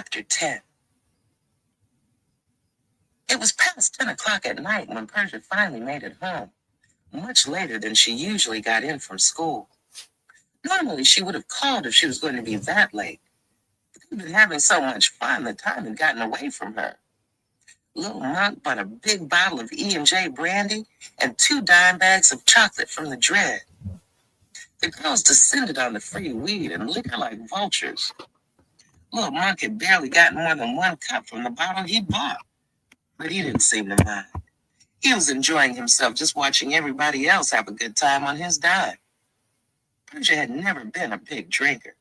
Chapter 10. It was past 10 o'clock at night when Persia finally made it home, much later than she usually got in from school. Normally, she would have called if she was going to be that late. But they'd been having so much fun, the time had gotten away from her. Little Monk bought a big bottle of E&J brandy and 2 dime bags of chocolate from the Dread. The girls descended on the free weed and liquor like vultures. Little Monk had barely gotten more than 1 cup from the bottle he bought, but he didn't seem to mind. He was enjoying himself just watching everybody else have a good time on his dime. Persia had never been a big drinker,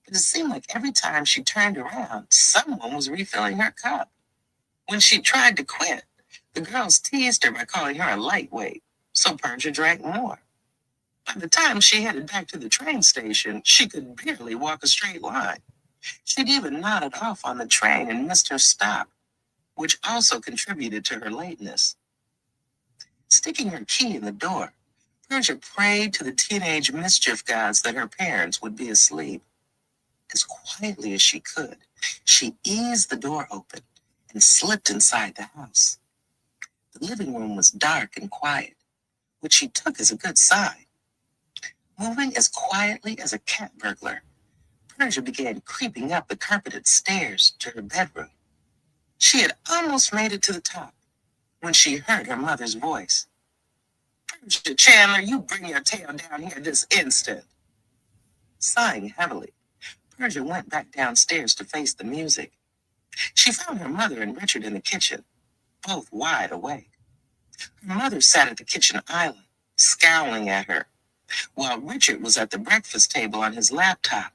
but it seemed like every time she turned around, someone was refilling her cup. When she tried to quit, the girls teased her by calling her a lightweight, so Persia drank more. By the time she headed back to the train station, she could barely walk a straight line. She'd even nodded off on the train and missed her stop, which also contributed to her lateness. Sticking her key in the door, Persia prayed to the teenage mischief gods that her parents would be asleep. As quietly as she could, she eased the door open and slipped inside the house. The living room was dark and quiet, which she took as a good sign. Moving as quietly as a cat burglar, Persia began creeping up the carpeted stairs to her bedroom. She had almost made it to the top when she heard her mother's voice. "Persia Chandler, you bring your tail down here this instant." Sighing heavily, Persia went back downstairs to face the music. She found her mother and Richard in the kitchen, both wide awake. Her mother sat at the kitchen island, scowling at her, while Richard was at the breakfast table on his laptop.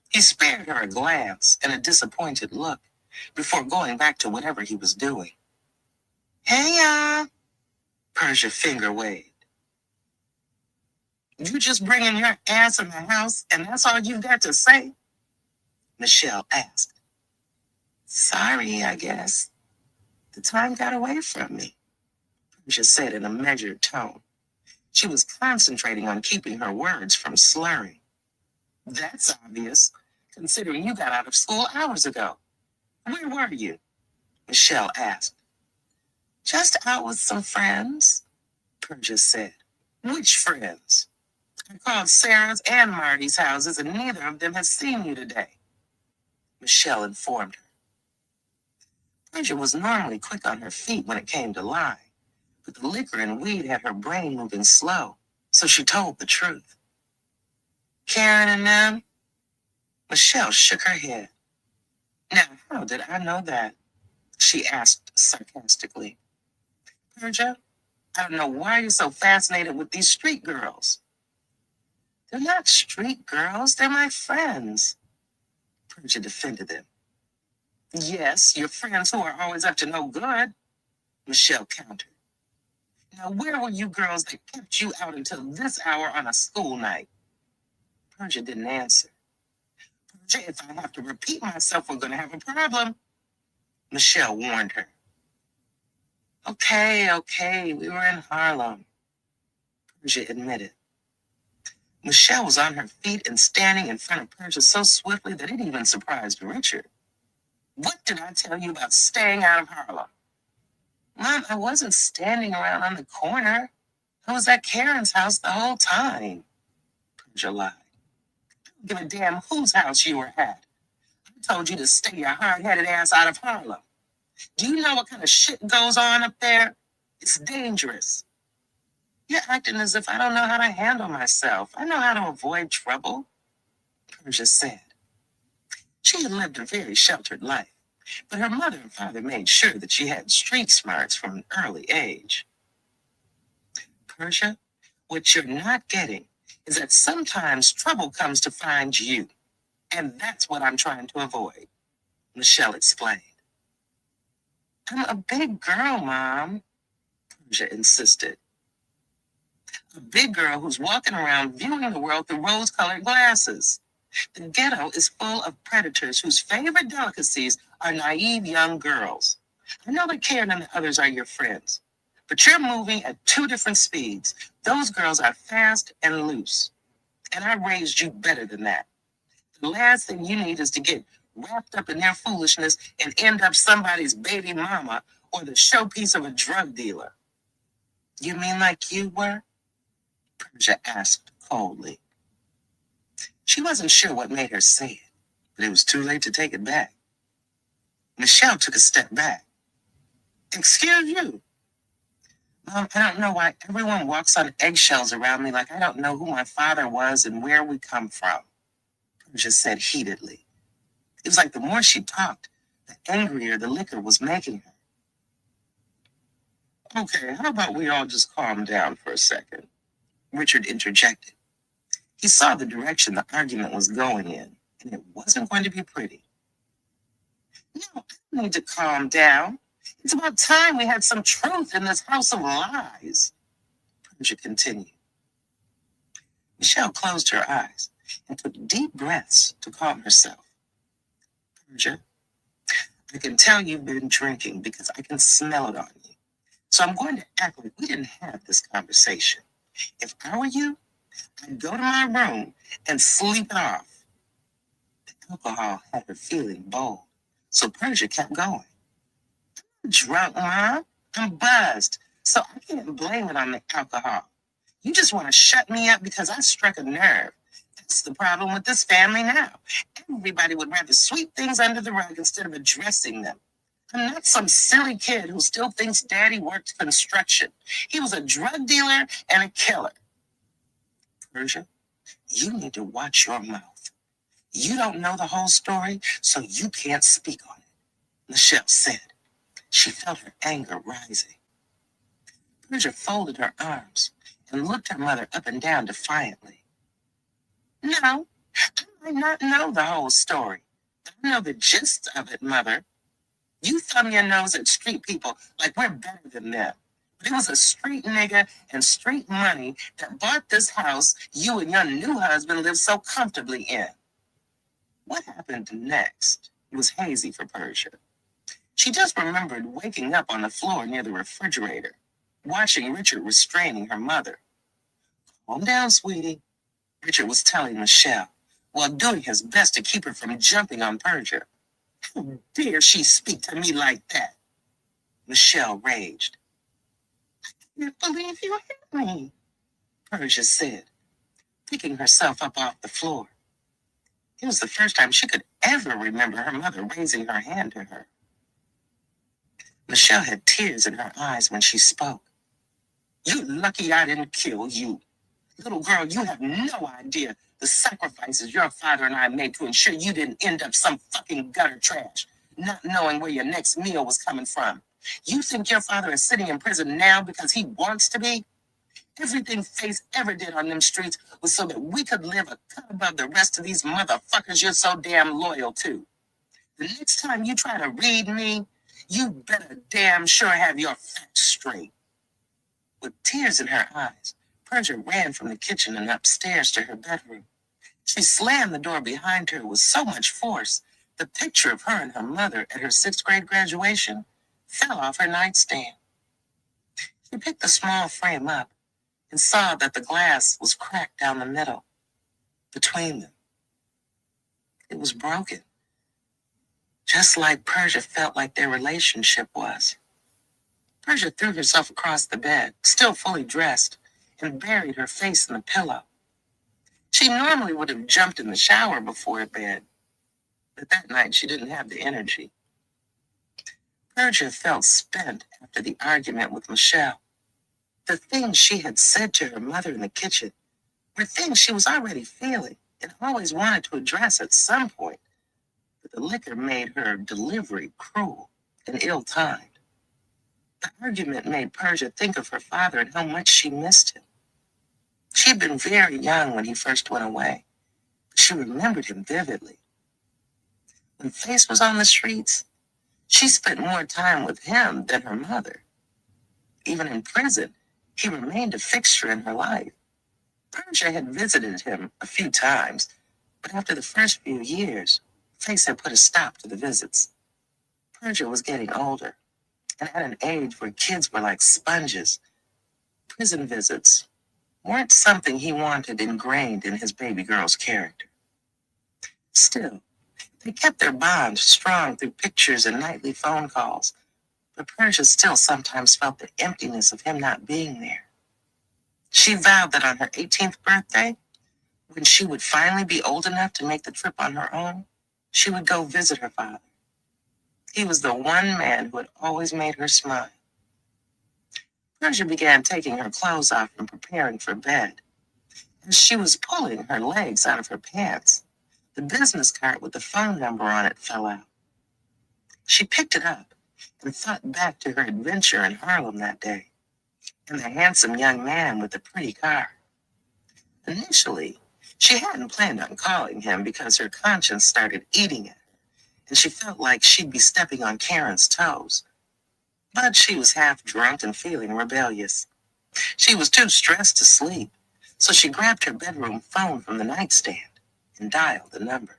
He spared her a glance and a disappointed look before going back to whatever he was doing. "Hey, y'all," Persia finger waved. "You just bringing your ass in the house and that's all you've got to say?" Michelle asked. "Sorry, I guess. The time got away from me," Persia said in a measured tone. She was concentrating on keeping her words from slurring. "That's obvious, considering you got out of school hours ago. Where were you?" Michelle asked. "Just out with some friends," Persia said. "Which friends?" "I called Sarah's and Marty's houses and neither of them has seen you today," Michelle informed her. Persia was normally quick on her feet when it came to lying, but the liquor and weed had her brain moving slow, so she told the truth. "Karen and them?" Michelle shook her head. "Now, how did I know that?" she asked sarcastically. "Persia, I don't know why you're so fascinated with these street girls." "They're not street girls, they're my friends," Persia defended them. "Yes, your friends who are always up to no good," Michelle countered. "Now, where were you girls that kept you out until this hour on a school night?" Persia didn't answer. "Persia, if I have to repeat myself, we're going to have a problem," Michelle warned her. Okay, we were in Harlem," Persia admitted. Michelle was on her feet and standing in front of Persia so swiftly that it even surprised Richard. "What did I tell you about staying out of Harlem?" "Mom, I wasn't standing around on the corner. I was at Karen's house the whole time," Persia lied. "I don't give a damn whose house you were at. I told you to stay your hard-headed ass out of Harlem. Do you know what kind of shit goes on up there? It's dangerous." "You're acting as if I don't know how to handle myself. I know how to avoid trouble," Persia said. She had lived a very sheltered life, but her mother and father made sure that she had street smarts from an early age. "Persia, what you're not getting is that sometimes trouble comes to find you, and that's what I'm trying to avoid," Michelle explained. "I'm a big girl, Mom," Persia insisted. "A big girl who's walking around viewing the world through rose-colored glasses. The ghetto is full of predators whose favorite delicacies are naive young girls. I know that Karen and the others are your friends, but you're moving at 2 different speeds. Those girls are fast and loose, and I raised you better than that. The last thing you need is to get wrapped up in their foolishness and end up somebody's baby mama or the showpiece of a drug dealer. You mean like you were? Persia asked coldly. She wasn't sure what made her say it, but it was too late to take it back. Michelle took a step back. Excuse you. Mom, I don't know why everyone walks on eggshells around me like I don't know who my father was and where we come from, Persia said heatedly. It was like the more she talked, the angrier the liquor was making her. Okay, how about we all just calm down for a second? Richard interjected. He saw the direction the argument was going in, and it wasn't going to be pretty. No, I don't need to calm down. It's about time we had some truth in this house of lies, Persia continued. Michelle closed her eyes and took deep breaths to calm herself. Persia, I can tell you've been drinking because I can smell it on you. So I'm going to act like we didn't have this conversation. If I were you, I'd go to my room and sleep it off. The alcohol had her feeling bold, so Persia kept going. I'm drunk, Mom. I'm buzzed, so I can't blame it on the alcohol. You just want to shut me up because I struck a nerve. That's the problem with this family now. Everybody would rather sweep things under the rug instead of addressing them. I'm not some silly kid who still thinks Daddy worked construction. He was a drug dealer and a killer. Persia, you need to watch your mouth. You don't know the whole story, so you can't speak on it, Michelle said. She felt her anger rising. Persia folded her arms and looked her mother up and down defiantly. No, I might not know the whole story, but I know the gist of it, Mother. You thumb your nose at street people like we're better than them. But it was a street nigga and street money that bought this house you and your new husband live so comfortably in. What happened next was hazy for Persia. She just remembered waking up on the floor near the refrigerator, watching Richard restraining her mother. Calm down, sweetie, Richard was telling Michelle, while doing his best to keep her from jumping on Persia. How dare she speak to me like that? Michelle raged. I can't believe you hit me, Persia said, picking herself up off the floor. It was the first time she could ever remember her mother raising her hand to her. Michelle had tears in her eyes when she spoke. You're lucky I didn't kill you. Little girl, you have no idea the sacrifices your father and I made to ensure you didn't end up some fucking gutter trash, not knowing where your next meal was coming from. You think your father is sitting in prison now because he wants to be? Everything Faith ever did on them streets was so that we could live a cut above the rest of these motherfuckers you're so damn loyal to. The next time you try to read me, you better damn sure have your facts straight. With tears in her eyes, Persia ran from the kitchen and upstairs to her bedroom. She slammed the door behind her with so much force, the picture of her and her mother at her sixth grade graduation fell off her nightstand. She picked the small frame up and saw that the glass was cracked down the middle between them. It was broken, just like Persia felt like their relationship was. Persia threw herself across the bed, still fully dressed, and buried her face in the pillow. She normally would have jumped in the shower before bed, but that night she didn't have the energy. Persia felt spent after the argument with Michelle. The things she had said to her mother in the kitchen were things she was already feeling and always wanted to address at some point, but the liquor made her delivery cruel and ill-timed. The argument made Persia think of her father and how much she missed him. She had been very young when he first went away, but she remembered him vividly. When Faith was on the streets, she spent more time with him than her mother. Even in prison, he remained a fixture in her life. Persia had visited him a few times, but after the first few years, Faith had put a stop to the visits. Persia was getting older, and at an age where kids were like sponges. Prison visits weren't something he wanted ingrained in his baby girl's character. Still, They kept their bond strong through pictures and nightly phone calls, but Persia still sometimes felt the emptiness of him not being there. She vowed that on her 18th birthday, when she would finally be old enough to make the trip on her own, she would go visit her father. He was the one man who had always made her smile. Persia began taking her clothes off and preparing for bed. As she was pulling her legs out of her pants, the business card with the phone number on it fell out. She picked it up and thought back to her adventure in Harlem that day and the handsome young man with the pretty car. Initially, she hadn't planned on calling him because her conscience started eating it, and she felt like she'd be stepping on Karen's toes. But she was half drunk and feeling rebellious. She was too stressed to sleep, so she grabbed her bedroom phone from the nightstand and dialed the number.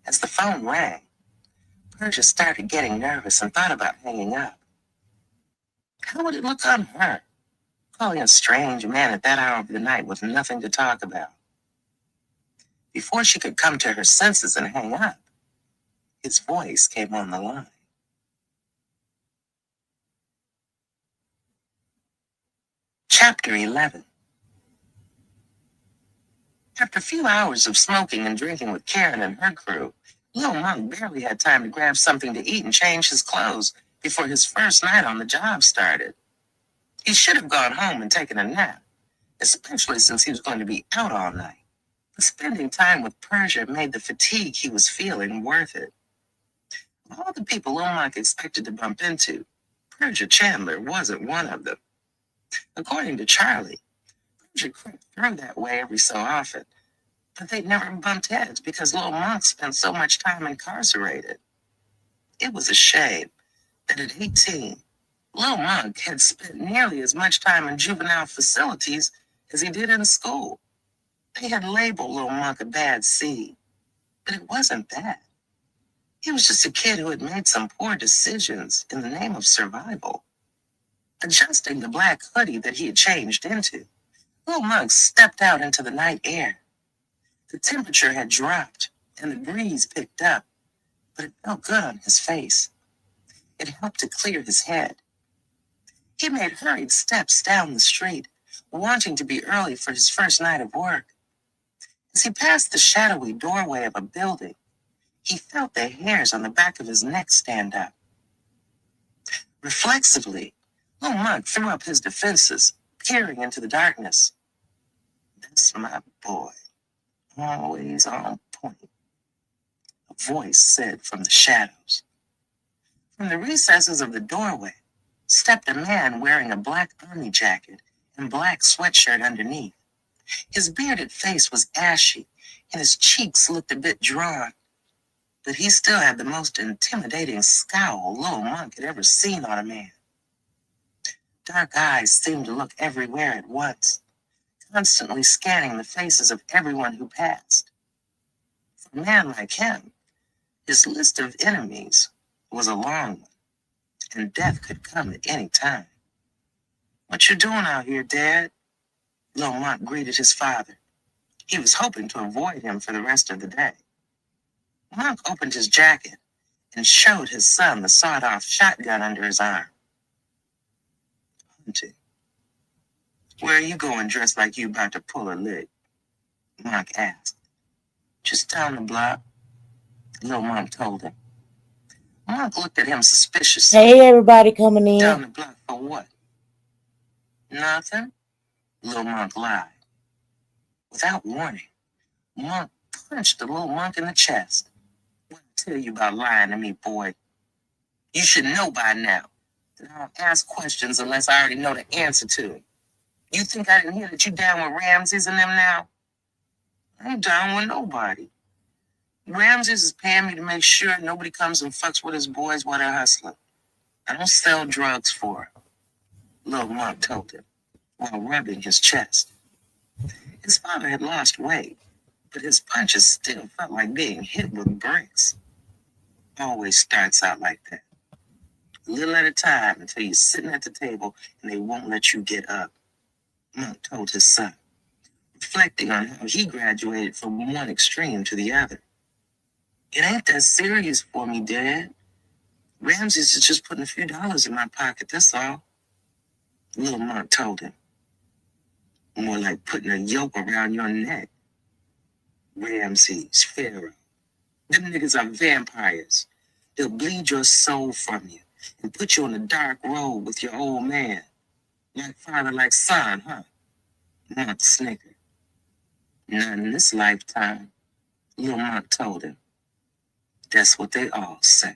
As the phone rang, Persia started getting nervous and thought about hanging up. How would it look on her, calling a strange man at that hour of the night with nothing to talk about? Before she could come to her senses and hang up, his voice came on the line. Chapter 11. After a few hours of smoking and drinking with Karen and her crew, Lil Monk barely had time to grab something to eat and change his clothes before his first night on the job started. He should have gone home and taken a nap, especially since he was going to be out all night. But spending time with Persia made the fatigue he was feeling worth it. Of all the people Lil Monk expected to bump into, Persia Chandler wasn't one of them. According to Charlie, Persia crept through that way every so often, but they'd never bumped heads because Lil Monk spent so much time incarcerated. It was a shame that at 18, Lil Monk had spent nearly as much time in juvenile facilities as he did in school. They had labeled Lil Monk a bad seed, but it wasn't that. He was just a kid who had made some poor decisions in the name of survival. Adjusting the black hoodie that he had changed into, Lil Monk stepped out into the night air. The temperature had dropped and the breeze picked up, but it felt good on his face. It helped to clear his head. He made hurried steps down the street, wanting to be early for his first night of work. As he passed the shadowy doorway of a building, he felt the hairs on the back of his neck stand up. Reflexively, Lil Monk threw up his defenses, peering into the darkness. That's my boy, always on point, a voice said from the shadows. From the recesses of the doorway stepped a man wearing a black army jacket and black sweatshirt underneath. His bearded face was ashy, and his cheeks looked a bit drawn, but he still had the most intimidating scowl Lil Monk had ever seen on a man. Dark eyes seemed to look everywhere at once, constantly scanning the faces of everyone who passed. For a man like him, his list of enemies was a long one, and death could come at any time. What you doing out here, Dad? Lil Monk greeted his father. He was hoping to avoid him for the rest of the day. Monk opened his jacket and showed his son the sawed-off shotgun under his arm. Hunting. Where are you going dressed like you about to pull a lick? Monk asked. Just down the block, Lil Monk told him. Monk looked at him suspiciously. Hey, everybody coming in. Down the block for what? Nothing, Lil Monk lied. Without warning, Monk punched the Lil Monk in the chest. What I tell you about lying to me, boy? You should know by now that I don't ask questions unless I already know the answer to them. You think I didn't hear that you down with Ramses and them now? I ain't down with nobody. Ramses is paying me to make sure nobody comes and fucks with his boys while they're hustling. I don't sell drugs for him, Lil Monk told him, while rubbing his chest. His father had lost weight, but his punches still felt like being hit with bricks. Always starts out like that. A little at a time until you're sitting at the table and they won't let you get up, Monk told his son, reflecting on how he graduated from one extreme to the other. It ain't that serious for me, Dad. Ramses is just putting a few dollars in my pocket, that's all. Little Monk told him. More like putting a yoke around your neck. Ramses, Pharaoh. Them niggas are vampires. They'll bleed your soul from you and put you on a dark road with your old man. Like father, like son, huh? Monk snickered. Not in this lifetime, Little Monk told him. That's what they all say.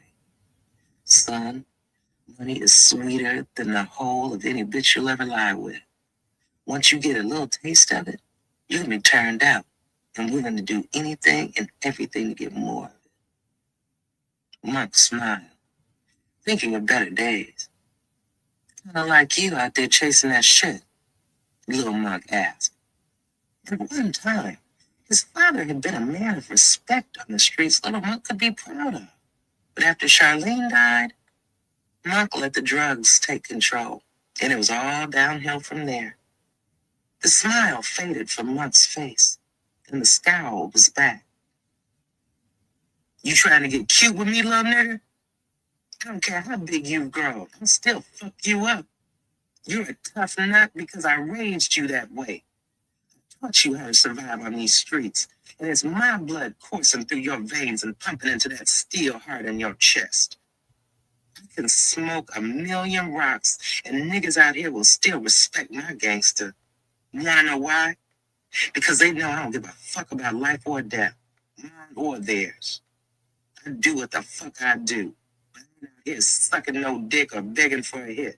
Son, money is sweeter than the whole of any bitch you'll ever lie with. Once you get a little taste of it, you'll be turned out and willing to do anything and everything to get more of it. Monk smiled, thinking of better days. Kinda like you out there chasing that shit, Little Monk asked. At one time, his father had been a man of respect on the streets Little Monk could be proud of. But after Charlene died, Monk let the drugs take control, and it was all downhill from there. The smile faded from Monk's face, and the scowl was back. You trying to get cute with me, little nigga? I don't care how big you've grown. I'll still fuck you up. You're a tough nut because I raised you that way. I taught you how to survive on these streets, and it's my blood coursing through your veins and pumping into that steel heart in your chest. I can smoke a million rocks, and niggas out here will still respect my gangster. You wanna know why? Because they know I don't give a fuck about life or death, mine or theirs. I do what the fuck I do. I ain't out here sucking no dick or begging for a hit.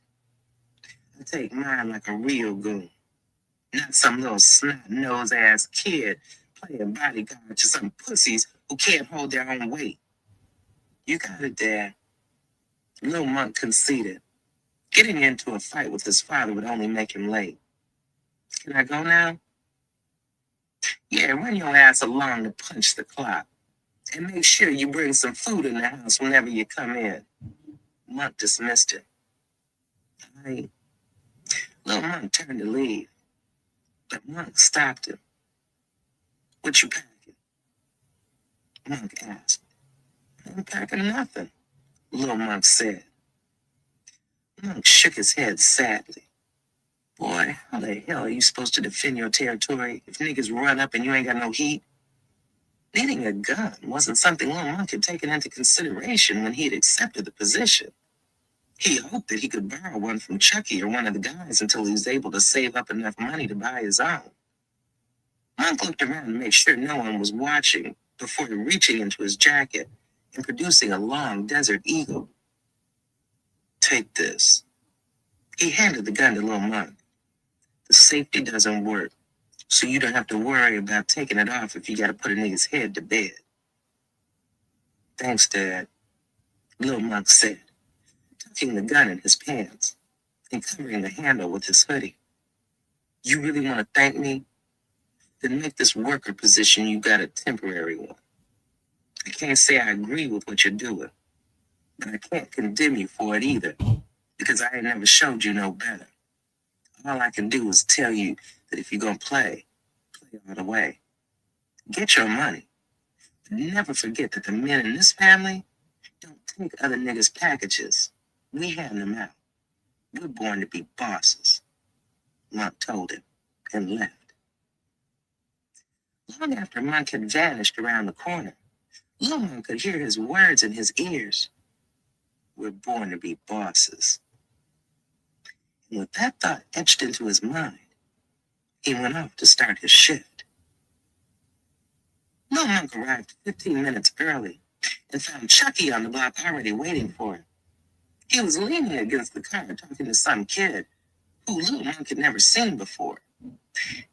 I take mine like a real goon, not some little snot-nosed ass kid playing bodyguard to some pussies who can't hold their own weight. You got it, Dad. Little Monk conceded. Getting into a fight with his father would only make him late. Can I go now? Yeah, run your ass along to punch the clock. And make sure you bring some food in the house whenever you come in. Monk dismissed him. Little Monk turned to leave, but Monk stopped him. What you packing? Monk asked. I'm packing nothing, Little Monk said. Monk shook his head sadly. Boy, how the hell are you supposed to defend your territory if niggas run up and you ain't got no heat? Needing a gun wasn't something Little Monk had taken into consideration when he had accepted the position. He hoped that he could borrow one from Chucky or one of the guys until he was able to save up enough money to buy his own. Monk looked around to make sure no one was watching before reaching into his jacket and producing a long Desert Eagle. Take this. He handed the gun to Little Monk. The safety doesn't work, so you don't have to worry about taking it off if you gotta put a nigga's head to bed. Thanks, Dad, Little Monk said, tucking the gun in his pants and covering the handle with his hoodie. You really want to thank me? Then make this worker position you got a temporary one. I can't say I agree with what you're doing, but I can't condemn you for it either, because I ain't never showed you no better. All I can do is tell you that if you're gonna play all the way. Get your money, but never forget that the men in this family don't take other niggas' packages. We hand them out. We're born to be bosses, Monk told him, and left. Long after Monk had vanished around the corner, Little Monk could hear his words in his ears. We're born to be bosses. And with that thought etched into his mind, he went off to start his shift. Little Monk arrived 15 minutes early and found Chucky on the block already waiting for him. He was leaning against the car talking to some kid who Little Monk had never seen before.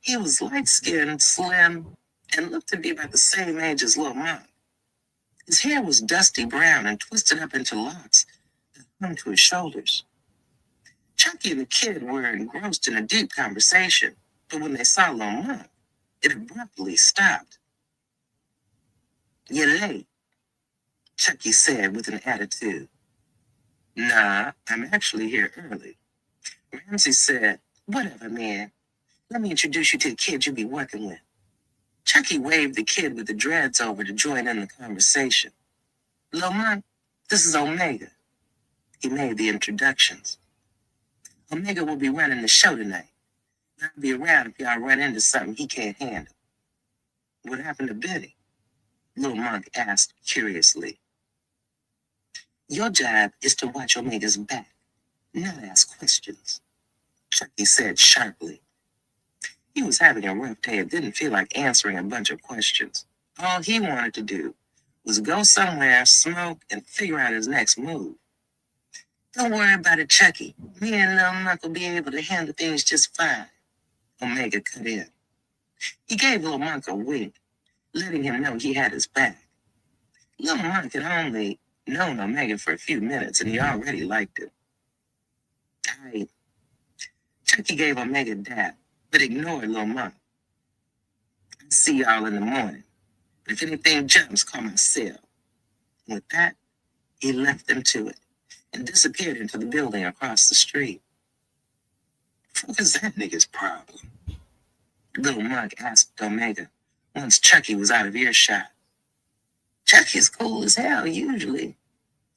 He was light-skinned, slim, and looked to be about the same age as Little Monk. His hair was dusty brown and twisted up into locks that hung to his shoulders. Chucky and the kid were engrossed in a deep conversation, but when they saw Little Monk, it abruptly stopped. You're late, Chucky said with an attitude. Nah, I'm actually here early. Ramsey said, whatever, man. Let me introduce you to the kid you'll be working with. Chucky waved the kid with the dreads over to join in the conversation. Lil Monk, this is Omega. He made the introductions. Omega will be running the show tonight. I'll be around if y'all run into something he can't handle. What happened to Benny? Lil Monk asked curiously. Your job is to watch Omega's back, not ask questions, Chucky said sharply. He was having a rough day and didn't feel like answering a bunch of questions. All he wanted to do was go somewhere, smoke, and figure out his next move. Don't worry about it, Chucky. Me and Lil Monk will be able to handle things just fine, Omega cut in. He gave Lil Monk a wink, letting him know he had his back. Lil Monk had only known Omega for a few minutes, and he already liked him. Tight. Chucky gave Omega a dap, but ignored Lil Monk. I'll see y'all in the morning. But if anything jumps, call my cell. And with that, he left them to it and disappeared into the building across the street. What is that nigga's problem? Lil Monk asked Omega once Chucky was out of earshot. Chucky's cool as hell, usually.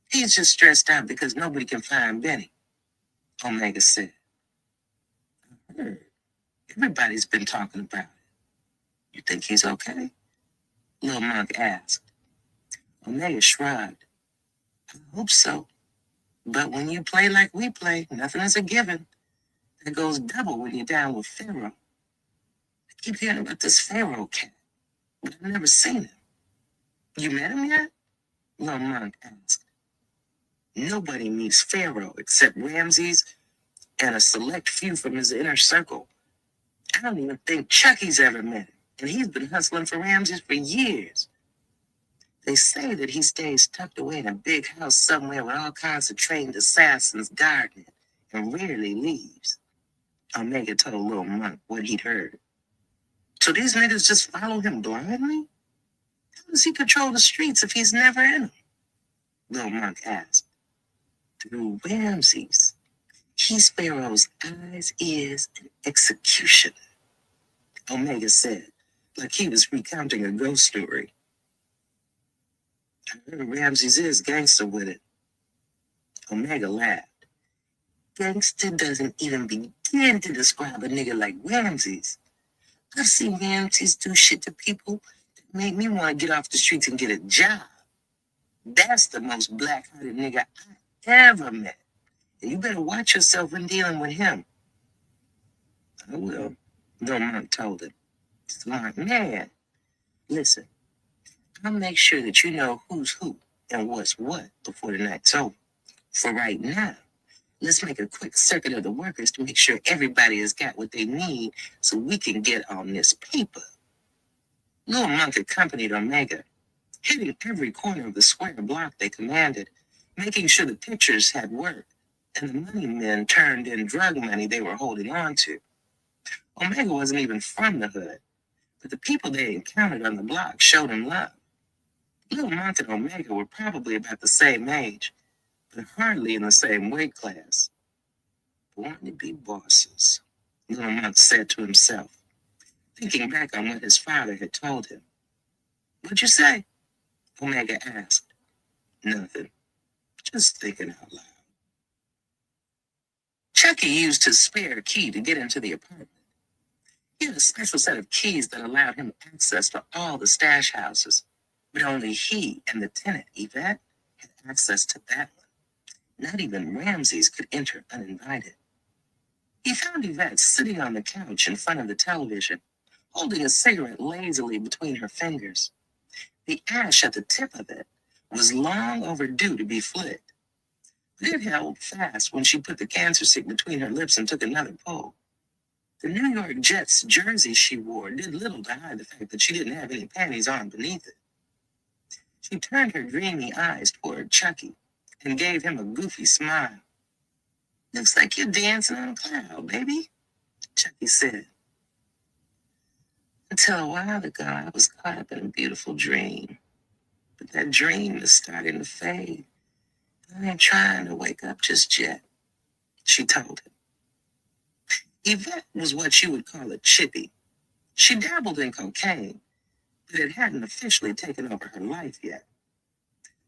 He's just stressed out because nobody can find Benny, Omega said. I heard. Everybody's been talking about it. You think he's okay? Lil Monk asked. Omega shrugged. I hope so. But when you play like we play, nothing is a given. That goes double when you're down with Pharaoh. I keep hearing about this Pharaoh cat, but I've never seen him. You met him yet? Lil Monk asked. Nobody meets Pharaoh except Ramses and a select few from his inner circle. I don't even think Chucky's ever met him, and he's been hustling for Ramses for years. They say that he stays tucked away in a big house somewhere with all kinds of trained assassins guarding it and rarely leaves. Omega told Lil Monk what he'd heard. So these niggas just follow him blindly? How does he control the streets if he's never in them? Lil Monk asked. Through Ramses. He's Pharaoh's eyes, ears, and executioner, Omega said, like he was recounting a ghost story. I heard Ramses is gangster with it. Omega laughed. Gangster doesn't even begin to describe a nigga like Ramses. I've seen Ramses do shit to people that made me want to get off the streets and get a job. That's the most black-hearted nigga I ever met. And you better watch yourself when dealing with him. I will, Lil Monk told him. Smart man. Listen, I'll make sure that you know who's who and what's what before the night's over. For right now, let's make a quick circuit of the workers to make sure everybody has got what they need so we can get on this paper. Lil Monk accompanied Omega, hitting every corner of the square block they commanded, making sure the pictures had work and the money men turned in drug money they were holding on to. Omega wasn't even from the hood, but the people they encountered on the block showed him love. Lil Monk and Omega were probably about the same age, but hardly in the same weight class. Born to be bosses, Lil Monk said to himself, thinking back on what his father had told him. What'd you say? Omega asked. Nothing. Just thinking out loud. Chucky used his spare key to get into the apartment. He had a special set of keys that allowed him access to all the stash houses, but only he and the tenant, Yvette, had access to that one. Not even Ramses could enter uninvited. He found Yvette sitting on the couch in front of the television, holding a cigarette lazily between her fingers. The ash at the tip of it was long overdue to be flicked. But it held fast when she put the cancer stick between her lips and took another pull. The New York Jets jersey she wore did little to hide the fact that she didn't have any panties on beneath it. She turned her dreamy eyes toward Chucky and gave him a goofy smile. Looks like you're dancing on a cloud, baby, Chucky said. Until a while ago, I was caught up in a beautiful dream. But that dream is starting to fade. I ain't trying to wake up just yet, she told him. Yvette was what you would call a chippy. She dabbled in cocaine, but it hadn't officially taken over her life yet.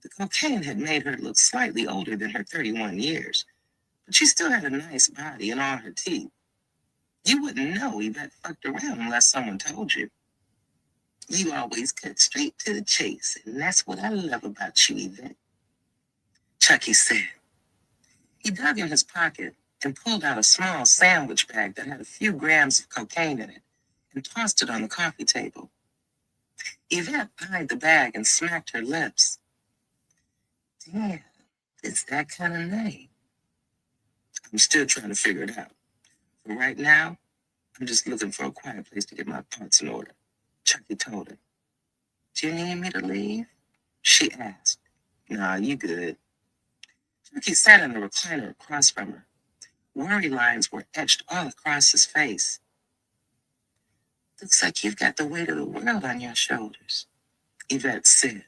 The cocaine had made her look slightly older than her 31 years, but she still had a nice body and all her teeth. You wouldn't know Yvette fucked around unless someone told you. You always cut straight to the chase, and that's what I love about you, Yvette, Chucky said. He dug in his pocket and pulled out a small sandwich bag that had a few grams of cocaine in it and tossed it on the coffee table. Yvette eyed the bag and smacked her lips. Damn, it's that kind of name. I'm still trying to figure it out. For right now, I'm just looking for a quiet place to get my thoughts in order, Chucky told her. Do you need me to leave? She asked. Nah, you good. Chucky sat in the recliner across from her. Worry lines were etched all across his face. Looks like you've got the weight of the world on your shoulders, Yvette said.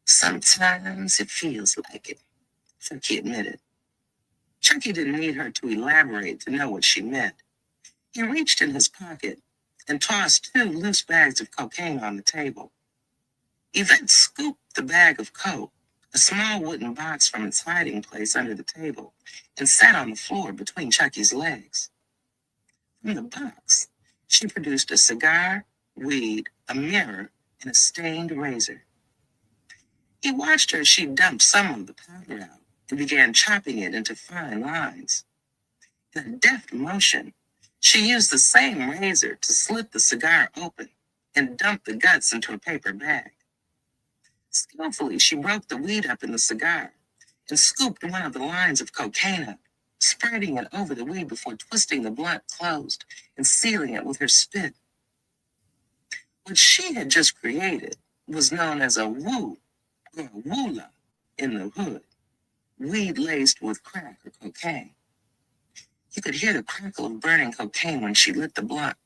Sometimes it feels like it, Chucky admitted. Chucky didn't need her to elaborate to know what she meant. He reached in his pocket and tossed 2 loose bags of cocaine on the table. Yvette scooped the bag of coke, a small wooden box from its hiding place under the table, and sat on the floor between Chucky's legs. From the box, she produced a cigar, weed, a mirror, and a stained razor. He watched her as she dumped some of the powder out and began chopping it into fine lines. In a deft motion, she used the same razor to slit the cigar open and dump the guts into a paper bag. Skillfully, she broke the weed up in the cigar and scooped one of the lines of cocaine up, spreading it over the weed before twisting the blunt closed and sealing it with her spit. What she had just created was known as a woo, or a woola, in the hood, weed laced with crack or cocaine. You could hear the crackle of burning cocaine when she lit the blunt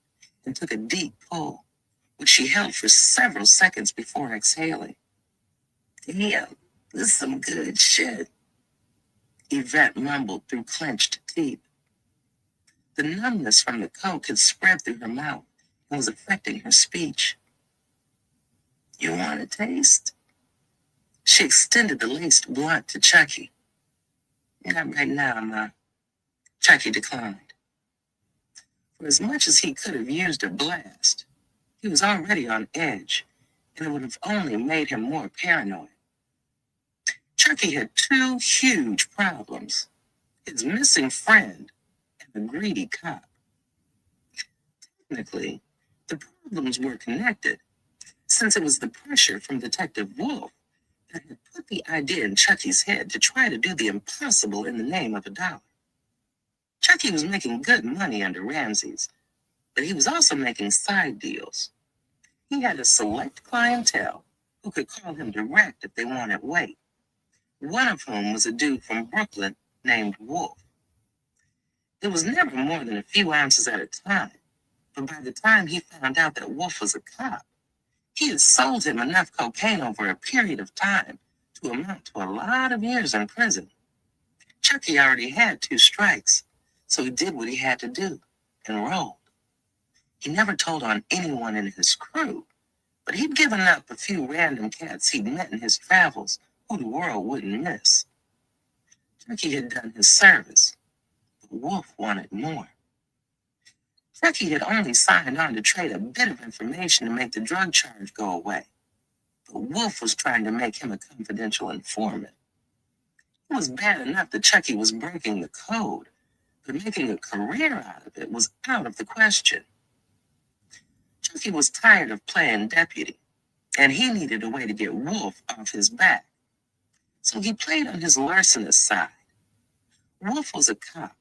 and took a deep pull, which she held for several seconds before exhaling. Damn, this is some good shit, Yvette mumbled through clenched teeth. The numbness from the coke had spread through her mouth and was affecting her speech. You want a taste? She extended the laced blunt to Chucky. Not right now, Ma. Chucky declined. For as much as he could have used a blast, he was already on edge, and it would have only made him more paranoid. Chucky had 2 huge problems: his missing friend and the greedy cop. Technically, the problems were connected, since it was the pressure from Detective Wolf that had put the idea in Chucky's head to try to do the impossible in the name of $1. Chucky was making good money under Ramses, but he was also making side deals. He had a select clientele who could call him direct if they wanted weight, one of whom was a dude from Brooklyn named Wolf. It was never more than a few ounces at a time, but by the time he found out that Wolf was a cop, he had sold him enough cocaine over a period of time to amount to a lot of years in prison. Chucky already had 2 strikes, so he did what he had to do and rolled. He never told on anyone in his crew, but he'd given up a few random cats he'd met in his travels who the world wouldn't miss. Chucky had done his service, but Wolf wanted more. Chucky had only signed on to trade a bit of information to make the drug charge go away, but Wolf was trying to make him a confidential informant. It was bad enough that Chucky was breaking the code, but making a career out of it was out of the question. Chucky was tired of playing deputy, and he needed a way to get Wolf off his back. So he played on his larcenous side. Wolf was a cop,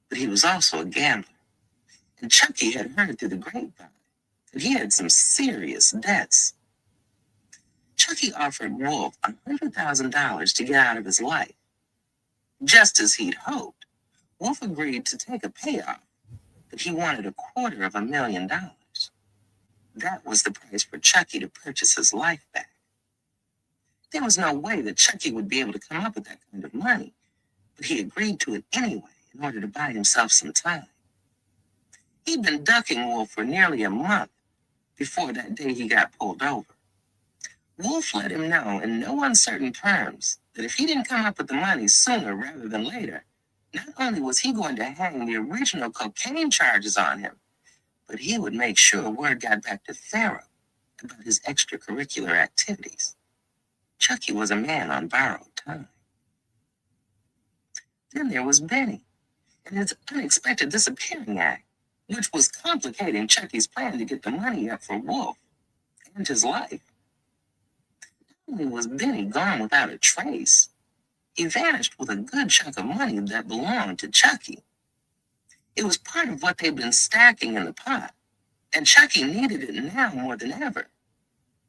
but he was also a gambler, and Chucky had heard through the grapevine that he had some serious debts. Chucky offered Wolf $100,000 to get out of his life. Just as he'd hoped, Wolf agreed to take a payoff, but he wanted $250,000. That was the price for Chucky to purchase his life back. There was no way that Chucky would be able to come up with that kind of money, but he agreed to it anyway in order to buy himself some time. He'd been ducking Wolf for nearly a month, before that day he got pulled over. Wolf let him know in no uncertain terms that if he didn't come up with the money sooner rather than later, not only was he going to hang the original cocaine charges on him, but he would make sure word got back to Pharaoh about his extracurricular activities. Chucky was a man on borrowed time. Then there was Benny and his unexpected disappearing act, which was complicating Chucky's plan to get the money up for Wolf and his life. Not only was Benny gone without a trace, he vanished with a good chunk of money that belonged to Chucky. It was part of what they'd been stacking in the pot, and Chucky needed it now more than ever.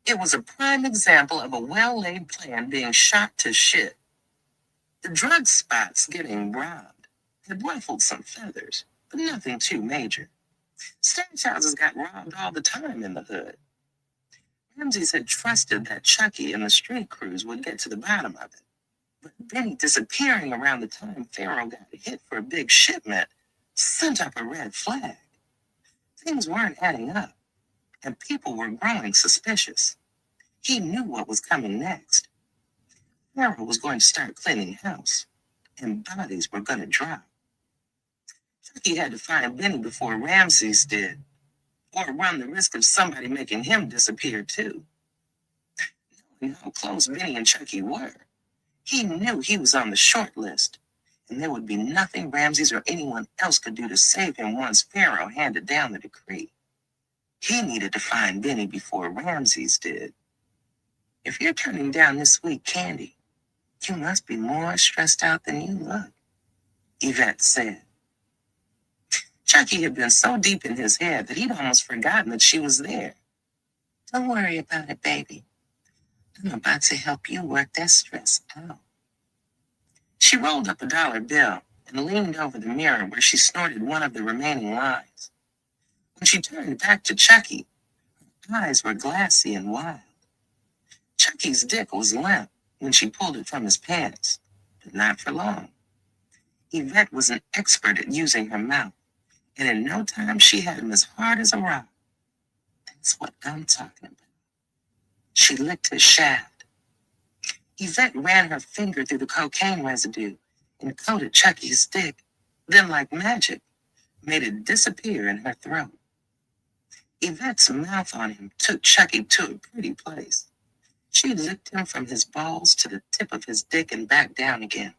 It was a prime example of a well-laid plan being shot to shit. The drug spots getting robbed had ruffled some feathers, but nothing too major. Stash houses got robbed all the time in the hood. Ramses had trusted that Chucky and the street crews would get to the bottom of it. But Benny disappearing around the time Pharaoh got hit for a big shipment sent up a red flag. Things weren't adding up, and people were growing suspicious. He knew what was coming next. Pharaoh was going to start cleaning house, and bodies were going to drop. Chucky had to find Benny before Ramses did, or run the risk of somebody making him disappear too. Knowing how close Benny and Chucky were, he knew he was on the short list, and there would be nothing Ramses or anyone else could do to save him once Pharaoh handed down the decree. He needed to find Benny before Ramses did. If you're turning down this sweet candy, you must be more stressed out than you look, Yvette said. Chucky had been so deep in his head that he'd almost forgotten that she was there. Don't worry about it, baby. I'm about to help you work that stress out. She rolled up a dollar bill and leaned over the mirror where she snorted one of the remaining lines. When she turned back to Chucky, her eyes were glassy and wild. Chucky's dick was limp when she pulled it from his pants, but not for long. Yvette was an expert at using her mouth, and in no time she had him as hard as a rock. That's what I'm talking about. She licked his shaft. Yvette ran her finger through the cocaine residue and coated Chucky's dick, then like magic, made it disappear in her throat. Yvette's mouth on him took Chucky to a pretty place. She licked him from his balls to the tip of his dick and back down again,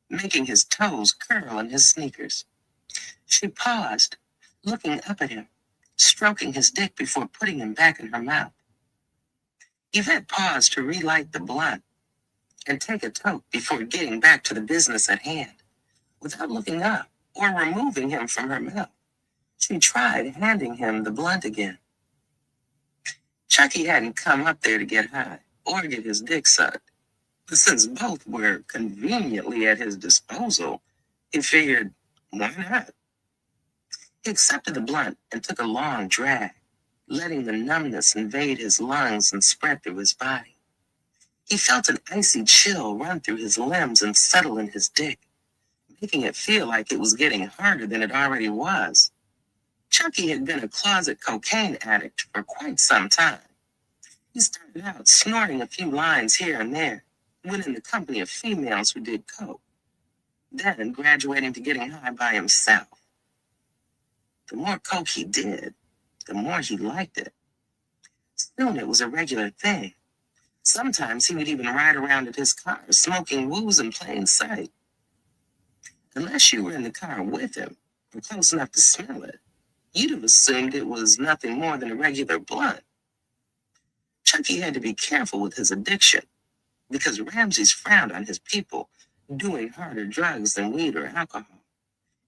making his toes curl in his sneakers. She paused, looking up at him, stroking his dick before putting him back in her mouth. Yvette paused to relight the blunt and take a toke before getting back to the business at hand. Without looking up or removing him from her mouth, she tried handing him the blunt again. Chucky hadn't come up there to get high or get his dick sucked, but since both were conveniently at his disposal, he figured, why not? He accepted the blunt and took a long drag, letting the numbness invade his lungs and spread through his body. He felt an icy chill run through his limbs and settle in his dick, making it feel like it was getting harder than it already was. Chucky had been a closet cocaine addict for quite some time. He started out snorting a few lines here and there, when in the company of females who did coke, then graduating to getting high by himself. The more coke he did, the more he liked it. Soon it was a regular thing. Sometimes he would even ride around in his car, smoking woos in plain sight. Unless you were in the car with him, or close enough to smell it, you'd have assumed it was nothing more than a regular blunt. Chucky had to be careful with his addiction, because Ramses frowned on his people doing harder drugs than weed or alcohol,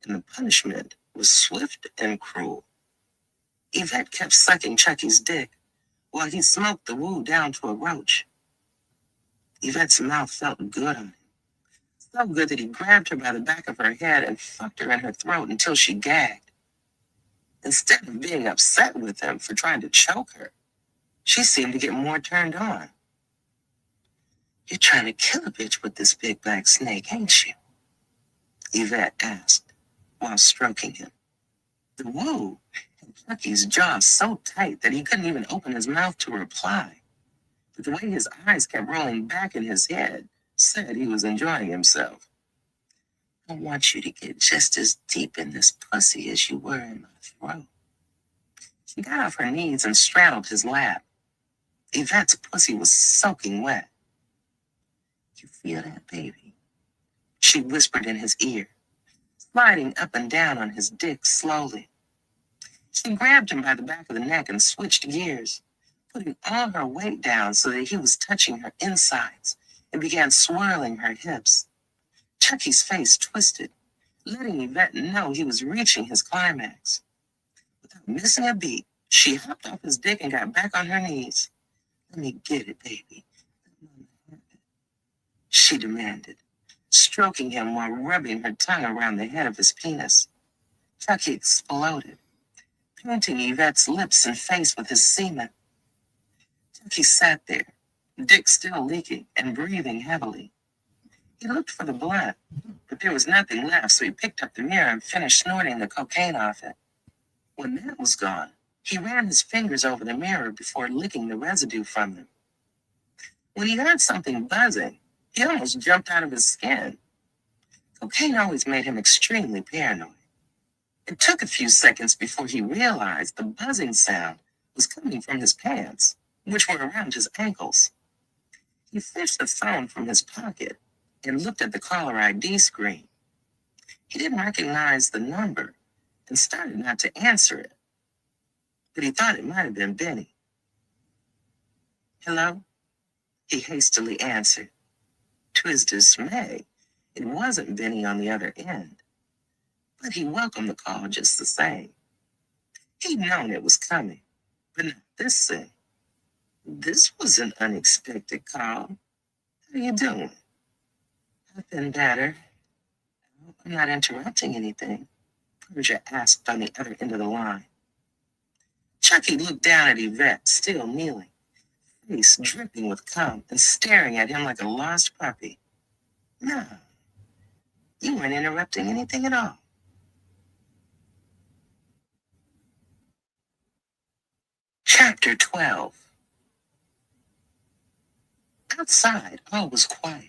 and the punishment was swift and cruel. Yvette kept sucking Chucky's dick while he smoked the woo down to a roach. Yvette's mouth felt good on him, so good that he grabbed her by the back of her head and fucked her in her throat until she gagged. Instead of being upset with him for trying to choke her, she seemed to get more turned on. You're trying to kill a bitch with this big black snake, ain't you? Yvette asked, while stroking him. The woo had Chucky's jaw so tight that he couldn't even open his mouth to reply. But the way his eyes kept rolling back in his head said he was enjoying himself. I want you to get just as deep in this pussy as you were in my throat. She got off her knees and straddled his lap. Yvette's pussy was soaking wet. You feel that, baby? She whispered in his ear, sliding up and down on his dick slowly. She grabbed him by the back of the neck and switched gears, putting all her weight down so that he was touching her insides, and began swirling her hips. Chucky's face twisted, letting Yvette know he was reaching his climax. Without missing a beat, she hopped off his dick and got back on her knees. Let me get it, baby. She demanded, stroking him while rubbing her tongue around the head of his penis. Chucky exploded, painting Yvette's lips and face with his semen. Chucky sat there, dick still leaking and breathing heavily. He looked for the blunt, but there was nothing left, so he picked up the mirror and finished snorting the cocaine off it. When that was gone, he ran his fingers over the mirror before licking the residue from them. When he heard something buzzing, he almost jumped out of his skin. Cocaine always made him extremely paranoid. It took a few seconds before he realized the buzzing sound was coming from his pants, which were around his ankles. He fished the phone from his pocket and looked at the caller ID screen. He didn't recognize the number and started not to answer it, but he thought it might have been Benny. Hello? He hastily answered. To his dismay, it wasn't Benny on the other end, but he welcomed the call just the same. He'd known it was coming, but not this thing. This was an unexpected call. How you doing? I've been better. I hope I'm not interrupting anything, Persia asked on the other end of the line. Chucky looked down at Yvette, still kneeling, face dripping with cum and staring at him like a lost puppy. No, you weren't interrupting anything at all. Chapter 12. Outside, all was quiet.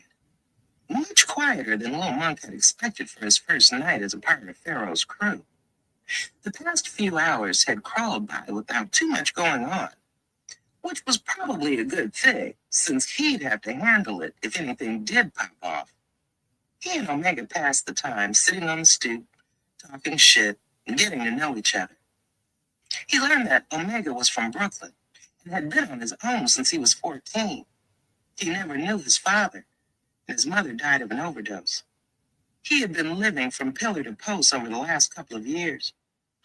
Much quieter than Lil Monk had expected for his first night as a part of Pharaoh's crew. The past few hours had crawled by without too much going on, which was probably a good thing, since he'd have to handle it if anything did pop off. He and Omega passed the time sitting on the stoop, talking shit, and getting to know each other. He learned that Omega was from Brooklyn and had been on his own since he was 14. He never knew his father, and his mother died of an overdose. He had been living from pillar to post over the last couple of years,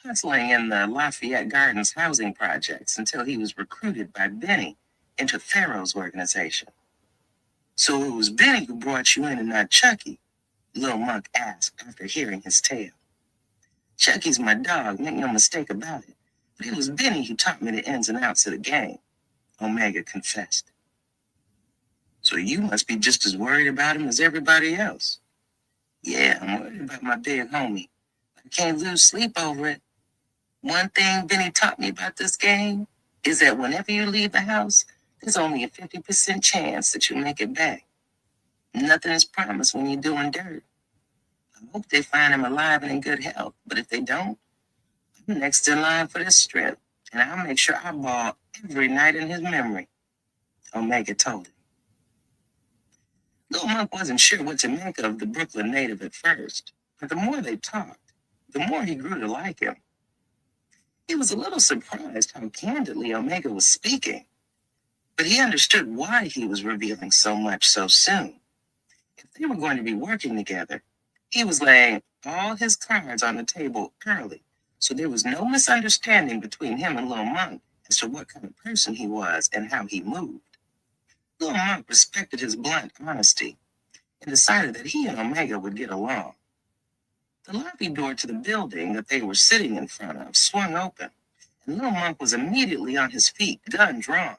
hustling in the Lafayette Gardens housing projects until he was recruited by Benny into Pharaoh's organization. So it was Benny who brought you in and not Chucky? Lil Monk asked after hearing his tale. Chucky's my dog, make no mistake about it, but it was Benny who taught me the ins and outs of the game, Omega confessed. So you must be just as worried about him as everybody else. Yeah, I'm worried about my big homie. I can't lose sleep over it. One thing Benny taught me about this game is that whenever you leave the house, there's only a 50% chance that you'll make it back. Nothing is promised when you're doing dirt. I hope they find him alive and in good health, but if they don't, I'm next in line for this strip, and I'll make sure I ball every night in his memory, Omega told him. Lil Monk wasn't sure what to make of the Brooklyn native at first, but the more they talked, the more he grew to like him. He was a little surprised how candidly Omega was speaking, but he understood why he was revealing so much so soon. If they were going to be working together, he was laying all his cards on the table early, so there was no misunderstanding between him and Lil Monk as to what kind of person he was and how he moved. Lil Monk respected his blunt honesty and decided that he and Omega would get along. The lobby door to the building that they were sitting in front of swung open, and Lil Monk was immediately on his feet, gun drawn.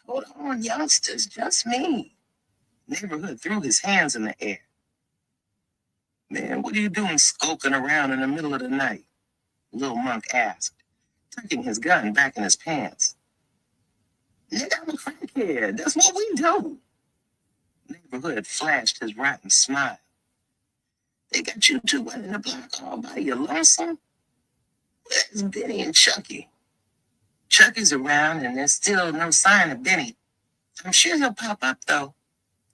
Hold on, youngsters, just me. Neighborhood threw his hands in the air. Man, what are you doing skulking around in the middle of the night? Little Monk asked, tucking his gun back in his pants. Nigga, I'm a crackhead. That's what we do. Neighborhood flashed his rotten smile. They got you two running the block all by your lonesome? Where's Benny and Chucky? Chucky's around and there's still no sign of Benny. I'm sure he'll pop up though,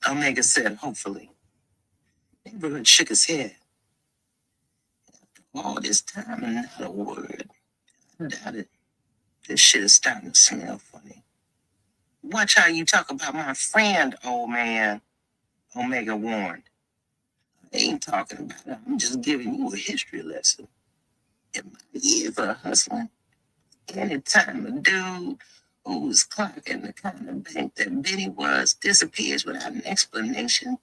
Omega said hopefully. Neighborhood shook his head. All this time and not a word. I doubt it. This shit is starting to smell funny. Watch how you talk about my friend, old man, Omega warned. I ain't talking about it. I'm just giving you a history lesson. In my years of hustling, anytime a dude who was clocking the kind of bank that Benny was disappears without an explanation,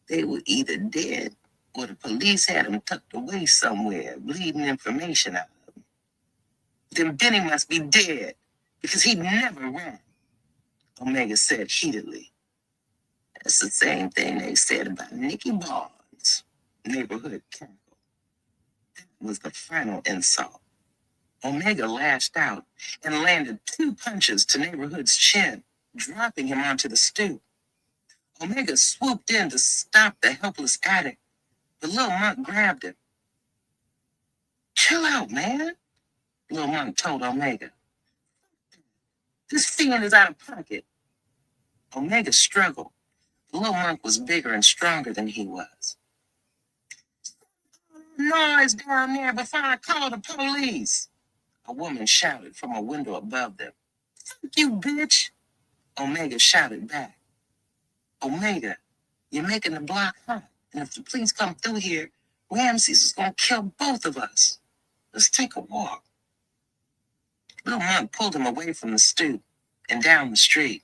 they were either dead or the police had him tucked away somewhere, bleeding information out of him. Then Benny must be dead because he never ran, Omega said heatedly. That's the same thing they said about Nicky Barnes, neighborhood cackled. That was the final insult. Omega lashed out and landed 2 punches to Neighborhood's chin, dropping him onto the stoop. Omega swooped in to stop the helpless addict, but Lil Monk grabbed him. Chill out, man, Lil Monk told Omega. This fiend is out of pocket. Omega struggled. Lil Monk was bigger and stronger than he was. Noise down there before I call the police, a woman shouted from a window above them. Fuck you, bitch, Omega shouted back. Omega, you're making the block hot, and if the police come through here, Ramses is gonna kill both of us. Let's take a walk. Lil Monk pulled him away from the stoop and down the street.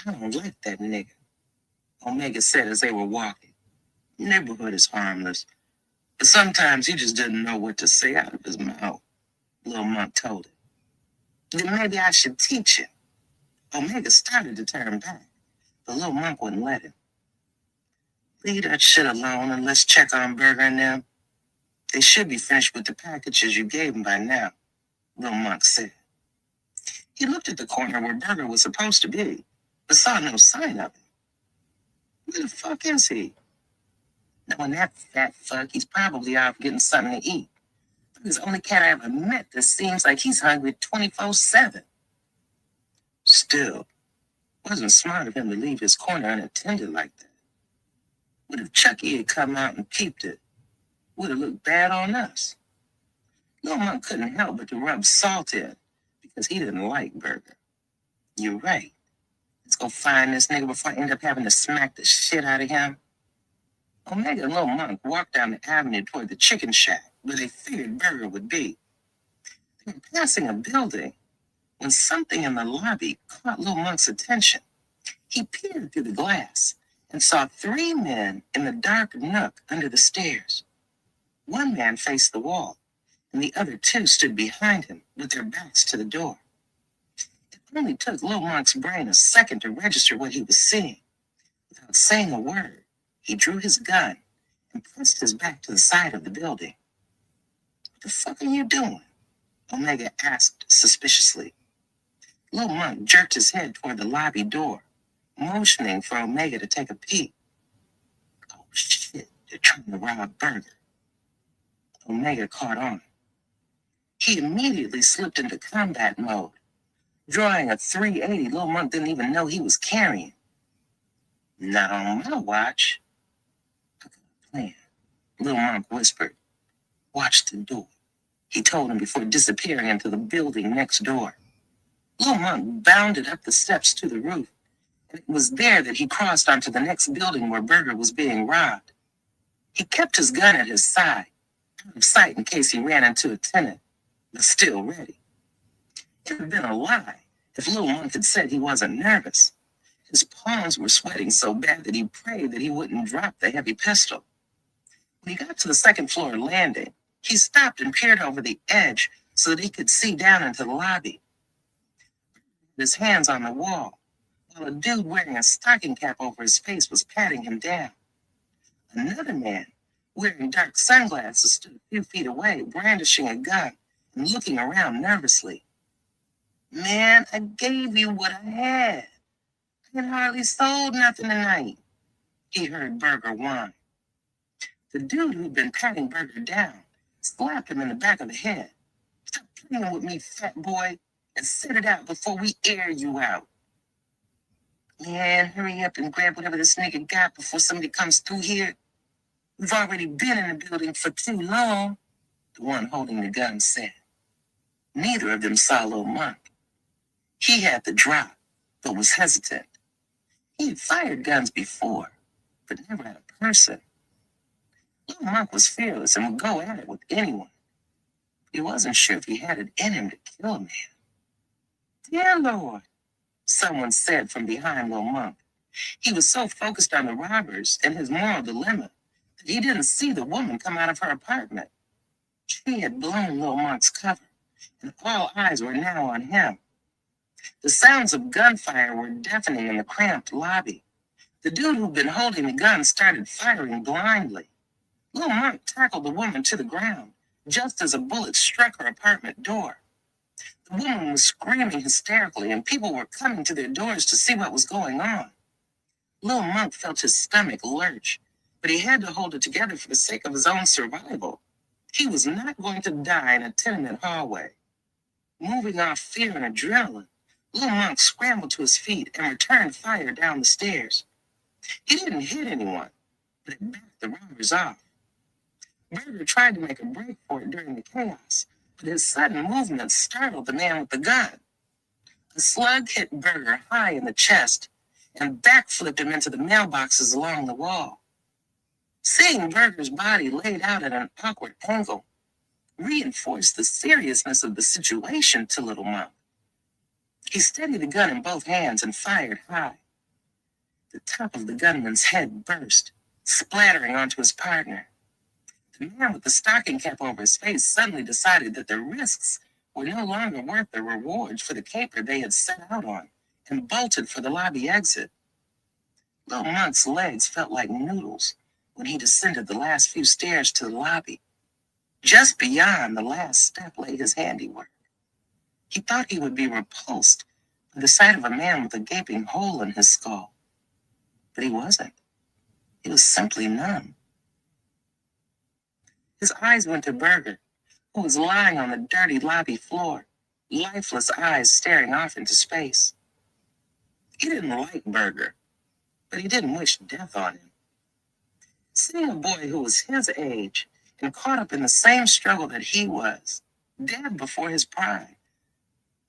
I don't like that nigga, Omega said as they were walking. Neighborhood is harmless, but sometimes he just doesn't know what to say out of his mouth, Lil Monk told him. Then maybe I should teach him. Omega started to turn back, but Lil Monk wouldn't let him. Leave that shit alone and let's check on Burger and them. They should be finished with the packages you gave them by now, Lil Monk said. He looked at the corner where Burger was supposed to be, but saw no sign of him. Where the fuck is he? Knowing that fat fuck, he's probably off getting something to eat. He's the only cat I ever met that seems like he's hungry 24/7. Still, wasn't smart of him to leave his corner unattended like that. What if Chucky had come out and peeped it? Would have looked bad on us. Lil Monk couldn't help but to rub salt in because he didn't like Burger. You're right. Let's go find this nigga before I end up having to smack the shit out of him. Omega and Lil Monk walked down the avenue toward the chicken shack where they figured Burger would be. They were passing a building when something in the lobby caught Lil Monk's attention. He peered through the glass and saw 3 men in the dark nook under the stairs. One man faced the wall, and the other 2 stood behind him with their backs to the door. It only took Lil Monk's brain a second to register what he was seeing. Without saying a word, he drew his gun and pressed his back to the side of the building. What the fuck are you doing? Omega asked suspiciously. Lil Monk jerked his head toward the lobby door, motioning for Omega to take a peek. Oh shit, they're trying to rob Burger. Omega caught on. He immediately slipped into combat mode, drawing a .380 Lil Monk didn't even know he was carrying. Not on my watch. I got a plan, Lil Monk whispered. Watch the door, he told him before disappearing into the building next door. Lil Monk bounded up the steps to the roof, and it was there that he crossed onto the next building where Burger was being robbed. He kept his gun at his side, out of sight in case he ran into a tenant, but still ready. It would have been a lie if Lil Monk had said he wasn't nervous. His palms were sweating so bad that he prayed that he wouldn't drop the heavy pistol. When he got to the second floor landing, he stopped and peered over the edge so that he could see down into the lobby. His hands on the wall, while a dude wearing a stocking cap over his face was patting him down. Another man wearing dark sunglasses, stood a few feet away, brandishing a gun and looking around nervously. Man, I gave you what I had. I had hardly sold nothing tonight, he heard Burger whine. The dude who'd been patting Burger down slapped him in the back of the head. Stop playing with me, fat boy, and sit it out before we air you out. Man, hurry up and grab whatever this nigga got before somebody comes through here. We've already been in the building for too long, the one holding the gun said. Neither of them saw Lil Monk. He had the drop, but was hesitant. He had fired guns before, but never at a person. Lil Monk was fearless and would go at it with anyone. He wasn't sure if he had it in him to kill a man. Dear Lord, someone said from behind Lil Monk. He was so focused on the robbers and his moral dilemma that he didn't see the woman come out of her apartment. She had blown Lil Monk's cover, and all eyes were now on him. The sounds of gunfire were deafening in the cramped lobby. The dude who'd been holding the gun started firing blindly. Lil Monk tackled the woman to the ground, just as a bullet struck her apartment door. The woman was screaming hysterically, and people were coming to their doors to see what was going on. Lil Monk felt his stomach lurch, but he had to hold it together for the sake of his own survival. He was not going to die in a tenement hallway. Moving off fear and adrenaline, Lil Monk scrambled to his feet and returned fire down the stairs. He didn't hit anyone, but it backed the robbers off. Burger tried to make a break for it during the chaos, but his sudden movement startled the man with the gun. A slug hit Burger high in the chest and backflipped him into the mailboxes along the wall. Seeing Burger's body laid out at an awkward angle reinforced the seriousness of the situation to Little Monk. He steadied the gun in both hands and fired high. The top of the gunman's head burst, splattering onto his partner. The man with the stocking cap over his face suddenly decided that the risks were no longer worth the rewards for the caper they had set out on, and bolted for the lobby exit. Lil Monk's legs felt like noodles when he descended the last few stairs to the lobby. Just beyond the last step lay his handiwork. He thought he would be repulsed by the sight of a man with a gaping hole in his skull. But he wasn't. He was simply numb. His eyes went to Burger, who was lying on the dirty lobby floor, lifeless eyes staring off into space. He didn't like Burger, but he didn't wish death on him. Seeing a boy who was his age and caught up in the same struggle that he was, dead before his prime,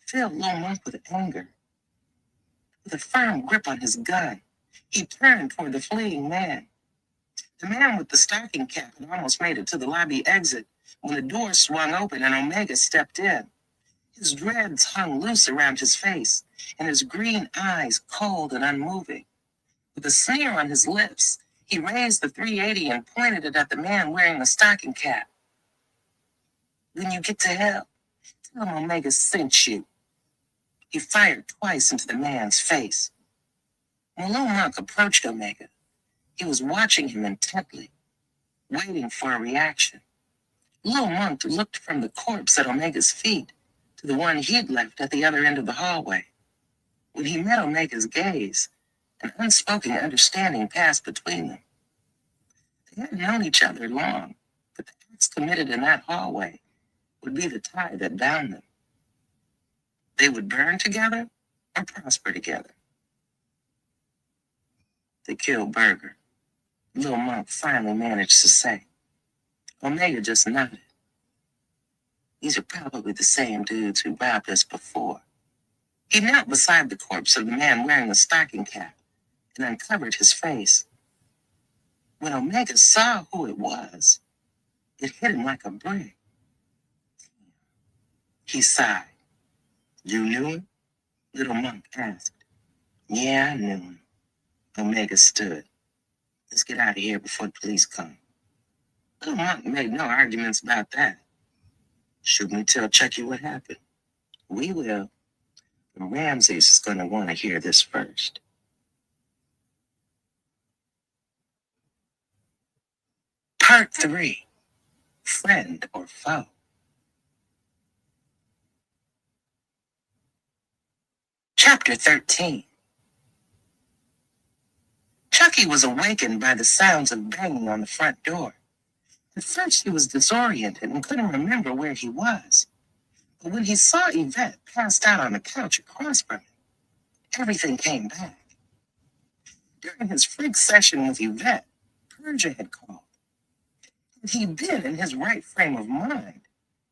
filled Lil Monk with anger. With a firm grip on his gun, he turned toward the fleeing man. The man with the stocking cap had almost made it to the lobby exit when the door swung open and Omega stepped in. His dreads hung loose around his face, and his green eyes cold and unmoving. With a sneer on his lips, he raised the .380 and pointed it at the man wearing the stocking cap. When you get to hell, tell him Omega sent you. He fired twice into the man's face. When Lil Monk approached Omega, he was watching him intently, waiting for a reaction. Lil Monk looked from the corpse at Omega's feet to the one he'd left at the other end of the hallway. When he met Omega's gaze, an unspoken understanding passed between them. They hadn't known each other long, but the acts committed in that hallway would be the tie that bound them. They would burn together or prosper together. They killed Burger. Lil Monk finally managed to say. Omega just nodded. These are probably the same dudes who robbed us before. He knelt beside the corpse of the man wearing the stocking cap and uncovered his face. When Omega saw who it was, it hit him like a brick. He sighed. You knew him? Little Monk asked. Yeah, I knew him. Omega stood. Let's get out of here before the police come. Little Monk made no arguments about that. Should we tell Chucky what happened? We will. But Ramses is going to want to hear this first. Part 3. Friend or Foe. Chapter 13. Chucky was awakened by the sounds of banging on the front door. At first he was disoriented and couldn't remember where he was. But when he saw Yvette passed out on the couch across from him, everything came back. During his freak session with Yvette, Persia had called. Had he been in his right frame of mind,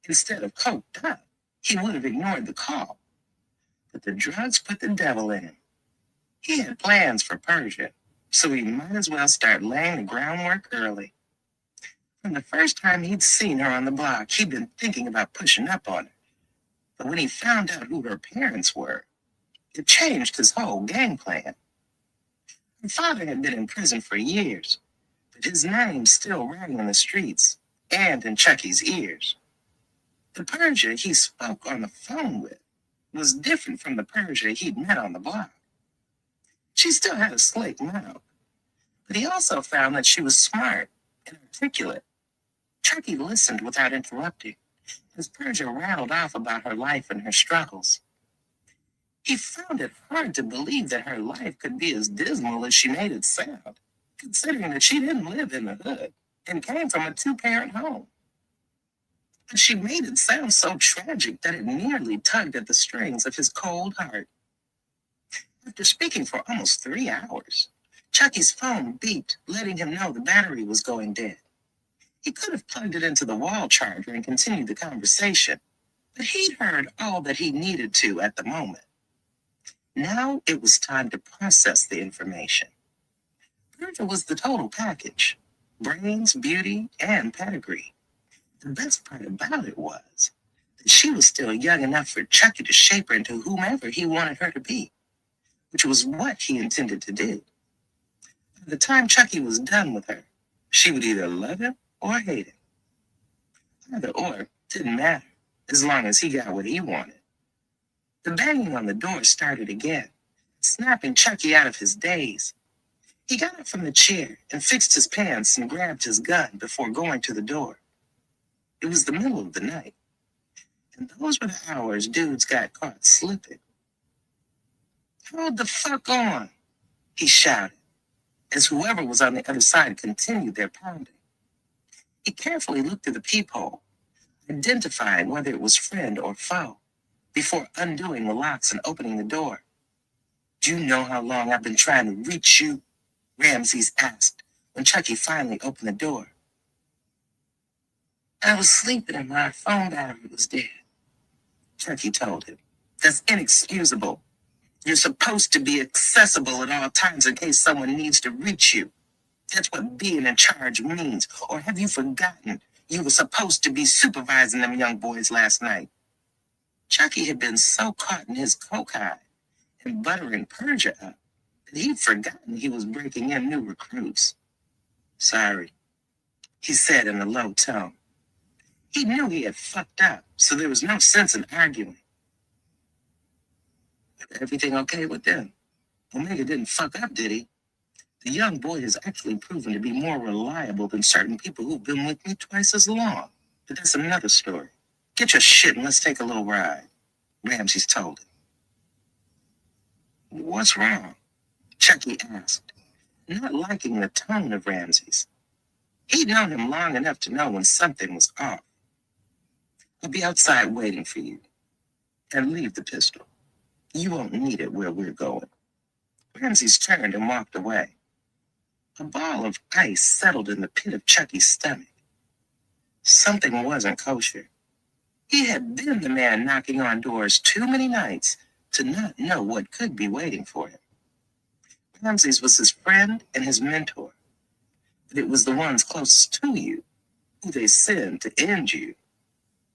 instead of coked up, he would have ignored the call. But the drugs put the devil in him. He had plans for Persia, so he might as well start laying the groundwork early. From the first time he'd seen her on the block, he'd been thinking about pushing up on her. But when he found out who her parents were, it changed his whole game plan. Her father had been in prison for years, but his name still rang in the streets and in Chucky's ears. The Persia he spoke on the phone with was different from the Persia he'd met on the block. She still had a slick mouth, but he also found that she was smart and articulate. Chucky listened without interrupting, as Persia rattled off about her life and her struggles. He found it hard to believe that her life could be as dismal as she made it sound, considering that she didn't live in the hood and came from a two-parent home. But she made it sound so tragic that it nearly tugged at the strings of his cold heart. After speaking for almost 3 hours, Chucky's phone beeped, letting him know the battery was going dead. He could have plugged it into the wall charger and continued the conversation, but he'd heard all that he needed to at the moment. Now it was time to process the information. Persia was the total package: brains, beauty, and pedigree. The best part about it was that she was still young enough for Chucky to shape her into whomever he wanted her to be, which was what he intended to do. By the time Chucky was done with her, she would either love him or hate him. Either or didn't matter, as long as he got what he wanted. The banging on the door started again, snapping Chucky out of his daze. He got up from the chair and fixed his pants and grabbed his gun before going to the door. It was the middle of the night, and those were the hours dudes got caught slipping. "Hold the fuck on," he shouted, as whoever was on the other side continued their pounding. He carefully looked through the peephole, identifying whether it was friend or foe, before undoing the locks and opening the door. "Do you know how long I've been trying to reach you?" Ramses asked when Chucky finally opened the door. "I was sleeping and my phone battery was dead," Chucky told him. "That's inexcusable. You're supposed to be accessible at all times in case someone needs to reach you. That's what being in charge means. Or have you forgotten you were supposed to be supervising them young boys last night?" Chucky had been so caught in his coke high and buttering Persia up that he'd forgotten he was breaking in new recruits. "Sorry," he said in a low tone. He knew he had fucked up, so there was no sense in arguing. "Everything okay with them? Omega didn't fuck up, did he? The young boy has actually proven to be more reliable than certain people who've been with me twice as long. But that's another story. Get your shit and let's take a little ride," Ramses told him. "What's wrong?" Chucky asked, not liking the tone of Ramses. He'd known him long enough to know when something was off. "I'll be outside waiting for you. And leave the pistol. You won't need it where we're going." Ramses turned and walked away. A ball of ice settled in the pit of Chucky's stomach. Something wasn't kosher. He had been the man knocking on doors too many nights to not know what could be waiting for him. Ramses was his friend and his mentor, but it was the ones closest to you who they send to end you.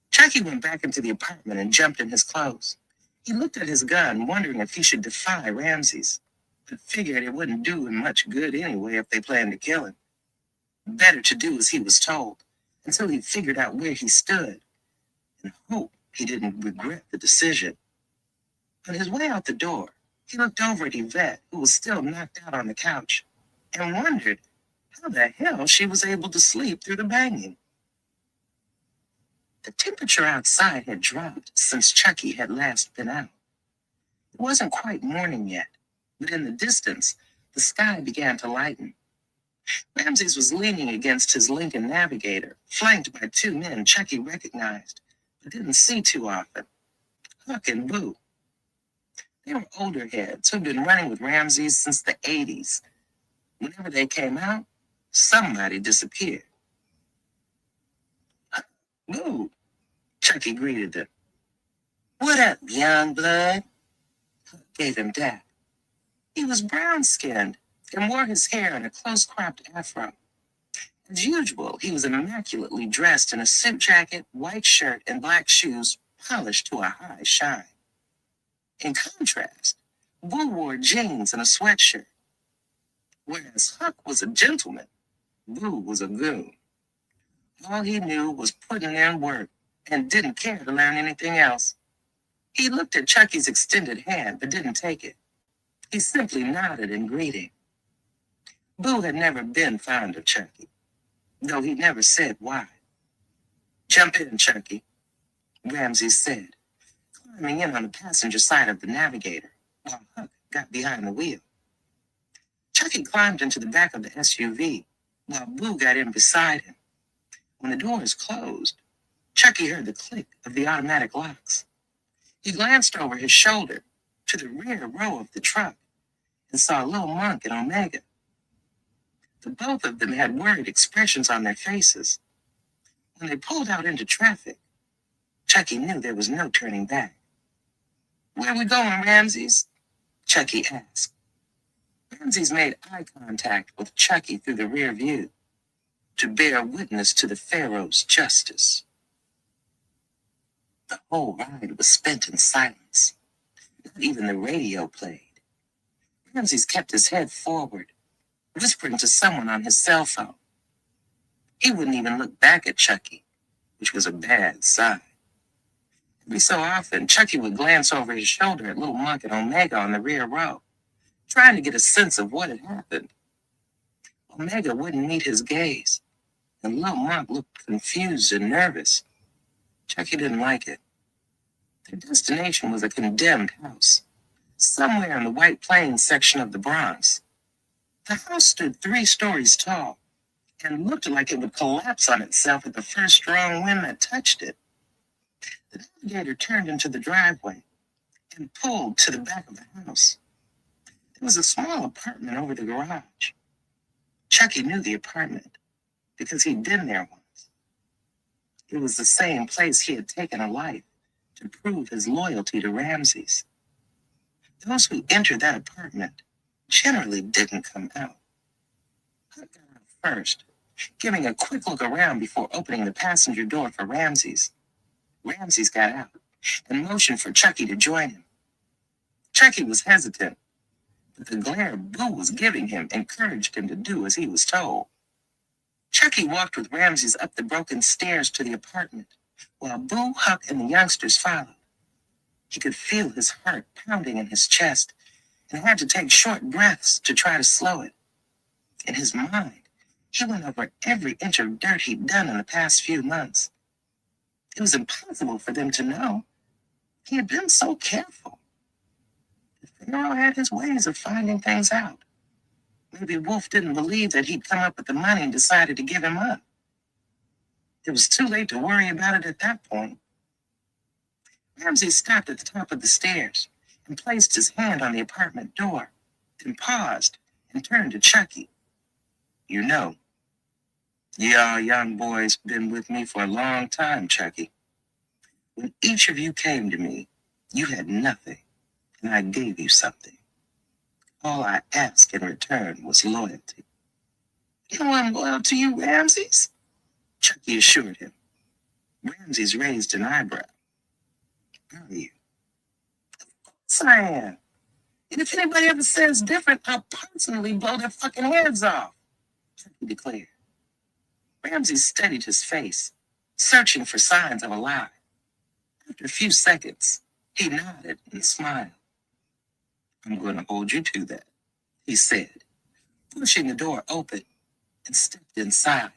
Chucky went back into the apartment and jumped in his clothes. He looked at his gun, wondering if he should defy Ramses, but figured it wouldn't do him much good anyway if they planned to kill him. Better to do as he was told, until he figured out where he stood, and hope he didn't regret the decision. On his way out the door, he looked over at Yvette, who was still knocked out on the couch, and wondered how the hell she was able to sleep through the banging. The temperature outside had dropped since Chucky had last been out. It wasn't quite morning yet, but in the distance, the sky began to lighten. Ramses was leaning against his Lincoln Navigator, flanked by two men Chucky recognized, but didn't see too often, Huck and Boo. They were older heads who'd been running with Ramses since the 80s. Whenever they came out, somebody disappeared. Boo, Chucky greeted them. What up, young blood? Huck gave him that. He was brown-skinned and wore his hair in a close-cropped afro. As usual, he was immaculately dressed in a suit jacket, white shirt, and black shoes polished to a high shine. In contrast, Boo wore jeans and a sweatshirt. Whereas Huck was a gentleman, Boo was a goon. All he knew was putting in work and didn't care to learn anything else. He looked at Chucky's extended hand but didn't take it. He simply nodded in greeting. Boo had never been fond of Chucky, though he never said why. Jump in, Chucky, Ramses said, climbing in on the passenger side of the Navigator, while Huck got behind the wheel. Chucky climbed into the back of the SUV, while Boo got in beside him. When the doors closed, Chucky heard the click of the automatic locks. He glanced over his shoulder to the rear row of the truck and saw Lil Monk and Omega. The both of them had worried expressions on their faces. When they pulled out into traffic, Chucky knew there was no turning back. Where we going, Ramses? Chucky asked. Ramses made eye contact with Chucky through the rear view to bear witness to the Pharaoh's justice. The whole ride was spent in silence. Not even the radio played. Ramses kept his head forward, whispering to someone on his cell phone. He wouldn't even look back at Chucky, which was a bad sign. Every so often, Chucky would glance over his shoulder at Lil Monk and Omega on the rear row, trying to get a sense of what had happened. Omega wouldn't meet his gaze, and Lil Monk looked confused and nervous. Chucky didn't like it. Their destination was a condemned house, somewhere in the White Plains section of the Bronx. The house stood 3 stories tall and looked like it would collapse on itself at the first strong wind that touched it. The Navigator turned into the driveway and pulled to the back of the house. There was a small apartment over the garage. Chucky knew the apartment because he'd been there once. It was the same place he had taken a life to prove his loyalty to Ramses. Those who entered that apartment generally didn't come out. Huck got out first, giving a quick look around before opening the passenger door for Ramses. Ramses got out and motioned for Chucky to join him. Chucky was hesitant, but the glare Boo was giving him encouraged him to do as he was told. Chucky walked with Ramses up the broken stairs to the apartment, while Boo, Huck, and the youngsters followed. He could feel his heart pounding in his chest and had to take short breaths to try to slow it. In his mind, he went over every inch of dirt he'd done in the past few months. It was impossible for them to know. He had been so careful. The Pharaoh had his ways of finding things out. Maybe Wolf didn't believe that he'd come up with the money and decided to give him up. It was too late to worry about it at that point. Ramses stopped at the top of the stairs and placed his hand on the apartment door, then paused and turned to Chucky. You know, y'all young boys been with me for a long time, Chucky. When each of you came to me, you had nothing, and I gave you something. All I asked in return was loyalty. I'm loyal to you, Ramses, Chucky assured him. Ramses raised an eyebrow. Are you? Of course I am. And if anybody ever says different, I'll personally blow their fucking heads off, Chucky declared. Ramses steadied his face, searching for signs of a lie. After a few seconds, he nodded and smiled. I'm going to hold you to that, he said, pushing the door open and stepped inside.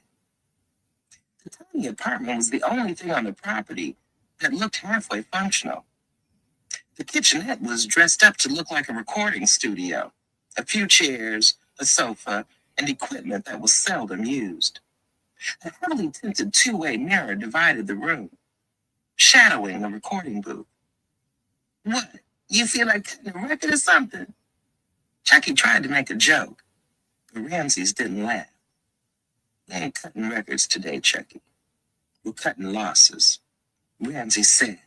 The tiny apartment was the only thing on the property that looked halfway functional. The kitchenette was dressed up to look like a recording studio. A few chairs, a sofa, and equipment that was seldom used. A heavily tinted two-way mirror divided the room, shadowing the recording booth. What? You feel like cutting a record or something? Chucky tried to make a joke, but Ramses didn't laugh. We ain't cutting records today, Chucky. We're cutting losses, Ramses said.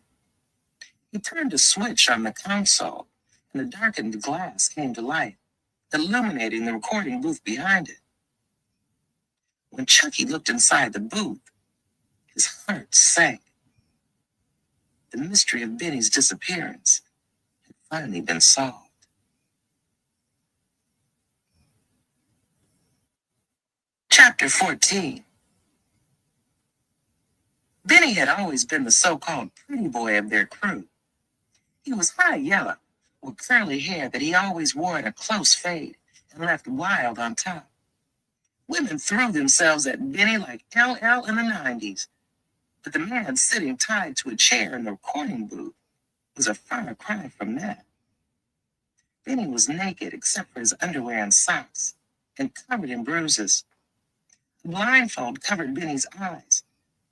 He turned a switch on the console, and a darkened glass came to life, illuminating the recording booth behind it. When Chucky looked inside the booth, his heart sank. The mystery of Benny's disappearance had finally been solved. Chapter 14. Benny had always been the so-called pretty boy of their crew. He was high yellow, with curly hair that he always wore in a close fade and left wild on top. Women threw themselves at Benny like LL in the 90s, but the man sitting tied to a chair in the recording booth was a far cry from that. Benny was naked except for his underwear and socks, and covered in bruises. A blindfold covered Benny's eyes,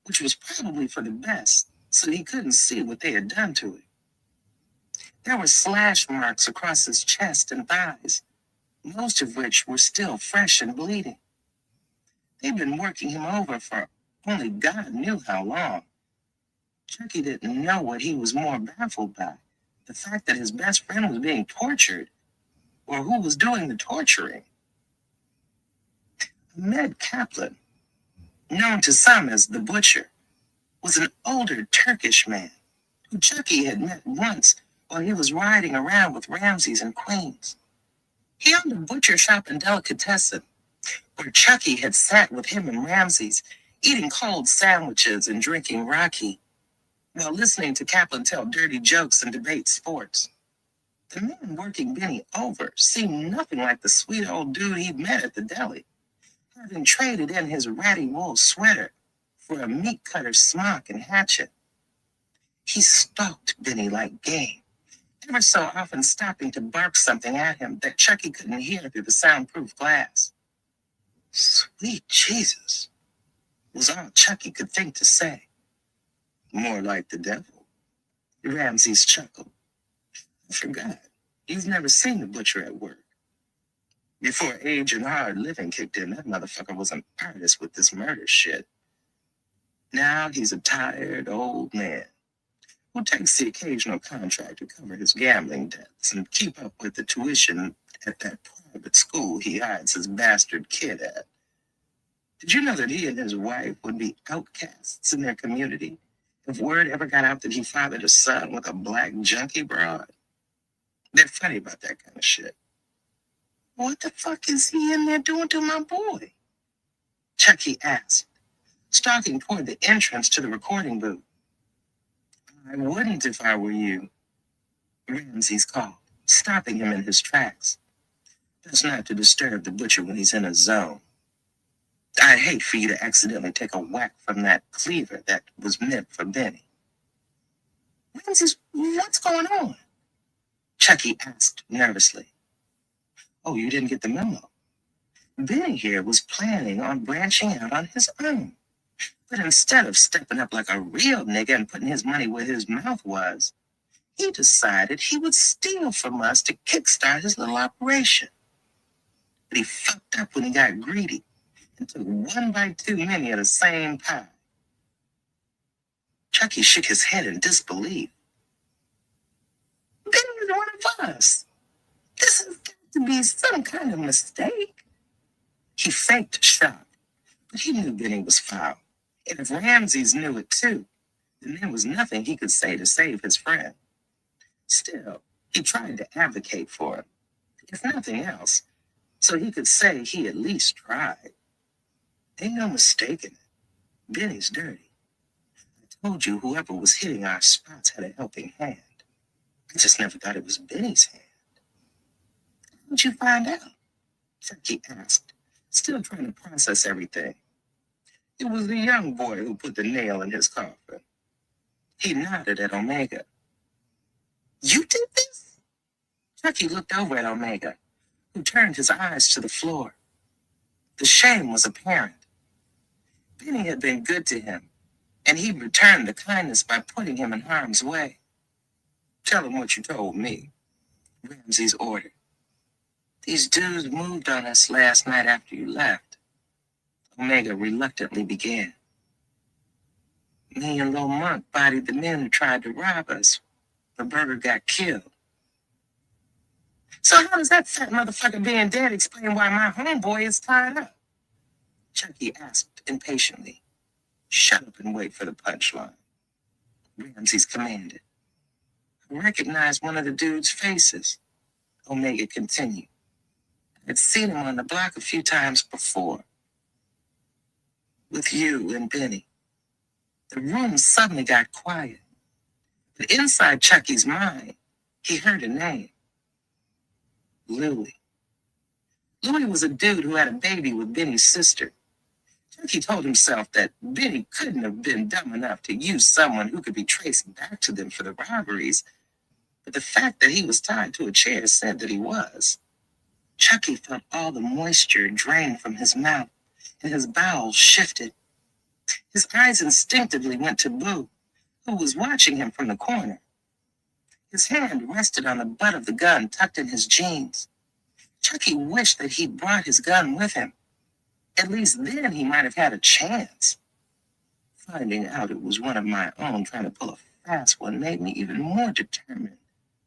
which was probably for the best, so he couldn't see what they had done to him. There were slash marks across his chest and thighs, most of which were still fresh and bleeding. They'd been working him over for only God knew how long. Chucky didn't know what he was more baffled by, the fact that his best friend was being tortured, or who was doing the torturing. Ahmed Kaplan, known to some as the Butcher, was an older Turkish man who Chucky had met once while he was riding around with Ramses in Queens. He owned a butcher shop in Delicatessen, where Chucky had sat with him and Ramses, eating cold sandwiches and drinking raki, while listening to Kaplan tell dirty jokes and debate sports. The man working Benny over seemed nothing like the sweet old dude he'd met at the deli, having traded in his ratty wool sweater for a meat cutter smock and hatchet. He stalked Benny like game, ever so often stopping to bark something at him that Chucky couldn't hear through the soundproof glass. Sweet Jesus, was all Chucky could think to say. More like the devil, Ramses chuckled. I forgot, you've never seen the Butcher at work. Before age and hard living kicked in, that motherfucker was an artist with this murder shit. Now he's a tired old man who takes the occasional contract to cover his gambling debts and keep up with the tuition at that private school he hides his bastard kid at. Did you know that he and his wife would be outcasts in their community if word ever got out that he fathered a son with a black junkie broad? They're funny about that kind of shit. What the fuck is he in there doing to my boy? Chucky asked, stalking toward the entrance to the recording booth. I wouldn't if I were you, Ramses called, stopping him in his tracks. That's not to disturb the Butcher when he's in a zone. I'd hate for you to accidentally take a whack from that cleaver that was meant for Benny. Ramses, what's going on? Chucky asked nervously. Oh, you didn't get the memo. Benny here was planning on branching out on his own. But instead of stepping up like a real nigga and putting his money where his mouth was, he decided he would steal from us to kickstart his little operation. But he fucked up when he got greedy and took one bite too many of the same pie. Chucky shook his head in disbelief. Benny is one of us. This has got to be some kind of mistake. He faked shock, but he knew Benny was foul. And if Ramses knew it too, then there was nothing he could say to save his friend. Still, he tried to advocate for him, if nothing else, so he could say he at least tried. Ain't no mistaking it. Benny's dirty. I told you whoever was hitting our spots had a helping hand. I just never thought it was Benny's hand. How'd you find out? Chucky asked, still trying to process everything. It was the young boy who put the nail in his coffin. He nodded at Omega. You did this? Chucky looked over at Omega, who turned his eyes to the floor. The shame was apparent. Benny had been good to him, and he returned the kindness by putting him in harm's way. Tell him what you told me, Ramses ordered. These dudes moved on us last night after you left. Omega reluctantly began. Me and Lil Monk bodied the men who tried to rob us. The burger got killed. So how does that fat motherfucker being dead explain why my homeboy is tied up? Chucky asked impatiently. Shut up and wait for the punchline, Ramses commanded. I recognized one of the dude's faces, Omega continued. I'd seen him on the block a few times before. With you and Benny. The room suddenly got quiet. But inside Chucky's mind, he heard a name. Louie. Louie was a dude who had a baby with Benny's sister. Chucky told himself that Benny couldn't have been dumb enough to use someone who could be traced back to them for the robberies, but the fact that he was tied to a chair said that he was. Chucky felt all the moisture drain from his mouth, and his bowels shifted. His eyes instinctively went to Boo, who was watching him from the corner. His hand rested on the butt of the gun tucked in his jeans. Chucky wished that he'd brought his gun with him. At least then he might have had a chance. Finding out it was one of my own trying to pull a fast one made me even more determined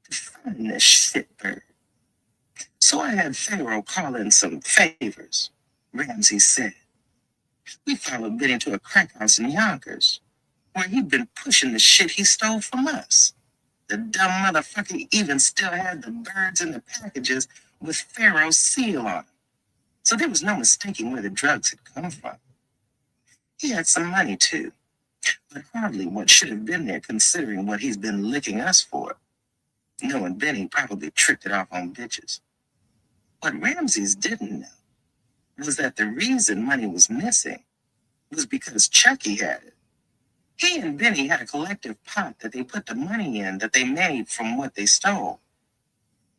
to find this shitbird. So I had Pharaoh call in some favors, Ramses said. We followed Benny to a crack house in Yonkers, where he'd been pushing the shit he stole from us. The dumb motherfucker even still had the birds in the packages with Pharaoh's seal on. So there was no mistaking where the drugs had come from. He had some money too, but hardly what should have been there considering what he's been licking us for. Knowing Benny probably tricked it off on bitches. What Ramses didn't know was that the reason money was missing was because Chucky had it. He and Benny had a collective pot that they put the money in that they made from what they stole.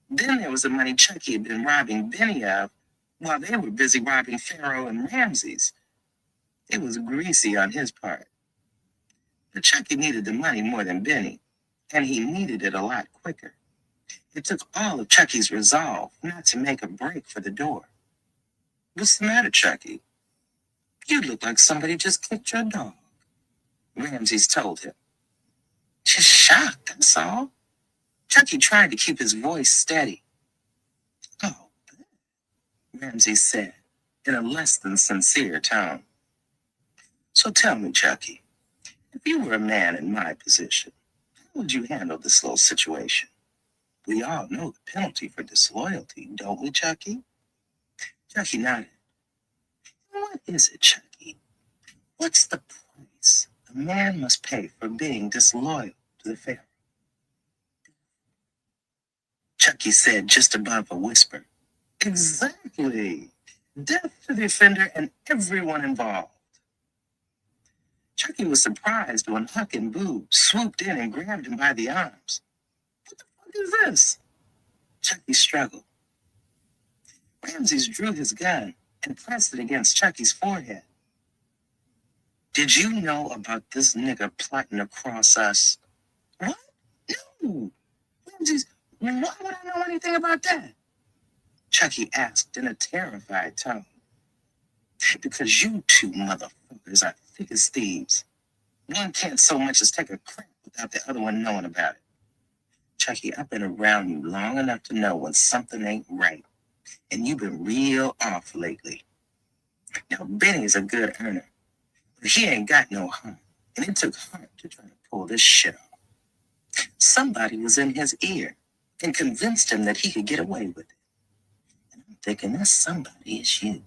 Then there was the money Chucky had been robbing Benny of while they were busy robbing Pharaoh and Ramses. It was greasy on his part. But Chucky needed the money more than Benny, and he needed it a lot quicker. It took all of Chucky's resolve not to make a break for the door. What's the matter, Chucky? You look like somebody just kicked your dog, Ramses told him. Just shocked, that's all. Chucky tried to keep his voice steady. Oh, Ramses said in a less than sincere tone. So tell me, Chucky, if you were a man in my position, how would you handle this little situation? We all know the penalty for disloyalty, don't we, Chucky? Chucky nodded. What is it, Chucky? What's the price a man must pay for being disloyal to the Pharaoh? Chucky said just above a whisper. Exactly. Death to the offender and everyone involved. Chucky was surprised when Huck and Boo swooped in and grabbed him by the arms. What the fuck is this? Chucky struggled. Ramses drew his gun and pressed it against Chucky's forehead. Did you know about this nigga plotting across us? What? No. Ramses, why would I know anything about that? Chucky asked in a terrified tone. Because you two motherfuckers are thick as thieves. One can't so much as take a crap without the other one knowing about it. Chucky, I've been around you long enough to know when something ain't right. And you've been real off lately. Now, Benny's a good earner, but he ain't got no heart. And it took heart to try to pull this shit off. Somebody was in his ear and convinced him that he could get away with it. And I'm thinking that somebody is you.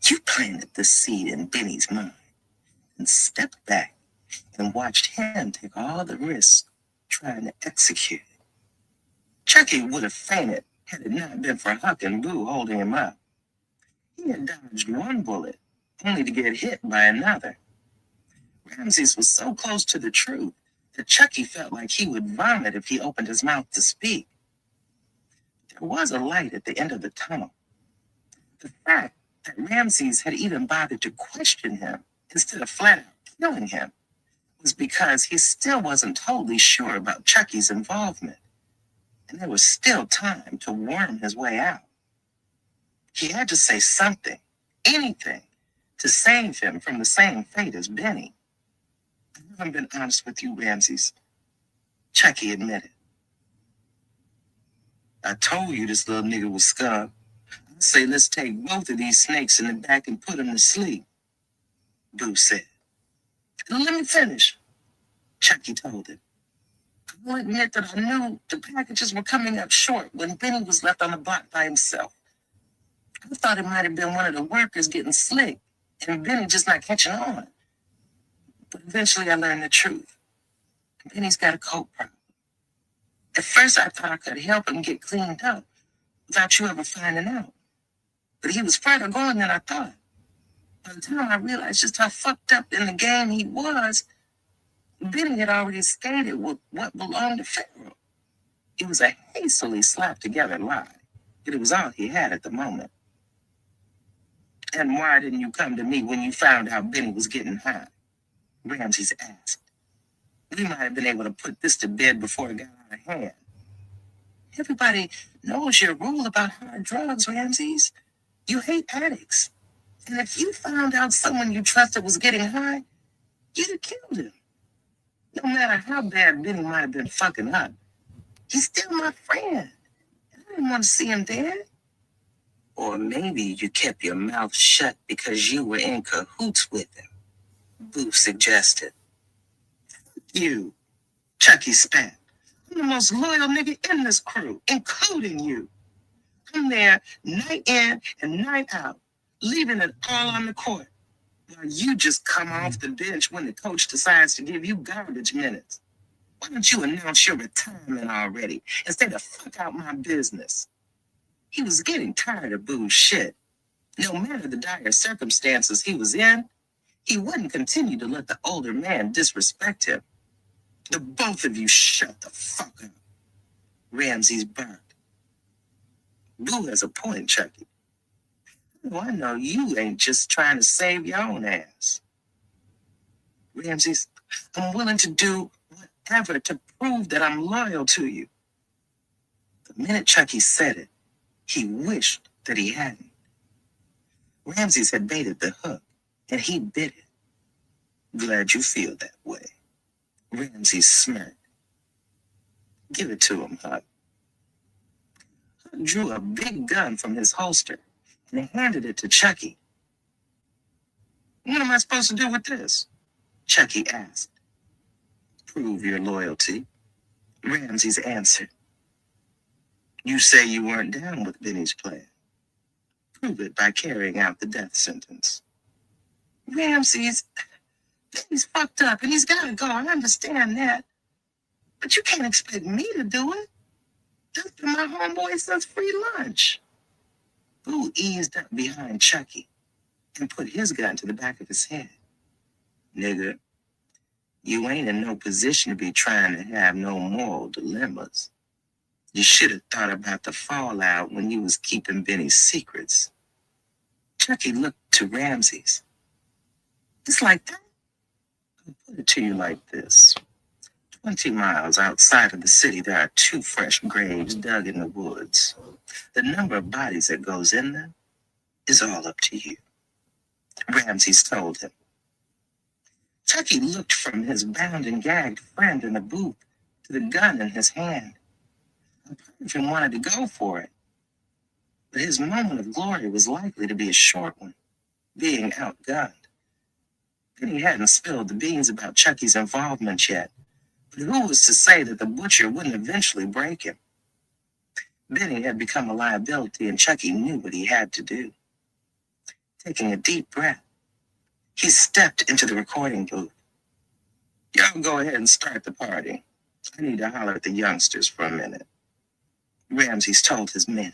You planted the seed in Benny's mind and stepped back and watched him take all the risks trying to execute it. Chucky would have fainted had it not been for Huck and Boo holding him up. He had dodged one bullet, only to get hit by another. Ramses was so close to the truth that Chucky felt like he would vomit if he opened his mouth to speak. There was a light at the end of the tunnel. The fact that Ramses had even bothered to question him instead of flat out killing him was because he still wasn't totally sure about Chucky's involvement, and there was still time to worm his way out. He had to say something, anything, to save him from the same fate as Benny. I haven't been honest with you, Ramses, Chucky admitted. I told you this little nigga was scum. I say let's take both of these snakes in the back and put them to sleep, Boo said. Let me finish, Chucky told him. I will admit that I knew the packages were coming up short when Benny was left on the block by himself. I thought it might have been one of the workers getting slick and Benny just not catching on. But eventually I learned the truth. Benny's got a coke problem. At first I thought I could help him get cleaned up without you ever finding out. But he was further gone than I thought. By the time I realized just how fucked up in the game he was, Benny had already skated with what belonged to Pharaoh. It was a hastily slapped together lie, but it was all he had at the moment. And why didn't you come to me when you found out Benny was getting high? Ramses asked. We might have been able to put this to bed before it got out of hand. Everybody knows your rule about hard drugs, Ramses. You hate addicts. And if you found out someone you trusted was getting high, you'd have killed him. No matter how bad Benny might have been fucking up, he's still my friend. And I didn't want to see him dead. Or maybe you kept your mouth shut because you were in cahoots with him, Boo suggested. You, Chucky spat. I'm the most loyal nigga in this crew, including you. I'm there night in and night out, leaving it all on the court. While you just come off the bench when the coach decides to give you garbage minutes. Why don't you announce your retirement already and stay the fuck out my business? He was getting tired of Boo's shit. No matter the dire circumstances he was in, he wouldn't continue to let the older man disrespect him. The both of you shut the fuck up, Ramses barked. Boo has a point, Chucky. Oh, I know you ain't just trying to save your own ass. Ramses, I'm willing to do whatever to prove that I'm loyal to you. The minute Chucky said it, he wished that he hadn't. Ramses had baited the hook, and he bit it. Glad you feel that way. Ramses smirked. Give it to him, Huck. Huck drew a big gun from his holster and handed it to Chucky. What am I supposed to do with this? Chucky asked. Prove your loyalty, Ramses answered. You say you weren't down with Benny's plan. Prove it by carrying out the death sentence. Ramses, Benny's fucked up and he's gotta go. I understand that. But you can't expect me to do it. That's been my homeboy since free lunch. Boo eased up behind Chucky and put his gun to the back of his head. Nigga, you ain't in no position to be trying to have no moral dilemmas. You should have thought about the fallout when you was keeping Benny's secrets. Chucky looked to Ramses. It's like that? I'll put it to you like this. 20 miles outside of the city, there are 2 fresh graves dug in the woods. The number of bodies that goes in them is all up to you, Ramses told him. Chucky looked from his bound and gagged friend in the booth to the gun in his hand. A part of him wanted to go for it, but his moment of glory was likely to be a short one, being outgunned. Benny hadn't spilled the beans about Chucky's involvement yet, but who was to say that the butcher wouldn't eventually break him? Benny had become a liability, and Chucky knew what he had to do. Taking a deep breath, he stepped into the recording booth. Y'all go ahead and start the party. I need to holler at the youngsters for a minute, Ramses told his men,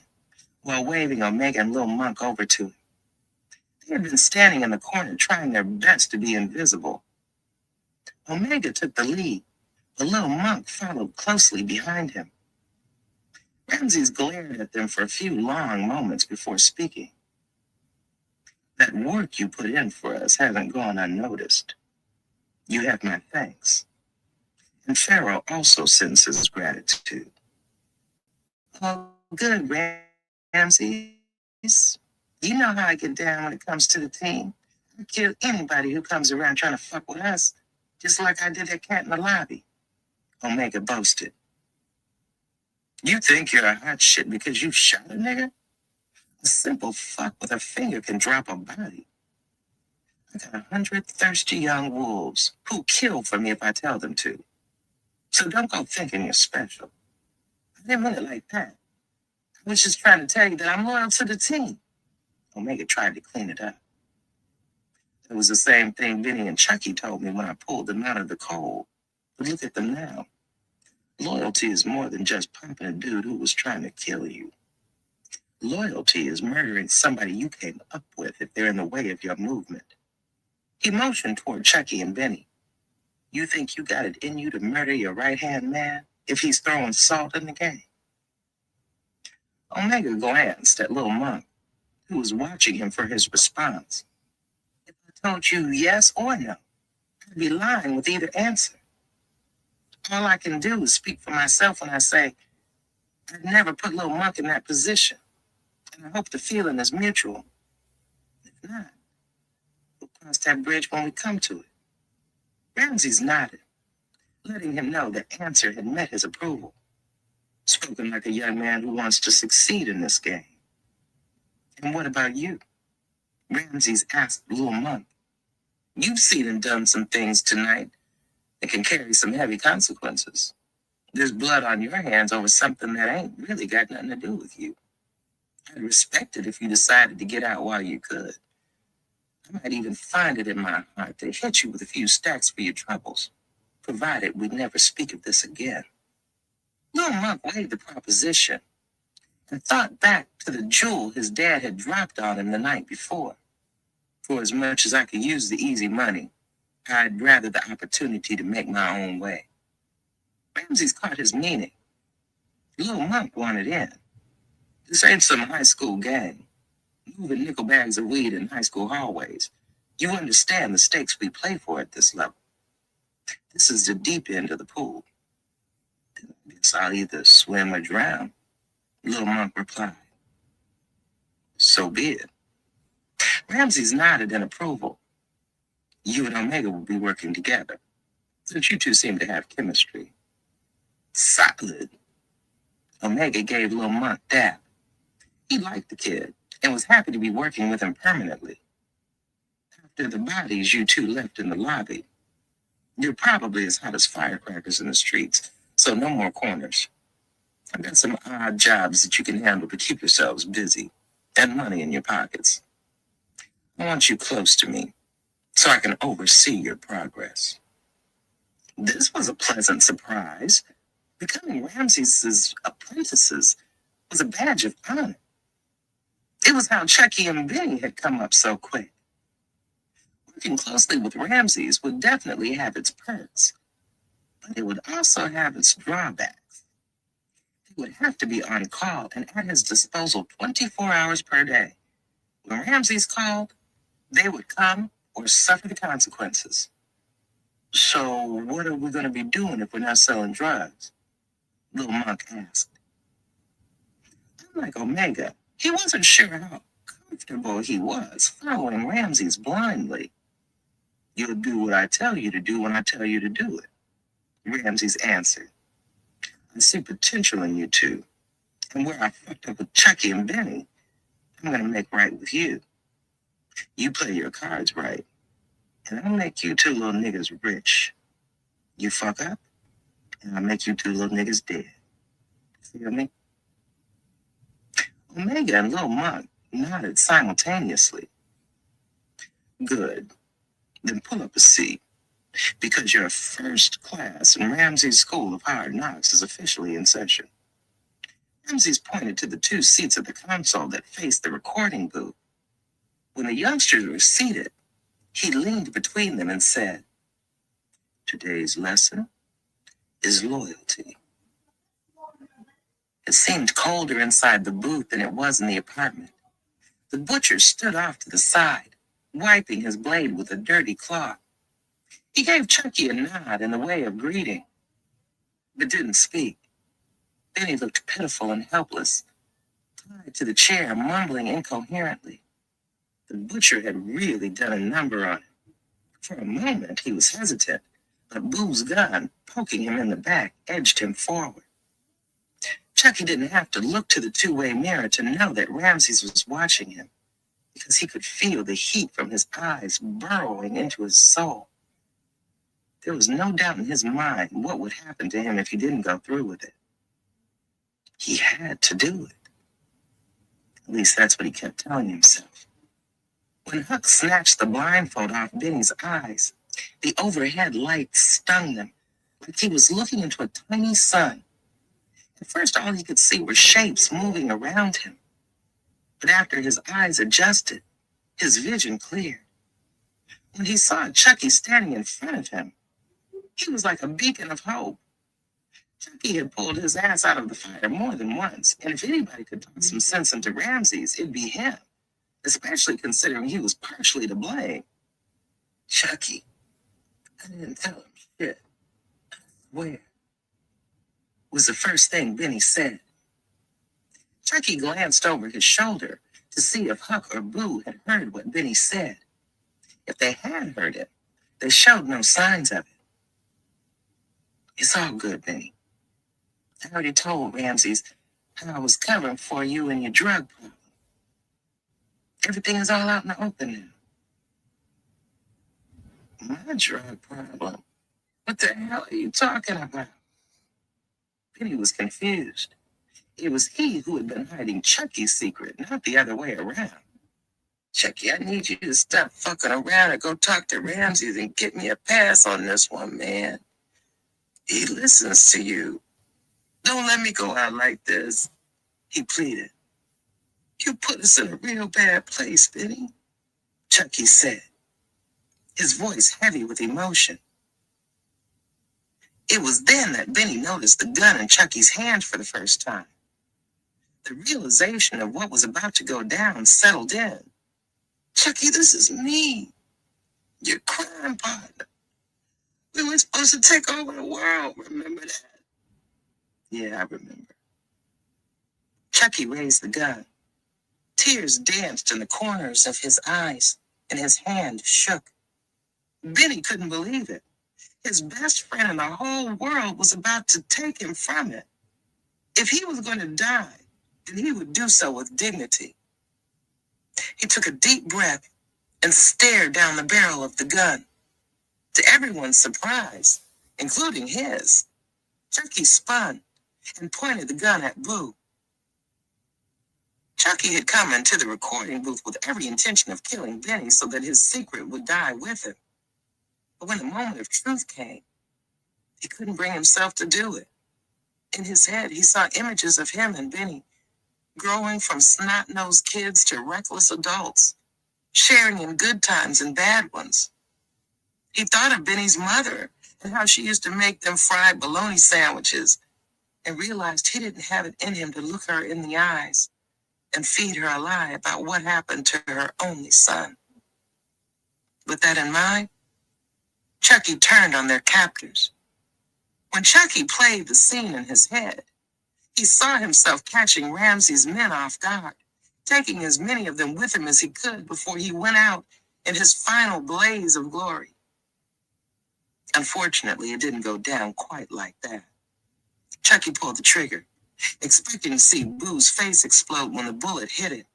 while waving Omega and Lil Monk over to him. They had been standing in the corner trying their best to be invisible. Omega took the lead. The little monk followed closely behind him. Ramses glared at them for a few long moments before speaking. That work you put in for us hasn't gone unnoticed. You have my thanks. And Pharaoh also sends his gratitude. Oh, good, Ramses. You know how I get down when it comes to the team. I kill anybody who comes around trying to fuck with us, just like I did that cat in the lobby. Omega boasted. You think you're a hot shit because you shot a nigga? A simple fuck with a finger can drop a body. I got 100 thirsty young wolves who'll kill for me if I tell them to. So don't go thinking you're special. I didn't mean it like that. I was just trying to tell you that I'm loyal to the team. Omega tried to clean it up. It was the same thing Vinny and Chucky told me when I pulled them out of the cold. But look at them now. Loyalty is more than just pumping a dude who was trying to kill you. Loyalty is murdering somebody you came up with if they're in the way of your movement. He motioned toward Chucky and Benny. You think you got it in you to murder your right-hand man if he's throwing salt in the game? Omega glanced at Lil Monk, who was watching him for his response. If I told you yes or no, I'd be lying with either answer. All I can do is speak for myself when I say I'd never put Lil Monk in that position, and I hope the feeling is mutual. If not, we'll cross that bridge when we come to it. Ramses nodded, letting him know the answer had met his approval. Spoken like a young man who wants to succeed in this game. And what about you? Ramses asked Lil Monk. You've seen and done some things tonight that can carry some heavy consequences. There's blood on your hands over something that ain't really got nothing to do with you. I'd respect it if you decided to get out while you could. I might even find it in my heart to hit you with a few stacks for your troubles, provided we never speak of this again. Lil Monk weighed the proposition and thought back to the jewel his dad had dropped on him the night before. For as much as I could use the easy money, I'd rather the opportunity to make my own way. Ramses caught his meaning. Lil Monk wanted in. This ain't some high school gang, moving nickel bags of weed in high school hallways. You understand the stakes we play for at this level. This is the deep end of the pool. I guess I'll either swim or drown, Lil Monk replied. So be it. Ramses nodded in approval. You and Omega will be working together, since you two seem to have chemistry. Solid. Omega gave Lil Monk dap. He liked the kid and was happy to be working with him permanently. After the bodies you two left in the lobby, you're probably as hot as firecrackers in the streets, so no more corners. I've got some odd jobs that you can handle to keep yourselves busy and money in your pockets. I want you close to me so I can oversee your progress. This was a pleasant surprise. Becoming Ramses' apprentices was a badge of honor. It was how Chucky and Benny had come up so quick. Working closely with Ramses would definitely have its perks, but it would also have its drawbacks. He would have to be on call and at his disposal 24 hours per day. When Ramses called, they would come or suffer the consequences. So what are we going to be doing if we're not selling drugs? Lil Monk asked. Unlike Omega, he wasn't sure how comfortable he was following Ramses blindly. You'll do what I tell you to do when I tell you to do it, Ramses answered. I see potential in you two, and where I fucked up with Chucky and Benny, I'm going to make right with you. You play your cards right, and I'll make you two little niggas rich. You fuck up, and I'll make you two little niggas dead. Feel me? Omega and Lil Monk nodded simultaneously. Good. Then pull up a seat, because your first class in Ramses' School of Hard Knocks is officially in session. Ramses pointed to the two seats at the console that faced the recording booth. When the youngsters were seated, he leaned between them and said, "Today's lesson is loyalty." It seemed colder inside the booth than it was in the apartment. The butcher stood off to the side, wiping his blade with a dirty cloth. He gave Chucky a nod in the way of greeting, but didn't speak. Benny looked pitiful and helpless, tied to the chair, mumbling incoherently. The butcher had really done a number on him. For a moment, he was hesitant, but Boo's gun, poking him in the back, edged him forward. Chucky didn't have to look to the two-way mirror to know that Ramses was watching him, because he could feel the heat from his eyes burrowing into his soul. There was no doubt in his mind what would happen to him if he didn't go through with it. He had to do it. At least that's what he kept telling himself. When Huck snatched the blindfold off Benny's eyes, the overhead light stung them, like he was looking into a tiny sun. At first, all he could see were shapes moving around him. But after his eyes adjusted, his vision cleared. When he saw Chucky standing in front of him, he was like a beacon of hope. Chucky had pulled his ass out of the fire more than once, and if anybody could talk some sense into Ramses, it'd be him, especially considering he was partially to blame. "Chucky, I didn't tell him shit. I swear," was the first thing Benny said. Chucky glanced over his shoulder to see if Huck or Boo had heard what Benny said. If they had heard it, they showed no signs of it. "It's all good, Benny. I already told Ramses how I was covering for you and your drug problem. Everything is all out in the open now." "My drug problem? What the hell are you talking about?" Benny was confused. It was he who had been hiding Chucky's secret, not the other way around. "Chucky, I need you to stop fucking around and go talk to Ramses and get me a pass on this one, man. He listens to you. Don't let me go out like this," he pleaded. "You put us in a real bad place, Benny," Chucky said, his voice heavy with emotion. It was then that Benny noticed the gun in Chucky's hand for the first time. The realization of what was about to go down settled in. "Chucky, this is me, your crime partner. We were supposed to take over the world, remember that?" "Yeah, I remember." Chucky raised the gun. Tears danced in the corners of his eyes, and his hand shook. Benny couldn't believe it. His best friend in the whole world was about to take him from it. If he was going to die, then he would do so with dignity. He took a deep breath and stared down the barrel of the gun. To everyone's surprise, including his, Chucky spun and pointed the gun at Boo. Chucky had come into the recording booth with every intention of killing Benny so that his secret would die with him. But when the moment of truth came, he couldn't bring himself to do it. In his head, he saw images of him and Benny growing from snot-nosed kids to reckless adults, sharing in good times and bad ones. He thought of Benny's mother and how she used to make them fried bologna sandwiches, and realized he didn't have it in him to look her in the eyes and feed her a lie about what happened to her only son. With that in mind, Chucky turned on their captors. When Chucky played the scene in his head, he saw himself catching Ramses' men off guard, taking as many of them with him as he could before he went out in his final blaze of glory. Unfortunately, it didn't go down quite like that. Chucky pulled the trigger, expecting to see Boo's face explode when the bullet hit it.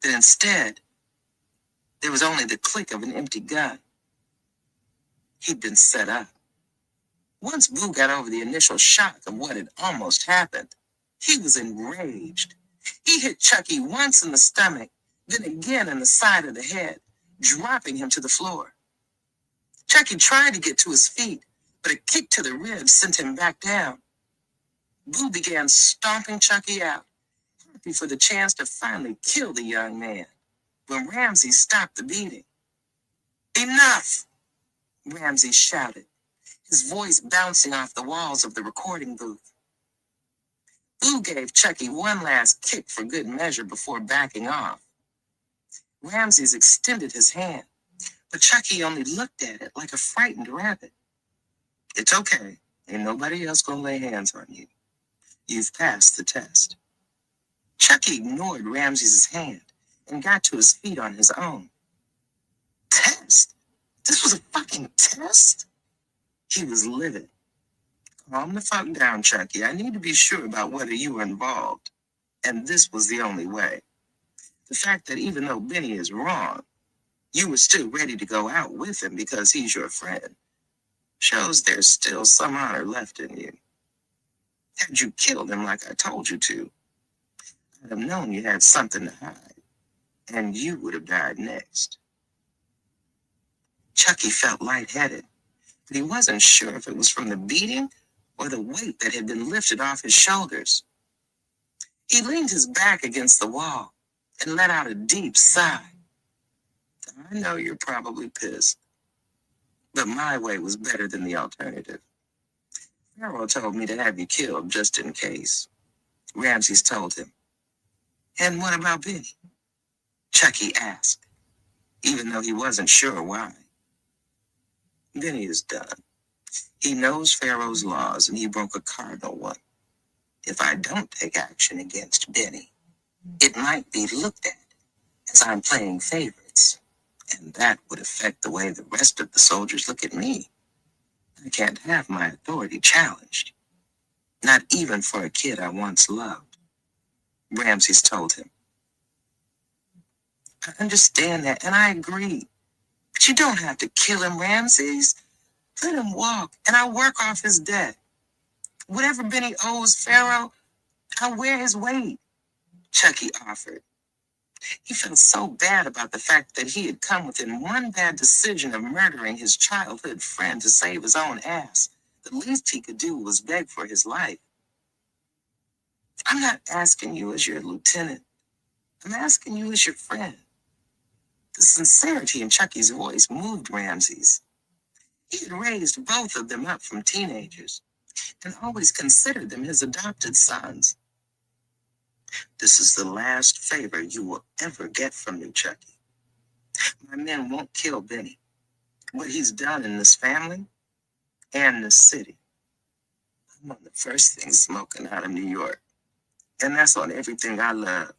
But instead, there was only the click of an empty gun. He'd been set up. Once Boo got over the initial shock of what had almost happened, he was enraged. He hit Chucky once in the stomach, then again in the side of the head, dropping him to the floor. Chucky tried to get to his feet, but a kick to the ribs sent him back down. Boo began stomping Chucky out, happy for the chance to finally kill the young man. when Ramsey stopped the beating. "Enough!" Ramsey shouted, his voice bouncing off the walls of the recording booth. Boo gave Chucky one last kick for good measure before backing off. Ramses extended his hand, but Chucky only looked at it like a frightened rabbit. "It's okay. Ain't nobody else gonna lay hands on you. You've passed the test." Chucky ignored Ramses' hand and got to his feet on his own. "Test? This was a fucking test?" He was livid. "Calm the fuck down, Chucky. I need to be sure about whether you were involved. And this was the only way. The fact that even though Benny is wrong, you were still ready to go out with him because he's your friend shows there's still some honor left in you. Had you killed him like I told you to, I'd have known you had something to hide, and you would have died next." Chucky felt lightheaded, but he wasn't sure if it was from the beating or the weight that had been lifted off his shoulders. He leaned his back against the wall and let out a deep sigh. "I know you're probably pissed, but my way was better than the alternative. Pharaoh told me to have you killed just in case." Ramses told him. "And what about Benny?" Chucky asked, even though he wasn't sure why. "Benny is done. He knows Pharaoh's laws and he broke a cardinal one. If I don't take action against Benny, it might be looked at as I'm playing favorites, and that would affect the way the rest of the soldiers look at me. I can't have my authority challenged, not even for a kid I once loved," Ramses told him. "I understand that, and I agree. But you don't have to kill him, Ramses. Let him walk, and I'll work off his debt. Whatever Benny owes Pharaoh, I'll wear his weight," Chucky offered. He felt so bad about the fact that he had come within one bad decision of murdering his childhood friend to save his own ass. The least he could do was beg for his life. "I'm not asking you as your lieutenant. I'm asking you as your friend." The sincerity in Chucky's voice moved Ramses. He had raised both of them up from teenagers and always considered them his adopted sons. "This is the last favor you will ever get from me, Chucky. My men won't kill Benny. What he's done in this family and this city, I'm on the first thing smoking out of New York, and that's on everything I love,"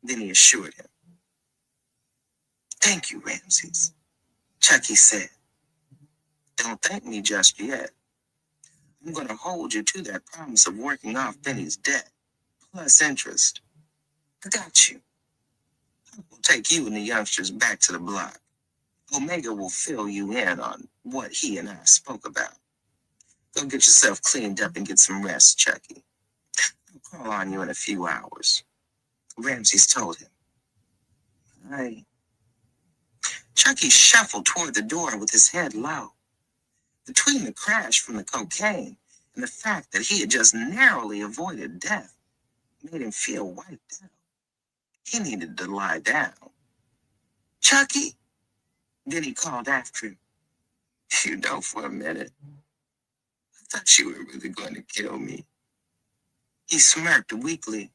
Benny assured him. "Thank you, Ramses," Chucky said. "Don't thank me just yet. I'm going to hold you to that promise of working off Benny's debt, plus interest. I got you. We'll take you and the youngsters back to the block. Omega will fill you in on what he and I spoke about. Go get yourself cleaned up and get some rest, Chucky. I'll call on you in a few hours," Ramses told him. "Aye." Chucky shuffled toward the door with his head low. Between the crash from the cocaine and the fact that he had just narrowly avoided death made him feel wiped out. He needed to lie down. "Chucky," Benny called after him. "You know, for a minute, I thought you were really going to kill me." He smirked weakly.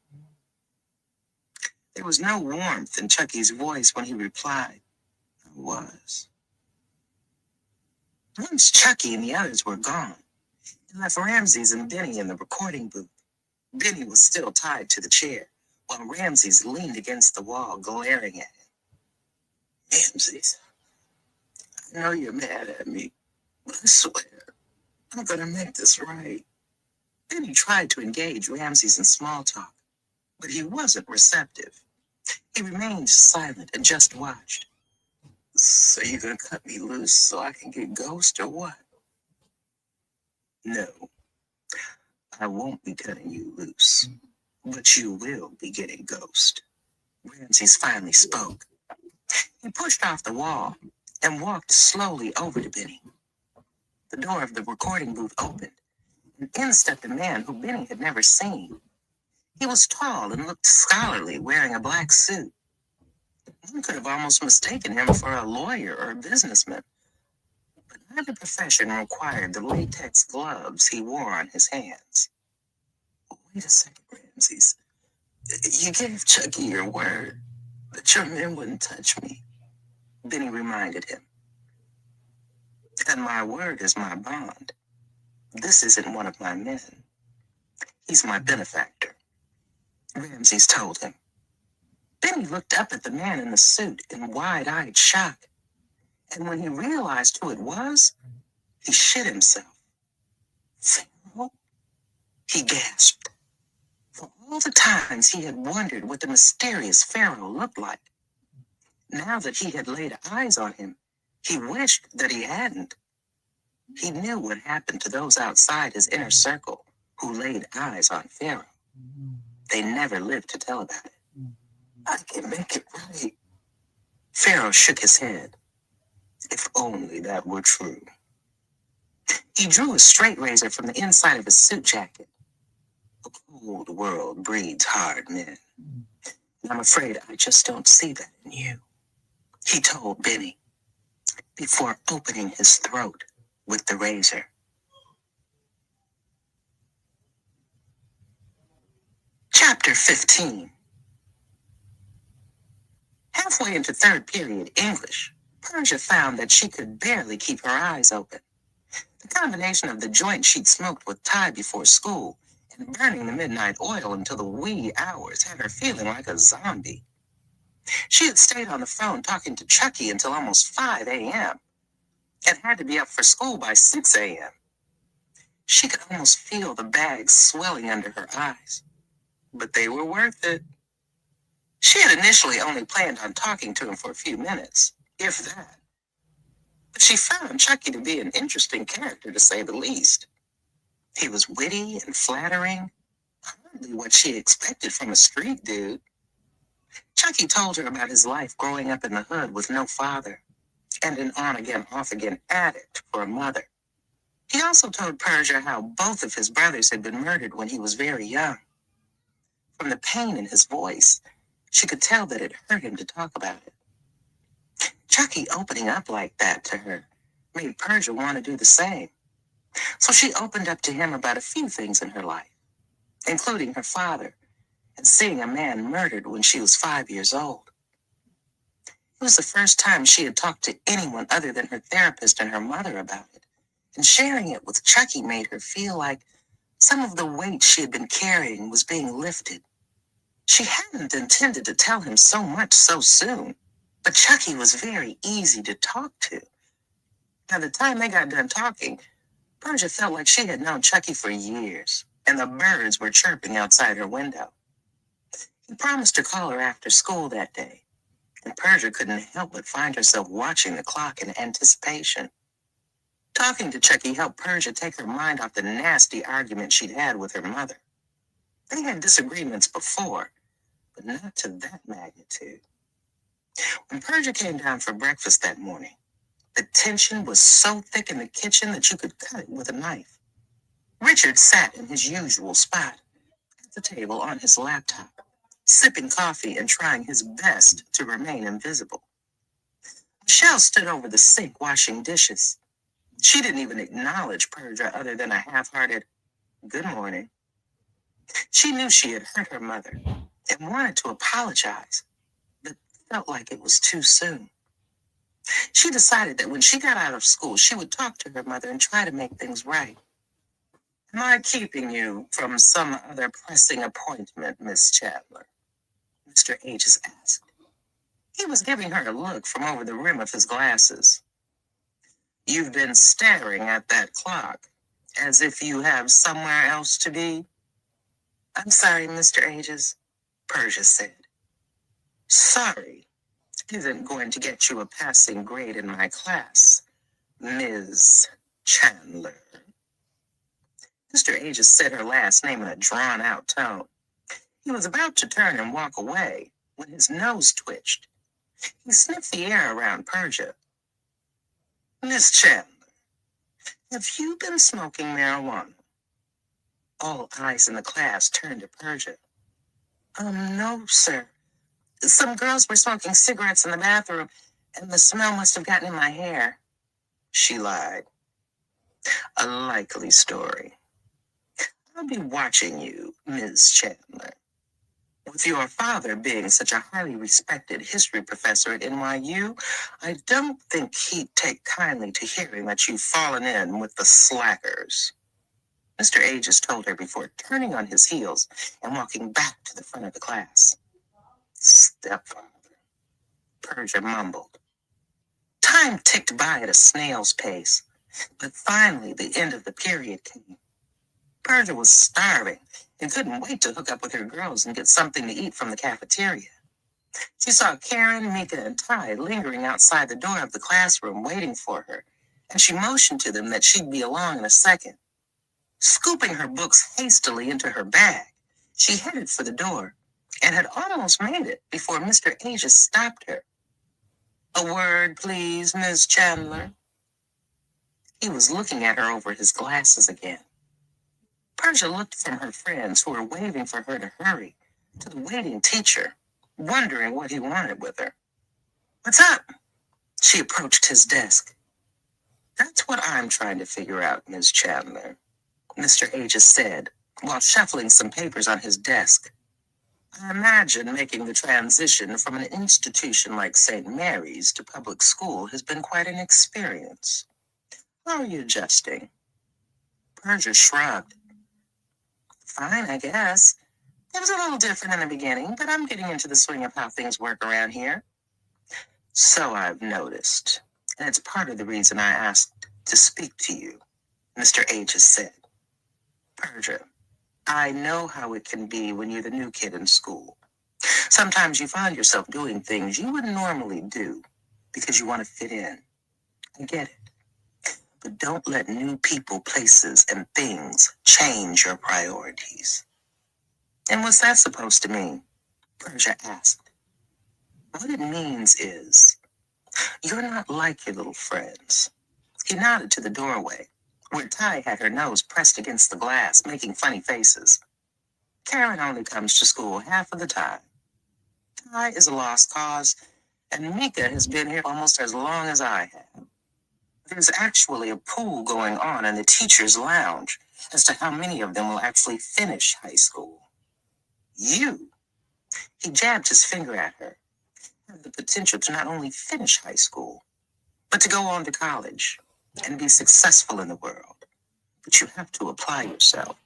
There was no warmth in Chucky's voice when he replied, "I was." Once Chucky and the others were gone, it left Ramses and Benny in the recording booth. Benny was still tied to the chair, while Ramses leaned against the wall, glaring at him. "Ramses, I know you're mad at me, but I swear, I'm gonna make this right." Benny tried to engage Ramses in small talk, but he wasn't receptive. He remained silent and just watched. "So you're gonna cut me loose so I can get Ghost or what?" "No, I won't be cutting you loose, but you will be getting Ghost." Ramses finally spoke. He pushed off the wall and walked slowly over to Benny. The door of the recording booth opened, and in stepped a man who Benny had never seen. He was tall and looked scholarly, wearing a black suit. One could have almost mistaken him for a lawyer or a businessman, but neither profession required the latex gloves he wore on his hands. Wait a second, Ramses. You gave Chucky your word that your men wouldn't touch me, Benny reminded him. And my word is my bond. This isn't one of my men. He's my benefactor, Ramses told him. Benny looked up at the man in the suit in wide-eyed shock, and when he realized who it was, he shit himself. Pharaoh? He gasped. For all the times he had wondered what the mysterious Pharaoh looked like, now that he had laid eyes on him, he wished that he hadn't. He knew what happened to those outside his inner circle who laid eyes on Pharaoh. They never lived to tell about it. I can make it right. Pharaoh shook his head. If only that were true. He drew a straight razor from the inside of his suit jacket. The cold world breeds hard men. And I'm afraid I just don't see that in you, he told Benny, before opening his throat with the razor. Chapter 15. Halfway into third period English, Persia found that she could barely keep her eyes open. The combination of the joint she'd smoked with Ty before school and burning the midnight oil until the wee hours had her feeling like a zombie. She had stayed on the phone talking to Chucky until almost 5 a.m. and had to be up for school by 6 a.m. She could almost feel the bags swelling under her eyes, but they were worth it. She had initially only planned on talking to him for a few minutes, if that. But she found Chucky to be an interesting character, to say the least. He was witty and flattering, hardly what she expected from a street dude. Chucky told her about his life growing up in the hood with no father and an on-again, off-again addict for a mother. He also told Persia how both of his brothers had been murdered when he was very young. From the pain in his voice, she could tell that it hurt him to talk about it. Chucky opening up like that to her made Persia want to do the same. So she opened up to him about a few things in her life, including her father and seeing a man murdered when she was 5 years old. It was the first time she had talked to anyone other than her therapist and her mother about it, and sharing it with Chucky made her feel like some of the weight she had been carrying was being lifted. She hadn't intended to tell him so much so soon, but Chucky was very easy to talk to. By the time they got done talking, Persia felt like she had known Chucky for years, and the birds were chirping outside her window. He promised to call her after school that day, and Persia couldn't help but find herself watching the clock in anticipation. Talking to Chucky helped Persia take her mind off the nasty argument she'd had with her mother. They had disagreements before, but not to that magnitude. When Persia came down for breakfast that morning, the tension was so thick in the kitchen that you could cut it with a knife. Richard sat in his usual spot, at the table on his laptop, sipping coffee and trying his best to remain invisible. Michelle stood over the sink washing dishes. She didn't even acknowledge Persia other than a half-hearted, "Good morning." She knew she had hurt her mother and wanted to apologize, but felt like it was too soon. She decided that when she got out of school, she would talk to her mother and try to make things right. "Am I keeping you from some other pressing appointment, Miss Chandler?" Mr. Aegis asked. He was giving her a look from over the rim of his glasses. "You've been staring at that clock, as if you have somewhere else to be." "I'm sorry, Mr. Aegis," Persia said. "Sorry isn't going to get you a passing grade in my class, Ms. Chandler." Mr. Aegis said her last name in a drawn-out tone. He was about to turn and walk away when his nose twitched. He sniffed the air around Persia. "Miss Chandler, have you been smoking marijuana?" All eyes in the class turned to Persia. No, sir. Some girls were smoking cigarettes in the bathroom, and the smell must have gotten in my hair. She lied. A likely story. I'll be watching you, Ms. Chandler. With your father being such a highly respected history professor at NYU, I don't think he'd take kindly to hearing that you've fallen in with the slackers. Mr. Aegis told her before turning on his heels and walking back to the front of the class. Stepfather, Persia mumbled. Time ticked by at a snail's pace, but finally the end of the period came. Persia was starving and couldn't wait to hook up with her girls and get something to eat from the cafeteria. She saw Karen, Mika, and Ty lingering outside the door of the classroom waiting for her, and she motioned to them that she'd be along in a second. Scooping her books hastily into her bag, she headed for the door and had almost made it before Mr. Aegis stopped her. A word, please, Miss Chandler. He was looking at her over his glasses again. Persia looked from her friends who were waving for her to hurry to the waiting teacher, wondering what he wanted with her. What's up? She approached his desk. That's what I'm trying to figure out, Miss Chandler, Mr. Aegis said, while shuffling some papers on his desk. I imagine making the transition from an institution like St. Mary's to public school has been quite an experience. How are you adjusting? Persia shrugged. Fine, I guess. It was a little different in the beginning, but I'm getting into the swing of how things work around here. So I've noticed, and it's part of the reason I asked to speak to you, Mr. Aegis said. Persia, I know how it can be when you're the new kid in school. Sometimes you find yourself doing things you wouldn't normally do because you want to fit in. I get it. But don't let new people, places, and things change your priorities. And what's that supposed to mean? Persia asked. What it means is, you're not like your little friends. He nodded to the doorway, where Ty had her nose pressed against the glass, making funny faces. Karen only comes to school half of the time. Ty is a lost cause, and Mika has been here almost as long as I have. There's actually a pool going on in the teacher's lounge as to how many of them will actually finish high school. You, he jabbed his finger at her, have the potential to not only finish high school, but to go on to college and be successful in the world. But you have to apply yourself.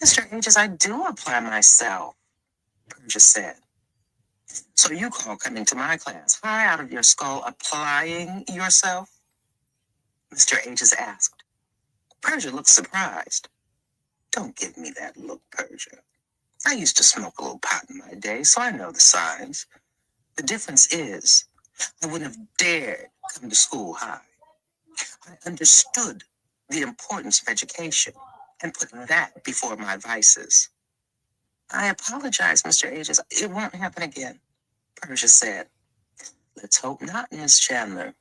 Mr. Aegis, I do apply myself, Persia said. So you call coming to my class high out of your skull applying yourself? Mr. Aegis asked. Persia looked surprised. Don't give me that look, Persia. I used to smoke a little pot in my day, so I know the signs. The difference is, I wouldn't have dared come to school high. I understood the importance of education and put that before my vices. I apologize, Mr. Aegis. It won't happen again, Persia said. Let's hope not, Miss Chandler.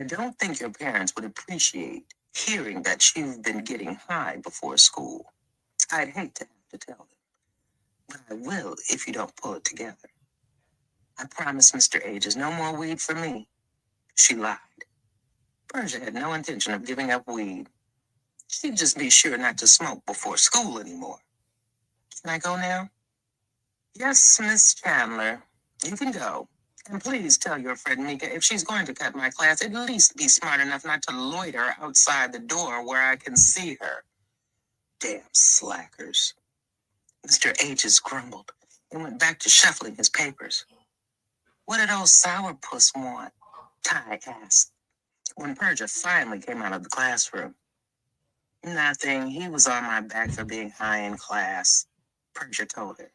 I don't think your parents would appreciate hearing that you've been getting high before school. I'd hate to have to tell them, but I will if you don't pull it together. I promise, Mr. Aegis, no more weed for me. She lied. Persia had no intention of giving up weed. She'd just be sure not to smoke before school anymore. Can I go now? Yes, Miss Chandler. You can go. And please tell your friend Mika if she's going to cut my class, at least be smart enough not to loiter outside the door where I can see her. Damn slackers. Mr. Aegis grumbled and went back to shuffling his papers. What did old sourpuss want? Ty asked, when Persia finally came out of the classroom. Nothing. He was on my back for being high in class, Persia told her.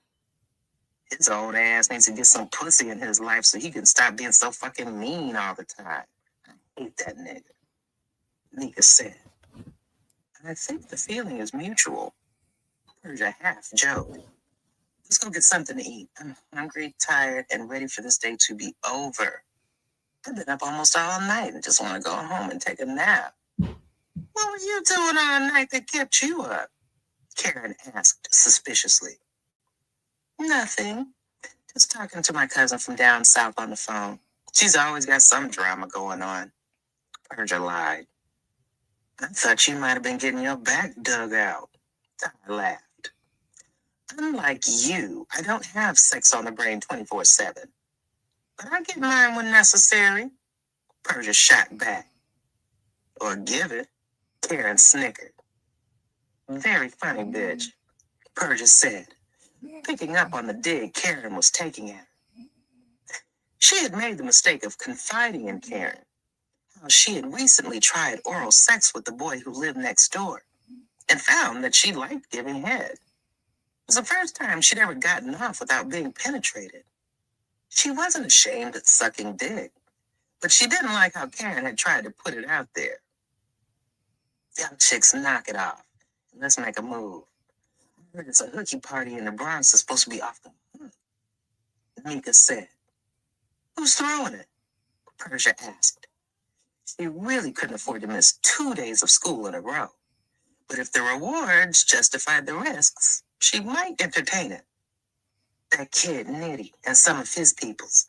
His old ass needs to get some pussy in his life so he can stop being so fucking mean all the time. I hate that nigga, Mika said. I think the feeling is mutual, Persia half joked. Let's go get something to eat. I'm hungry, tired, and ready for this day to be over. I've been up almost all night and just want to go home and take a nap. What were you doing all night that kept you up? Karen asked suspiciously. Nothing. Just talking to my cousin from down south on the phone. She's always got some drama going on. Persia lied. I thought you might have been getting your back dug out. I laughed. Unlike you, I don't have sex on the brain 24/7. But I get mine when necessary. Persia shot back. Or give it. Karen snickered. Very funny, bitch, Persia said, picking up on the dig Karen was taking at her. She had made the mistake of confiding in Karen how she had recently tried oral sex with the boy who lived next door and found that she liked giving head. It was the first time she'd ever gotten off without being penetrated. She wasn't ashamed of sucking dick, but she didn't like how Karen had tried to put it out there. Young chicks, knock it off. Let's make a move. I heard it's a hooky party in the Bronx that's supposed to be off the hook. Mika said. Who's throwing it? Persia asked. She really couldn't afford to miss 2 days of school in a row. But if the rewards justified the risks, she might entertain it. That kid, Nitty, and some of his peoples,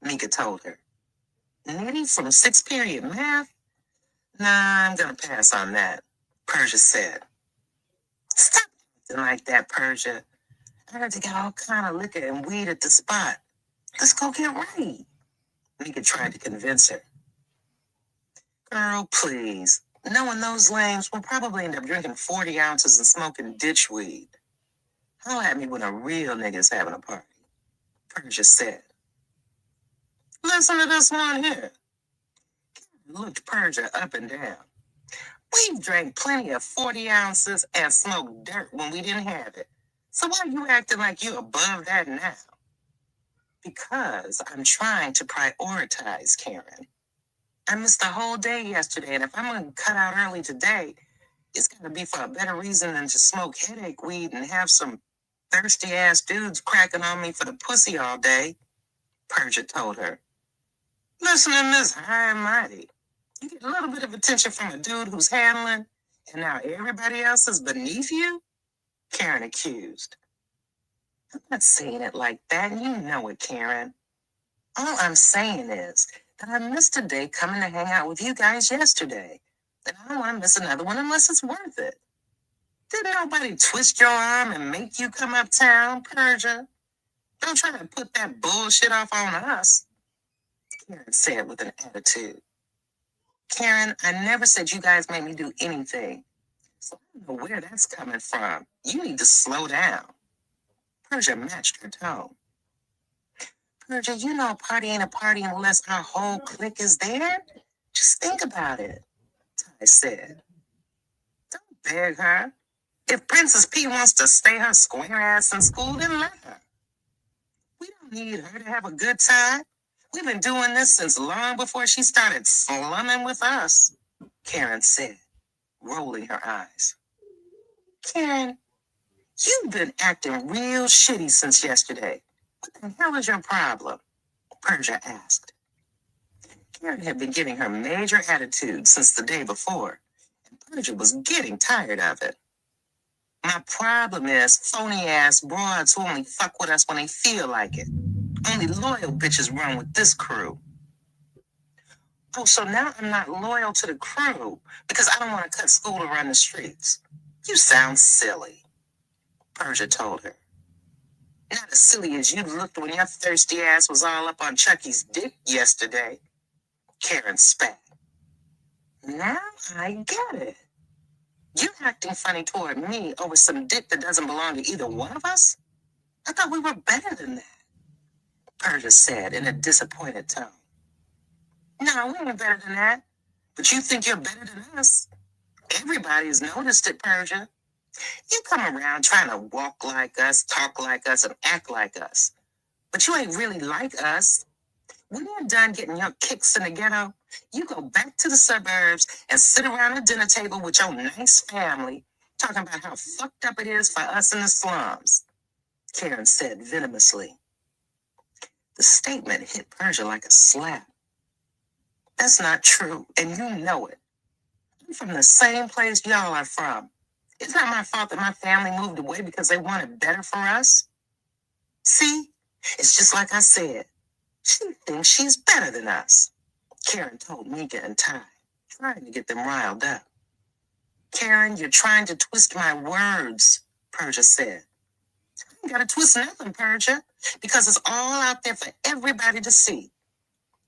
Mika told her. Nitty from 6th period math? Nah, I'm gonna pass on that, Persia said. Stop acting like that, Persia. I heard they got all kind of liquor and weed at the spot. Let's go get right. Mika tried to convince her. Girl, please. Knowing those lames, we'll probably end up drinking 40 ounces and smoking ditchweed. Holler at me when a real nigga's having a party, Persia said. Listen to this one here. Karen looked Persia up and down. We've drank plenty of 40 ounces and smoked dirt when we didn't have it. So why are you acting like you're above that now? Because I'm trying to prioritize, Karen. I missed the whole day yesterday, and if I'm going to cut out early today, it's going to be for a better reason than to smoke headache weed and have some thirsty-ass dudes cracking on me for the pussy all day, Persia told her. Listen to Miss High and Mighty. You get a little bit of attention from a dude who's handling, and now everybody else is beneath you? Karen accused. I'm not saying it like that, and you know it, Karen. All I'm saying is that I missed a day coming to hang out with you guys yesterday, and I don't want to miss another one unless it's worth it. Didn't nobody twist your arm and make you come uptown, Persia? Don't try to put that bullshit off on us, Karen said with an attitude. Karen, I never said you guys made me do anything, so I don't know where that's coming from. You need to slow down. Persia matched her tone. Persia, you know a party ain't a party unless our whole clique is there. Just think about it, Ty said. Don't beg her. If Princess P wants to stay her square ass in school, then let her. We don't need her to have a good time. We've been doing this since long before she started slumming with us, Karen said, rolling her eyes. Karen, you've been acting real shitty since yesterday. What the hell is your problem? Persia asked. Karen had been giving her major attitude since the day before, and Persia was getting tired of it. My problem is phony-ass broads who only fuck with us when they feel like it. Only loyal bitches run with this crew. Oh, so now I'm not loyal to the crew because I don't want to cut school to run the streets. You sound silly, Persia told her. Not as silly as you looked when your thirsty ass was all up on Chucky's dick yesterday, Karen spat. Now I get it. You're acting funny toward me over some dick that doesn't belong to either one of us? I thought we were better than that, Persia said in a disappointed tone. No, we ain't better than that. But you think you're better than us. Everybody's noticed it, Persia. You come around trying to walk like us, talk like us, and act like us. But you ain't really like us. When you're done getting your kicks in the ghetto, you go back to the suburbs and sit around a dinner table with your nice family, talking about how fucked up it is for us in the slums, Karen said venomously. The statement hit Persia like a slap. That's not true, and you know it. I'm from the same place y'all are from. It's not my fault that my family moved away because they wanted better for us. See, It's just like I said. She thinks she's better than us, Karen told Mika and Ty, trying to get them riled up. Karen, you're trying to twist my words, Persia said. You gotta twist nothing, Persia, because it's all out there for everybody to see.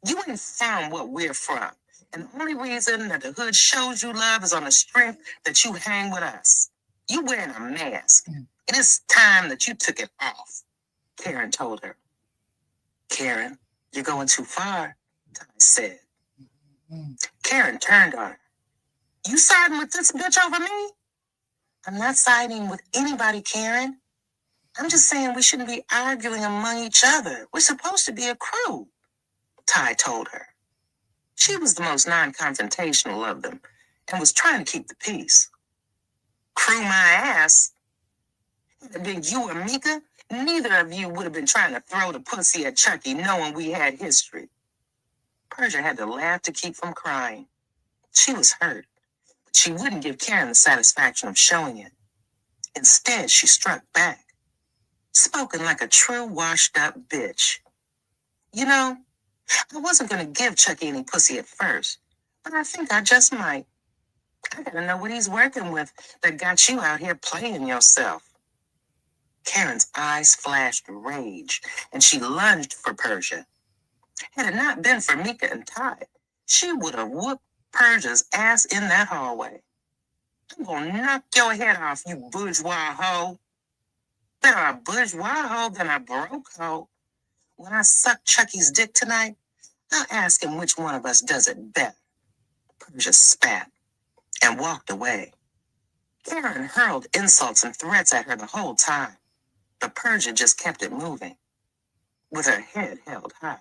You ain't from what we're from. And the only reason that the hood shows you love is on the strength that you hang with us. You wearing a mask, and it's time that you took it off, Karen told her. Karen, you're going too far, Ty said. Karen turned on her. You siding with this bitch over me? I'm not siding with anybody, Karen. I'm just saying we shouldn't be arguing among each other. We're supposed to be a crew, Ty told her. She was the most non-confrontational of them and was trying to keep the peace. Crew my ass. Had it been you or Mika, neither of you would have been trying to throw the pussy at Chucky knowing we had history. Persia had to laugh to keep from crying. She was hurt, but she wouldn't give Karen the satisfaction of showing it. Instead, she struck back, spoken like a true washed-up bitch. You know, I wasn't going to give Chucky any pussy at first, but I think I just might. I gotta know what he's working with that got you out here playing yourself. Karen's eyes flashed rage, and she lunged for Persia. Had it not been for Mika and Ty, she would have whooped Persia's ass in that hallway. I'm gonna knock your head off, you bourgeois hoe. Better a bourgeois hoe than a broke hoe. When I suck Chucky's dick tonight, I'll ask him which one of us does it better. Persia spat and walked away. Karen hurled insults and threats at her the whole time, but Persia just kept it moving, with her head held high.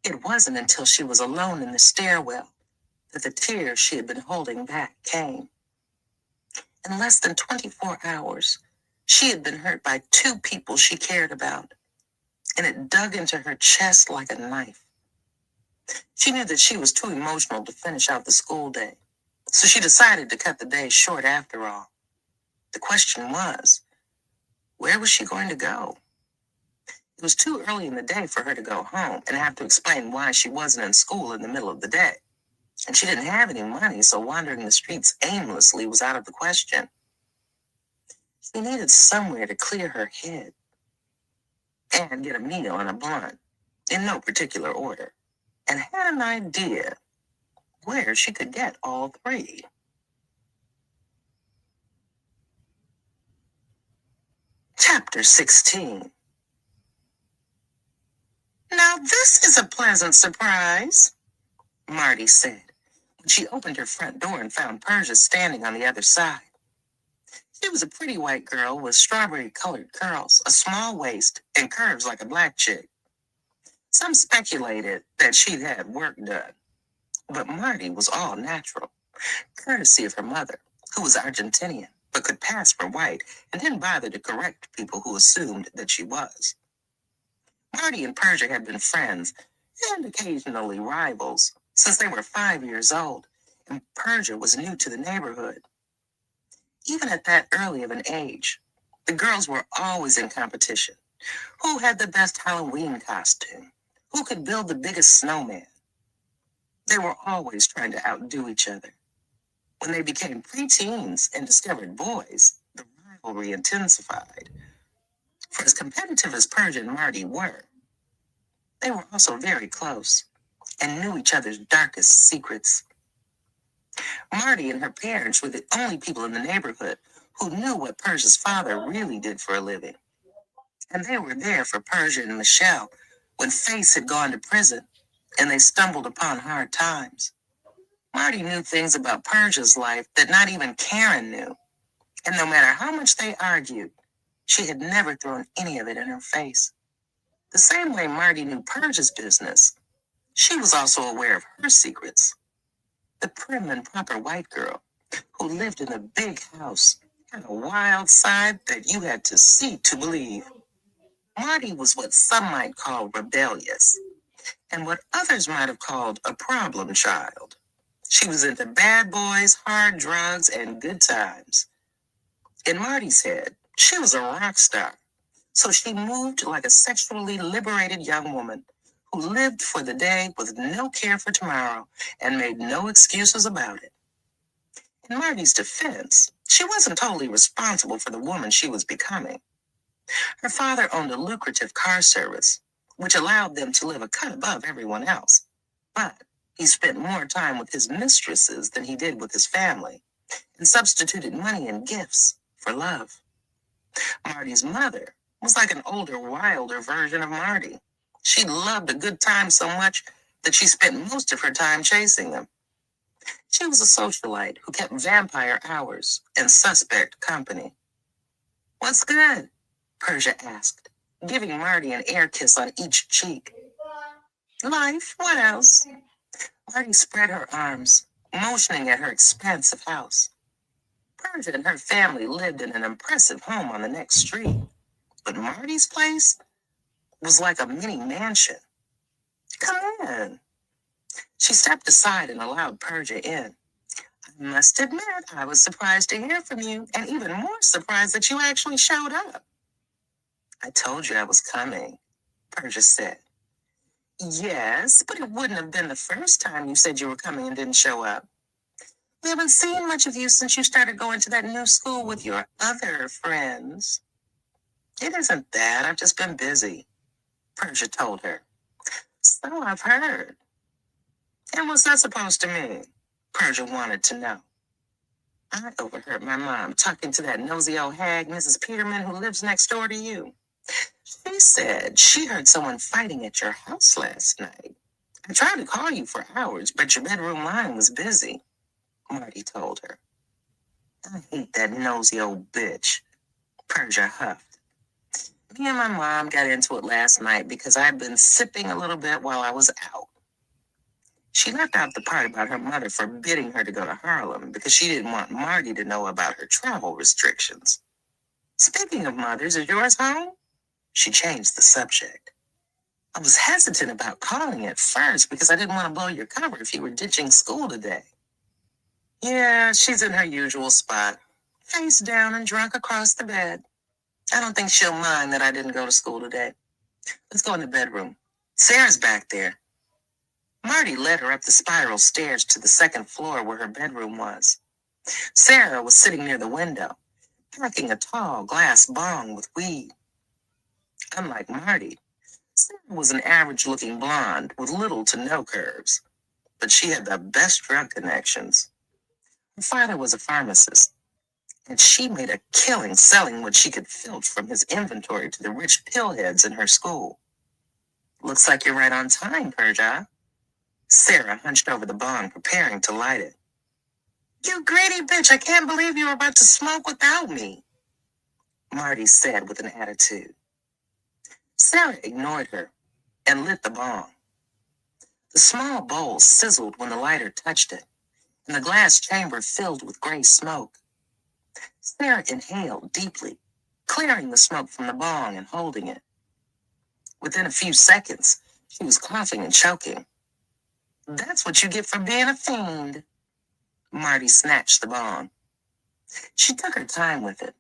It wasn't until she was alone in the stairwell that the tears she had been holding back came. In less than 24 hours, she had been hurt by 2 people she cared about, and it dug into her chest like a knife. She knew that she was too emotional to finish out the school day, so she decided to cut the day short after all. The question was, where was she going to go? It was too early in the day for her to go home and have to explain why she wasn't in school in the middle of the day. And she didn't have any money, so wandering the streets aimlessly was out of the question. She needed somewhere to clear her head and get a meal and a blunt, in no particular order, and had an idea where she could get all 3. Chapter 16. Now this is a pleasant surprise, Marty said, when she opened her front door and found Persia standing on the other side. She was a pretty white girl with strawberry-colored curls, a small waist, and curves like a black chick. Some speculated that she'd had work done, but Marty was all natural, courtesy of her mother, who was Argentinian, but could pass for white and didn't bother to correct people who assumed that she was. Marty and Persia had been friends and occasionally rivals since they were 5 years old, and Persia was new to the neighborhood. Even at that early of an age, the girls were always in competition. Who had the best Halloween costume? Who could build the biggest snowman? They were always trying to outdo each other. When they became preteens and discovered boys, the rivalry intensified. For as competitive as Persia and Marty were, they were also very close and knew each other's darkest secrets. Marty and her parents were the only people in the neighborhood who knew what Persia's father really did for a living. And they were there for Persia and Michelle when Face had gone to prison and they stumbled upon hard times. Marty knew things about Persia's life that not even Karen knew. And no matter how much they argued, she had never thrown any of it in her face. The same way Marty knew Persia's business, she was also aware of her secrets. The prim and proper white girl who lived in a big house had a wild side that you had to see to believe. Marty was what some might call rebellious, and what others might have called a problem child. She was into bad boys, hard drugs, and good times. In Marty's head, she was a rock star, So she moved like a sexually liberated young woman who lived for the day with no care for tomorrow and made no excuses about it. In Marty's defense, she wasn't totally responsible for the woman she was becoming. Her father owned a lucrative car service, which allowed them to live a cut above everyone else. But he spent more time with his mistresses than he did with his family and substituted money and gifts for love. Marty's mother was like an older, wilder version of Marty. She loved a good time so much that she spent most of her time chasing them. She was a socialite who kept vampire hours and suspect company. "What's good?" Persia asked, giving Marty an air kiss on each cheek. "Life, what else?" Marty spread her arms, motioning at her expansive house. Persia and her family lived in an impressive home on the next street, but Marty's place was like a mini mansion. "Come in." She stepped aside and allowed Persia in. "I must admit, I was surprised to hear from you, and even more surprised that you actually showed up." "I told you I was coming," Persia said. "Yes, but it wouldn't have been the first time you said you were coming and didn't show up. We haven't seen much of you since you started going to that new school with your other friends." "It isn't that. I've just been busy," Persia told her. "So I've heard." "And what's that supposed to mean?" Persia wanted to know. "I overheard my mom talking to that nosy old hag, Mrs. Peterman, who lives next door to you. She said she heard someone fighting at your house last night. I tried to call you for hours, but your bedroom line was busy," Marty told her. "I hate that nosy old bitch," Persia huffed. "Me and my mom got into it last night because I'd been sipping a little bit while I was out." She left out the part about her mother forbidding her to go to Harlem because she didn't want Marty to know about her travel restrictions. "Speaking of mothers, is yours home?" She changed the subject. "I was hesitant about calling at first because I didn't want to blow your cover if you were ditching school today." "Yeah, she's in her usual spot, face down and drunk across the bed. I don't think she'll mind that I didn't go to school today. Let's go in the bedroom. Sarah's back there." Marty led her up the spiral stairs to the second floor where her bedroom was. Sarah was sitting near the window, packing a tall glass bong with weed. Unlike Marty, Sarah was an average-looking blonde with little to no curves, but she had the best drug connections. Her father was a pharmacist, and she made a killing selling what she could filch from his inventory to the rich pillheads in her school. "Looks like you're right on time, Persia." Sarah hunched over the bong, preparing to light it. "You greedy bitch, I can't believe you were about to smoke without me," Marty said with an attitude. Sarah ignored her and lit the bong. The small bowl sizzled when the lighter touched it, and the glass chamber filled with gray smoke. Sarah inhaled deeply, clearing the smoke from the bong and holding it. Within a few seconds, she was coughing and choking. "That's what you get for being a fiend." Marty snatched the bong. She took her time with it,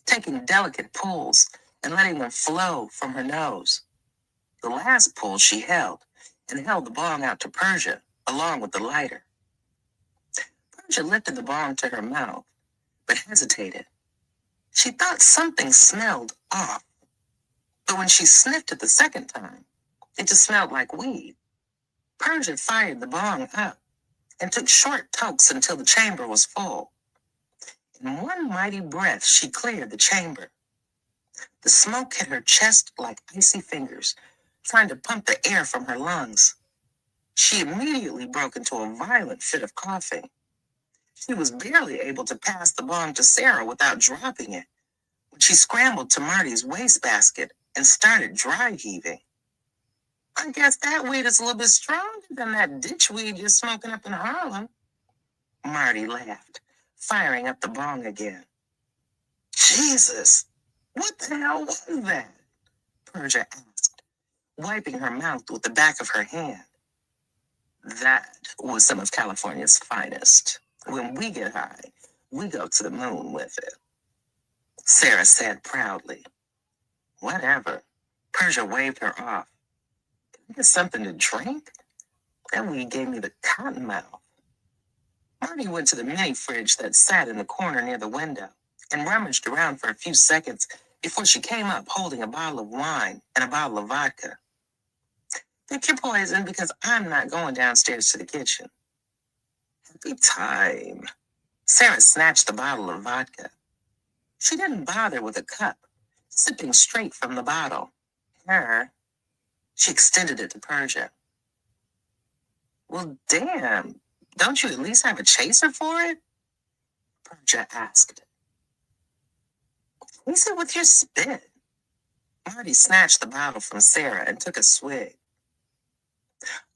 taking delicate pulls and letting them flow from her nose. The last pull she held the bong out to Persia, along with the lighter. Persia lifted the bong to her mouth, but hesitated. She thought something smelled off, but when she sniffed it the second time, it just smelled like weed. Persia fired the bong up and took short tokes until the chamber was full. In one mighty breath, she cleared the chamber. The smoke hit her chest like icy fingers, trying to pump the air from her lungs. She immediately broke into a violent fit of coughing. She was barely able to pass the bong to Sarah without dropping it when she scrambled to Marty's wastebasket and started dry heaving. "I guess that weed is a little bit stronger than that ditch weed you're smoking up in Harlem," Marty laughed, firing up the bong again. "Jesus, what the hell was that?" Persia asked, wiping her mouth with the back of her hand. "That was some of California's finest. When we get high, we go to the moon with it," Sarah said proudly. Whatever. Persia waved her off. Can I get something to drink? That weed gave me the cotton mouth. Marty went to the mini fridge that sat in the corner near the window and rummaged around for a few seconds before she came up holding a bottle of wine and a bottle of vodka. Pick your poison because I'm not going downstairs to the kitchen. Happy time. Sarah snatched the bottle of vodka. She didn't bother with a cup, sipping straight from the bottle. Her, she extended it to Persia. Well, damn, don't you at least have a chaser for it? Persia asked. Chase it with your spit. Marty snatched the bottle from Sarah and took a swig.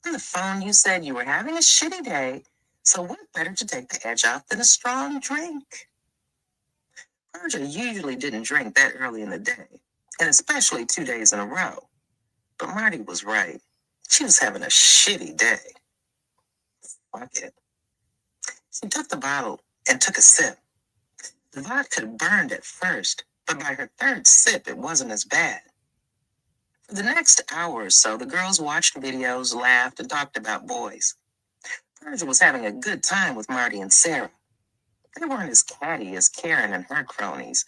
On the phone, you said you were having a shitty day, so what better to take the edge off than a strong drink? Persia usually didn't drink that early in the day, and especially 2 days in a row. But Marty was right. She was having a shitty day. Fuck it. She took the bottle and took a sip. The vodka burned at first, but by her third sip, it wasn't as bad. For the next hour or so, the girls watched videos, laughed, and talked about boys. Persia was having a good time with Marty and Sarah. They weren't as catty as Karen and her cronies,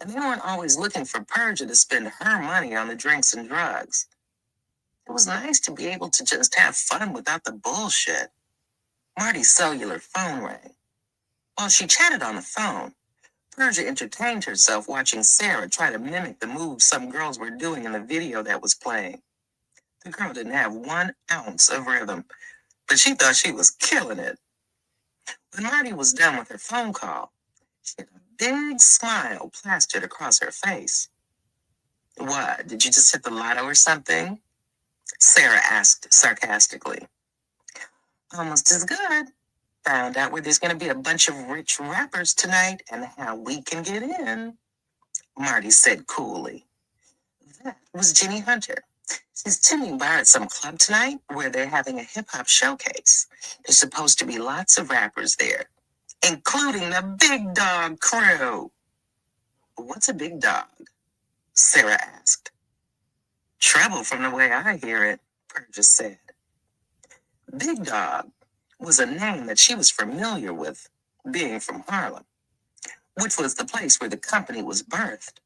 and they weren't always looking for Persia to spend her money on the drinks and drugs. It was nice to be able to just have fun without the bullshit. Marty's cellular phone rang. While she chatted on the phone, Persia entertained herself watching Sarah try to mimic the moves some girls were doing in the video that was playing. The girl didn't have 1 ounce of rhythm, but she thought she was killing it. When Marty was done with her phone call, she had a big smile plastered across her face. What, did you just hit the lotto or something? Sarah asked sarcastically. Almost as good. Found out where there's going to be a bunch of rich rappers tonight and how we can get in, Marty said coolly. That was Jenny Hunter. She's tuning bar at some club tonight where they're having a hip-hop showcase. There's supposed to be lots of rappers there, including the Big Dog crew. What's a big dog? Sarah asked. Trouble from the way I hear it, Persia said. Big Dog was a name that she was familiar with, being from Harlem, which was the place where the company was birthed.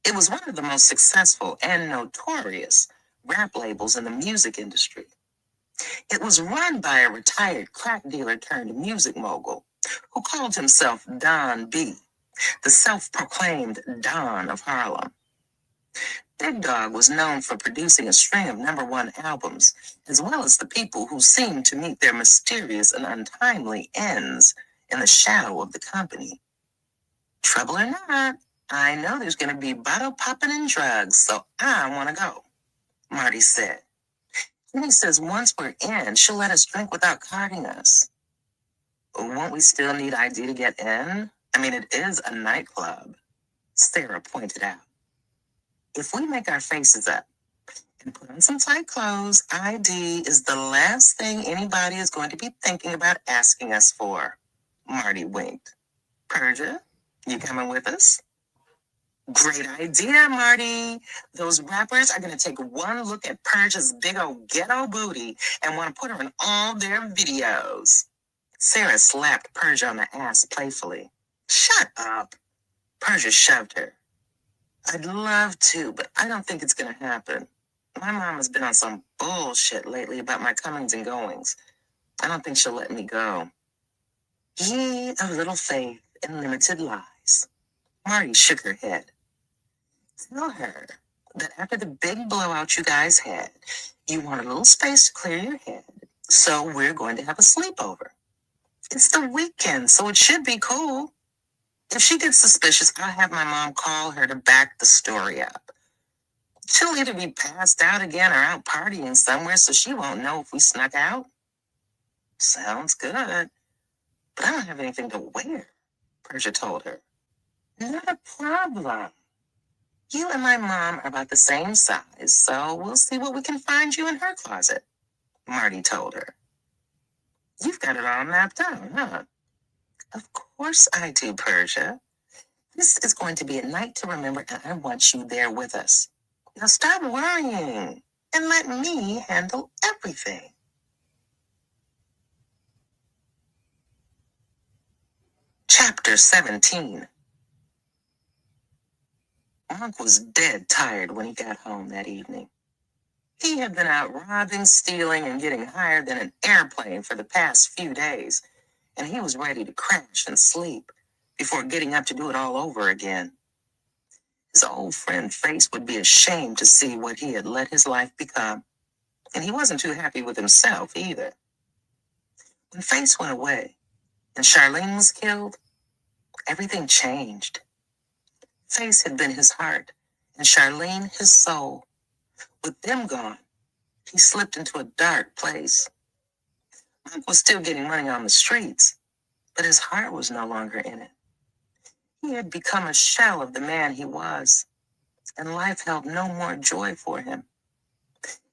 It was one of the most successful and notorious rap labels in the music industry. It was run by a retired crack dealer turned music mogul who called himself Don B, the self-proclaimed Don of Harlem. Big Dog was known for producing a string of #1 albums, as well as the people who seemed to meet their mysterious and untimely ends in the shadow of the company. Trouble or not, I know there's going to be bottle popping and drugs, so I want to go, Marty said. Jenny says once we're in, she'll let us drink without carding us. Won't we still need ID to get in? I mean, it is a nightclub, Sarah pointed out. If we make our faces up and put on some tight clothes, ID is the last thing anybody is going to be thinking about asking us for, Marty winked. Persia, you coming with us? Great idea, Marty. Those rappers are going to take one look at Persia's big old ghetto booty and want to put her in all their videos. Sarah slapped Persia on the ass playfully. Shut up. Persia shoved her. I'd love to, but I don't think it's going to happen. My mom has been on some bullshit lately about my comings and goings. I don't think she'll let me go. Ye of little faith and limited lies. Marty shook her head. Tell her that after the big blowout you guys had, you want a little space to clear your head, so we're going to have a sleepover. It's the weekend, so it should be cool. If she gets suspicious, I'll have my mom call her to back the story up. She'll either be passed out again or out partying somewhere, so she won't know if we snuck out. Sounds good, but I don't have anything to wear, Persia told her. Not a problem. You and my mom are about the same size, so we'll see what we can find you in her closet, Marty told her. You've got it all mapped out, huh? Of course I do, Persia. This is going to be a night to remember, and I want you there with us. Now stop worrying and let me handle everything. Chapter 17. Monk was dead tired when he got home that evening. He had been out robbing, stealing, and getting higher than an airplane for the past few days, and he was ready to crash and sleep before getting up to do it all over again. His old friend Face would be ashamed to see what he had let his life become, and he wasn't too happy with himself either. When Face went away and Charlene was killed, everything changed. Face had been his heart, and Charlene his soul. With them gone, he slipped into a dark place. Monk was still getting money on the streets, but his heart was no longer in it. He had become a shell of the man he was, and life held no more joy for him.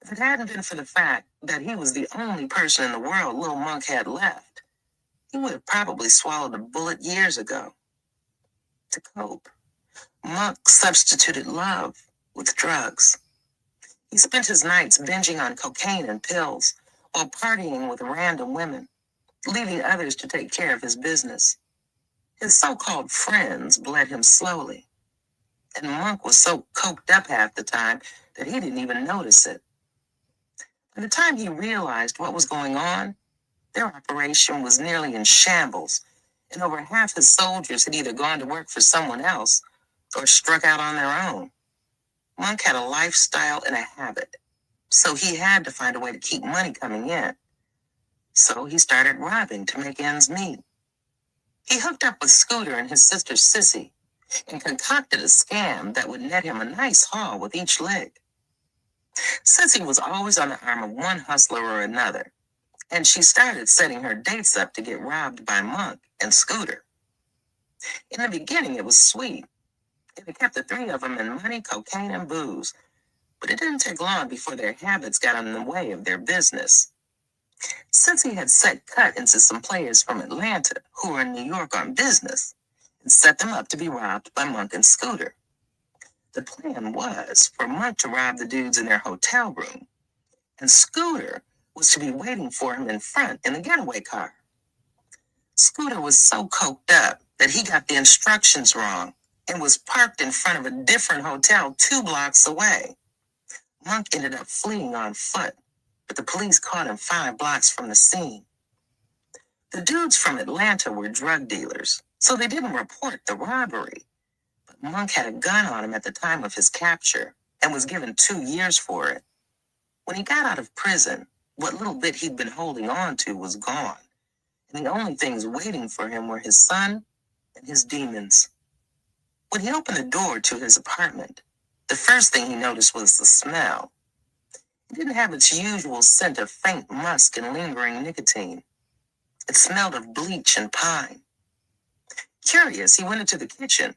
If it hadn't been for the fact that he was the only person in the world Lil Monk had left, he would have probably swallowed a bullet years ago. To cope, Monk substituted love with drugs. He spent his nights binging on cocaine and pills while partying with random women, leaving others to take care of his business. His so-called friends bled him slowly, and Monk was so coked up half the time that he didn't even notice it. By the time he realized what was going on, their operation was nearly in shambles, and over half his soldiers had either gone to work for someone else or struck out on their own. Monk had a lifestyle and a habit, so he had to find a way to keep money coming in. So he started robbing to make ends meet. He hooked up with Scooter and his sister Sissy and concocted a scam that would net him a nice haul with each leg. Sissy was always on the arm of one hustler or another, and she started setting her dates up to get robbed by Monk and Scooter. In the beginning, it was sweet. It kept the three of them in money, cocaine, and booze, but it didn't take long before their habits got in the way of their business. Sissy had set cut into some players from Atlanta who were in New York on business and set them up to be robbed by Monk and Scooter. The plan was for Monk to rob the dudes in their hotel room, and Scooter was to be waiting for him in front in the getaway car. Scooter was so coked up that he got the instructions wrong and was parked in front of a different hotel 2 blocks away. Monk ended up fleeing on foot, but the police caught him 5 blocks from the scene. The dudes from Atlanta were drug dealers, so they didn't report the robbery. But Monk had a gun on him at the time of his capture and was given 2 years for it. When he got out of prison, what little bit he'd been holding on to was gone, and the only things waiting for him were his son and his demons. When he opened the door to his apartment, the first thing he noticed was the smell. It didn't have its usual scent of faint musk and lingering nicotine. It smelled of bleach and pine. Curious, he went into the kitchen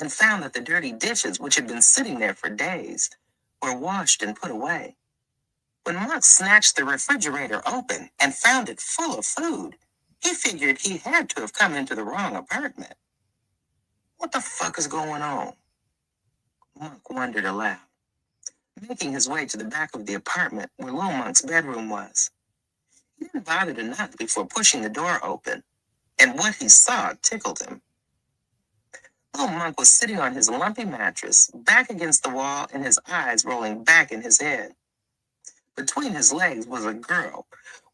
and found that the dirty dishes, which had been sitting there for days, were washed and put away. When Monk snatched the refrigerator open and found it full of food, he figured he had to have come into the wrong apartment. What the fuck is going on? Monk wondered aloud, making his way to the back of the apartment where Lil Monk's bedroom was. He didn't bother to knock before pushing the door open, and what he saw tickled him. Lil Monk was sitting on his lumpy mattress, back against the wall and his eyes rolling back in his head. Between his legs was a girl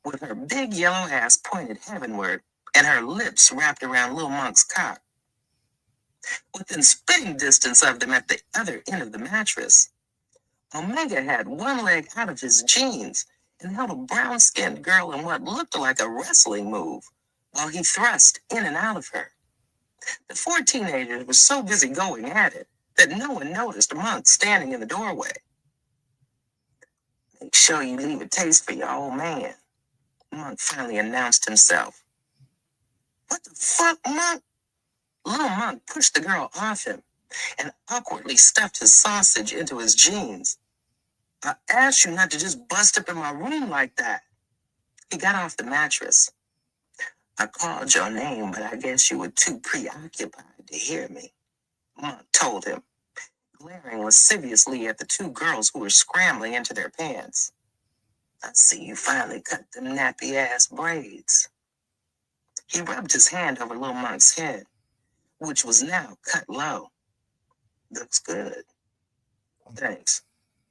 with her big yellow ass pointed heavenward and her lips wrapped around Lil Monk's cock. Within spitting distance of them at the other end of the mattress, Omega had one leg out of his jeans and held a brown-skinned girl in what looked like a wrestling move while he thrust in and out of her. The 4 teenagers were so busy going at it that no one noticed Monk standing in the doorway. Make sure you leave a taste for your old man, Monk finally announced himself. What the fuck, Monk? Lil Monk pushed the girl off him and awkwardly stuffed his sausage into his jeans. I asked you not to just bust up in my room like that. He got off the mattress. I called your name, but I guess you were too preoccupied to hear me. Monk told him, glaring lasciviously at the two girls who were scrambling into their pants. I see you finally cut them nappy ass braids. He rubbed his hand over Lil Monk's head, which was now cut low. Looks good. Thanks.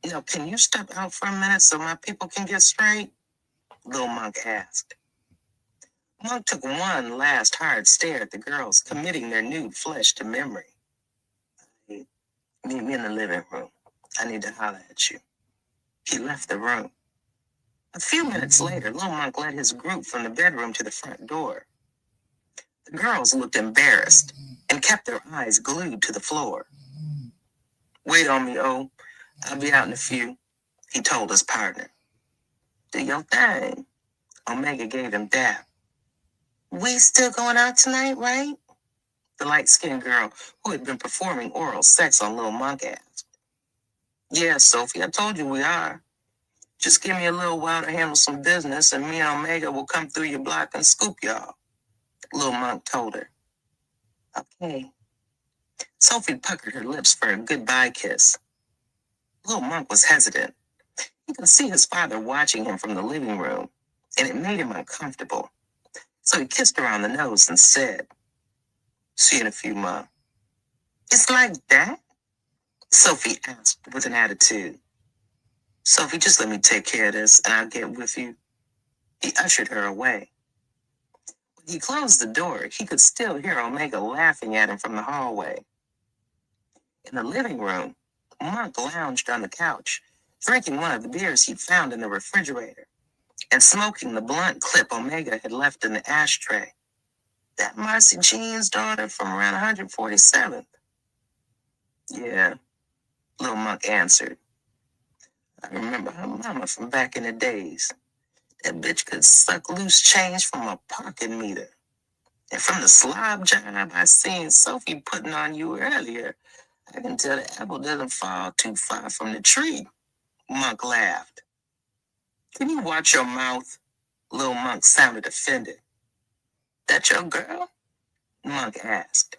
Now, can you step out for a minute so my people can get straight? Lil Monk asked. Monk took one last hard stare at the girls, committing their nude flesh to memory. Hey, meet me in the living room. I need to holler at you. He left the room. A few minutes later, Lil Monk led his group from the bedroom to the front door. The girls looked embarrassed and kept their eyes glued to the floor. Wait on me, O. I'll be out in a few, he told his partner. Do your thing. Omega gave him dap. We still going out tonight, right? The light-skinned girl who had been performing oral sex on Lil Monk asked. Yeah, Sophie, I told you we are. Just give me a little while to handle some business and me and Omega will come through your block and scoop y'all, Lil Monk told her. Okay. Sophie puckered her lips for a goodbye kiss. Lil Monk was hesitant. He could see his father watching him from the living room, and it made him uncomfortable. So he kissed her on the nose and said, See you in a few, Mom. It's like that? Sophie asked with an attitude. Sophie, just let me take care of this and I'll get with you. He ushered her away. When he closed the door, he could still hear Omega laughing at him from the hallway. In the living room, Monk lounged on the couch, drinking one of the beers he'd found in the refrigerator and smoking the blunt clip Omega had left in the ashtray. That Marcy Jean's daughter from around 147th. Yeah, Lil Monk answered. I remember her mama from back in the days. That bitch could suck loose change from a parking meter. And from the slob job I seen Sophie putting on you earlier, I can tell the apple doesn't fall too far from the tree. Monk laughed. Can you watch your mouth? Lil Monk sounded offended. That your girl? Monk asked.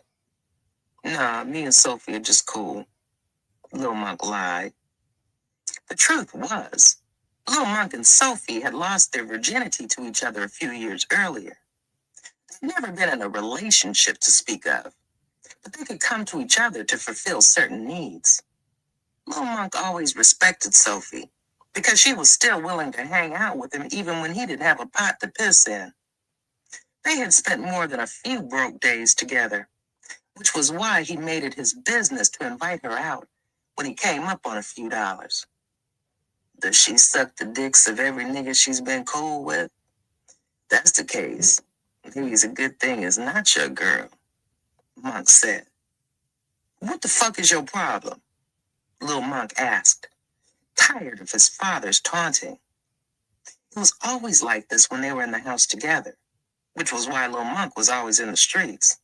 Nah, me and Sophie are just cool. Lil Monk lied. The truth was, Lil Monk and Sophie had lost their virginity to each other a few years earlier. They'd never been in a relationship to speak of, but they could come to each other to fulfill certain needs. Lil Monk always respected Sophie because she was still willing to hang out with him even when he didn't have a pot to piss in. They had spent more than a few broke days together, which was why he made it his business to invite her out when he came up on a few dollars. Does she suck the dicks of every nigga she's been cool with? That's the case. Maybe it's a good thing it's not your girl, Monk said. What the fuck is your problem? Lil Monk asked, tired of his father's taunting. It was always like this when they were in the house together, which was why Lil Monk was always in the streets.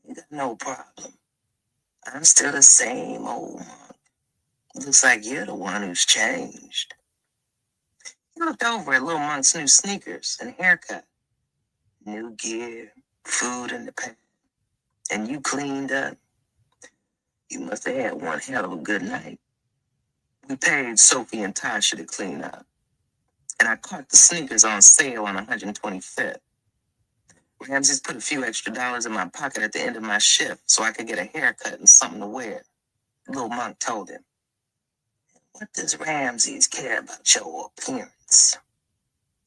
You got no problem. I'm still the same old Monk. Looks like you're the one who's changed. He looked over at Lil Monk's new sneakers and haircut. New gear, food in the pan, and you cleaned up. You must have had one hell of a good night. We paid Sophie and Tasha to clean up, and I caught the sneakers on sale on 125th. Ramses put a few extra dollars in my pocket at the end of my shift so I could get a haircut and something to wear. Lil Monk told him. What does Ramses care about your appearance?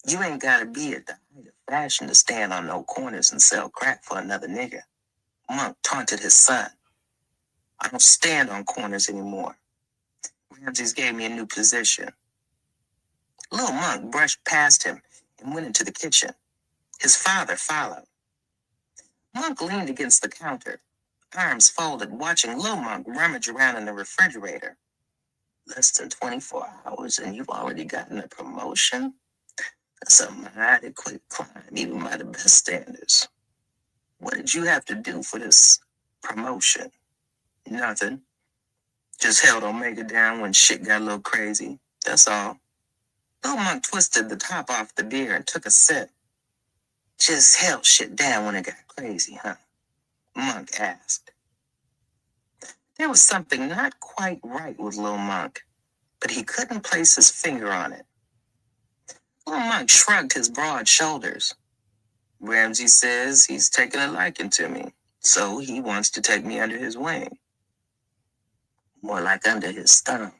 You ain't gotta be at the height of fashion to stand on no corners and sell crack for another nigga. Monk taunted his son. I don't stand on corners anymore. Ramses gave me a new position. Lil Monk brushed past him and went into the kitchen. His father followed. Monk leaned against the counter, arms folded, watching Lil Monk rummage around in the refrigerator. Less than 24 hours and you've already gotten a promotion? That's a mighty quick climb, even by the best standards. What did you have to do for this promotion? Nothing. Just held Omega down when shit got a little crazy. That's all. Lil Monk twisted the top off the beer and took a sip. Just held shit down when it got crazy, huh? Monk asked. There was something not quite right with Lil Monk, but he couldn't place his finger on it. Lil Monk shrugged his broad shoulders. Ramsey says he's taken a liking to me, so he wants to take me under his wing. More like under his thumb.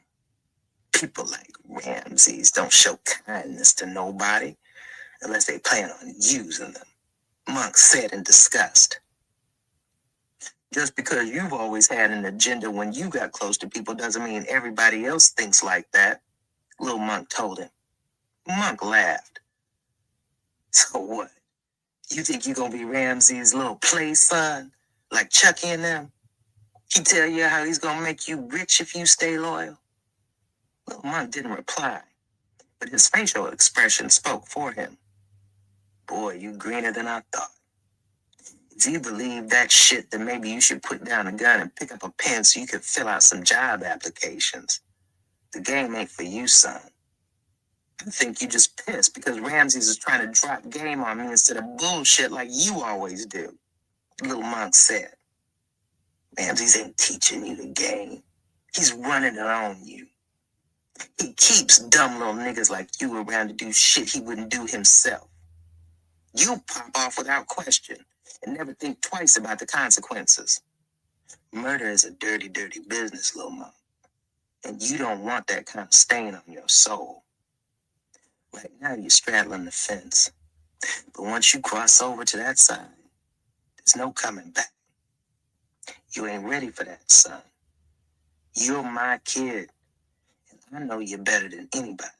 People like Ramses don't show kindness to nobody unless they plan on using them, Monk said in disgust. Just because you've always had an agenda when you got close to people doesn't mean everybody else thinks like that, Lil Monk told him. Monk laughed. So what? You think you gonna be Ramsey's little play son, like Chucky and them? He tell you how he's gonna make you rich if you stay loyal? Lil Monk didn't reply, but his facial expression spoke for him. Boy, you greener than I thought. If you believe that shit, then maybe you should put down a gun and pick up a pen so you can fill out some job applications. The game ain't for you, son. I think you just pissed because Ramses is trying to drop game on me instead of bullshit like you always do, Lil Monk said. Ramses ain't teaching you the game. He's running it on you. He keeps dumb little niggas like you around to do shit he wouldn't do himself. You pop off without question and never think twice about the consequences. Murder is a dirty, dirty business, Lil Monk. And you don't want that kind of stain on your soul. Right now you're straddling the fence. But once you cross over to that side, there's no coming back. You ain't ready for that, son. You're my kid, and I know you better than anybody.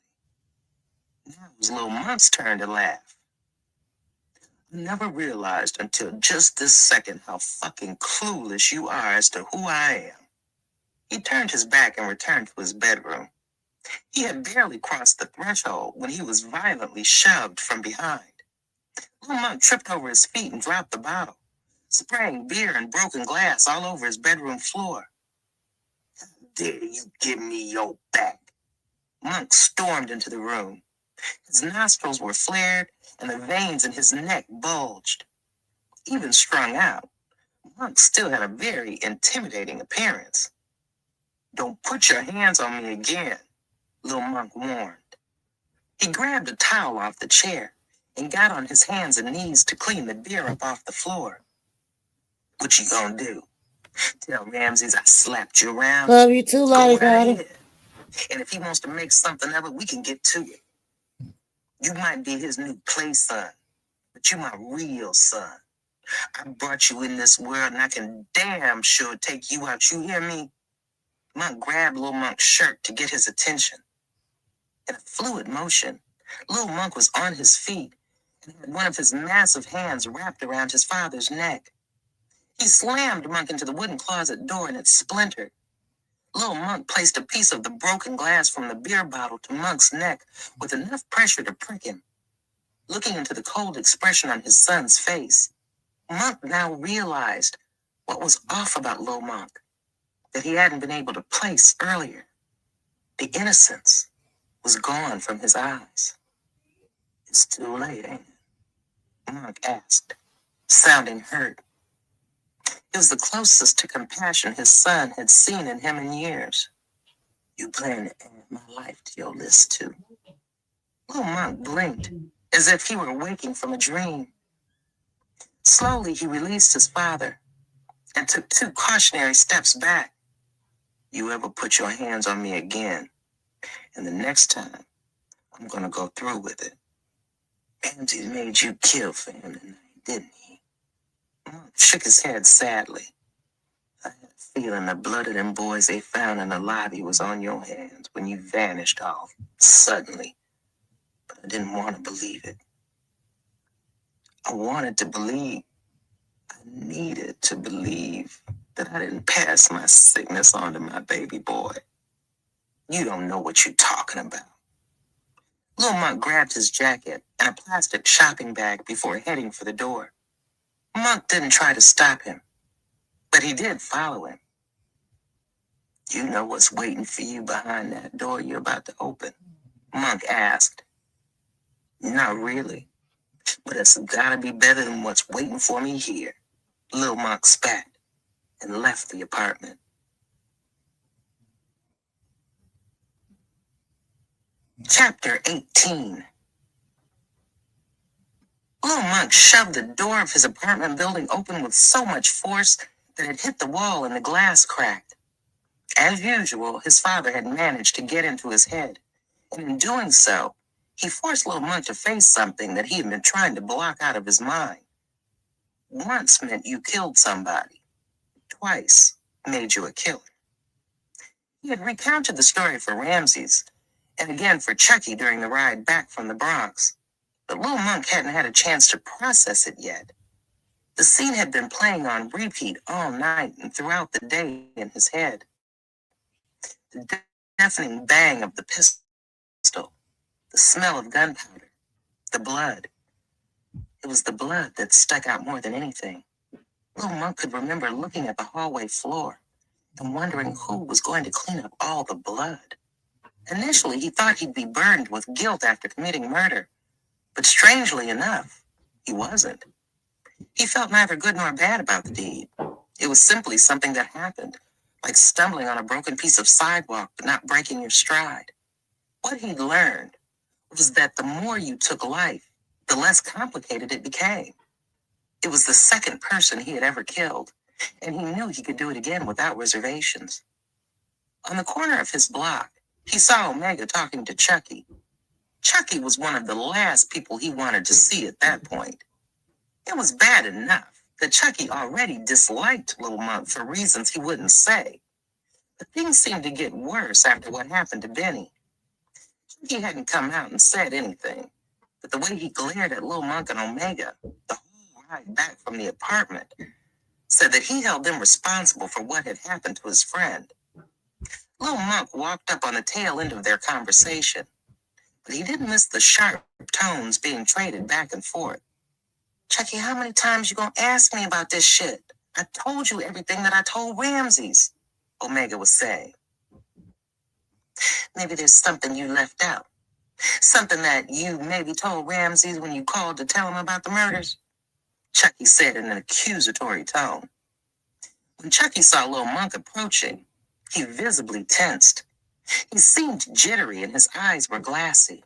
Now it was Lil Monk's turn to laugh. I never realized until just this second how fucking clueless you are as to who I am. He turned his back and returned to his bedroom. He had barely crossed the threshold when he was violently shoved from behind. Lil Monk tripped over his feet and dropped the bottle, spraying beer and broken glass all over his bedroom floor. How dare you give me your back? Monk stormed into the room. His nostrils were flared and the veins in his neck bulged. Even strung out, Monk still had a very intimidating appearance. Don't put your hands on me again, Lil Monk warned. He grabbed a towel off the chair and got on his hands and knees to clean the beer up off the floor. What you gonna do? Tell Ramses I slapped you around? Love you too, Go Lottie right Dottie. ahead. And if he wants to make something of it, we can get to it. You might be his new play son, but you my real son. I brought you in this world and I can damn sure take you out, you hear me? Monk grabbed Lil Monk's shirt to get his attention. In a fluid motion, Lil Monk was on his feet and had one of his massive hands wrapped around his father's neck. He slammed Monk into the wooden closet door and it splintered. Lil Monk placed a piece of the broken glass from the beer bottle to Monk's neck with enough pressure to prick him. Looking into the cold expression on his son's face, Monk now realized what was off about Lil Monk that he hadn't been able to place earlier. The innocence was gone from his eyes. It's too late, ain't it? Monk asked, sounding hurt. It was the closest to compassion his son had seen in him in years. You plan to add my life to your list, too? Lil Monk blinked, as if he were waking from a dream. Slowly, he released his father and took 2 cautionary steps back. You ever put your hands on me again, and the next time, I'm gonna go through with it. Ramsey made you kill for him tonight, didn't he? Monk shook his head sadly. I had a feeling the blood of them boys they found in the lobby was on your hands when you vanished off suddenly. But I didn't want to believe it. I wanted to believe. I needed to believe that I didn't pass my sickness on to my baby boy. You don't know what you're talking about. Lil Monk grabbed his jacket and a plastic shopping bag before heading for the door. Monk didn't try to stop him, but he did follow him. You know what's waiting for you behind that door you're about to open? Monk asked. Not really, but it's gotta be better than what's waiting for me here. Lil Monk spat and left the apartment. Chapter 18. Little Monk shoved the door of his apartment building open with so much force that it hit the wall and the glass cracked. As usual, his father had managed to get into his head, and in doing so, he forced Little Monk to face something that he had been trying to block out of his mind. Once meant you killed somebody. Twice made you a killer. He had recounted the story for Ramses, and again for Chucky during the ride back from the Bronx. But Little Monk hadn't had a chance to process it yet. The scene had been playing on repeat all night and throughout the day in his head. The deafening bang of the pistol, the smell of gunpowder, the blood. It was the blood that stuck out more than anything. Little Monk could remember looking at the hallway floor and wondering who was going to clean up all the blood. Initially, he thought he'd be burned with guilt after committing murder, but strangely enough, he wasn't. He felt neither good nor bad about the deed. It was simply something that happened, like stumbling on a broken piece of sidewalk but not breaking your stride. What he'd learned was that the more you took life, the less complicated it became. It was the second person he had ever killed, and he knew he could do it again without reservations. On the corner of his block, he saw Omega talking to Chucky. Chucky was one of the last people he wanted to see at that point. It was bad enough that Chucky already disliked Little Monk for reasons he wouldn't say. But things seemed to get worse after what happened to Benny. Chucky hadn't come out and said anything, but the way he glared at Little Monk and Omega, the whole ride back from the apartment, said that he held them responsible for what had happened to his friend. Little Monk walked up on the tail end of their conversation, but he didn't miss the sharp tones being traded back and forth. Chucky, how many times you gonna ask me about this shit? I told you everything that I told Ramses, Omega was saying. Maybe there's something you left out. Something that you maybe told Ramses when you called to tell him about the murders, Chucky said in an accusatory tone. When Chucky saw Little Monk approaching, he visibly tensed. He seemed jittery and his eyes were glassy.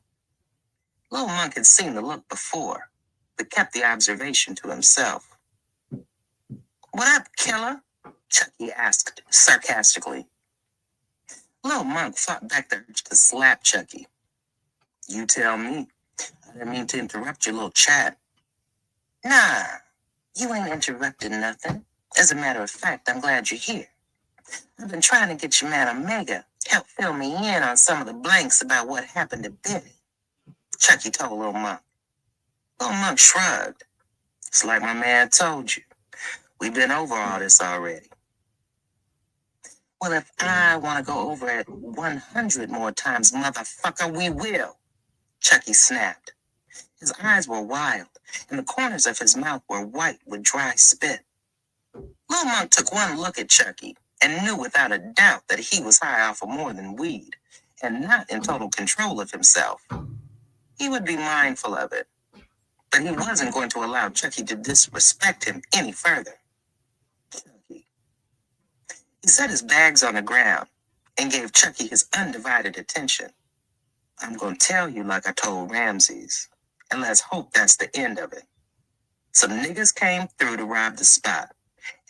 Little Monk had seen the look before, but kept the observation to himself. What up, killer? Chucky asked sarcastically. Little Monk fought back the urge to slap Chucky. You tell me. I didn't mean to interrupt your little chat. Nah, you ain't interrupted nothing. As a matter of fact, I'm glad you're here. I've been trying to get your man Omega help fill me in on some of the blanks about what happened to Benny, Chucky told Little Monk. Little Monk shrugged. It's like my man told you. We've been over all this already. Well, if I want to go over it 100 more times, motherfucker, we will, Chucky snapped. His eyes were wild, and the corners of his mouth were white with dry spit. Little Monk took one look at Chucky and knew without a doubt that he was high off of more than weed and not in total control of himself. He would be mindful of it, but he wasn't going to allow Chucky to disrespect him any further. Chucky. He set his bags on the ground and gave Chucky his undivided attention. I'm going to tell you like I told Ramses, and let's hope that's the end of it. Some niggas came through to rob the spot,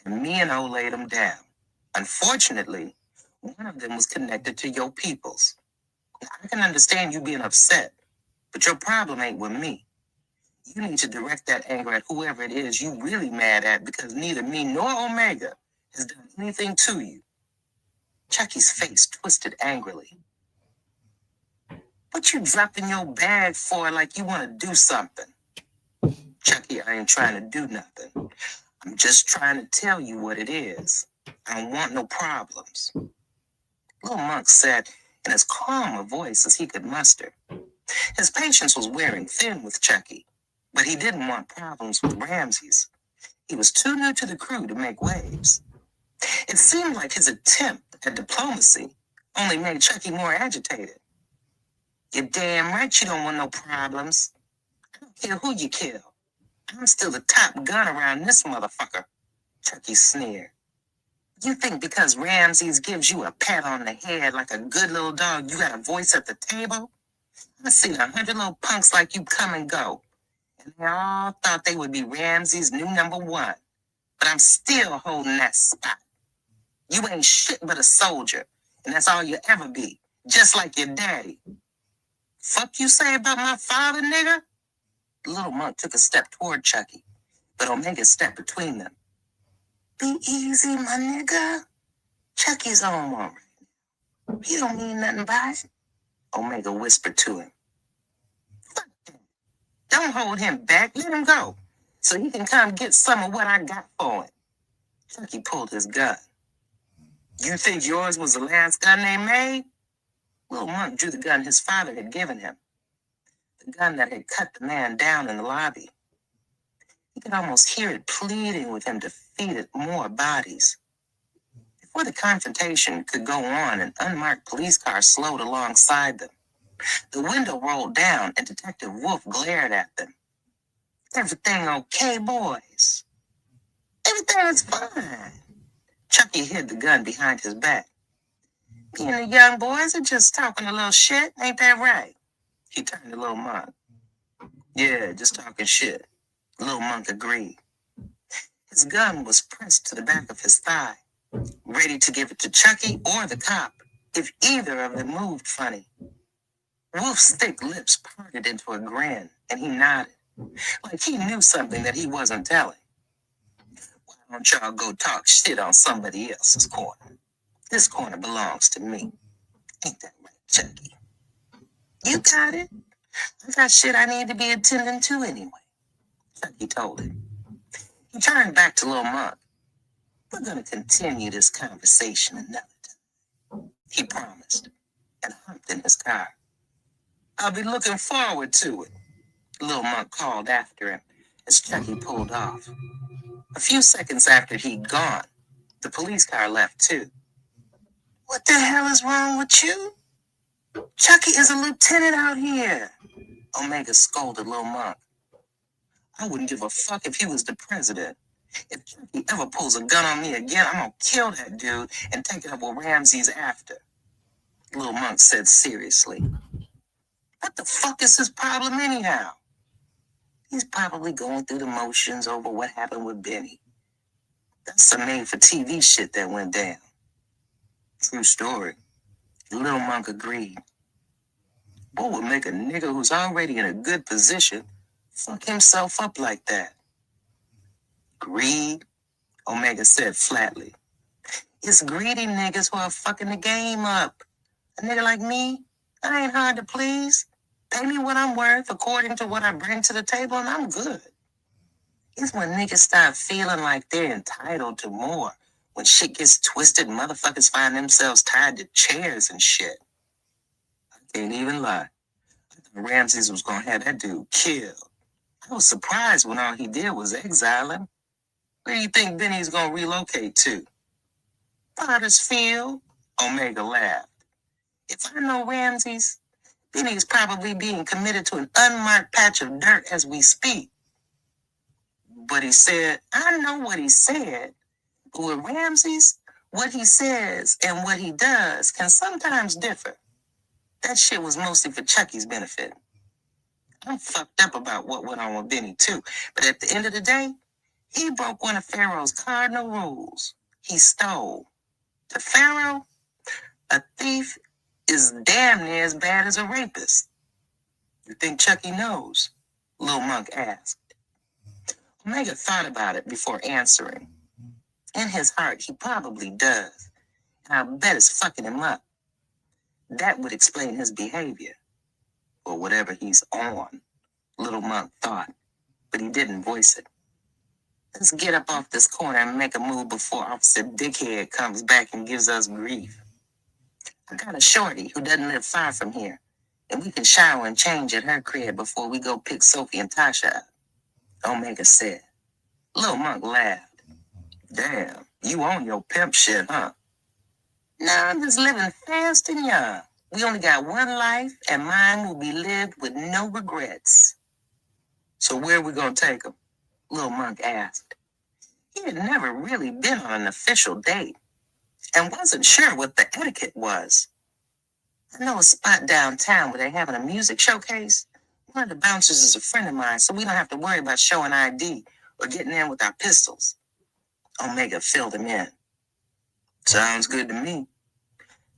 and me and O laid them down. Unfortunately, one of them was connected to your peoples. I can understand you being upset, but your problem ain't with me. You need to direct that anger at whoever it is you really mad at, because neither me nor Omega has done anything to you. Chucky's face twisted angrily. What you dropping your bag for like you want to do something? Chucky, I ain't trying to do nothing. I'm just trying to tell you what it is. I don't want no problems. Little Monk said in as calm a voice as he could muster. His patience was wearing thin with Chucky, but he didn't want problems with Ramses. He was too new to the crew to make waves. It seemed like his attempt at diplomacy only made Chucky more agitated. You're damn right you don't want no problems. I don't care who you kill. I'm still the top gun around this motherfucker, Chucky sneered. You think because Ramses gives you a pat on the head like a good little dog, you got a voice at the table? I seen 100 little punks like you come and go, and they all thought they would be Ramsey's new #1. But I'm still holding that spot. You ain't shit but a soldier, and that's all you ever be, just like your daddy. Fuck you say about my father, nigga? Little Monk took a step toward Chucky, but Omega stepped between them. Be easy, my nigga. Chucky's on one. He don't mean nothing by it. Omega whispered to him. Fuck that. Don't hold him back. Let him go, so he can come get some of what I got for him. Chucky pulled his gun. You think yours was the last gun they made? Little Monk drew the gun his father had given him, the gun that had cut the man down in the lobby. He could almost hear it pleading with him to feed it more bodies. Before the confrontation could go on, an unmarked police car slowed alongside them. The window rolled down, and Detective Wolf glared at them. Everything okay, boys? Everything is fine. Chucky hid the gun behind his back. Me and the young boys are just talking a little shit, ain't that right? He turned to Little Monk. Yeah, just talking shit. Little Monk agreed. His gun was pressed to the back of his thigh, ready to give it to Chucky or the cop if either of them moved funny. Wolf's thick lips parted into a grin, and he nodded, like he knew something that he wasn't telling. Why don't y'all go talk shit on somebody else's corner? This corner belongs to me. Ain't that right, Chucky? You got it. I got shit I need to be attending to anyway, Chucky told him. He turned back to Little Monk. We're going to continue this conversation another time, he promised, and hopped in his car. I'll be looking forward to it, Little Monk called after him as Chucky pulled off. A few seconds after he'd gone, the police car left too. What the hell is wrong with you? Chucky is a lieutenant out here, Omega scolded Little Monk. I wouldn't give a fuck if he was the president. If Chucky ever pulls a gun on me again, I'm gonna kill that dude and take it up with Ramsey's after, Little Monk said seriously. What the fuck is his problem anyhow? He's probably going through the motions over what happened with Benny. That's some made-for-TV shit that went down. True story. Little Monk agreed. What would make a nigga who's already in a good position fuck himself up like that? Greed, Omega said flatly. It's greedy niggas who are fucking the game up. A nigga like me, I ain't hard to please. Pay me what I'm worth according to what I bring to the table, and I'm good. It's when niggas start feeling like they're entitled to more. When shit gets twisted, motherfuckers find themselves tied to chairs and shit. I can't even lie. I thought Ramses was gonna have that dude killed. I was surprised when all he did was exile him. Where do you think Benny's gonna relocate to? Pottersfield, Omega laughed. If I know Ramses, Benny's probably being committed to an unmarked patch of dirt as we speak. But he said, I know what he said. But with Ramses, what he says and what he does can sometimes differ. That shit was mostly for Chucky's benefit. I'm fucked up about what went on with Benny too. But at the end of the day, he broke one of Pharaoh's cardinal rules. He stole. To Pharaoh, a thief is damn near as bad as a rapist. You think Chucky knows? Little Monk asked. Omega thought about it before answering. In his heart, he probably does. And I'll bet it's fucking him up. That would explain his behavior. Or whatever he's on, Little Monk thought. But he didn't voice it. Let's get up off this corner and make a move before Officer Dickhead comes back and gives us grief. I got a shorty who doesn't live far from here, and we can shower and change at her crib before we go pick Sophie and Tasha up, Omega said. Little Monk laughed. Damn, you own your pimp shit, huh? Nah, I'm just living fast and young. We only got one life, and mine will be lived with no regrets. So where are we gonna take him? Little Monk asked. He had never really been on an official date and wasn't sure what the etiquette was. I know a spot downtown where they're having a music showcase. One of the bouncers is a friend of mine, so we don't have to worry about showing ID or getting in with our pistols. Omega filled him in. Sounds good to me.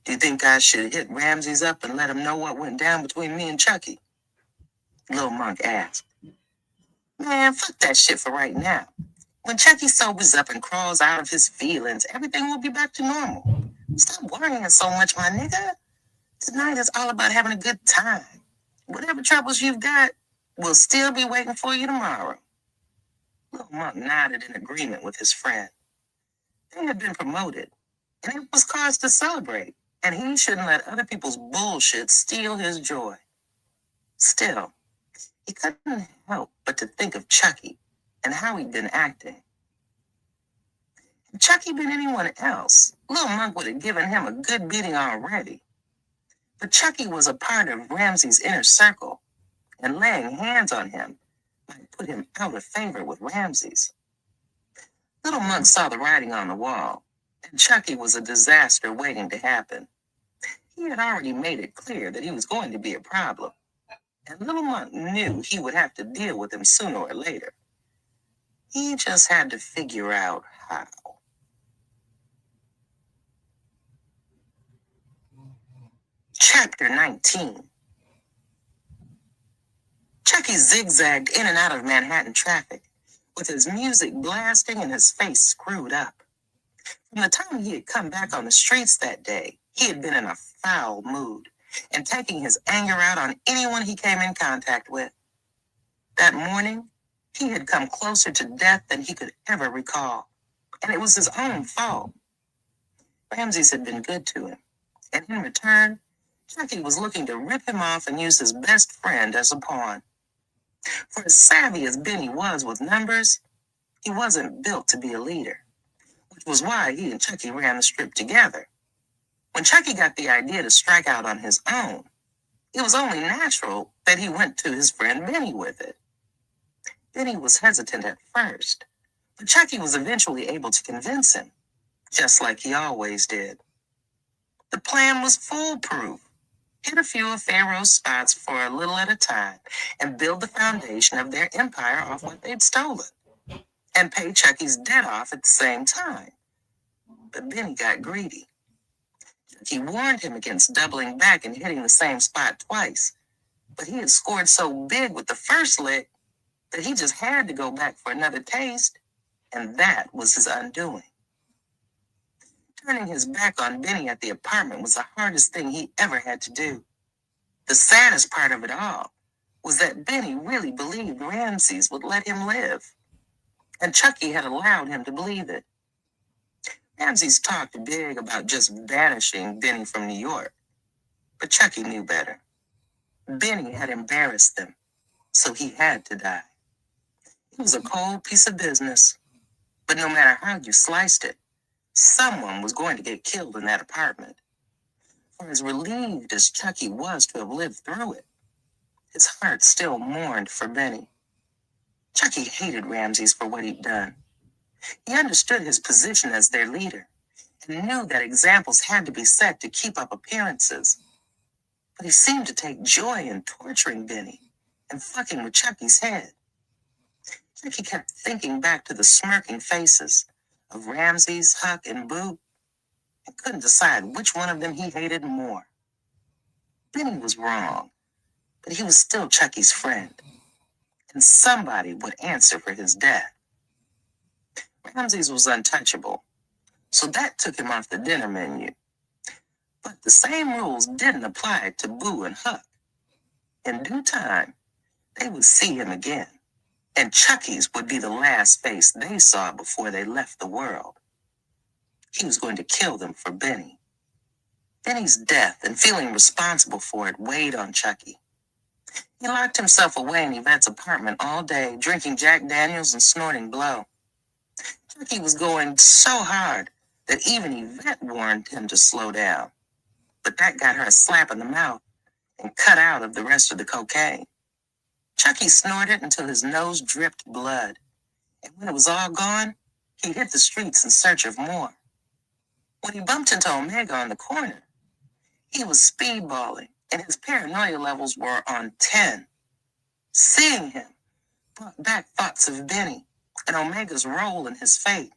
Do you think I should hit Ramses up and let him know what went down between me and Chucky? Lil Monk asked. Man, fuck that shit for right now. When Chucky sobers up and crawls out of his feelings, everything will be back to normal. Stop worrying so much, my nigga. Tonight is all about having a good time. Whatever troubles you've got will still be waiting for you tomorrow. Lil Monk nodded in agreement with his friend. They had been promoted, and it was cause to celebrate, and he shouldn't let other people's bullshit steal his joy. Still, he couldn't help but to think of Chucky and how he'd been acting. If Chucky been anyone else, Lil Monk would have given him a good beating already. But Chucky was a part of Ramsey's inner circle, and laying hands on him might put him out of favor with Ramses. Little Monk saw the writing on the wall, and Chucky was a disaster waiting to happen. He had already made it clear that he was going to be a problem, and Little Monk knew he would have to deal with him sooner or later. He just had to figure out how. Chapter 19. Chucky zigzagged in and out of Manhattan traffic, with his music blasting and his face screwed up. From the time he had come back on the streets that day, he had been in a foul mood and taking his anger out on anyone he came in contact with. That morning, he had come closer to death than he could ever recall, and it was his own fault. Ramses had been good to him, and in return, Chucky was looking to rip him off and use his best friend as a pawn. For as savvy as Benny was with numbers, he wasn't built to be a leader, which was why he and Chucky ran the strip together. When Chucky got the idea to strike out on his own, it was only natural that he went to his friend Benny with it. Benny was hesitant at first, but Chucky was eventually able to convince him, just like he always did. The plan was foolproof. Hit a few of Pharaoh's spots for a little at a time and build the foundation of their empire off what they'd stolen, and pay Chucky's debt off at the same time. But Benny got greedy. Chucky warned him against doubling back and hitting the same spot twice, but he had scored so big with the first lick that he just had to go back for another taste, and that was his undoing. Turning his back on Benny at the apartment was the hardest thing he ever had to do. The saddest part of it all was that Benny really believed Ramses would let him live, and Chucky had allowed him to believe it. Ramses talked big about just banishing Benny from New York, but Chucky knew better. Benny had embarrassed them, so he had to die. It was a cold piece of business, but no matter how you sliced it, someone was going to get killed in that apartment. For as relieved as Chucky was to have lived through it, his heart still mourned for Benny. Chucky hated Ramses for what he'd done. He understood his position as their leader and knew that examples had to be set to keep up appearances. But he seemed to take joy in torturing Benny and fucking with Chucky's head. Chucky kept thinking back to the smirking faces of Ramses, Huck, and Boo, and couldn't decide which one of them he hated more. Benny was wrong, but he was still Chucky's friend, and somebody would answer for his death. Ramses was untouchable, so that took him off the dinner menu. But the same rules didn't apply to Boo and Huck. In due time, they would see him again, and Chucky's would be the last face they saw before they left the world. He was going to kill them for Benny. Benny's death and feeling responsible for it weighed on Chucky. He locked himself away in Yvette's apartment all day, drinking Jack Daniels and snorting blow. Chucky was going so hard that even Yvette warned him to slow down. But that got her a slap in the mouth and cut out of the rest of the cocaine. Chucky snorted until his nose dripped blood, and when it was all gone, he hit the streets in search of more. When he bumped into Omega on the corner, He was speedballing, and his paranoia levels were on 10. Seeing him brought back thoughts of Benny and Omega's role in his fate.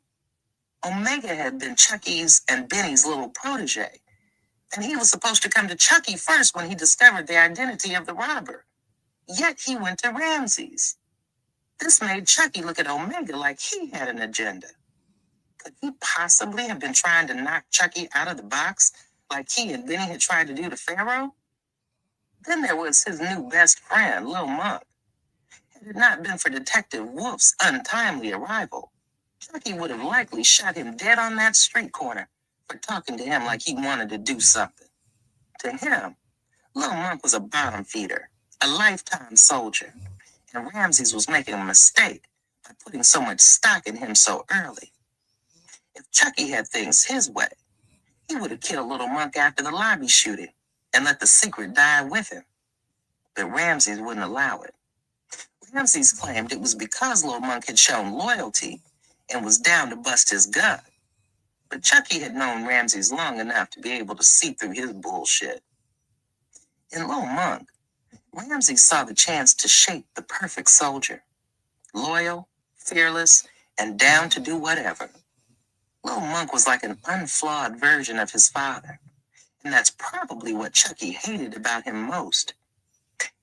Omega had been Chucky's and Benny's little protege, and he was supposed to come to Chucky first when he discovered the identity of the robber. Yet he went to Ramsey's. This made Chucky look at Omega like he had an agenda. Could he possibly have been trying to knock Chucky out of the box like he and Benny had tried to do to Pharaoh? Then there was his new best friend, Lil Monk. Had it not been for Detective Wolf's untimely arrival, Chucky would have likely shot him dead on that street corner for talking to him like he wanted to do something. To him, Lil Monk was a bottom feeder, a lifetime soldier, and Ramses was making a mistake by putting so much stock in him so early. If Chucky had things his way, he would have killed Little Monk after the lobby shooting and let the secret die with him. But Ramses wouldn't allow it. Ramses claimed it was because Little Monk had shown loyalty and was down to bust his gut. But Chucky had known Ramses long enough to be able to see through his bullshit. In Little Monk, Ramses saw the chance to shape the perfect soldier. Loyal, fearless, and down to do whatever. Little Monk was like an unflawed version of his father, and that's probably what Chucky hated about him most.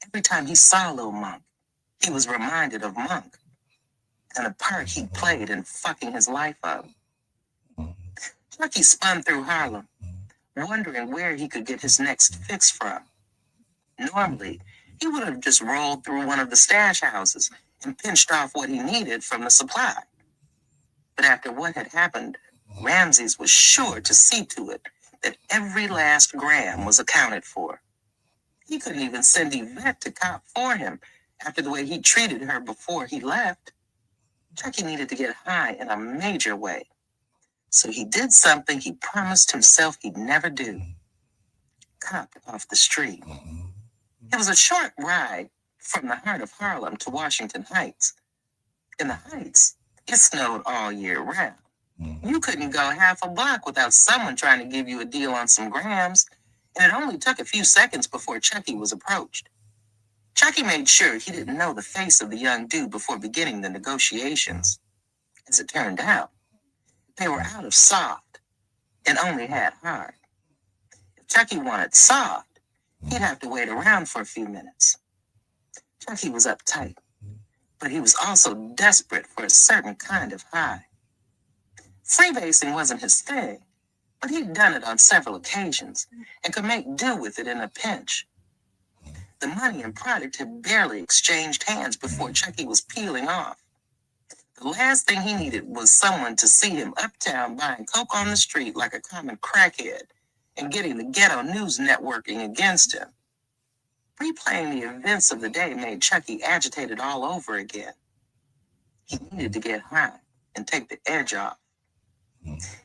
Every time he saw Little Monk, he was reminded of Monk and the part he played in fucking his life up. Chucky spun through Harlem, wondering where he could get his next fix from. Normally, he would have just rolled through one of the stash houses and pinched off what he needed from the supply. But after what had happened, Ramses was sure to see to it that every last gram was accounted for. He couldn't even send Yvette to cop for him after the way he treated her before he left. Chucky needed to get high in a major way. So he did something he promised himself he'd never do. Cop off the street. It was a short ride from the heart of Harlem to Washington Heights. In the Heights, it snowed all year round. You couldn't go half a block without someone trying to give you a deal on some grams, and it only took a few seconds before Chucky was approached. Chucky made sure he didn't know the face of the young dude before beginning the negotiations. As it turned out, they were out of soft and only had hard. If Chucky wanted soft, he'd have to wait around for a few minutes. Chucky was uptight, but he was also desperate for a certain kind of high. Freebasing wasn't his thing, but he'd done it on several occasions and could make do with it in a pinch. The money and product had barely exchanged hands before Chucky was peeling off. The last thing he needed was someone to see him uptown buying coke on the street like a common crackhead and getting the ghetto news networking against him. Replaying the events of the day made Chucky agitated all over again. He needed to get high and take the edge off.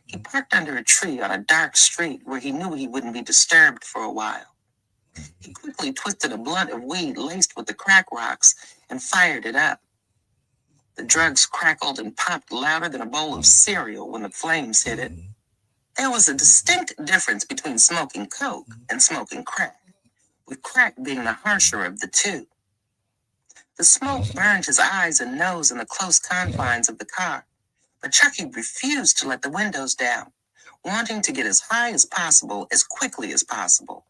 He parked under a tree on a dark street where he knew he wouldn't be disturbed for a while. He quickly twisted a blunt of weed laced with the crack rocks and fired it up. The drugs crackled and popped louder than a bowl of cereal when the flames hit it. There was a distinct difference between smoking coke and smoking crack, with crack being the harsher of the two. The smoke burned his eyes and nose in the close confines of the car, but Chucky refused to let the windows down, wanting to get as high as possible as quickly as possible.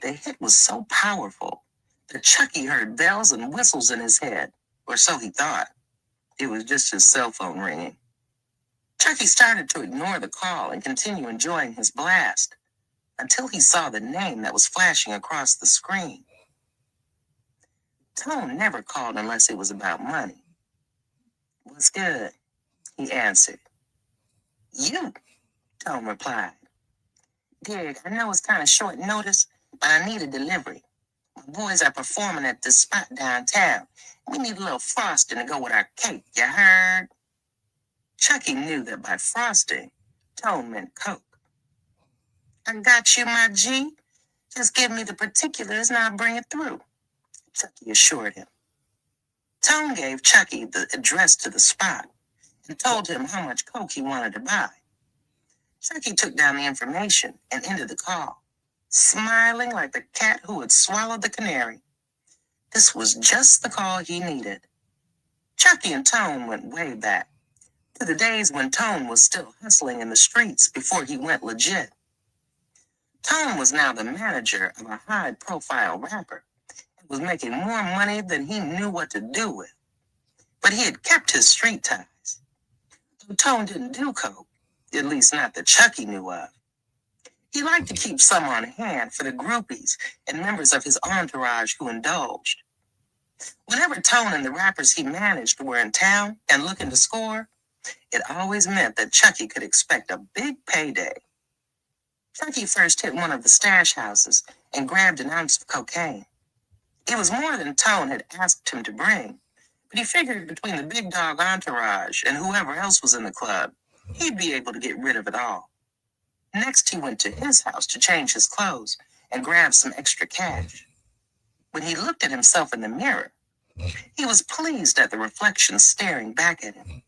The hit was so powerful that Chucky heard bells and whistles in his head, or so he thought. It was just his cell phone ringing. Chucky started to ignore the call and continue enjoying his blast until he saw the name that was flashing across the screen. Tone never called unless it was about money. "What's good?" he answered. "You," Tone replied. "Dig, I know it's kind of short notice, but I need a delivery. My boys are performing at this spot downtown. We need a little frosting to go with our cake, you heard?" Chucky knew that by frosting, Tone meant coke. "I got you, my G. Just give me the particulars and I'll bring it through," Chucky assured him. Tone gave Chucky the address to the spot and told him how much coke he wanted to buy. Chucky took down the information and ended the call. smiling like the cat who had swallowed the canary. This was just the call he needed. Chucky and Tone went way back, to the days when Tone was still hustling in the streets before he went legit. Tone was now the manager of a high-profile rapper and was making more money than he knew what to do with. But he had kept his street ties. Though Tone didn't do coke, at least not that Chucky knew of. He liked to keep some on hand for the groupies and members of his entourage who indulged. Whenever Tone and the rappers he managed were in town and looking to score, it always meant that Chucky could expect a big payday. Chucky first hit one of the stash houses and grabbed an ounce of cocaine. It was more than Tone had asked him to bring, but he figured between the big dog entourage and whoever else was in the club, he'd be able to get rid of it all. Next, he went to his house to change his clothes and grab some extra cash. When he looked at himself in the mirror, he was pleased at the reflection staring back at him.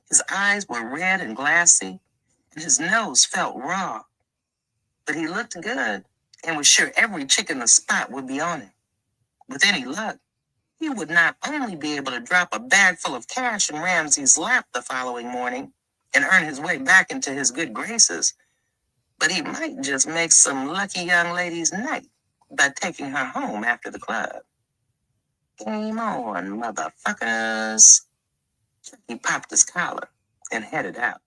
His eyes were red and glassy, and his nose felt raw. But he looked good and was sure every chick in the spot would be on him. With any luck, he would not only be able to drop a bag full of cash in Ramsey's lap the following morning and earn his way back into his good graces, but he might just make some lucky young lady's night by taking her home after the club. Game on, motherfuckers. He popped his collar and headed out.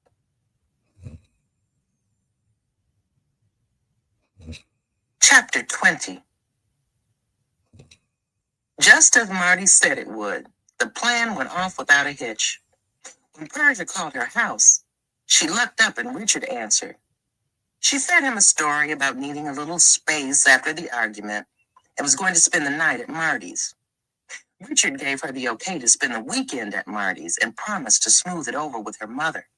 Chapter 20. Just as Marty said it would, the plan went off without a hitch. When Persia called her house, she looked up and Richard answered. She fed him a story about needing a little space after the argument and was going to spend the night at Marty's. Richard gave her the okay to spend the weekend at Marty's and promised to smooth it over with her mother,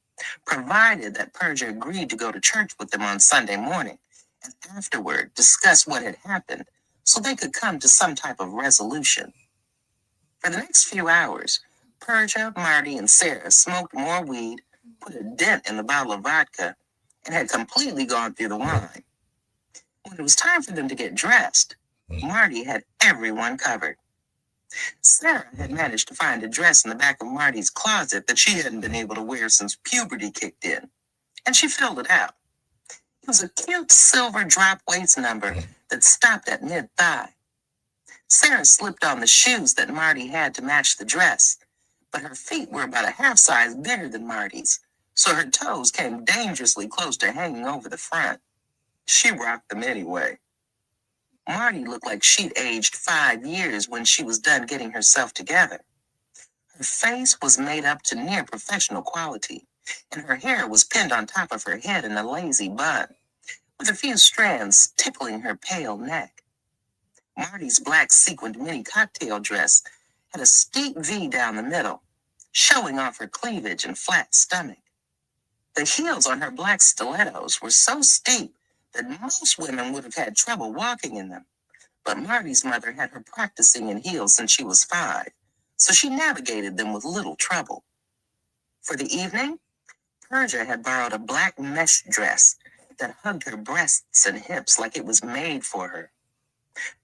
provided that Persia agreed to go to church with them on Sunday morning and afterward discuss what had happened so they could come to some type of resolution. For the next few hours, Persia, Marty, and Sarah smoked more weed, put a dent in the bottle of vodka, and had completely gone through the wine. When it was time for them to get dressed, Marty had everyone covered. Sarah had managed to find a dress in the back of Marty's closet that she hadn't been able to wear since puberty kicked in, and she filled it out. It was a cute silver drop waist number that stopped at mid-thigh. Sarah slipped on the shoes that Marty had to match the dress, but her feet were about a half size bigger than Marty's, so her toes came dangerously close to hanging over the front. She rocked them anyway. Marty looked like she'd aged 5 years when she was done getting herself together. Her face was made up to near professional quality, and her hair was pinned on top of her head in a lazy bun, with a few strands tickling her pale neck. Marty's black sequined mini cocktail dress had a steep V down the middle, showing off her cleavage and flat stomach. The heels on her black stilettos were so steep that most women would have had trouble walking in them, but Marty's mother had her practicing in heels since she was 5, so she navigated them with little trouble. For the evening, Persia had borrowed a black mesh dress that hugged her breasts and hips like it was made for her.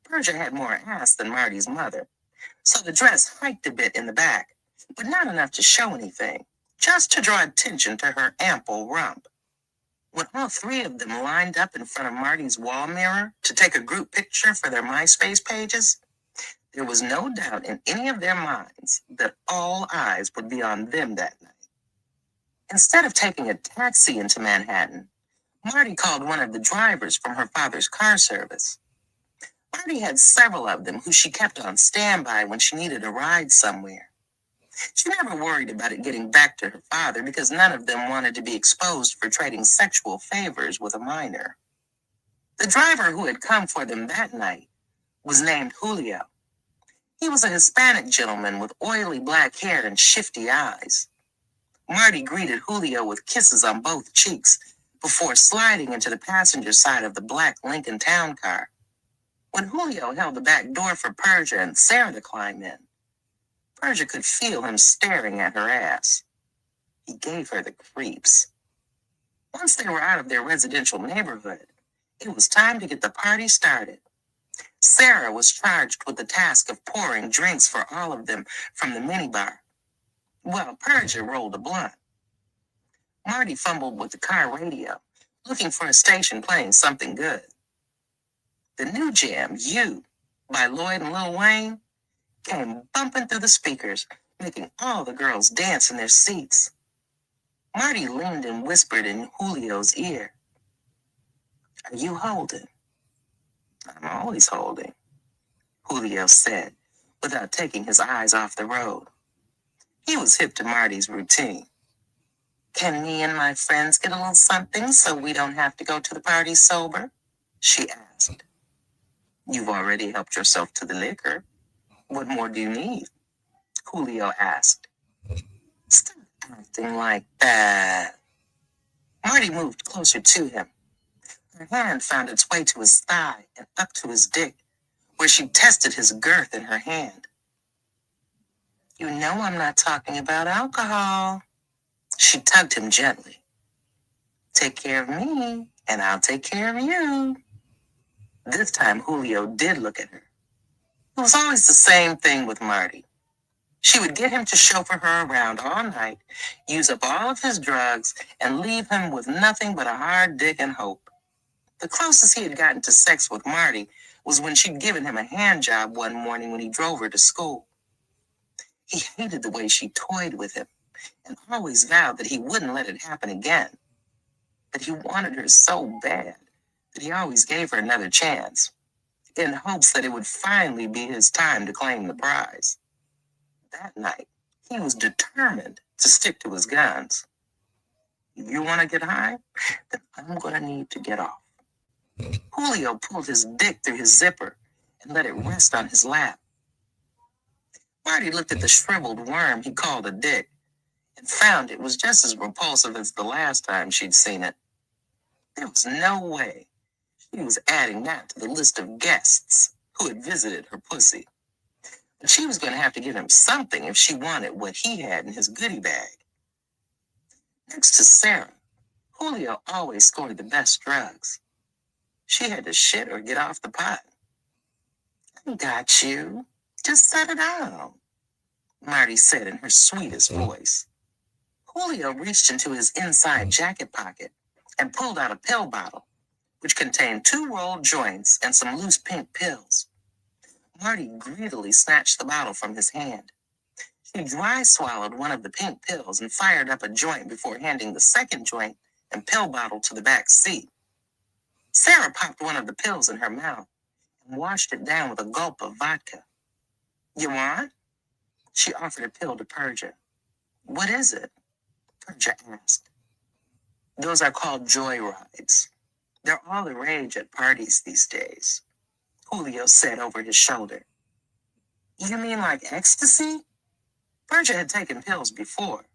Persia had more ass than Marty's mother, so the dress hiked a bit in the back, but not enough to show anything, just to draw attention to her ample rump. When all 3 of them lined up in front of Marty's wall mirror to take a group picture for their MySpace pages, there was no doubt in any of their minds that all eyes would be on them that night. Instead of taking a taxi into Manhattan, Marty called one of the drivers from her father's car service. Marty had several of them who she kept on standby when she needed a ride somewhere. She never worried about it getting back to her father because none of them wanted to be exposed for trading sexual favors with a minor. The driver who had come for them that night was named Julio. He was a Hispanic gentleman with oily black hair and shifty eyes. Marty greeted Julio with kisses on both cheeks before sliding into the passenger side of the black Lincoln Town car. When Julio held the back door for Persia and Sarah to climb in, Persia could feel him staring at her ass. He gave her the creeps. Once they were out of their residential neighborhood, It was time to get the party started. Sarah was charged with the task of pouring drinks for all of them from the minibar, while Persia rolled a blunt. Marty fumbled with the car radio, looking for a station playing something good. The new jam, You, by Lloyd and Lil Wayne, came bumping through the speakers, making all the girls dance in their seats. Marty leaned and whispered in Julio's ear, "Are you holding?" "I'm always holding," Julio said, without taking his eyes off the road. He was hip to Marty's routine. "Can me and my friends get a little something so we don't have to go to the party sober?" she asked. "You've already helped yourself to the liquor. What more do you need?" Julio asked. "Stop acting like that." Marty moved closer to him. Her hand found its way to his thigh and up to his dick, where she tested his girth in her hand. "You know I'm not talking about alcohol." She tugged him gently. "Take care of me, and I'll take care of you." This time Julio did look at her. It was always the same thing with Marty. She would get him to chauffeur her around all night, use up all of his drugs, and leave him with nothing but a hard dick and hope. The closest he had gotten to sex with Marty was when she'd given him a hand job one morning when he drove her to school. He hated the way she toyed with him and always vowed that he wouldn't let it happen again. But he wanted her so bad that he always gave her another chance, in hopes that it would finally be his time to claim the prize. That night, he was determined to stick to his guns. "You want to get high? Then I'm going to need to get off." Julio pulled his dick through his zipper and let it rest on his lap. Marty looked at the shriveled worm he called a dick and found it was just as repulsive as the last time she'd seen it. There was no way she was adding that to the list of guests who had visited her pussy. But she was going to have to give him something if she wanted what he had in his goodie bag. Next to Sarah, Julio always scored the best drugs. She had to shit or get off the pot. "I got you. Just set it down," Marty said in her sweetest voice. Julio reached into his inside jacket pocket and pulled out a pill bottle, which contained 2 rolled joints and some loose pink pills. Marty greedily snatched the bottle from his hand. She dry swallowed one of the pink pills and fired up a joint before handing the second joint and pill bottle to the back seat. Sarah popped one of the pills in her mouth and washed it down with a gulp of vodka. "You want?" She offered a pill to Persia. "What is it?" Persia asked. "Those are called joyrides. They're all the rage at parties these days," Julio said over his shoulder. "You mean like ecstasy?" Persia had taken pills before,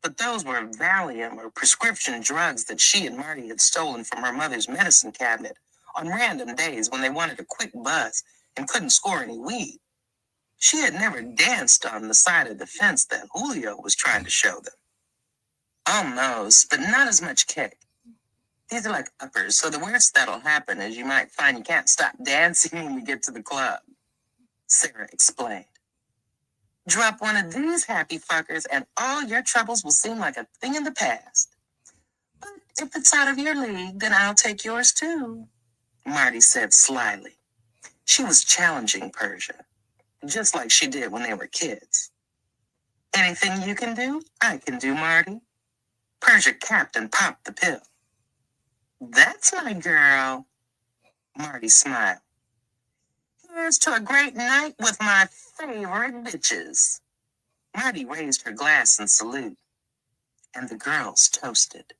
but those were Valium or prescription drugs that she and Marty had stolen from her mother's medicine cabinet on random days when they wanted a quick buzz and couldn't score any weed. She had never danced on the side of the fence that Julio was trying to show them. "Almost, but not as much kick. These are like uppers, so the worst that'll happen is you might find you can't stop dancing when we get to the club," Sarah explained. "Drop one of these happy fuckers and all your troubles will seem like a thing in the past. But if it's out of your league, then I'll take yours too," Marty said slyly. She was challenging Persia, just like she did when they were kids. "Anything you can do, I can do, Marty." Persia capped and popped the pill. "That's my girl," Marty smiled. "Here's to a great night with my favorite bitches." Marty raised her glass in salute, and the girls toasted.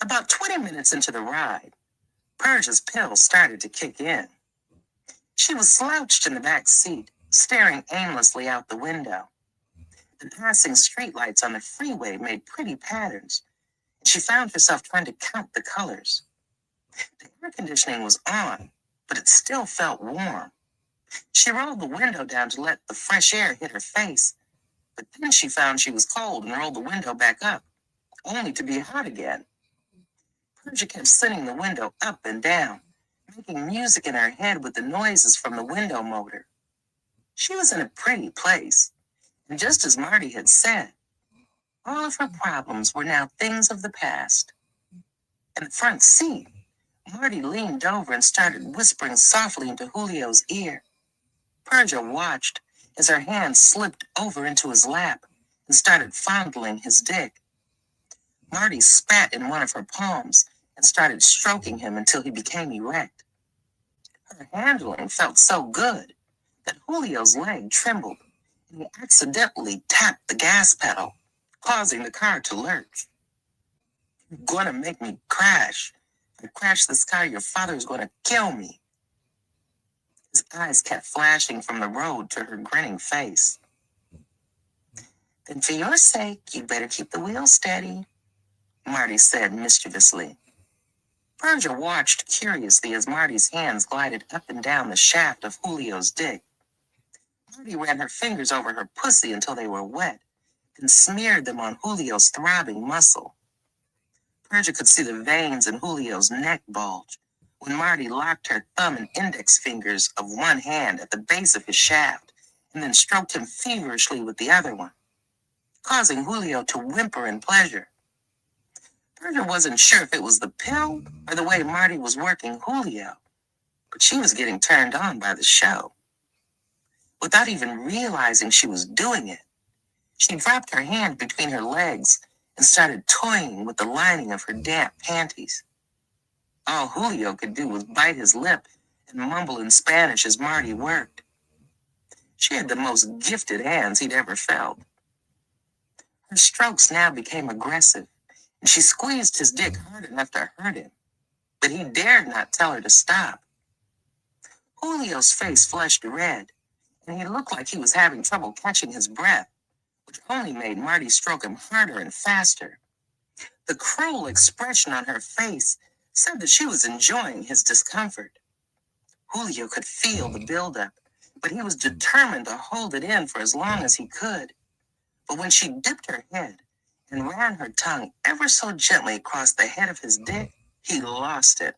About 20 minutes into the ride, Persia's pill started to kick in. She was slouched in the back seat, staring aimlessly out the window. The passing streetlights on the freeway made pretty patterns, and she found herself trying to count the colors. The air conditioning was on, but it still felt warm. She rolled the window down to let the fresh air hit her face, but then she found she was cold and rolled the window back up, only to be hot again. Persia kept sending the window up and down, making music in her head with the noises from the window motor. She was in a pretty place, and just as Marty had said, all of her problems were now things of the past. In the front seat, Marty leaned over and started whispering softly into Julio's ear. Persia watched as her hand slipped over into his lap and started fondling his dick. Marty spat in one of her palms and started stroking him until he became erect. Her handling felt so good that Julio's leg trembled and he accidentally tapped the gas pedal, causing the car to lurch. "You're going to make me crash. If I crash this car, your father is going to kill me." His eyes kept flashing from the road to her grinning face. "Then for your sake, you'd better keep the wheel steady," Marty said mischievously. Persia watched curiously as Marty's hands glided up and down the shaft of Julio's dick. Marty ran her fingers over her pussy until they were wet, then smeared them on Julio's throbbing muscle. Persia could see the veins in Julio's neck bulge when Marty locked her thumb and index fingers of one hand at the base of his shaft and then stroked him feverishly with the other one, causing Julio to whimper in pleasure. Persia wasn't sure if it was the pill or the way Marty was working Julio, but she was getting turned on by the show. Without even realizing she was doing it, she dropped her hand between her legs and started toying with the lining of her damp panties. All Julio could do was bite his lip and mumble in Spanish as Marty worked. She had the most gifted hands he'd ever felt. Her strokes now became aggressive, and she squeezed his dick hard enough to hurt him, but he dared not tell her to stop. Julio's face flushed red, and he looked like he was having trouble catching his breath, which only made Marty stroke him harder and faster. The cruel expression on her face said that she was enjoying his discomfort. Julio could feel the buildup, but he was determined to hold it in for as long as he could. But when she dipped her head and ran her tongue ever so gently across the head of his dick, he lost it.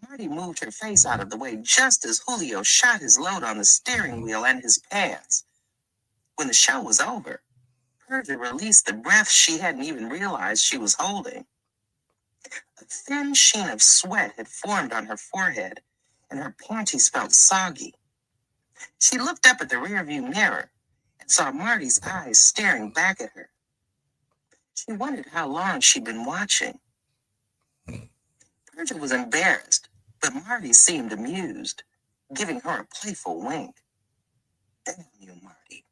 Marty moved her face out of the way just as Julio shot his load on the steering wheel and his pants. When the show was over, Persia released the breath she hadn't even realized she was holding. A thin sheen of sweat had formed on her forehead, and her panties felt soggy. She looked up at the rearview mirror and saw Marty's eyes staring back at her. She wondered how long she'd been watching. Persia was embarrassed, but Marty seemed amused, giving her a playful wink. "Damn you, Marty,"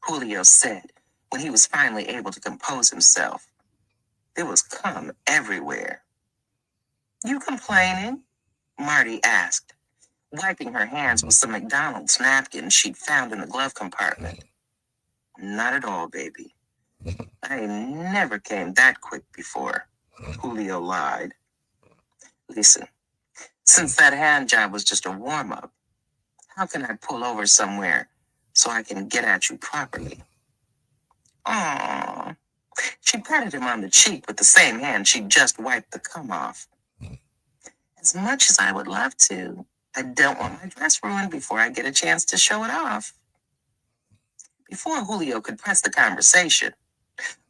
Julio said when he was finally able to compose himself. There was cum everywhere. "You complaining?" Marty asked, wiping her hands with some McDonald's napkins she'd found in the glove compartment. "Not at all, baby. I never came that quick before," Julio lied. "Listen, since that hand job was just a warm-up, how can I pull over somewhere so I can get at you properly?" Aww. She patted him on the cheek with the same hand she'd just wiped the cum off. "As much as I would love to, I don't want my dress ruined before I get a chance to show it off." Before Julio could press the conversation,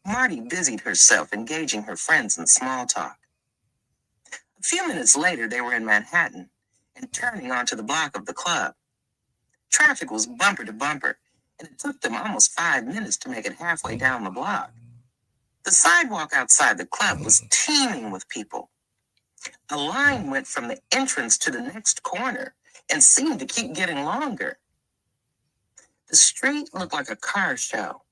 Marty busied herself engaging her friends in small talk. A few minutes later, they were in Manhattan and turning onto the block of the club. Traffic was bumper to bumper, and it took them almost 5 minutes to make it halfway down the block. The sidewalk outside the club was teeming with people. A line went from the entrance to the next corner and seemed to keep getting longer. The street looked like a car show,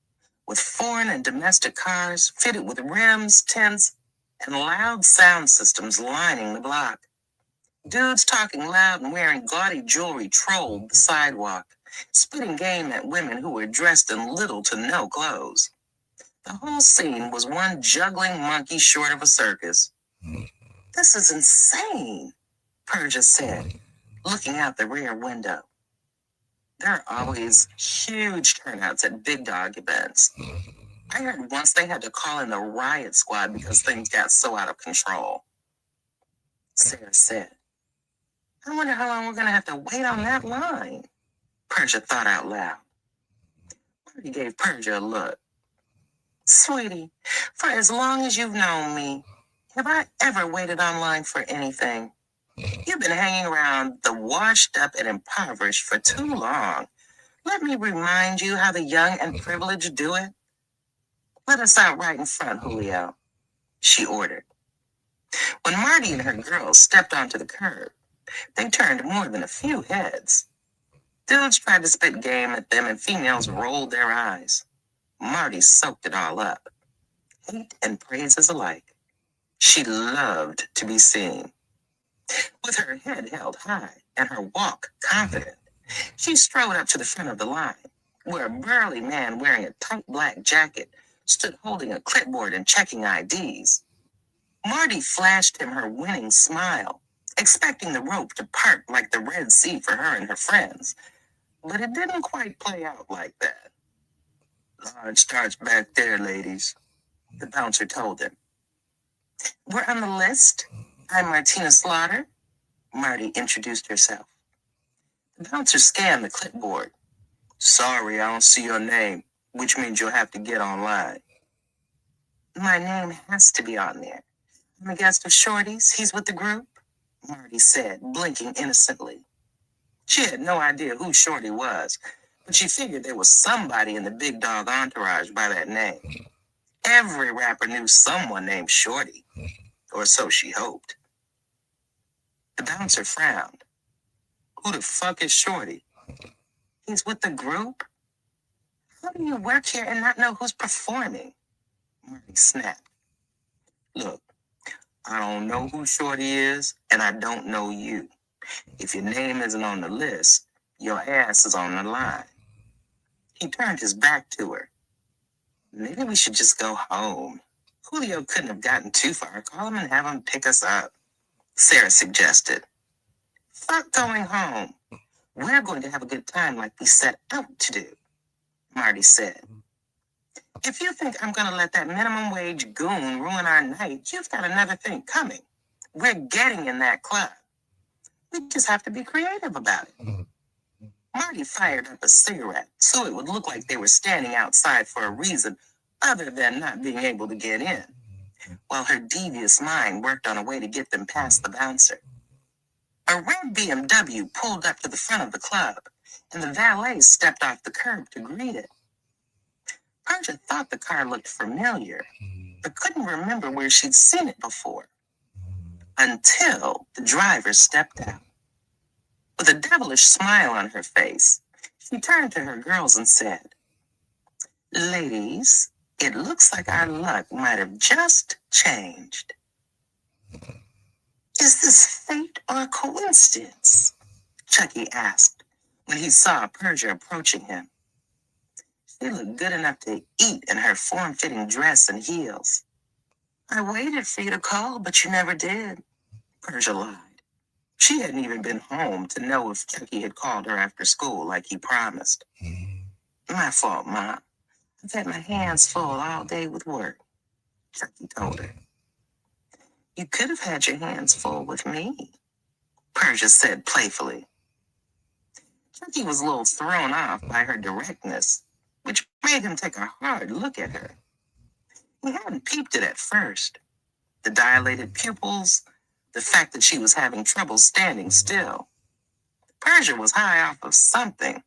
with foreign and domestic cars fitted with rims, tents, and loud sound systems lining the block. Dudes talking loud and wearing gaudy jewelry trolled the sidewalk, spitting game at women who were dressed in little to no clothes. The whole scene was one juggling monkey short of a circus. "This is insane," Persia said, looking out the rear window. "There are always huge turnouts at big dog events. I heard once they had to call in the riot squad because things got so out of control. Sarah said, I wonder how long we're going to have to wait on that line. Persia thought out loud. Marty gave Persia a look. Sweetie, for as long as you've known me, have I ever waited online for anything? You've been hanging around the washed up and impoverished for too long. Let me remind you how the young and privileged do it. Let us out right in front, Julio, she ordered. When Marty and her girls stepped onto the curb, they turned more than a few heads. Dudes tried to spit game at them and females rolled their eyes. Marty soaked it all up. Hate and praises alike. She loved to be seen. With her head held high and her walk confident, she strode up to the front of the line, where a burly man wearing a tight black jacket stood holding a clipboard and checking IDs. Marty flashed him her winning smile, expecting the rope to part like the Red Sea for her and her friends. But it didn't quite play out like that. Lodge starts back there, ladies, the bouncer told him. We're on the list. I'm Martina Slaughter. Marty introduced herself. The bouncer scanned the clipboard. Sorry, I don't see your name, which means you'll have to get online. My name has to be on there. I'm a guest of Shorty's. He's with the group, Marty said, blinking innocently. She had no idea who Shorty was, but she figured there was somebody in the big dog entourage by that name. Every rapper knew someone named Shorty, or so she hoped. The bouncer frowned. Who the fuck is Shorty? He's with the group? How do you work here and not know who's performing? Marty snapped. Look, I don't know who Shorty is, and I don't know you. If your name isn't on the list, your ass is on the line. He turned his back to her. Maybe we should just go home. Julio couldn't have gotten too far. Call him and have him pick us up, Sarah suggested. Fuck going home. We're going to have a good time like we set out to do, Marty said. If you think I'm going to let that minimum wage goon ruin our night, you've got another thing coming. We're getting in that club. We just have to be creative about it. Marty fired up a cigarette so it would look like they were standing outside for a reason other than not being able to get in, while her devious mind worked on a way to get them past the bouncer. A red BMW pulled up to the front of the club, and the valet stepped off the curb to greet it. Persia thought the car looked familiar, but couldn't remember where she'd seen it before, until the driver stepped out. With a devilish smile on her face, she turned to her girls and said, Ladies, it looks like our luck might have just changed. Is this fate or a coincidence? Chucky asked when he saw Persia approaching him. She looked good enough to eat in her form-fitting dress and heels. I waited for you to call, but you never did, Persia lied. She hadn't even been home to know if Chucky had called her after school like he promised. My fault, Mom. I've had my hands full all day with work, Chucky told her. You could have had your hands full with me, Persia said playfully. Chucky was a little thrown off by her directness, which made him take a hard look at her. He hadn't peeped it at first. The dilated pupils, the fact that she was having trouble standing still. Persia was high off of something,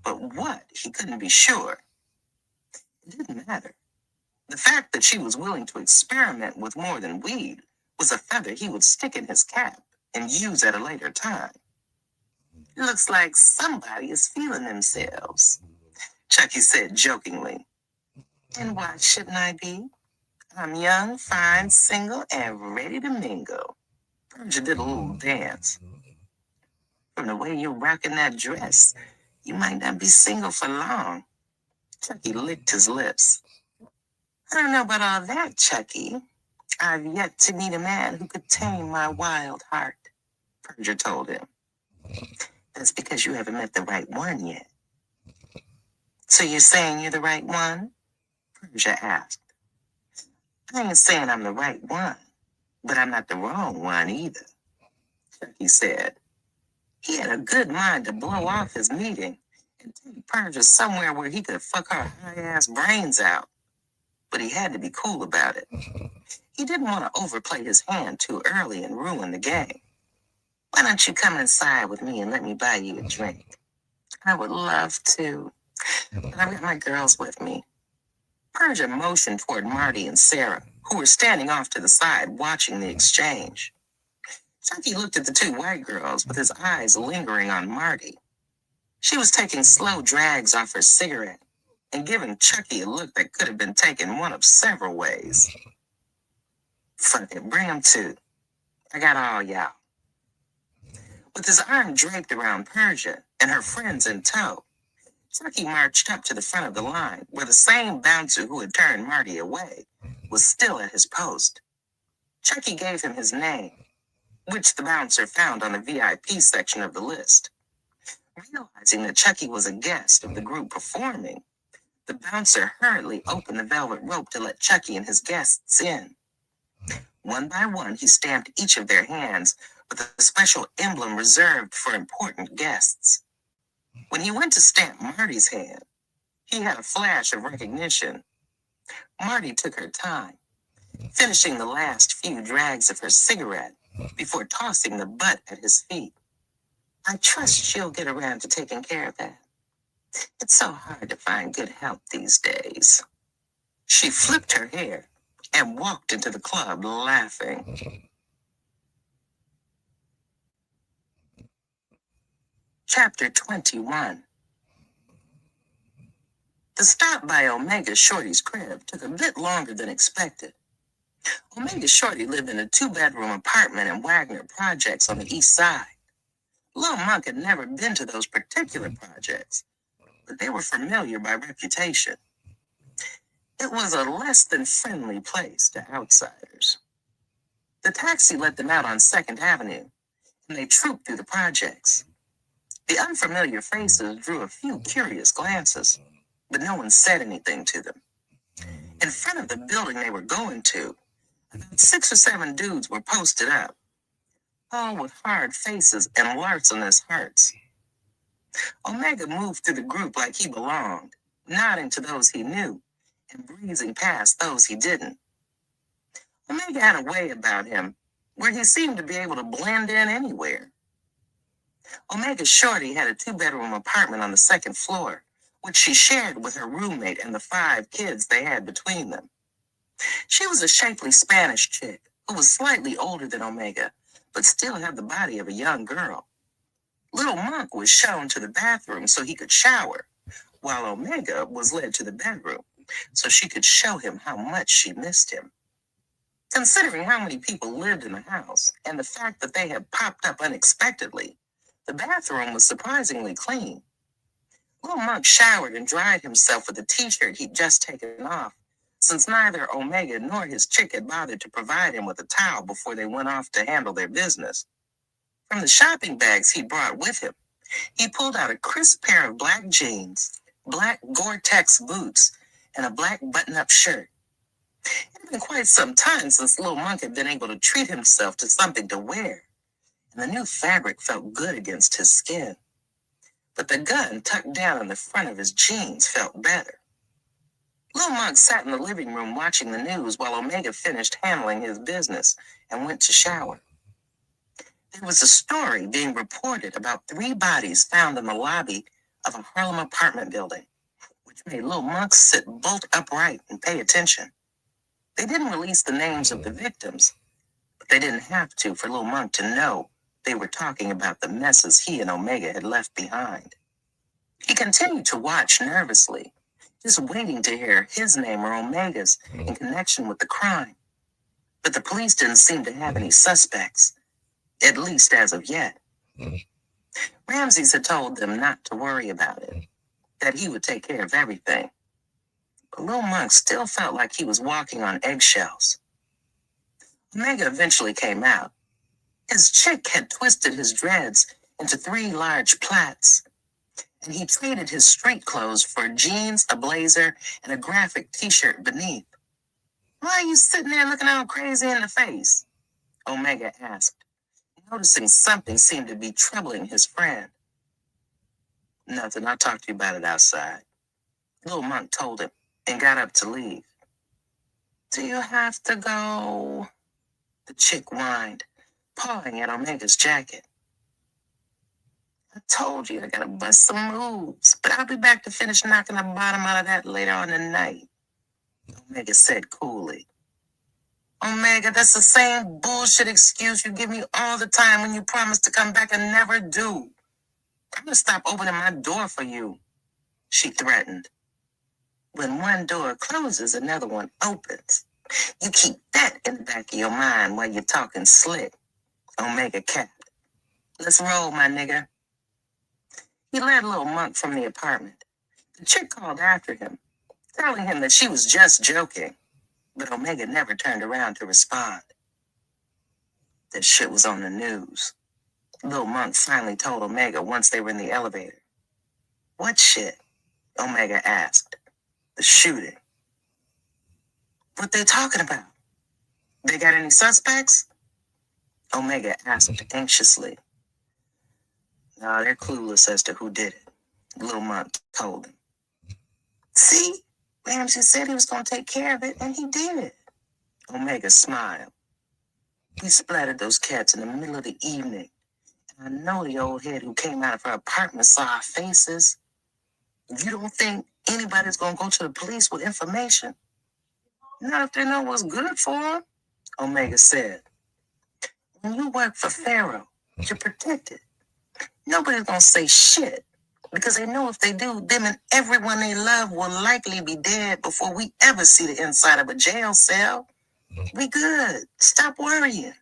but what, he couldn't be sure. It didn't matter. The fact that she was willing to experiment with more than weed was a feather he would stick in his cap and use at a later time. Looks like somebody is feeling themselves, Chucky said jokingly. And why shouldn't I be? I'm young, fine, single, and ready to mingle. Persia did a little dance. From the way you're rocking that dress, you might not be single for long. Chucky licked his lips. I don't know about all that, Chucky. I've yet to meet a man who could tame my wild heart, Persia told him. That's because you haven't met the right one yet. So you're saying you're the right one? Persia asked. I ain't saying I'm the right one, but I'm not the wrong one either, Chucky said. He had a good mind to blow off his meeting and take Persia somewhere where he could fuck her high-ass brains out. But he had to be cool about it. He didn't want to overplay his hand too early and ruin the game. Why don't you come inside with me and let me buy you a drink? I would love to, but I've got my girls with me. Persia motioned toward Marty and Sarah, who were standing off to the side watching the exchange. Chucky looked at the two white girls with his eyes lingering on Marty. She was taking slow drags off her cigarette and giving Chucky a look that could have been taken one of several ways. Fuck it, bring 'em too. I got all y'all. With his arm draped around Persia and her friends in tow, Chucky marched up to the front of the line where the same bouncer who had turned Marty away was still at his post. Chucky gave him his name, which the bouncer found on the VIP section of the list. Realizing that Chucky was a guest of the group performing, the bouncer hurriedly opened the velvet rope to let Chucky and his guests in. One by one, he stamped each of their hands with a special emblem reserved for important guests. When he went to stamp Marty's hand, he had a flash of recognition. Marty took her time, finishing the last few drags of her cigarette before tossing the butt at his feet. I trust she'll get around to taking care of that. It's so hard to find good help these days. She flipped her hair and walked into the club laughing. Chapter 21. The stop by Omega Shorty's crib took a bit longer than expected. Omega Shorty lived in a 2-bedroom apartment in Wagner Projects on the east side. Lil Monk had never been to those particular projects, but they were familiar by reputation. It was a less than friendly place to outsiders. The taxi let them out on 2nd Avenue, and they trooped through the projects. The unfamiliar faces drew a few curious glances, but no one said anything to them. In front of the building they were going to, about 6 or 7 dudes were posted up, all with hard faces and larcenous hearts. Omega moved through the group like he belonged, nodding to those he knew and breezing past those he didn't. Omega had a way about him where he seemed to be able to blend in anywhere. Omega Shorty had a 2-bedroom apartment on the 2nd floor, which she shared with her roommate and the 5 kids they had between them. She was a shapely Spanish chick who was slightly older than Omega, but still had the body of a young girl. Little Monk was shown to the bathroom so he could shower, while Omega was led to the bedroom so she could show him how much she missed him. Considering how many people lived in the house and the fact that they had popped up unexpectedly, the bathroom was surprisingly clean. Little Monk showered and dried himself with a t-shirt he'd just taken off, since neither Omega nor his chick had bothered to provide him with a towel before they went off to handle their business. From the shopping bags he brought with him, he pulled out a crisp pair of black jeans, black Gore-Tex boots, and a black button-up shirt. It had been quite some time since Little Monk had been able to treat himself to something to wear, and the new fabric felt good against his skin. But the gun tucked down in the front of his jeans felt better. Little Monk sat in the living room watching the news while Omega finished handling his business and went to shower. There was a story being reported about 3 bodies found in the lobby of a Harlem apartment building, which made Little Monk sit bolt upright and pay attention. They didn't release the names of the victims, but they didn't have to for Little Monk to know they were talking about the messes he and Omega had left behind. He continued to watch nervously, just waiting to hear his name or Omega's in connection with the crime. But the police didn't seem to have any suspects, at least as of yet. Ramses had told them not to worry about it, that he would take care of everything. But Lil Monk still felt like he was walking on eggshells. Omega eventually came out. His chick had twisted his dreads into 3 large plaits, and he traded his street clothes for jeans, a blazer, and a graphic t-shirt beneath. Why are you sitting there looking all crazy in the face? Omega asked, noticing something seemed to be troubling his friend. Nothing, I'll talk to you about it outside. Little Monk told him and got up to leave. Do you have to go? The chick whined, pawing at Omega's jacket. I told you I gotta bust some moves, but I'll be back to finish knocking the bottom out of that later on tonight, Omega said coolly. Omega, that's the same bullshit excuse you give me all the time when you promise to come back and never do. I'm gonna stop opening my door for you, she threatened. When one door closes, another one opens. You keep that in the back of your mind while you're talking slick, Omega capped. Let's roll, my nigga. He led Little Monk from the apartment. The chick called after him, telling him that she was just joking, but Omega never turned around to respond. That shit was on the news. Little Monk finally told Omega once they were in the elevator. What shit? Omega asked. The shooting. What they talking about? They got any suspects? Omega asked anxiously. No, they're clueless as to who did it, Little Monk told him. See? Ramsey said he was going to take care of it, and he did. Omega smiled. We splattered those cats in the middle of the evening. And I know the old head who came out of her apartment saw our faces. You don't think anybody's going to go to the police with information? Not if they know what's good for them, Omega said. When you work for Pharaoh, you're protected. Nobody's going to say shit because they know if they do, them and everyone they love will likely be dead before we ever see the inside of a jail cell. We good. Stop worrying.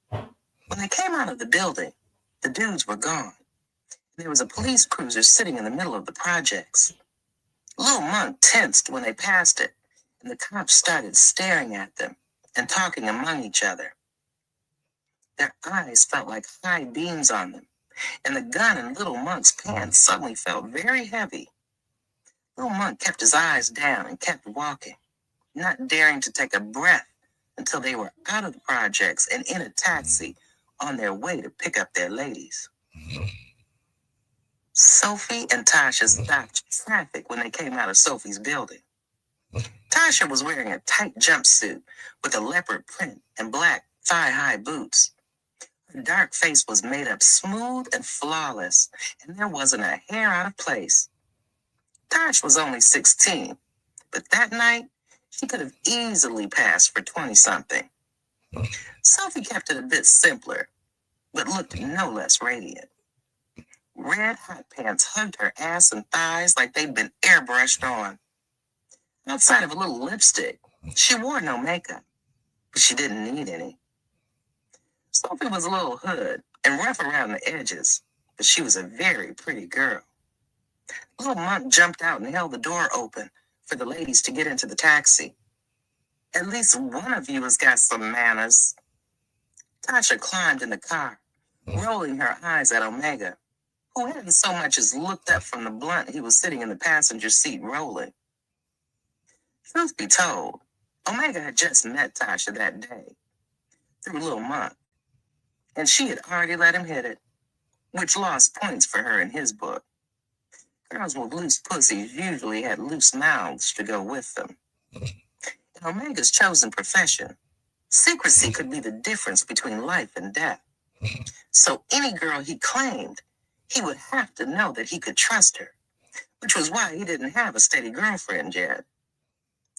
When they came out of the building, the dudes were gone. There was a police cruiser sitting in the middle of the projects. Little Monk tensed when they passed it, and the cops started staring at them and talking among each other. Their eyes felt like high beams on them, and the gun in Little Monk's pants suddenly felt very heavy. Little Monk kept his eyes down and kept walking, not daring to take a breath until they were out of the projects and in a taxi on their way to pick up their ladies. Sophie and Tasha stopped traffic when they came out of Sophie's building. Tasha was wearing a tight jumpsuit with a leopard print and black thigh-high boots. Her dark face was made up smooth and flawless, and there wasn't a hair out of place. Tasha was only 16, but that night, she could have easily passed for 20-something. Sophie kept it a bit simpler, but looked no less radiant. Red hot pants hugged her ass and thighs like they'd been airbrushed on. Outside of a little lipstick, she wore no makeup, but she didn't need any. Sophie was a little hood and rough around the edges, but she was a very pretty girl. Little Monk jumped out and held the door open for the ladies to get into the taxi. At least one of you has got some manners. Tasha climbed in the car, rolling her eyes at Omega, who hadn't so much as looked up from the blunt he was sitting in the passenger seat rolling. Truth be told, Omega had just met Tasha that day through Little Monk, and she had already let him hit it, which lost points for her in his book. Girls with loose pussies usually had loose mouths to go with them. In Omega's chosen profession, secrecy could be the difference between life and death. So any girl he claimed, he would have to know that he could trust her, which was why he didn't have a steady girlfriend yet.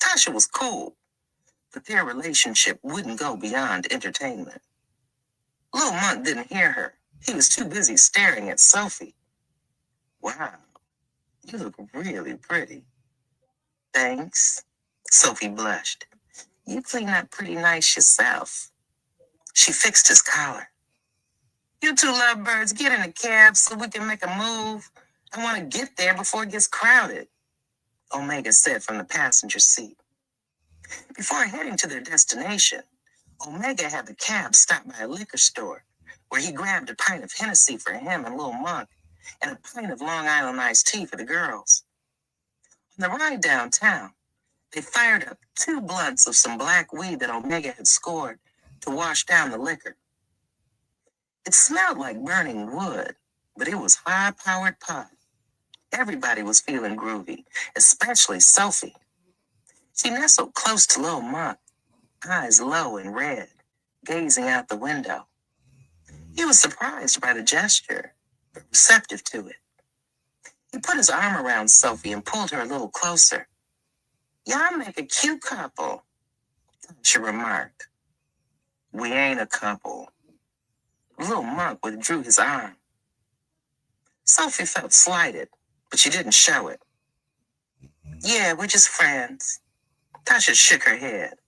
Tasha was cool, but their relationship wouldn't go beyond entertainment. Little Monk didn't hear her. He was too busy staring at Sophie. Wow, you look really pretty. Thanks. Sophie blushed. You clean up pretty nice yourself. She fixed his collar. You two lovebirds, get in a cab so we can make a move. I want to get there before it gets crowded, Omega said from the passenger seat. Before heading to their destination, Omega had the cab stop by a liquor store where he grabbed a pint of Hennessy for him and Little Monk and a pint of Long Island iced tea for the girls. On the ride downtown, they fired up 2 blunts of some black weed that Omega had scored to wash down the liquor. It smelled like burning wood, but it was high-powered pot. Everybody was feeling groovy, especially Sophie. She nestled close to Lil Monk, eyes low and red, gazing out the window. He was surprised by the gesture, but receptive to it. He put his arm around Sophie and pulled her a little closer. "Y'all make a cute couple," she remarked. "We ain't a couple." Lil Monk withdrew his arm. Sophie felt slighted, but she didn't show it. "Yeah, we're just friends." Tasha shook her head.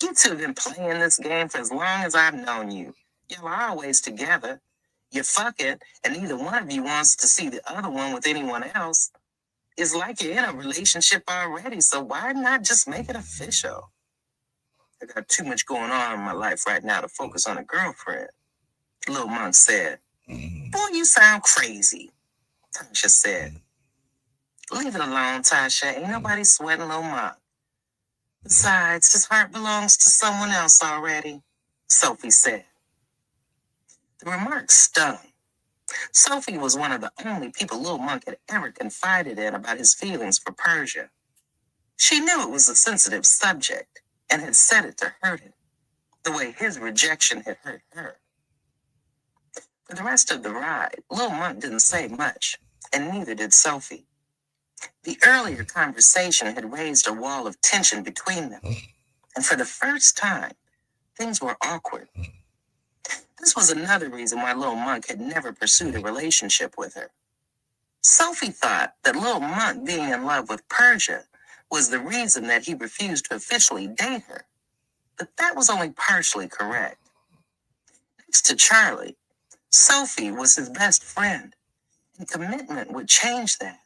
"You two have been playing this game for as long as I've known you. Y'all are always together. You fuck it, and neither one of you wants to see the other one with anyone else. It's like you're in a relationship already, so why not just make it official?" "I got too much going on in my life right now to focus on a girlfriend," Lil Monk said. "Boy, you sound crazy," Tasha said. "Leave it alone, Tasha. Ain't nobody sweating Lil Monk. Besides, his heart belongs to someone else already," Sophie said. The remark stung. Sophie was one of the only people Lil Monk had ever confided in about his feelings for Persia. She knew it was a sensitive subject and had said it to hurt him, the way his rejection had hurt her. For the rest of the ride, Lil Monk didn't say much, and neither did Sophie. The earlier conversation had raised a wall of tension between them, and for the first time, things were awkward. This was another reason why Lil Monk had never pursued a relationship with her. Sophie thought that Lil Monk being in love with Persia was the reason that he refused to officially date her, but that was only partially correct. Next to Charlie, Sophie was his best friend, and commitment would change that.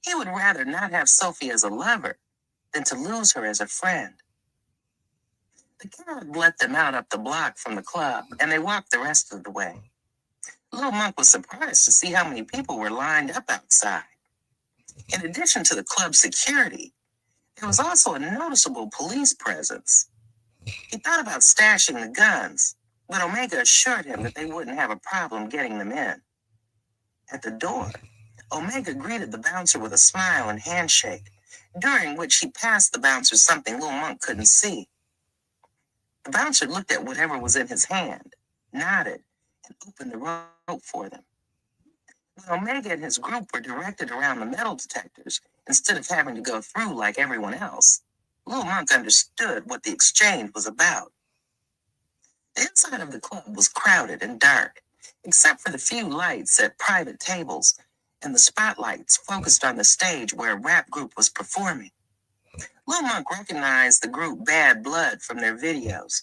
He would rather not have Sophie as a lover than to lose her as a friend. The cab let them out up the block from the club, and they walked the rest of the way. Lil Monk was surprised to see how many people were lined up outside. In addition to the club security, there was also a noticeable police presence. He thought about stashing the guns, but Omega assured him that they wouldn't have a problem getting them in. At the door, Omega greeted the bouncer with a smile and handshake, during which he passed the bouncer something Lil Monk couldn't see. The bouncer looked at whatever was in his hand, nodded, and opened the rope for them. When Omega and his group were directed around the metal detectors, instead of having to go through like everyone else, Lil Monk understood what the exchange was about. The inside of the club was crowded and dark, except for the few lights at private tables and the spotlights focused on the stage where a rap group was performing. Lil Monk recognized the group Bad Blood from their videos,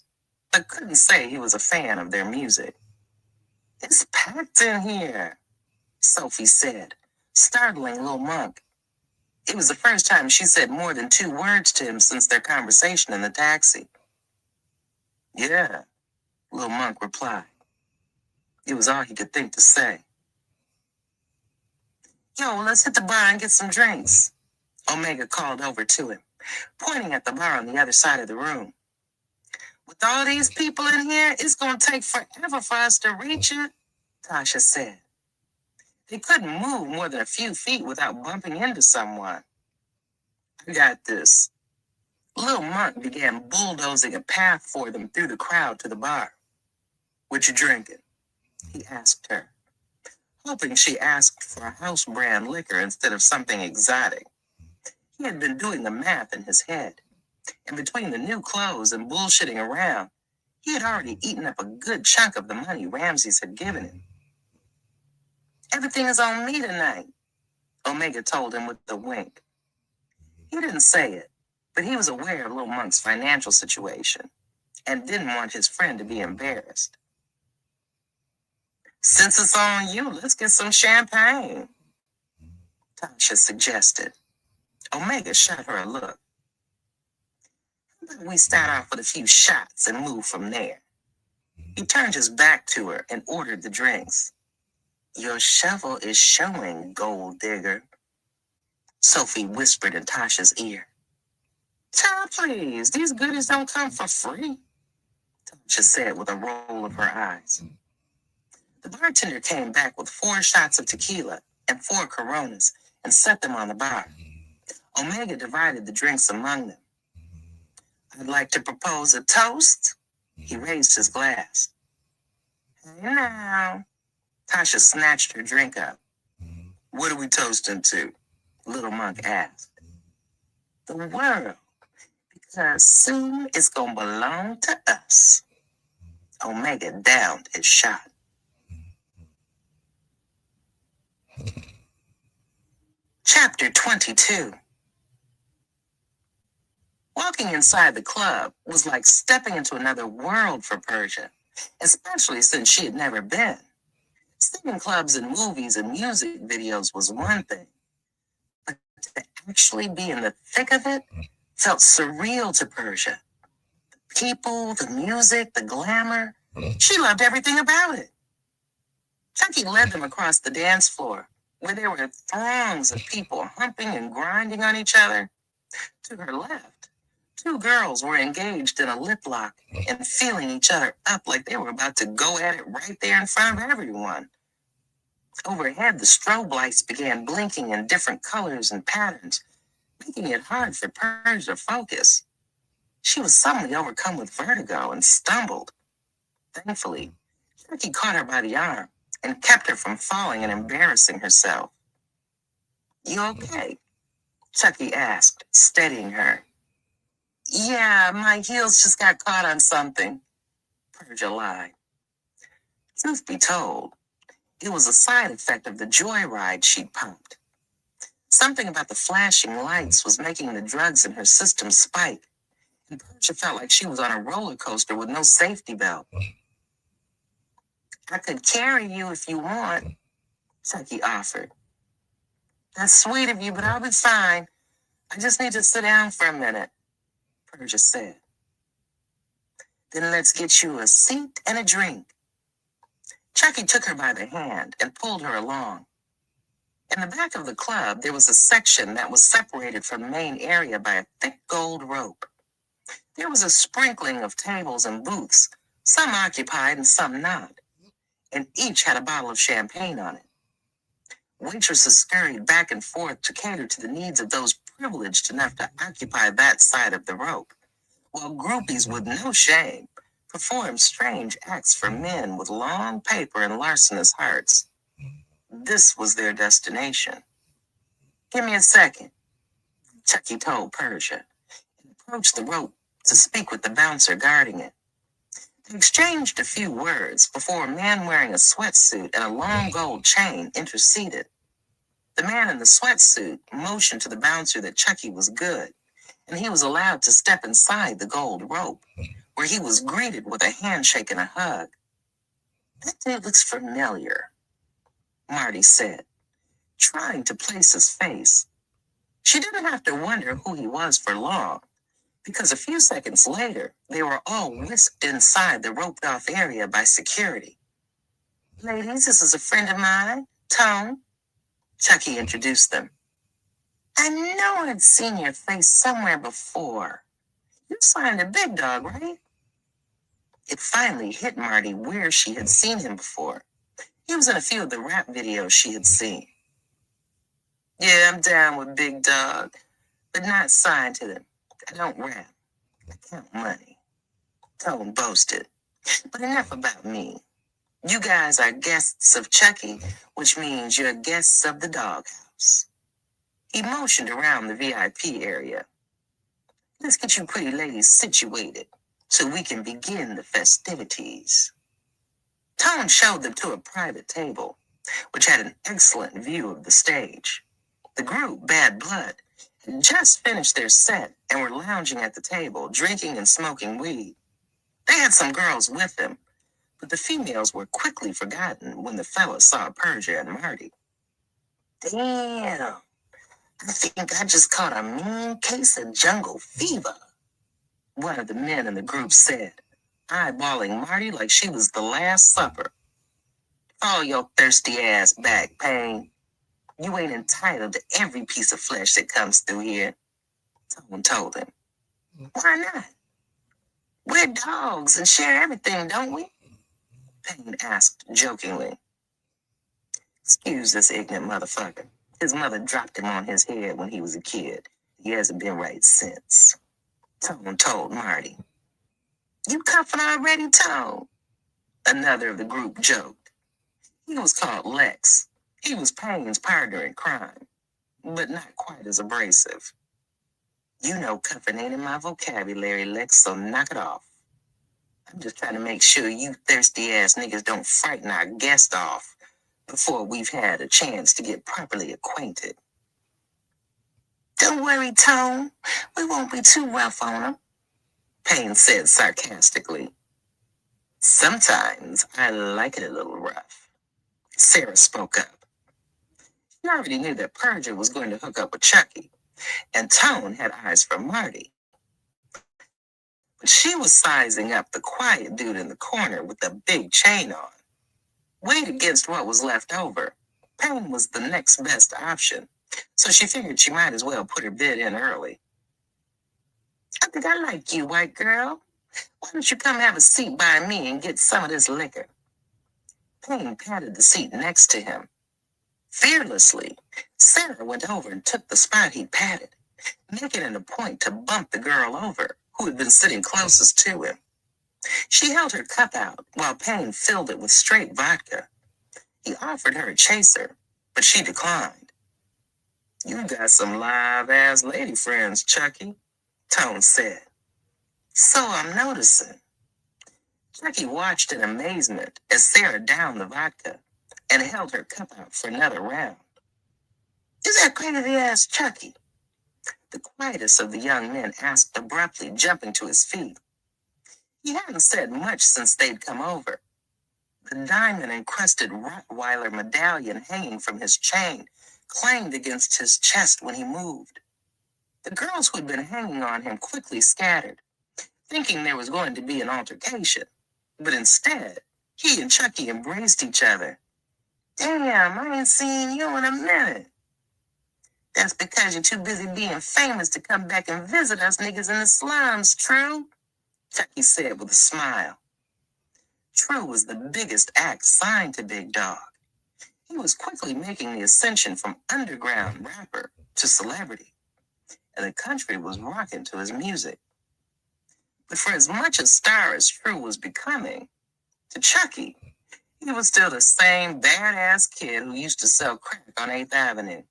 but couldn't say he was a fan of their music. "It's packed in here," Sophie said, startling Lil Monk. It was the first time she said more than 2 words to him since their conversation in the taxi. "Yeah," Lil Monk replied. It was all he could think to say. "Yo, let's hit the bar and get some drinks," Omega called over to him, pointing at the bar on the other side of the room. "With all these people in here, it's going to take forever for us to reach it," Tasha said. They couldn't move more than a few feet without bumping into someone. "I got this." Lil Monk began bulldozing a path for them through the crowd to the bar. "What you drinking?" he asked her, hoping she asked for a house brand liquor instead of something exotic. He had been doing the math in his head, and between the new clothes and bullshitting around, he had already eaten up a good chunk of the money Ramses had given him. "Everything is on me tonight," Omega told him with a wink. He didn't say it, but he was aware of Lil Monk's financial situation and didn't want his friend to be embarrassed. "Since it's on you, let's get some champagne," Tasha suggested. Omega shot her a look. "How about we start off with a few shots and move from there?" He turned his back to her and ordered the drinks. Your shovel is showing, gold digger, Sophie whispered in Tasha's ear. Child, please, these goodies don't come for free, Tasha said with a roll of her eyes. The bartender came back with 4 shots of tequila and 4 Coronas and set them on the bar. Omega divided the drinks among them. I'd like to propose a toast. He raised his glass. Hey now. Tasha snatched her drink up. What are we toasting to? Little Monk asked. The world, because soon it's gonna belong to us. Omega downed his shot. Chapter 22. Walking inside the club was like stepping into another world for Persia, especially since she had never been. Seeing clubs and movies and music videos was one thing, but to actually be in the thick of it felt surreal to Persia. The people, the music, the glamour, she loved everything about it. Chucky led them across the dance floor, where there were throngs of people humping and grinding on each other. To her left, 2 girls were engaged in a lip lock and feeling each other up like they were about to go at it right there in front of everyone. Overhead, the strobe lights began blinking in different colors and patterns, making it hard for Persia to focus. She was suddenly overcome with vertigo and stumbled. Thankfully, Chucky caught her by the arm and kept her from falling and embarrassing herself. You okay? Chucky asked, steadying her. Yeah, my heels just got caught on something, Persia lied. Truth be told, it was a side effect of the joyride she'd pumped. Something about the flashing lights was making the drugs in her system spike, and Persia felt like she was on a roller coaster with no safety belt. I could carry you if you want, Chucky offered. That's sweet of you, but I'll be fine. I just need to sit down for a minute, Persia said. Then let's get you a seat and a drink. Chucky took her by the hand and pulled her along. In the back of the club, there was a section that was separated from the main area by a thick gold rope. There was a sprinkling of tables and booths, some occupied and some not, and each had a bottle of champagne on it. Waitresses scurried back and forth to cater to the needs of those privileged enough to occupy that side of the rope, while groupies with no shame performed strange acts for men with long paper and larcenous hearts. This was their destination. Give me a second, Chucky told Persia, and approached the rope to speak with the bouncer guarding it. They exchanged a few words before a man wearing a sweatsuit and a long gold chain interceded. The man in the sweatsuit motioned to the bouncer that Chucky was good, and he was allowed to step inside the gold rope, where he was greeted with a handshake and a hug. That dude looks familiar, Marty said, trying to place his face. She didn't have to wonder who he was for long, because a few seconds later, they were all whisked inside the roped-off area by security. Ladies, this is a friend of mine, Tone, Chucky introduced them. I know I'd seen your face somewhere before. You signed a Big Dog, right? It finally hit Marty where she had seen him before. He was in a few of the rap videos she had seen. Yeah, I'm down with Big Dog, but not signed to them. I don't rap. I count money, Tone boasted. But enough about me. You guys are guests of Chucky, which means you're guests of the doghouse. He motioned around the VIP area. Let's get you pretty ladies situated so we can begin the festivities. Tone showed them to a private table, which had an excellent view of the stage. The group, Bad Blood, had just finished their set and were lounging at the table, drinking and smoking weed. They had some girls with them, but the females were quickly forgotten when the fellas saw Persia and Marty. Damn, I think I just caught a mean case of jungle fever, one of the men in the group said, eyeballing Marty like she was the Last Supper. Call your thirsty ass back, Payne. You ain't entitled to every piece of flesh that comes through here, someone told him. Why not? We're dogs and share everything, don't we? Payne asked jokingly. Excuse this ignorant motherfucker. His mother dropped him on his head when he was a kid. He hasn't been right since. Tone told Marty. You cuffing already, Tone? Another of the group joked. He was called Lex. He was Payne's partner in crime, but not quite as abrasive. You know cuffing ain't in my vocabulary, Lex, so knock it off. I'm just trying to make sure you thirsty ass niggas don't frighten our guest off before we've had a chance to get properly acquainted. Don't worry, Tone. We won't be too rough on him, Payne said sarcastically. Sometimes I like it a little rough, Sarah spoke up. She already knew that Persia was going to hook up with Chucky, and Tone had eyes for Marty. But she was sizing up the quiet dude in the corner with the big chain on. Weighed against what was left over, Payne was the next best option, so she figured she might as well put her bid in early. I think I like you, white girl. Why don't you come have a seat by me and get some of this liquor? Payne patted the seat next to him. Fearlessly, Sarah went over and took the spot he patted, making it a point to bump the girl over, who had been sitting closest to him. She held her cup out while Payne filled it with straight vodka. He offered her a chaser, but she declined. You got some live-ass lady friends, Chucky, Tone said. So I'm noticing. Chucky watched in amazement as Sarah downed the vodka and held her cup out for another round. Is that crazy-ass Chucky? The quietest of the young men asked abruptly, jumping to his feet. He hadn't said much since they'd come over. The diamond-encrusted Rottweiler medallion hanging from his chain clanged against his chest when he moved. The girls who'd been hanging on him quickly scattered, thinking there was going to be an altercation. But instead, he and Chucky embraced each other. Damn, I ain't seen you in a minute. That's because you're too busy being famous to come back and visit us niggas in the slums, True, Chucky said with a smile. True was the biggest act signed to Big Dog. He was quickly making the ascension from underground rapper to celebrity, and the country was rocking to his music. But for as much a star as True was becoming, to Chucky, he was still the same badass kid who used to sell crack on 8th Avenue.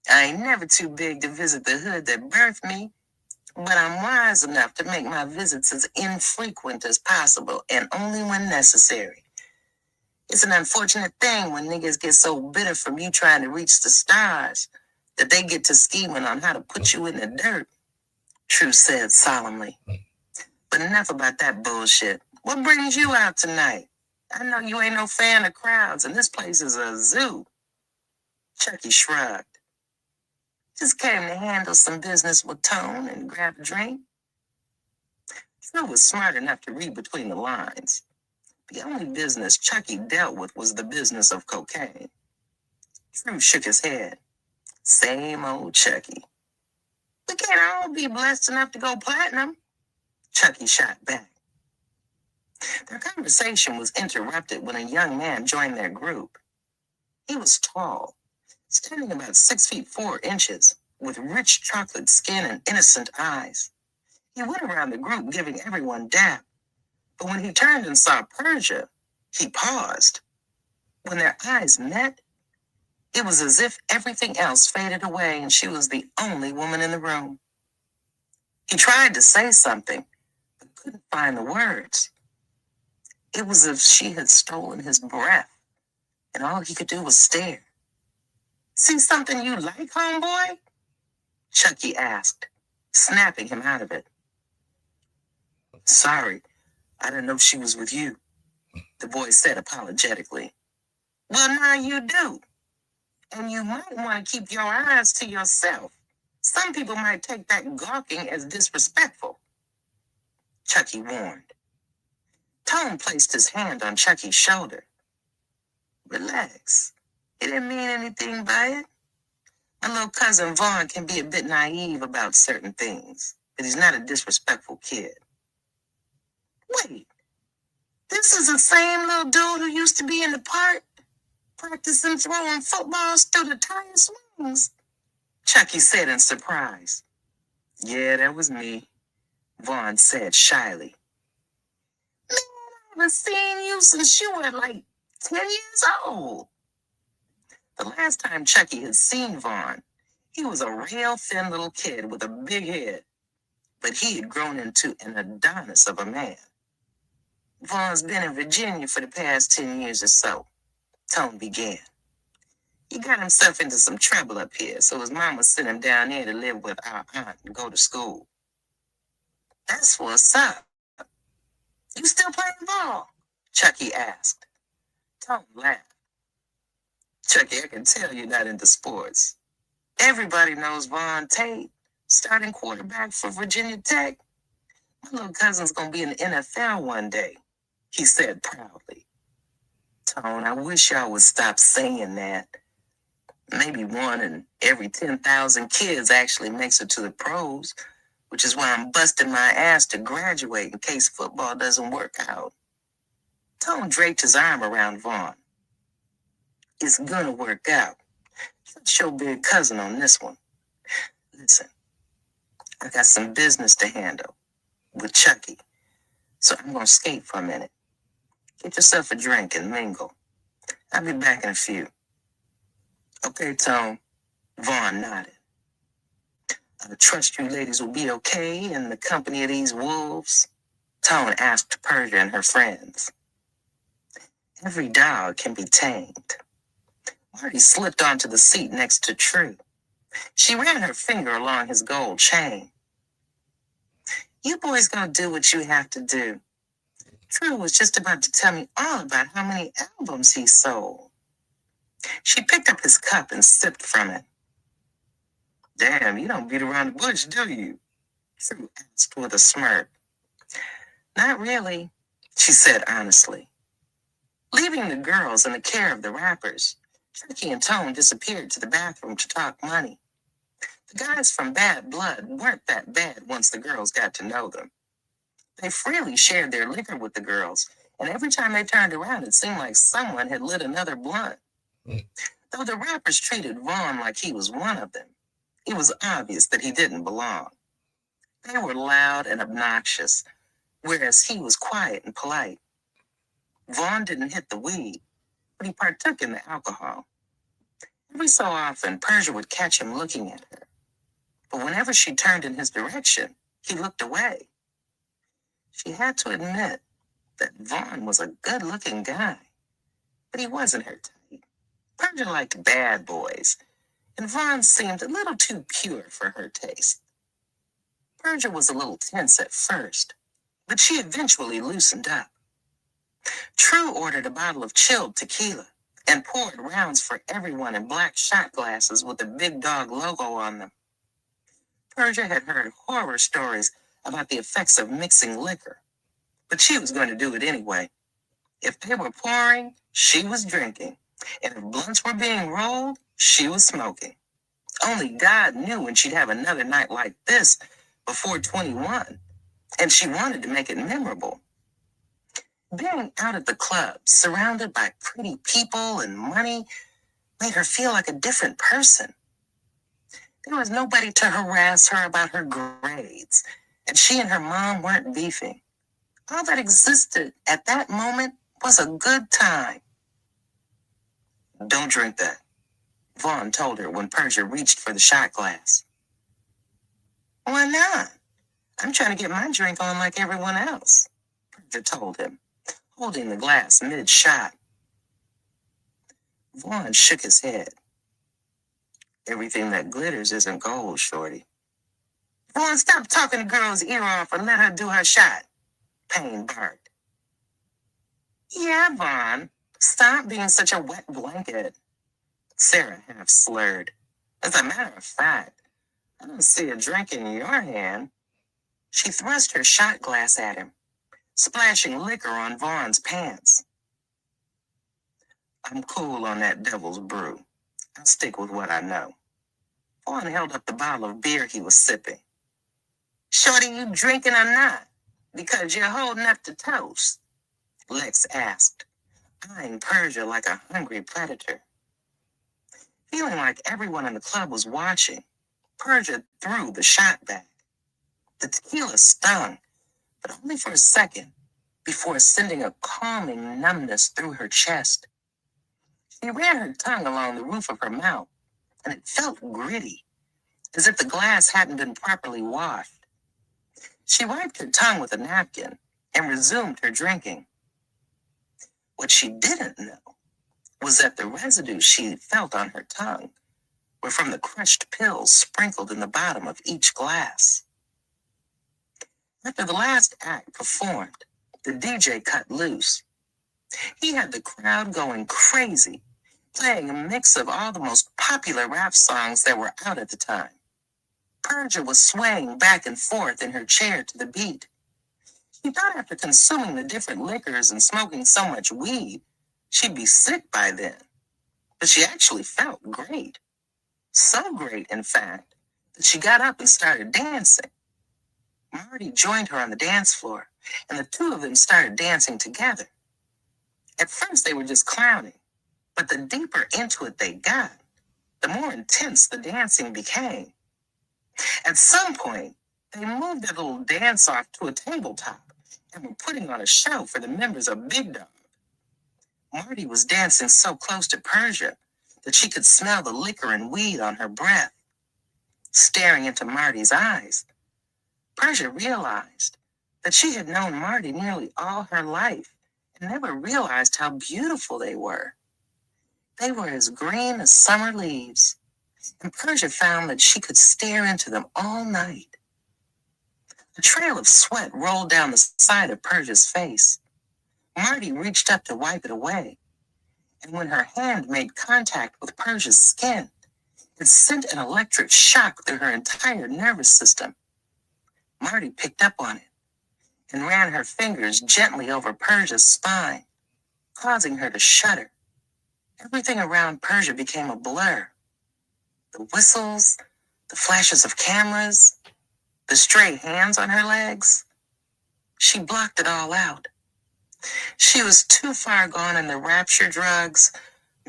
I ain't never too big to visit the hood that birthed me, but I'm wise enough to make my visits as infrequent as possible and only when necessary. It's an unfortunate thing when niggas get so bitter from you trying to reach the stars that they get to scheming on how to put you in the dirt, True said solemnly. But enough about that bullshit. What brings you out tonight? I know you ain't no fan of crowds, and this place is a zoo. Chucky shrugged. Just came to handle some business with Tone and grab a drink. True was smart enough to read between the lines. The only business Chucky dealt with was the business of cocaine. True shook his head. Same old Chucky. We can't all be blessed enough to go platinum, Chucky shot back. Their conversation was interrupted when a young man joined their group. He was tall, standing about 6 feet 4 inches, with rich chocolate skin and innocent eyes. He went around the group giving everyone dap, but when he turned and saw Persia, he paused. When their eyes met, it was as if everything else faded away and she was the only woman in the room. He tried to say something, but couldn't find the words. It was as if she had stolen his breath, and all he could do was stare. See something you like, homeboy? Chucky asked, snapping him out of it. Sorry, I didn't know she was with you, the boy said apologetically. Well, now you do. And you might want to keep your eyes to yourself. Some people might take that gawking as disrespectful, Chucky warned. Tone placed his hand on Chucky's shoulder. Relax. He didn't mean anything by it. My little cousin Vaughn can be a bit naive about certain things, but he's not a disrespectful kid. Wait, this is the same little dude who used to be in the park practicing throwing footballs through the tire swings? Chucky said in surprise. Yeah, that was me, Vaughn said shyly. Man, I haven't seen you since you were like 10 years old. The last time Chucky had seen Vaughn, he was a real thin little kid with a big head, but he had grown into an Adonis of a man. Vaughn's been in Virginia for the past 10 years or so, Tone began. He got himself into some trouble up here, so his mama sent him down there to live with our aunt and go to school. That's what's up. You still playing ball? Chucky asked. Tone laughed. Chucky, I can tell you're not into sports. Everybody knows Vaughn Tate, starting quarterback for Virginia Tech. My little cousin's gonna be in the NFL one day, he said proudly. Tone, I wish y'all would stop saying that. Maybe one in every 10,000 kids actually makes it to the pros, which is why I'm busting my ass to graduate in case football doesn't work out. Tone draped his arm around Vaughn. It's gonna work out. Trust your big cousin on this one. Listen, I got some business to handle with Chucky, so I'm gonna skate for a minute. Get yourself a drink and mingle. I'll be back in a few. Okay, Tone. Vaughn nodded. I trust you ladies will be okay in the company of these wolves? Tone asked Persia and her friends. Every dog can be tamed. Marty slipped onto the seat next to True. She ran her finger along his gold chain. You boys gonna do what you have to do. True was just about to tell me all about how many albums he sold. She picked up his cup and sipped from it. Damn, you don't beat around the bush, do you? True asked with a smirk. Not really, she said honestly. Leaving the girls in the care of the rappers, Chucky and Tone disappeared to the bathroom to talk money. The guys from Bad Blood weren't that bad once the girls got to know them. They freely shared their liquor with the girls, and every time they turned around, it seemed like someone had lit another blunt. Though the rappers treated Vaughn like he was one of them, it was obvious that he didn't belong. They were loud and obnoxious, whereas he was quiet and polite. Vaughn didn't hit the weed, but he partook in the alcohol. Every so often, Persia would catch him looking at her, but whenever she turned in his direction, he looked away. She had to admit that Vaughn was a good-looking guy, but he wasn't her type. Persia liked bad boys, and Vaughn seemed a little too pure for her taste. Persia was a little tense at first, but she eventually loosened up. True ordered a bottle of chilled tequila and poured rounds for everyone in black shot glasses with the Big Dog logo on them. Persia had heard horror stories about the effects of mixing liquor, but she was going to do it anyway. If they were pouring, she was drinking, and if blunts were being rolled, she was smoking. Only God knew when she'd have another night like this before 21, and she wanted to make it memorable. Being out at the club, surrounded by pretty people and money, made her feel like a different person. There was nobody to harass her about her grades, and she and her mom weren't beefing. All that existed at that moment was a good time. Don't drink that, Vaughn told her when Persia reached for the shot glass. Why not? I'm trying to get my drink on like everyone else, Persia told him, holding the glass mid-shot. Vaughn shook his head. Everything that glitters isn't gold, shorty. Vaughn, stop talking the girl's ear off and let her do her shot, Payne barked. Yeah, Vaughn, stop being such a wet blanket, Sarah half slurred. As a matter of fact, I don't see a drink in your hand. She thrust her shot glass at him, splashing liquor on Vaughn's pants. I'm cool on that devil's brew. I'll stick with what I know. Vaughn held up the bottle of beer he was sipping. Shorty, you drinking or not? Because you're holding up the toast, Lex asked, eyeing Persia like a hungry predator. Feeling like everyone in the club was watching, Persia threw the shot back. The tequila stung, but only for a second, before sending a calming numbness through her chest. She ran her tongue along the roof of her mouth, and it felt gritty, as if the glass hadn't been properly washed. She wiped her tongue with a napkin and resumed her drinking. What she didn't know was that the residue she felt on her tongue were from the crushed pills sprinkled in the bottom of each glass. After the last act performed, the DJ cut loose. He had the crowd going crazy, playing a mix of all the most popular rap songs that were out at the time. Persia was swaying back and forth in her chair to the beat. She thought after consuming the different liquors and smoking so much weed, she'd be sick by then. But she actually felt great. So great, in fact, that she got up and started dancing. Marty joined her on the dance floor, and the two of them started dancing together. At first, they were just clowning, but the deeper into it they got, the more intense the dancing became. At some point, they moved their little dance off to a tabletop and were putting on a show for the members of Big Dog. Marty was dancing so close to Persia that she could smell the liquor and weed on her breath. Staring into Marty's eyes, Persia realized that she had known Marty nearly all her life and never realized how beautiful they were. They were as green as summer leaves, and Persia found that she could stare into them all night. A trail of sweat rolled down the side of Persia's face. Marty reached up to wipe it away, and when her hand made contact with Persia's skin, it sent an electric shock through her entire nervous system. Marty picked up on it and ran her fingers gently over Persia's spine, causing her to shudder. Everything around Persia became a blur. The whistles, the flashes of cameras, the stray hands on her legs. She blocked it all out. She was too far gone in the rapture drugs,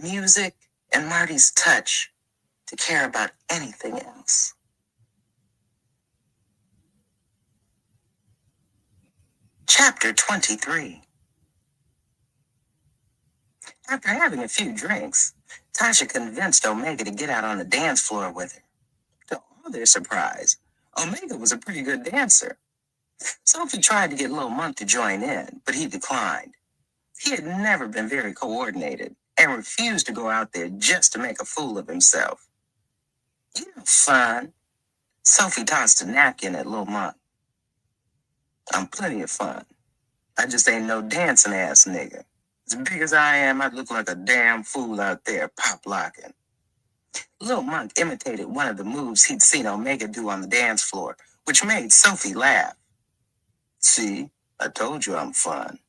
music, and Marty's touch to care about anything else. Chapter 23. After having a few drinks, Tasha convinced Omega to get out on the dance floor with her. To all their surprise, Omega was a pretty good dancer. Sophie tried to get Lil Monk to join in, but he declined. He had never been very coordinated and refused to go out there just to make a fool of himself. You know, fun. Sophie tossed a napkin at Lil Monk. I'm plenty of fun. I just ain't no dancing ass nigga. As big as I am, I'd look like a damn fool out there pop locking. Lil Monk imitated one of the moves he'd seen Omega do on the dance floor, which made Sophie laugh. See, I told you I'm fun.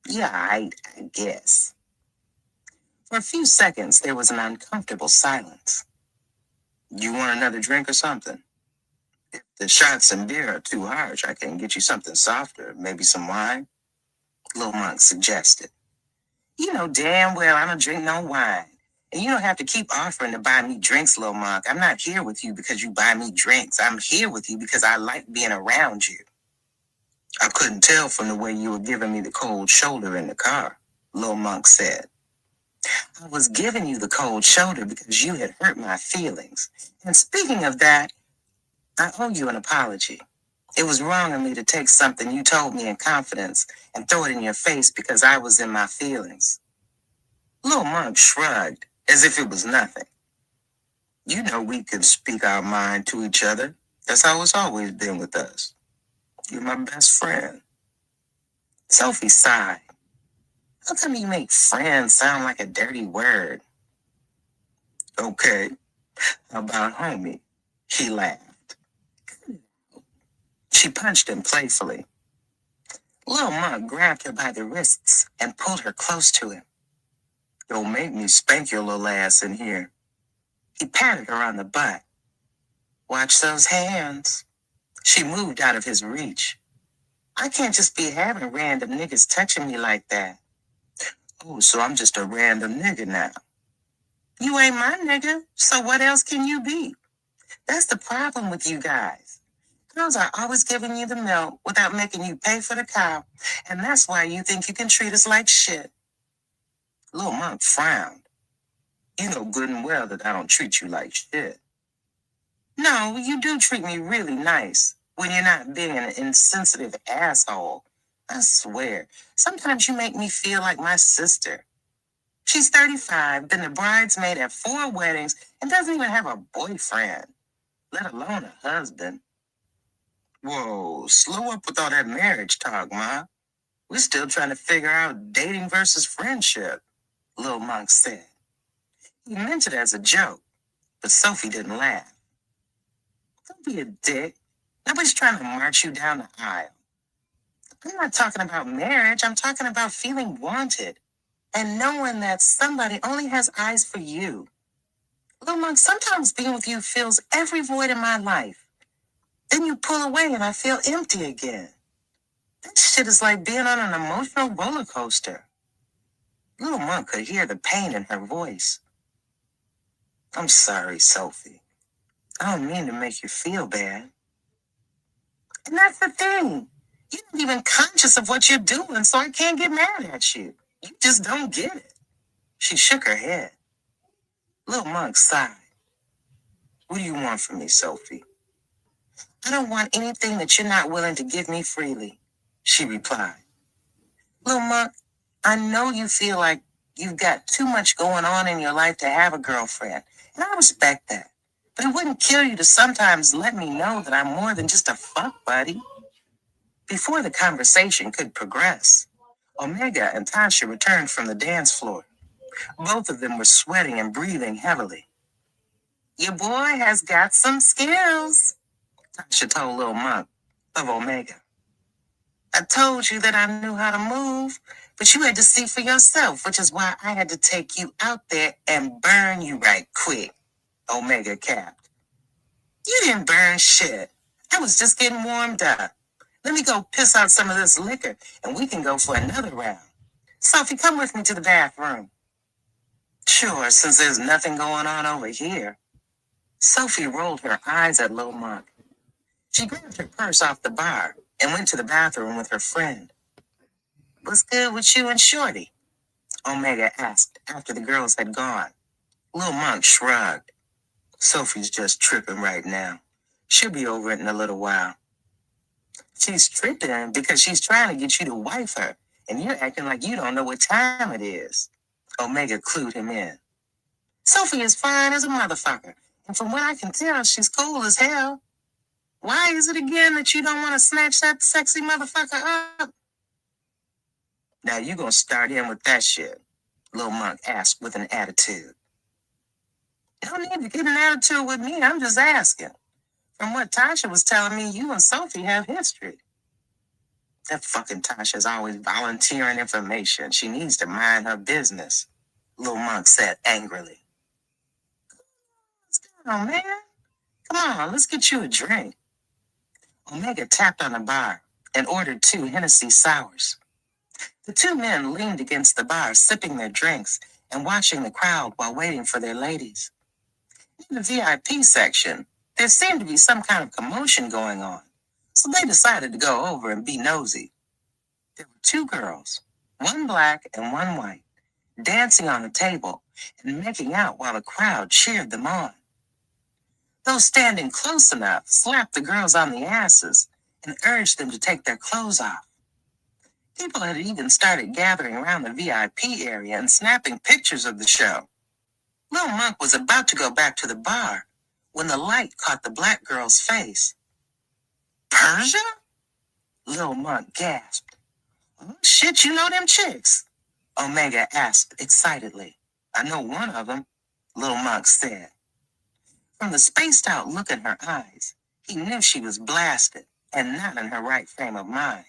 Yeah, I guess. For a few seconds, there was an uncomfortable silence. You want another drink or something? If the shots and beer are too harsh, I can get you something softer, maybe some wine, Lil Monk suggested. You know damn well I don't drink no wine. And you don't have to keep offering to buy me drinks, Lil Monk. I'm not here with you because you buy me drinks. I'm here with you because I like being around you. I couldn't tell from the way you were giving me the cold shoulder in the car, Lil Monk said. I was giving you the cold shoulder because you had hurt my feelings. And speaking of that, I owe you an apology. It was wrong of me to take something you told me in confidence and throw it in your face because I was in my feelings. Lil Monk shrugged as if it was nothing. You know we can speak our mind to each other. That's how it's always been with us. You're my best friend. Sophie sighed. How come you make friend sound like a dirty word? Okay, how about homie? He laughed. She punched him playfully. Lil Monk grabbed her by the wrists and pulled her close to him. Don't make me spank your little ass in here. He patted her on the butt. Watch those hands. She moved out of his reach. I can't just be having random niggas touching me like that. Oh, so I'm just a random nigga now. You ain't my nigga, so what else can you be? That's the problem with you guys. Girls are always giving you the milk without making you pay for the cow, and that's why you think you can treat us like shit. Lil Monk frowned. You know good and well that I don't treat you like shit. No, you do treat me really nice when you're not being an insensitive asshole. I swear, sometimes you make me feel like my sister. She's 35, been a bridesmaid at 4 weddings, and doesn't even have a boyfriend, let alone a husband. Whoa, slow up with all that marriage talk, Ma. We're still trying to figure out dating versus friendship, Lil Monk said. He meant it as a joke, but Sophie didn't laugh. Don't be a dick. Nobody's trying to march you down the aisle. I'm not talking about marriage. I'm talking about feeling wanted and knowing that somebody only has eyes for you. Lil Monk, sometimes being with you fills every void in my life. Then you pull away and I feel empty again. That shit is like being on an emotional roller coaster. Lil Monk could hear the pain in her voice. I'm sorry, Sophie. I don't mean to make you feel bad. And that's the thing. You're not even conscious of what you're doing, so I can't get mad at you. You just don't get it. She shook her head. Lil Monk sighed. What do you want from me, Sophie? I don't want anything that you're not willing to give me freely, she replied. Lil Monk, I know you feel like you've got too much going on in your life to have a girlfriend, and I respect that. But it wouldn't kill you to sometimes let me know that I'm more than just a fuck buddy. Before the conversation could progress, Omega and Tasha returned from the dance floor. Both of them were sweating and breathing heavily. Your boy has got some skills, Tasha told Lil Monk of Omega. I told you that I knew how to move, but you had to see for yourself, which is why I had to take you out there and burn you right quick, Omega capped. You didn't burn shit. I was just getting warmed up. Let me go piss out some of this liquor, and we can go for another round. Sophie, come with me to the bathroom. Sure, since there's nothing going on over here. Sophie rolled her eyes at Lil Monk. She grabbed her purse off the bar and went to the bathroom with her friend. What's good with you and Shorty? Omega asked after the girls had gone. Lil Monk shrugged. Sophie's just tripping right now. She'll be over it in a little while. She's tripping because she's trying to get you to wife her, and you're acting like you don't know what time it is. Omega clued him in. Sophie is fine as a motherfucker, and from what I can tell, she's cool as hell. Why is it again that you don't want to snatch that sexy motherfucker up? Now you gonna start in with that shit, Lil Monk asked with an attitude. You don't need to get an attitude with me, I'm just asking. From what Tasha was telling me, you and Sophie have history. That fucking Tasha's always volunteering information. She needs to mind her business, Lil Monk said angrily. What's going on, man? Come on, let's get you a drink. Omega tapped on the bar and ordered 2 Hennessy sours. The 2 men leaned against the bar, sipping their drinks and watching the crowd while waiting for their ladies. In the VIP section, there seemed to be some kind of commotion going on, so they decided to go over and be nosy. There were 2 girls, one black and one white, dancing on the table and making out while the crowd cheered them on. Those standing close enough slapped the girls on the asses and urged them to take their clothes off. People had even started gathering around the VIP area and snapping pictures of the show. Lil Monk was about to go back to the bar when the light caught the black girl's face. Persia? Lil Monk gasped. Oh, shit, you know them chicks? Omega asked excitedly. I know one of them, Lil Monk said. From the spaced out look in her eyes, he knew she was blasted and not in her right frame of mind.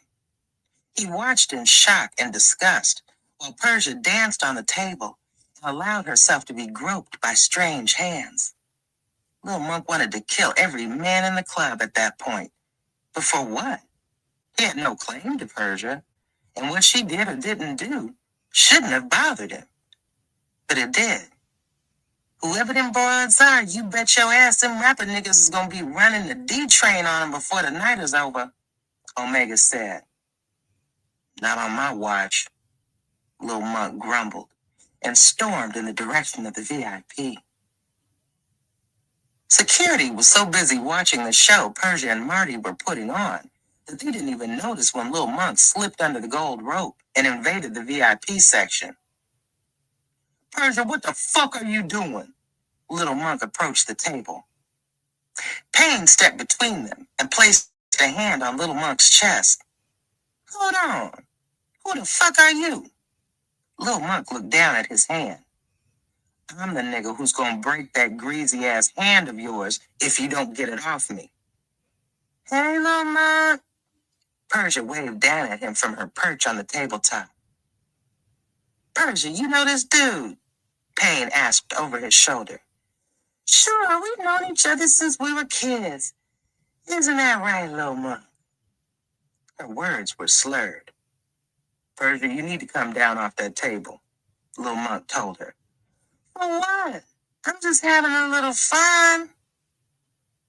He watched in shock and disgust while Persia danced on the table and allowed herself to be groped by strange hands. Lil Monk wanted to kill every man in the club at that point. But for what? He had no claim to Persia, and what she did or didn't do shouldn't have bothered him. But it did. Whoever them broads are, you bet your ass them rapper niggas is gonna be running the D train on them before the night is over, Omega said. Not on my watch, Lil Monk grumbled and stormed in the direction of the VIP. Security was so busy watching the show Persia and Marty were putting on that they didn't even notice when Lil Monk slipped under the gold rope and invaded the VIP section. Persia, what the fuck are you doing? Little Monk approached the table. Payne stepped between them and placed a hand on Little Monk's chest. Hold on. Who the fuck are you? Little Monk looked down at his hand. I'm the nigga who's gonna break that greasy ass hand of yours if you don't get it off me. Hey, Little Monk. Persia waved down at him from her perch on the tabletop. Persia, you know this dude? Payne asked over his shoulder. Sure, we've known each other since we were kids. Isn't that right, Lil Monk? Her words were slurred. Persia, you need to come down off that table, Lil Monk told her. For what? I'm just having a little fun.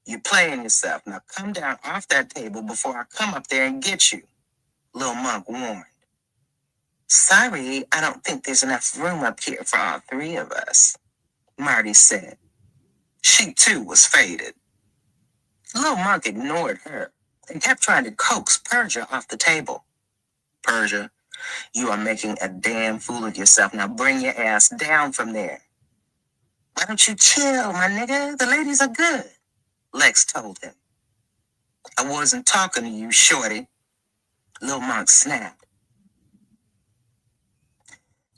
You're playing yourself. Now come down off that table before I come up there and get you, Lil Monk warned. Sorry, I don't think there's enough room up here for all three of us, Marty said. She too was faded. Lil Monk ignored her and kept trying to coax Persia off the table. Persia, you are making a damn fool of yourself. Now bring your ass down from there. Why don't you chill, my nigga? The ladies are good, Lex told him. I wasn't talking to you, shorty, Lil Monk snapped.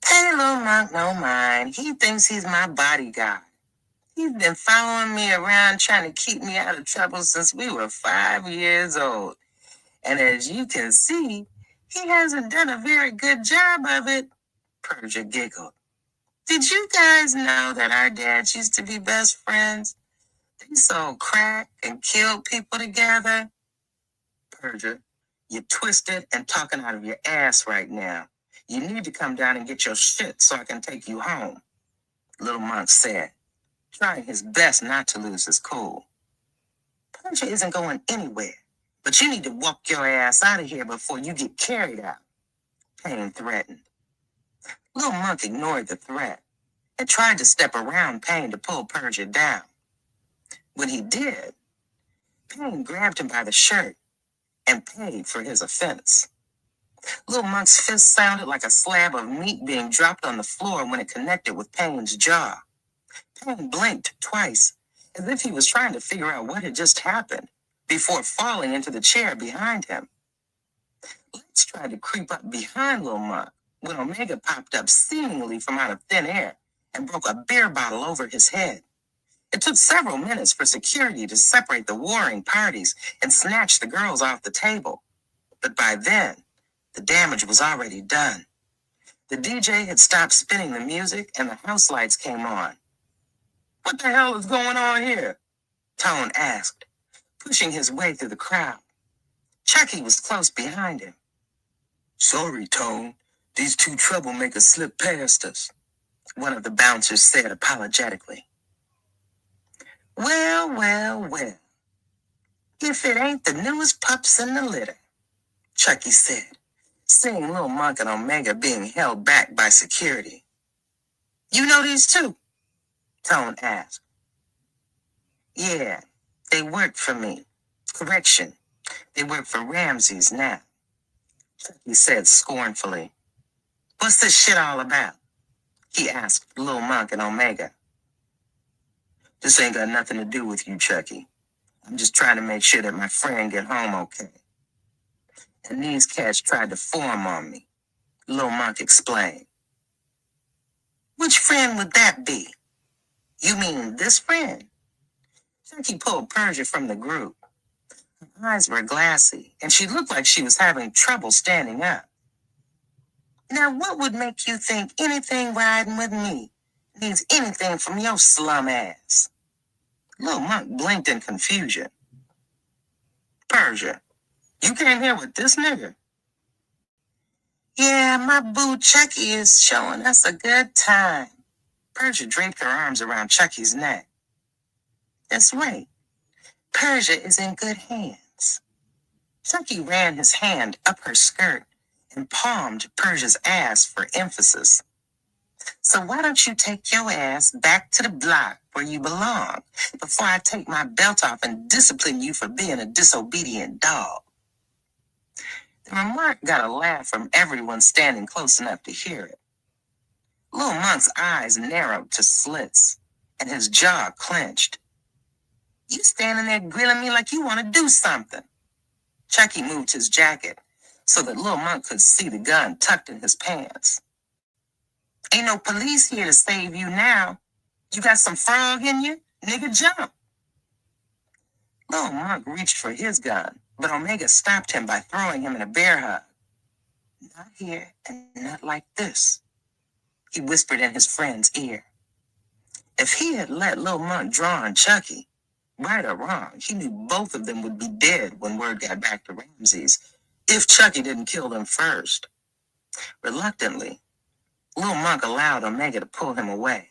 Pay Lil Monk no mind. He thinks he's my bodyguard. He's been following me around trying to keep me out of trouble since we were 5 years old. And as you can see, he hasn't done a very good job of it, Persia giggled. Did you guys know that our dads used to be best friends? They sold crack and killed people together. Persia, you're twisted and talking out of your ass right now. You need to come down and get your shit so I can take you home, Little Monk said, trying his best not to lose his cool. Persia isn't going anywhere, but you need to walk your ass out of here before you get carried out, Payne threatened. Little Monk ignored the threat and tried to step around Payne to pull Persia down. When he did, Payne grabbed him by the shirt and paid for his offense. Little Monk's fist sounded like a slab of meat being dropped on the floor when it connected with Payne's jaw. Payne blinked twice, as if he was trying to figure out what had just happened, before falling into the chair behind him. Lex tried to creep up behind Lil Monk when Omega popped up seemingly from out of thin air and broke a beer bottle over his head. It took several minutes for security to separate the warring parties and snatch the girls off the table. But by then, the damage was already done. The DJ had stopped spinning the music and the house lights came on. What the hell is going on here? Tone asked, pushing his way through the crowd. Chucky was close behind him. Sorry, Tone. These two troublemakers slipped past us, one of the bouncers said apologetically. Well, well, well. If it ain't the newest pups in the litter, Chucky said, seeing Lil Monk and Omega being held back by security. You know these two? Tone asked. Yeah, they work for me. Correction, they work for Ramses now, Chucky said scornfully. What's this shit all about? He asked Lil Monk and Omega. This ain't got nothing to do with you, Chucky. I'm just trying to make sure that my friend get home okay. And these cats tried to form on me, Lil Monk explained. Which friend would that be? You mean this friend? Chucky pulled Persia from the group. Her eyes were glassy, and she looked like she was having trouble standing up. Now, what would make you think anything riding with me needs anything from your slum ass. Little Monk blinked in confusion. Persia, you came here with this nigga? Yeah, my boo Chucky is showing us a good time. Persia draped her arms around Chucky's neck. That's right. Persia is in good hands. Chucky ran his hand up her skirt and palmed Persia's ass for emphasis. So why don't you take your ass back to the block where you belong before I take my belt off and discipline you for being a disobedient dog? The remark got a laugh from everyone standing close enough to hear it. Little Monk's eyes narrowed to slits, and his jaw clenched. You standing there grilling me like you want to do something. Chucky moved his jacket so that Little Monk could see the gun tucked in his pants. Ain't no police here to save you now. You got some frog in you? Nigga, jump. Little Monk reached for his gun, but Omega stopped him by throwing him in a bear hug. Not here and not like this, he whispered in his friend's ear. If he had let Little Monk draw on Chucky, right or wrong, he knew both of them would be dead when word got back to Ramses, if Chucky didn't kill them first. Reluctantly, Little Monk allowed Omega to pull him away.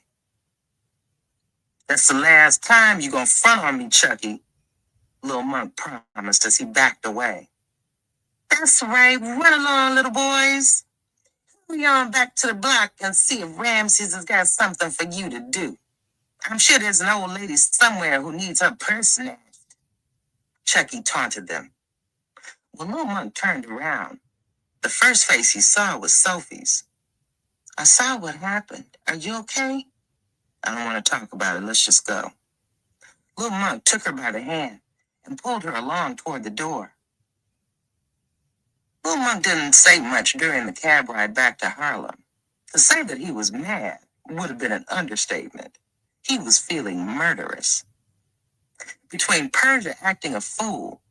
That's the last time you gonna front on me, Chucky, Little Monk promised as he backed away. That's right, run along, little boys. Hurry on back to the block and see if Ramses has got something for you to do. I'm sure there's an old lady somewhere who needs her purse snatched. Chucky taunted them. When Little Monk turned around, the first face he saw was Sophie's. I saw what happened. Are you okay? I don't want to talk about it. Let's just go. Little Monk took her by the hand and pulled her along toward the door. Little Monk didn't say much during the cab ride back to Harlem. To say that he was mad would have been an understatement. He was feeling murderous. Between Persia acting a fool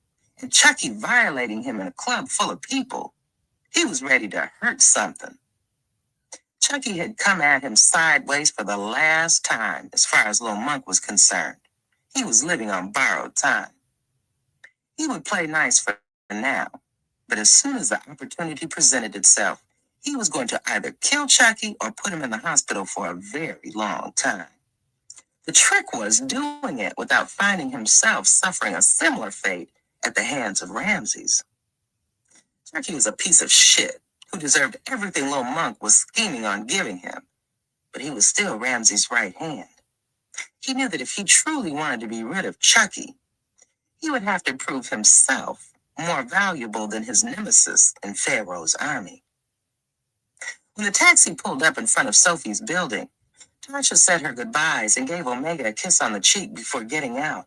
and Chucky violating him in a club full of people, he was ready to hurt something. Chucky had come at him sideways for the last time as far as Little Monk was concerned. He was living on borrowed time. He would play nice for now, but as soon as the opportunity presented itself, he was going to either kill Chucky or put him in the hospital for a very long time. The trick was doing it without finding himself suffering a similar fate at the hands of Ramses. Chucky was a piece of shit who deserved everything Little Monk was scheming on giving him, but he was still Ramses' right hand. He knew that if he truly wanted to be rid of Chucky, he would have to prove himself more valuable than his nemesis in Pharaoh's army. When the taxi pulled up in front of Sophie's building, Tasha said her goodbyes and gave Omega a kiss on the cheek before getting out.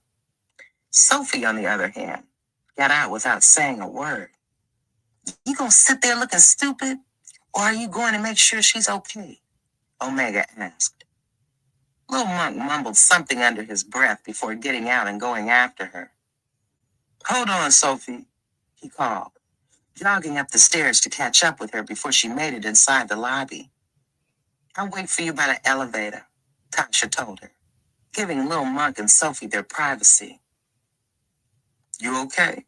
Sophie, on the other hand, got out without saying a word. You gonna sit there looking stupid, or are you going to make sure she's okay? Omega asked. Little Monk mumbled something under his breath before getting out and going after her. Hold on, Sophie, he called, jogging up the stairs to catch up with her before she made it inside the lobby. I'll wait for you by the elevator, Tasha told her, giving Little Monk and Sophie their privacy. You okay?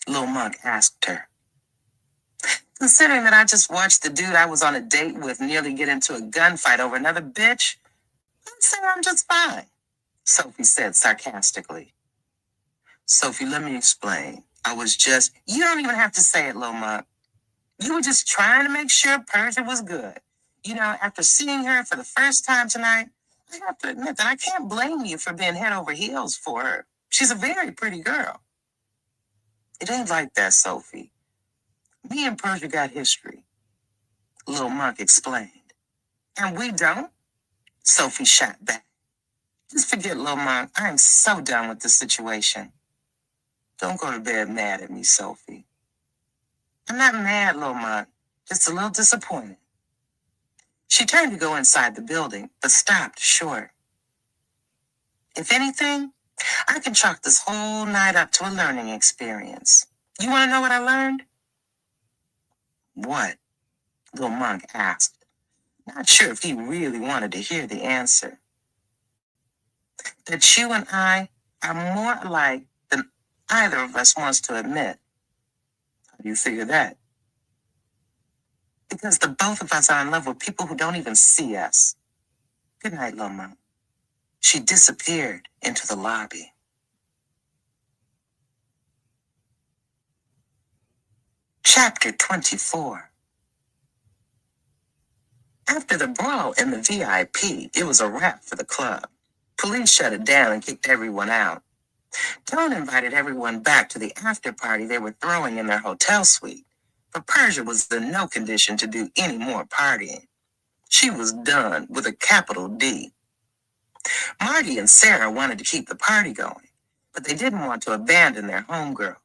Little Monk asked her. Considering that I just watched the dude I was on a date with nearly get into a gunfight over another bitch, I'd say I'm just fine, Sophie said sarcastically. Sophie, let me explain. You don't even have to say it, Little Monk. You were just trying to make sure Persia was good. You know, after seeing her for the first time tonight, I have to admit that I can't blame you for being head over heels for her. She's a very pretty girl. It ain't like that, Sophie. Me and Persia got history, Little Monk explained. And we don't? Sophie shot back. Just forget, Little Monk. I am so done with this situation. Don't go to bed mad at me, Sophie. I'm not mad, Little Monk. Just a little disappointed. She turned to go inside the building, but stopped short. If anything, I can chalk this whole night up to a learning experience. You want to know what I learned? What? Little Monk asked, not sure if he really wanted to hear the answer. That you and I are more alike than either of us wants to admit. How do you figure that? Because the both of us are in love with people who don't even see us. Good night, Loma. She disappeared into the lobby. Chapter 24. After the brawl in the VIP, it was a wrap for the club. Police shut it down and kicked everyone out. Tone invited everyone back to the after party they were throwing in their hotel suite, but Persia was in no condition to do any more partying. She was done with a capital D. Marty and Sarah wanted to keep the party going, but they didn't want to abandon their homegirl.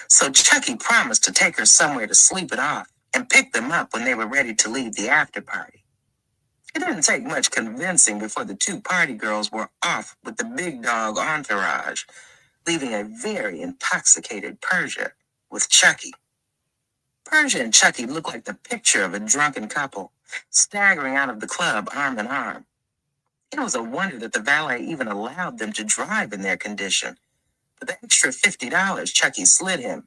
So Chucky promised to take her somewhere to sleep it off and pick them up when they were ready to leave the after party. It didn't take much convincing before the two party girls were off with the big dog entourage, leaving a very intoxicated Persia with Chucky. Persia and Chucky looked like the picture of a drunken couple, staggering out of the club arm in arm. It was a wonder that the valet even allowed them to drive in their condition, but the extra $50 Chucky slid him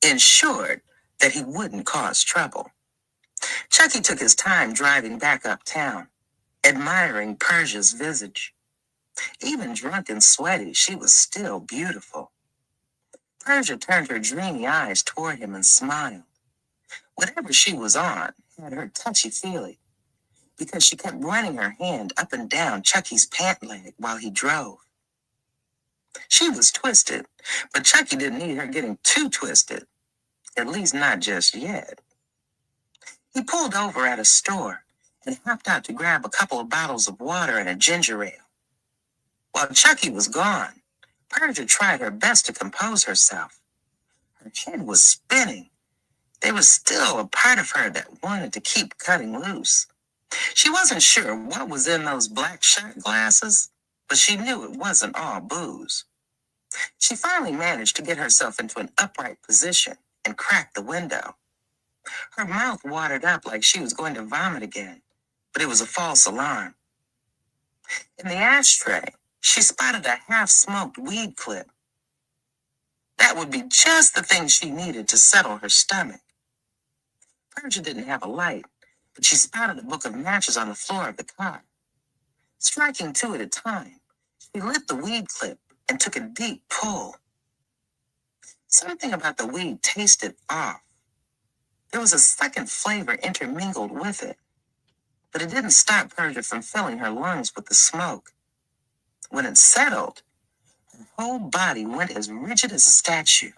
ensured that he wouldn't cause trouble. Chucky took his time driving back uptown, admiring Persia's visage. Even drunk and sweaty, she was still beautiful. Persia turned her dreamy eyes toward him and smiled. Whatever she was on had her touchy-feely, because she kept running her hand up and down Chucky's pant leg while he drove. She was twisted, but Chucky didn't need her getting too twisted, at least not just yet. He pulled over at a store and hopped out to grab a couple of bottles of water and a ginger ale. While Chucky was gone, Persia tried her best to compose herself. Her head was spinning. There was still a part of her that wanted to keep cutting loose. She wasn't sure what was in those black shot glasses, but she knew it wasn't all booze. She finally managed to get herself into an upright position and cracked the window. Her mouth watered up like she was going to vomit again, but it was a false alarm. In the ashtray, she spotted a half-smoked weed clip. That would be just the thing she needed to settle her stomach. Persia didn't have a light, but she spotted a book of matches on the floor of the car. Striking two at a time, she lit the weed clip and took a deep pull. Something about the weed tasted off. There was a second flavor intermingled with it, but it didn't stop Persia from filling her lungs with the smoke. When it settled, her whole body went as rigid as a statue.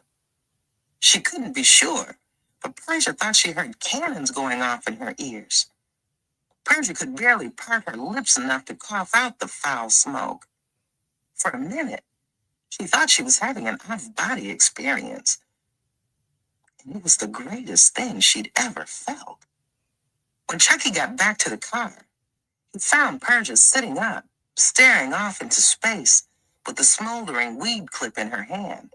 She couldn't be sure, but Persia thought she heard cannons going off in her ears. Persia could barely part her lips enough to cough out the foul smoke. For a minute, she thought she was having an out-of-body experience. And it was the greatest thing she'd ever felt. When Chucky got back to the car, he found Persia sitting up, staring off into space with the smoldering weed clip in her hand.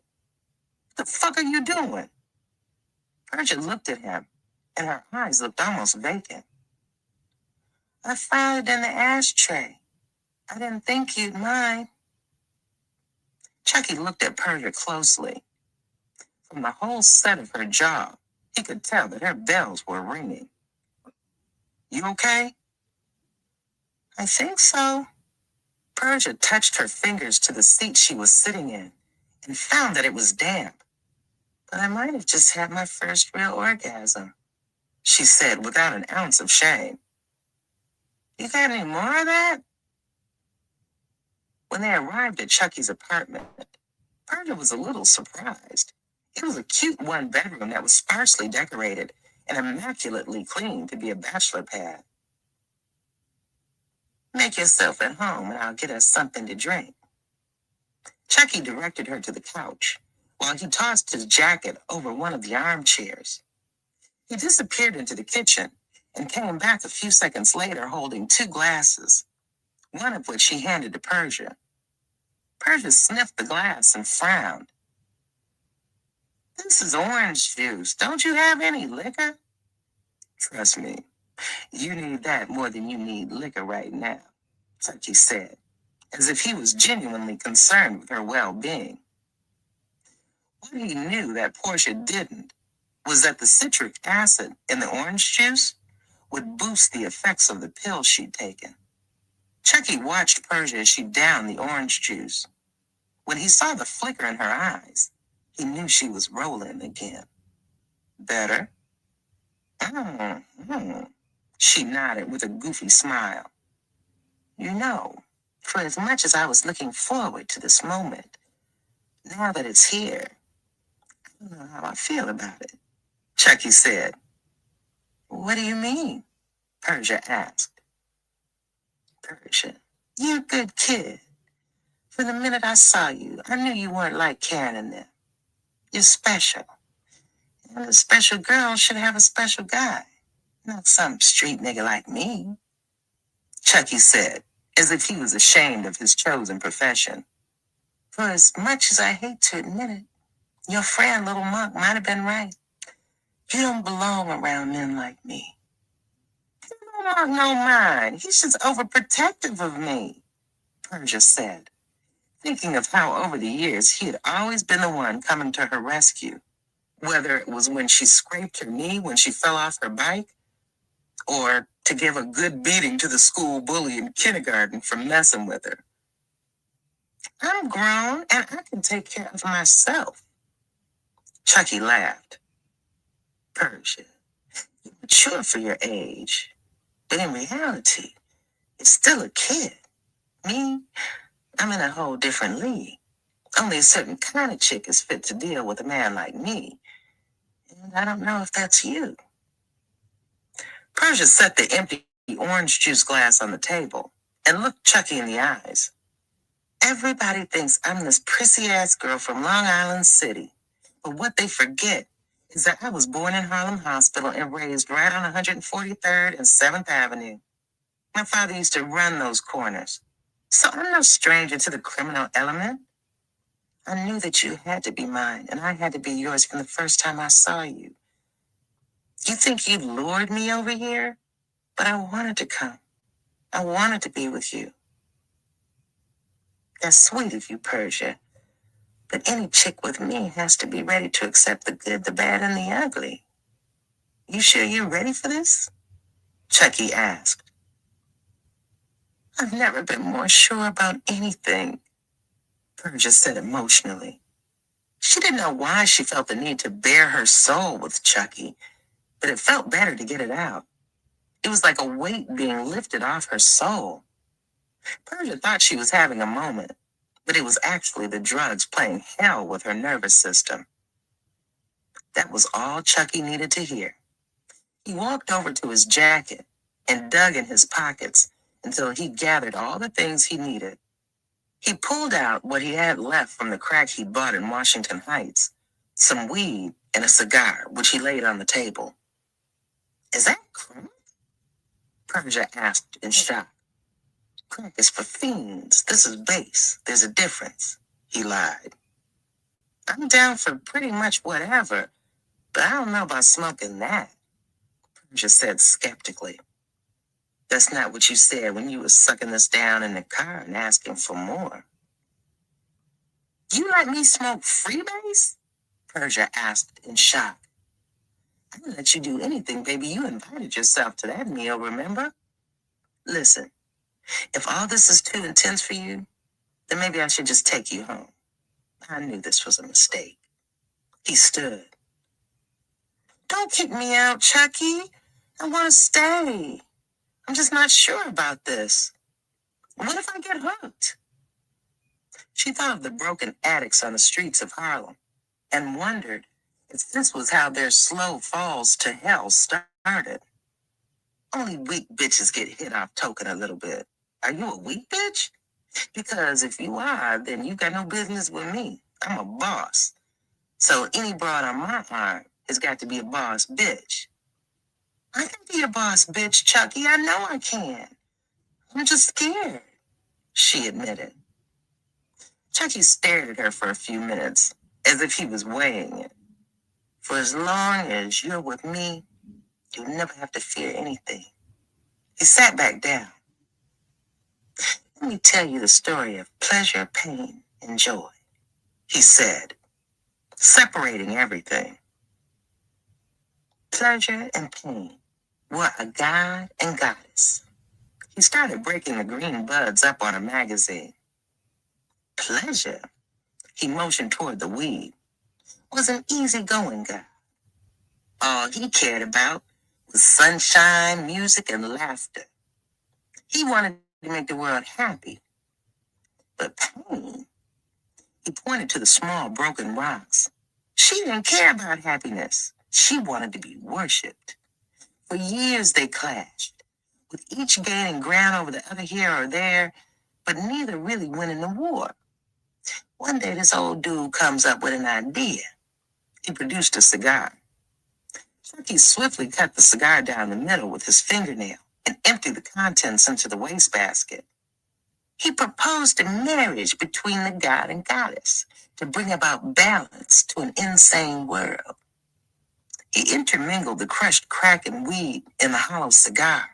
"The fuck are you doing?" Persia looked at him, and her eyes looked almost vacant. "I found it in the ashtray. I didn't think you'd mind." Chucky looked at Persia closely. From the whole set of her jaw, he could tell that her bells were ringing. "You okay?" "I think so." Persia touched her fingers to the seat she was sitting in and found that it was damp. "But I might have just had my first real orgasm," she said without an ounce of shame. "You got any more of that?" When they arrived at Chucky's apartment, Persia was a little surprised. It was a cute one-bedroom that was sparsely decorated and immaculately clean to be a bachelor pad. "Make yourself at home and I'll get us something to drink." Chucky directed her to the couch while he tossed his jacket over one of the armchairs. He disappeared into the kitchen and came back a few seconds later holding two glasses, one of which he handed to Persia. Persia sniffed the glass and frowned. "This is orange juice. Don't you have any liquor?" "Trust me, You need that more than you need liquor right now, Chucky said, as if he was genuinely concerned with her well-being. What he knew that Portia didn't was that the citric acid in the orange juice would boost the effects of the pill she'd taken. Chucky watched Persia as she downed the orange juice. When he saw the flicker in her eyes, he knew she was rolling again. Better? Mm-hmm. She nodded with a goofy smile. You know, for as much as I was looking forward to this moment, now that it's here, I don't know how I feel about it, Chucky said. What do you mean? Persia asked. Persia, you're a good kid. From the minute I saw you, I knew you weren't like Karen and them. You're special. And a special girl should have a special guy, not some street nigga like me, Chucky said, as if he was ashamed of his chosen profession. For as much as I hate to admit it, your friend Little Monk might have been right. You don't belong around men like me. Little Monk no mind. He's just overprotective of me, Persia said, thinking of how over the years he had always been the one coming to her rescue, whether it was when she scraped her knee when she fell off her bike, or to give a good beating to the school bully in kindergarten for messing with her. I'm grown and I can take care of myself. Chucky laughed. Persia, you're mature for your age, but in reality, you're still a kid. Me, I'm in a whole different league. Only a certain kind of chick is fit to deal with a man like me. And I don't know if that's you. Persia set the empty orange juice glass on the table and looked Chucky in the eyes. Everybody thinks I'm this prissy-ass girl from Long Island City. But what they forget is that I was born in Harlem Hospital and raised right on 143rd and 7th Avenue. My father used to run those corners. So I'm no stranger to the criminal element. I knew that you had to be mine, and I had to be yours from the first time I saw you. You think you lured me over here? But I wanted to come. I wanted to be with you. That's sweet of you, Persia. But any chick with me has to be ready to accept the good, the bad, and the ugly. You sure you're ready for this? Chucky asked. I've never been more sure about anything, Persia said emotionally. She didn't know why she felt the need to bare her soul with Chucky, but it felt better to get it out. It was like a weight being lifted off her soul. Persia thought she was having a moment, but it was actually the drugs playing hell with her nervous system. That was all Chucky needed to hear. He walked over to his jacket and dug in his pockets until he gathered all the things he needed. He pulled out what he had left from the crack he bought in Washington Heights, some weed and a cigar, which he laid on the table. Is that crack? Persia asked in shock. Crack is for fiends. This is base. There's a difference, he lied. I'm down for pretty much whatever, but I don't know about smoking that, Persia said skeptically. That's not what you said when you were sucking us down in the car and asking for more. You let me smoke freebase? Persia asked in shock. I didn't let you do anything, baby. You invited yourself to that meal, remember? Listen, if all this is too intense for you, then maybe I should just take you home. I knew this was a mistake. He stood. Don't kick me out, Chucky. I want to stay. I'm just not sure about this. What if I get hooked? She thought of the broken addicts on the streets of Harlem and wondered if this was how their slow falls to hell started. Only weak bitches get hit off token a little bit. Are you a weak bitch? Because if you are, then you got no business with me. I'm a boss. So any broad on my arm has got to be a boss bitch. I can be a boss bitch, Chucky. I know I can. I'm just scared, she admitted. Chucky stared at her for a few minutes, as if he was weighing it. For as long as you're with me, You never have to fear anything. He sat back down. Let me tell you the story of pleasure, pain, and joy, he said, separating everything. Pleasure and pain were a god and goddess. He started breaking the green buds up on a magazine. Pleasure, he motioned toward the weed, was an easygoing guy. All he cared about was sunshine, music, and laughter. He wanted to make the world happy. But pain, he pointed to the small broken rocks. She didn't care about happiness. She wanted to be worshipped. For years they clashed, with each gaining ground over the other here or there, but neither really winning the war. One day this old dude comes up with an idea. He produced a cigar. Chucky swiftly cut the cigar down the middle with his fingernail and emptied the contents into the wastebasket. He proposed a marriage between the god and goddess to bring about balance to an insane world. He intermingled the crushed crack and weed in the hollow cigar.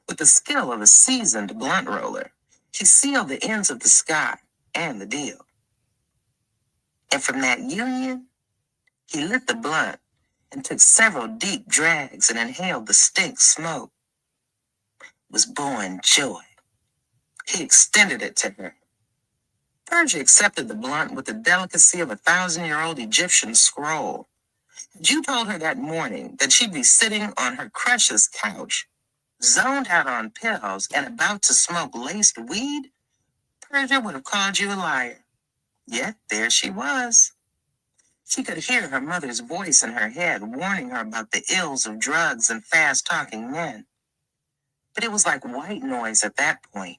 With the skill of a seasoned blunt roller, he sealed the ends of the cigar and the deal. And from that union, he lit the blunt and took several deep drags and inhaled the stink smoke. Was born joy. He extended it to her. Persia accepted the blunt with the delicacy of a 1,000-year-old Egyptian scroll. Had you told her that morning that she'd be sitting on her crush's couch, zoned out on pills and about to smoke laced weed, Persia would have called you a liar. Yet there she was. She could hear her mother's voice in her head warning her about the ills of drugs and fast-talking men. But it was like white noise at that point.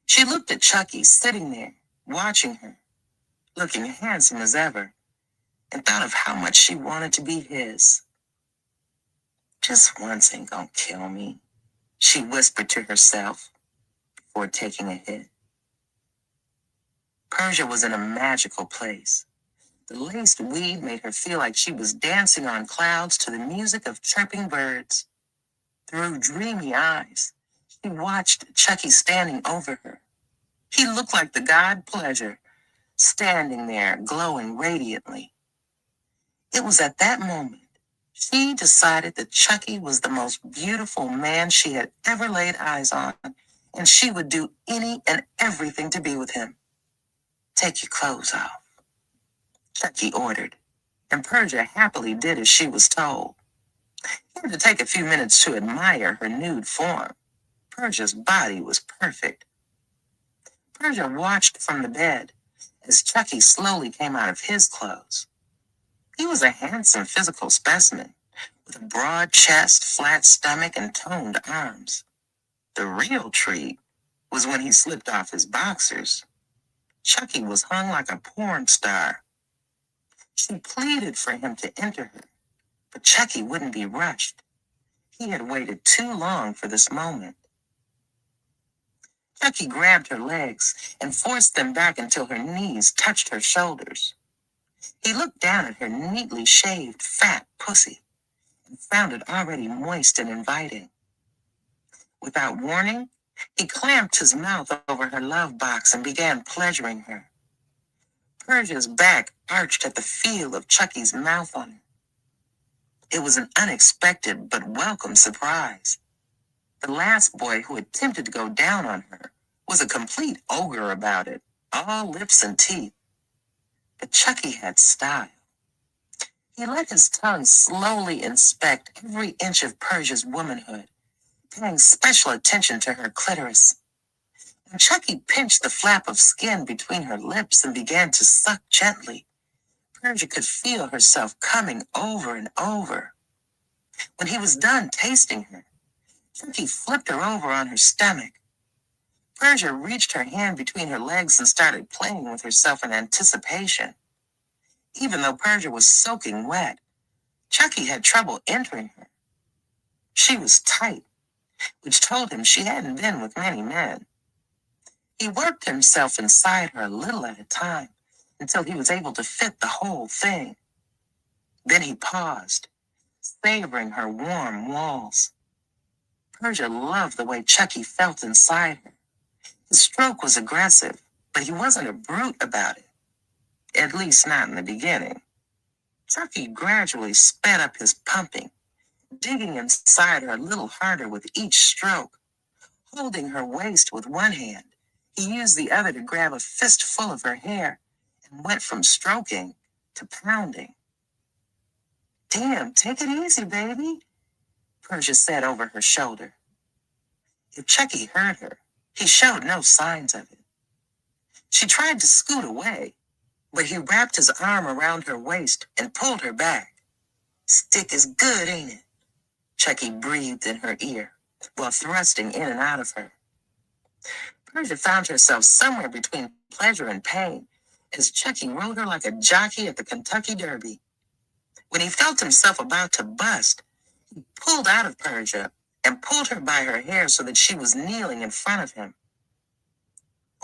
She looked at Chucky sitting there, watching her, looking handsome as ever, and thought of how much she wanted to be his. Just once ain't gonna kill me, she whispered to herself before taking a hit. Persia was in a magical place. The laced weed made her feel like she was dancing on clouds to the music of chirping birds. Through dreamy eyes, she watched Chucky standing over her. He looked like the god Pleasure, standing there glowing radiantly. It was at that moment she decided that Chucky was the most beautiful man she had ever laid eyes on, and she would do any and everything to be with him. Take your clothes off, Chucky ordered, and Persia happily did as she was told. He had to take a few minutes to admire her nude form. Persia's body was perfect. Persia watched from the bed as Chucky slowly came out of his clothes. He was a handsome physical specimen, with a broad chest, flat stomach, and toned arms. The real treat was when he slipped off his boxers. Chucky was hung like a porn star. She pleaded for him to enter her, but Chucky wouldn't be rushed. He had waited too long for this moment. Chucky grabbed her legs and forced them back until her knees touched her shoulders. He looked down at her neatly shaved, fat pussy and found it already moist and inviting. Without warning, he clamped his mouth over her love box and began pleasuring her. Persia's back arched at the feel of Chucky's mouth on her. It was an unexpected but welcome surprise. The last boy who attempted to go down on her was a complete ogre about it, all lips and teeth. But Chucky had style. He let his tongue slowly inspect every inch of Persia's womanhood, paying special attention to her clitoris. When Chucky pinched the flap of skin between her lips and began to suck gently, Persia could feel herself coming over and over. When he was done tasting her, Chucky flipped her over on her stomach. Persia reached her hand between her legs and started playing with herself in anticipation. Even though Persia was soaking wet, Chucky had trouble entering her. She was tight, which told him she hadn't been with many men. He worked himself inside her a little at a time until he was able to fit the whole thing. Then he paused, savoring her warm walls. Persia loved the way Chucky felt inside her. His stroke was aggressive, but he wasn't a brute about it, at least not in the beginning. Chucky gradually sped up his pumping, digging inside her a little harder with each stroke. Holding her waist with one hand, he used the other to grab a fistful of her hair and went from stroking to pounding. "Damn, take it easy, baby," Persia said over her shoulder. If Chucky heard her, he showed no signs of it. She tried to scoot away, but he wrapped his arm around her waist and pulled her back. "Stick is good, ain't it?" Chucky breathed in her ear while thrusting in and out of her. Persia found herself somewhere between pleasure and pain as Chucky rode her like a jockey at the Kentucky Derby. When he felt himself about to bust, he pulled out of Persia and pulled her by her hair so that she was kneeling in front of him.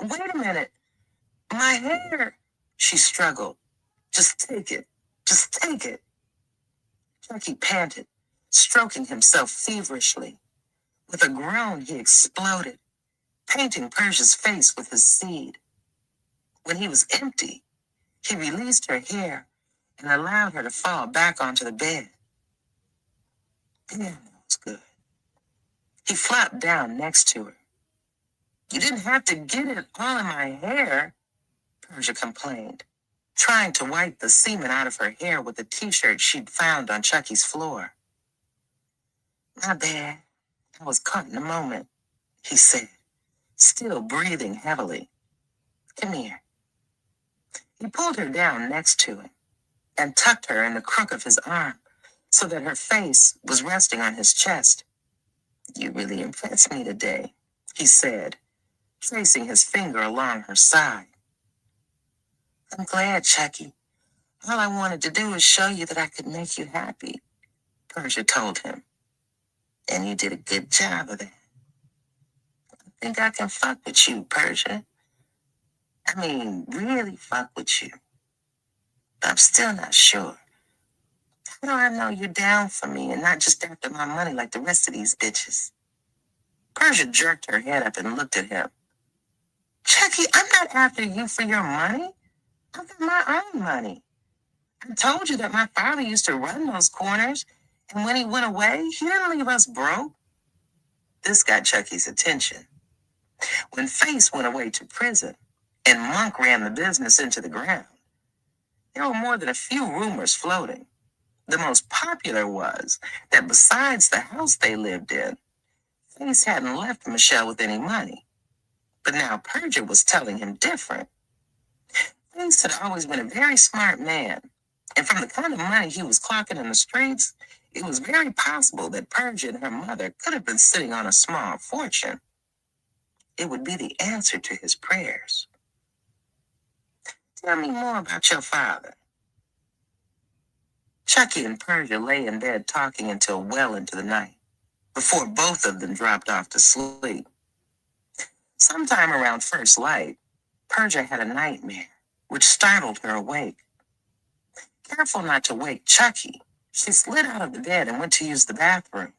"Wait a minute, my hair," she struggled. "Just take it. Just take it." Chucky panted, stroking himself feverishly. With a groan, he exploded, painting Persia's face with his seed. When he was empty, he released her hair and allowed her to fall back onto the bed. Damn, that was good. He flopped down next to her. "You didn't have to get it all in my hair," Persia complained, trying to wipe the semen out of her hair with the t-shirt she'd found on Chucky's floor. "My bad. I was caught in the moment," he said, still breathing heavily. "Come here." He pulled her down next to him and tucked her in the crook of his arm so that her face was resting on his chest. "You really impressed me today," he said, tracing his finger along her side. "I'm glad, Chucky. All I wanted to do was show you that I could make you happy," Persia told him. "And you did a good job of that. I think I can fuck with you, Persia. I mean, really fuck with you. But I'm still not sure. How do I know you're down for me and not just after my money like the rest of these bitches?" Persia jerked her head up and looked at him. "Chucky, I'm not after you for your money. I've got my own money. I told you that my father used to run those corners, and when he went away, he didn't leave us broke." This got Chucky's attention. When Face went away to prison and Monk ran the business into the ground, there were more than a few rumors floating. The most popular was that besides the house they lived in, Face hadn't left Michelle with any money. But now Persia was telling him different. Face had always been a very smart man, and from the kind of money he was clocking in the streets, it was very possible that Persia and her mother could have been sitting on a small fortune. It would be the answer to his prayers. "Tell me more about your father." Chucky and Persia lay in bed talking until well into the night, before both of them dropped off to sleep. Sometime around first light, Persia had a nightmare, which startled her awake. Careful not to wake Chucky, she slid out of the bed and went to use the bathroom.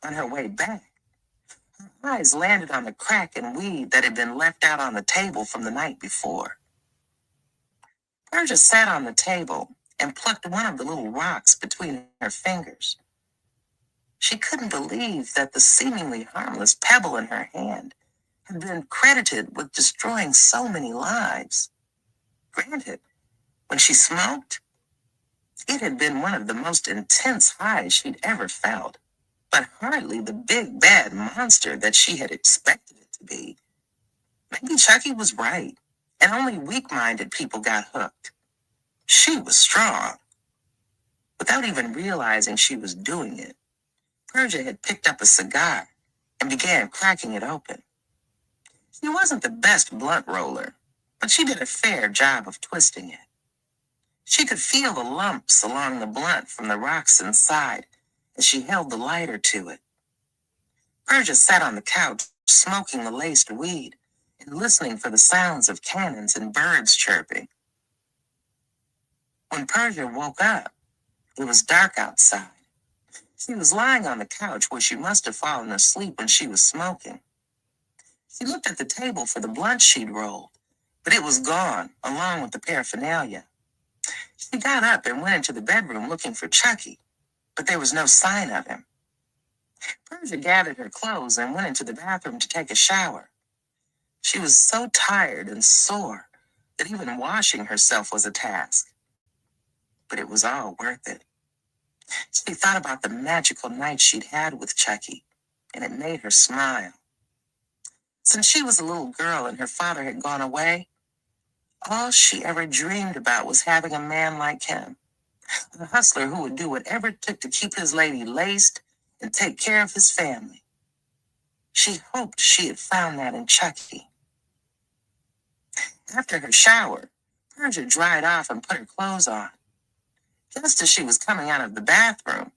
On her way back, her eyes landed on the crack and weed that had been left out on the table from the night before. Persia sat on the table and plucked one of the little rocks between her fingers. She couldn't believe that the seemingly harmless pebble in her hand had been credited with destroying so many lives. Granted, when she smoked, it had been one of the most intense highs she'd ever felt, but hardly the big bad monster that she had expected it to be. Maybe Chucky was right, and only weak-minded people got hooked. She was strong. Without even realizing she was doing it, Persia had picked up a cigar and began cracking it open. She wasn't the best blunt roller, but she did a fair job of twisting it. She could feel the lumps along the blunt from the rocks inside as she held the lighter to it. Persia sat on the couch, smoking the laced weed and listening for the sounds of cannons and birds chirping. When Persia woke up, It was dark outside. She was lying on the couch where she must have fallen asleep when she was smoking. She looked at the table for the blunt she'd rolled, but it was gone, along with the paraphernalia. She got up and went into the bedroom looking for Chucky, but there was no sign of him. Persia gathered her clothes and went into the bathroom to take a shower. She was so tired and sore that even washing herself was a task. But it was all worth it. She thought about the magical night she'd had with Chucky, and it made her smile. Since she was a little girl and her father had gone away, all she ever dreamed about was having a man like him, a hustler who would do whatever it took to keep his lady laced and take care of his family. She hoped she had found that in Chucky. After her shower, Persia dried off and put her clothes on. Just as she was coming out of the bathroom,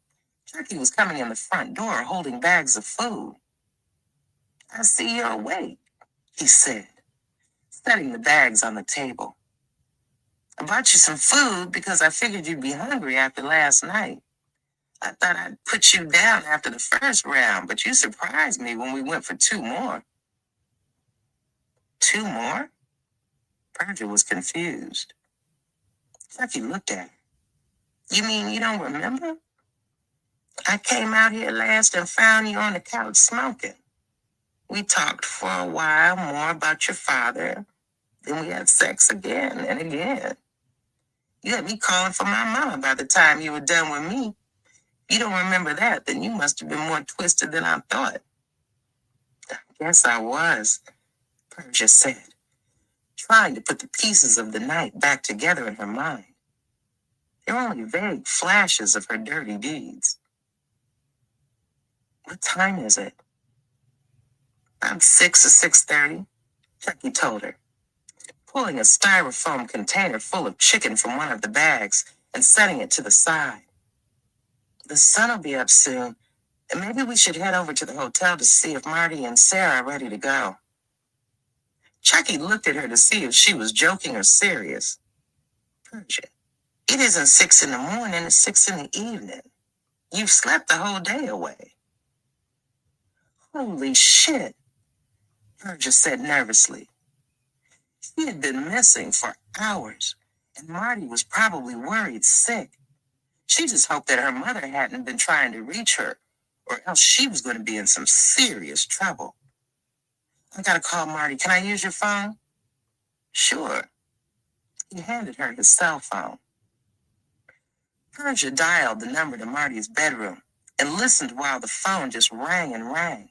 Chucky was coming in the front door holding bags of food. "I see you're awake," he said, setting the bags on the table. "I bought you some food because I figured you'd be hungry after last night. I thought I'd put you down after the first round, but you surprised me when we went for two more." "Two more?" Persia was confused. Chucky looked at her. "You mean you don't remember? I came out here last and found you on the couch smoking. We talked for a while more about your father. Then we had sex again and again. You had me calling for my mama by the time you were done with me. If you don't remember that, then you must have been more twisted than I thought." "I guess I was," Persia said, trying to put the pieces of the night back together in her mind. There were only vague flashes of her dirty deeds. "What time is it?" "About 6 or 6:30, Chucky told her, pulling a styrofoam container full of chicken from one of the bags and setting it to the side. "The sun'll be up soon, and maybe we should head over to the hotel to see if Marty and Sarah are ready to go." Chucky looked at her to see if she was joking or serious. "Persia, it isn't 6 in the morning, it's 6 in the evening. You've slept the whole day away." "Holy shit," Persia said nervously. She had been missing for hours, and Marty was probably worried sick. She just hoped that her mother hadn't been trying to reach her, or else she was going to be in some serious trouble. "I gotta call Marty. Can I use your phone?" "Sure." He handed her his cell phone. Persia dialed the number to Marty's bedroom and listened while the phone just rang and rang.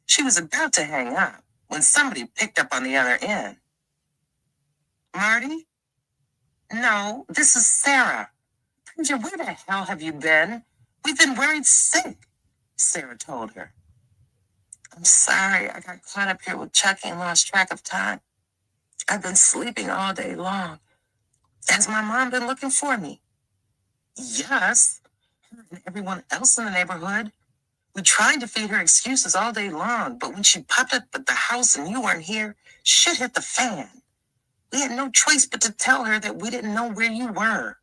She was about to hang up when somebody picked up on the other end. "Marty?" "No, this is Sarah." "Persia, where the hell have you been? We've been worried sick," Sarah told her. "I'm sorry, I got caught up here with Chucky and lost track of time. I've been sleeping all day long. Has my mom been looking for me?" "Yes, her and everyone else in the neighborhood. We tried to feed her excuses all day long, but when she popped up at the house and you weren't here, shit hit the fan. We had no choice but to tell her that we didn't know where you were."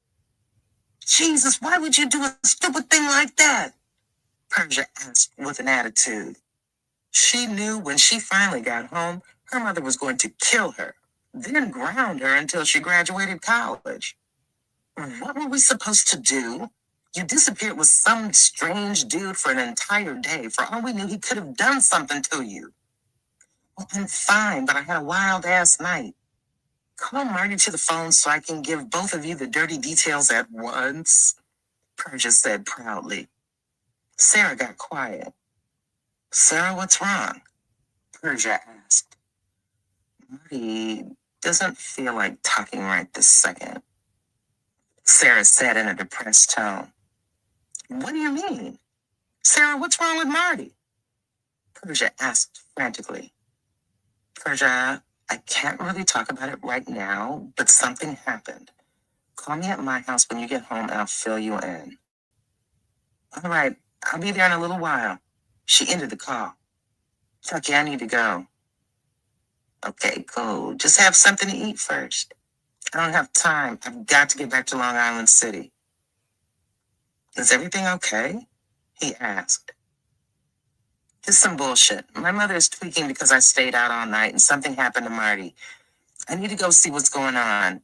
"Jesus, why would you do a stupid thing like that?" Persia asked with an attitude. She knew when she finally got home, her mother was going to kill her, then ground her until she graduated college. "What were we supposed to do? You disappeared with some strange dude for an entire day. For all we knew, he could have done something to you." "Well, I'm fine, but I had a wild ass night. Call Marty to the phone so I can give both of you the dirty details at once," Persia said proudly. Sarah got quiet. "Sarah, what's wrong?" Persia asked. "Marty doesn't feel like talking right this second," Sarah said in a depressed tone. "What do you mean? Sarah, what's wrong with Marty?" Persia asked frantically. "Persia, I can't really talk about it right now, but something happened. Call me at my house when you get home and I'll fill you in." "All right, I'll be there in a little while." She ended the call. "Chucky, I need to go." "Okay, cool. Just have something to eat first." "I don't have time. I've got to get back to Long Island City." Is everything okay? He asked. It's some bullshit. My mother is tweaking because I stayed out all night and something happened to Marty. I need to go see what's going on.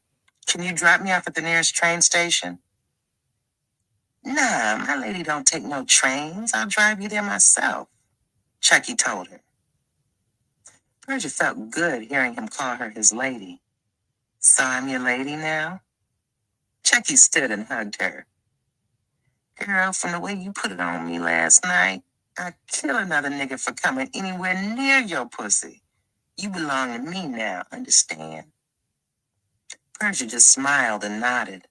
Can you drop me off at the nearest train station? Nah, my lady don't take no trains. I'll drive you there myself, Chucky told her. Persia felt good hearing him call her his lady. So I'm your lady now? Chucky stood and hugged her. Girl, from the way you put it on me last night, I'd kill another nigga for coming anywhere near your pussy. You belong to me now, understand? Persia just smiled and nodded.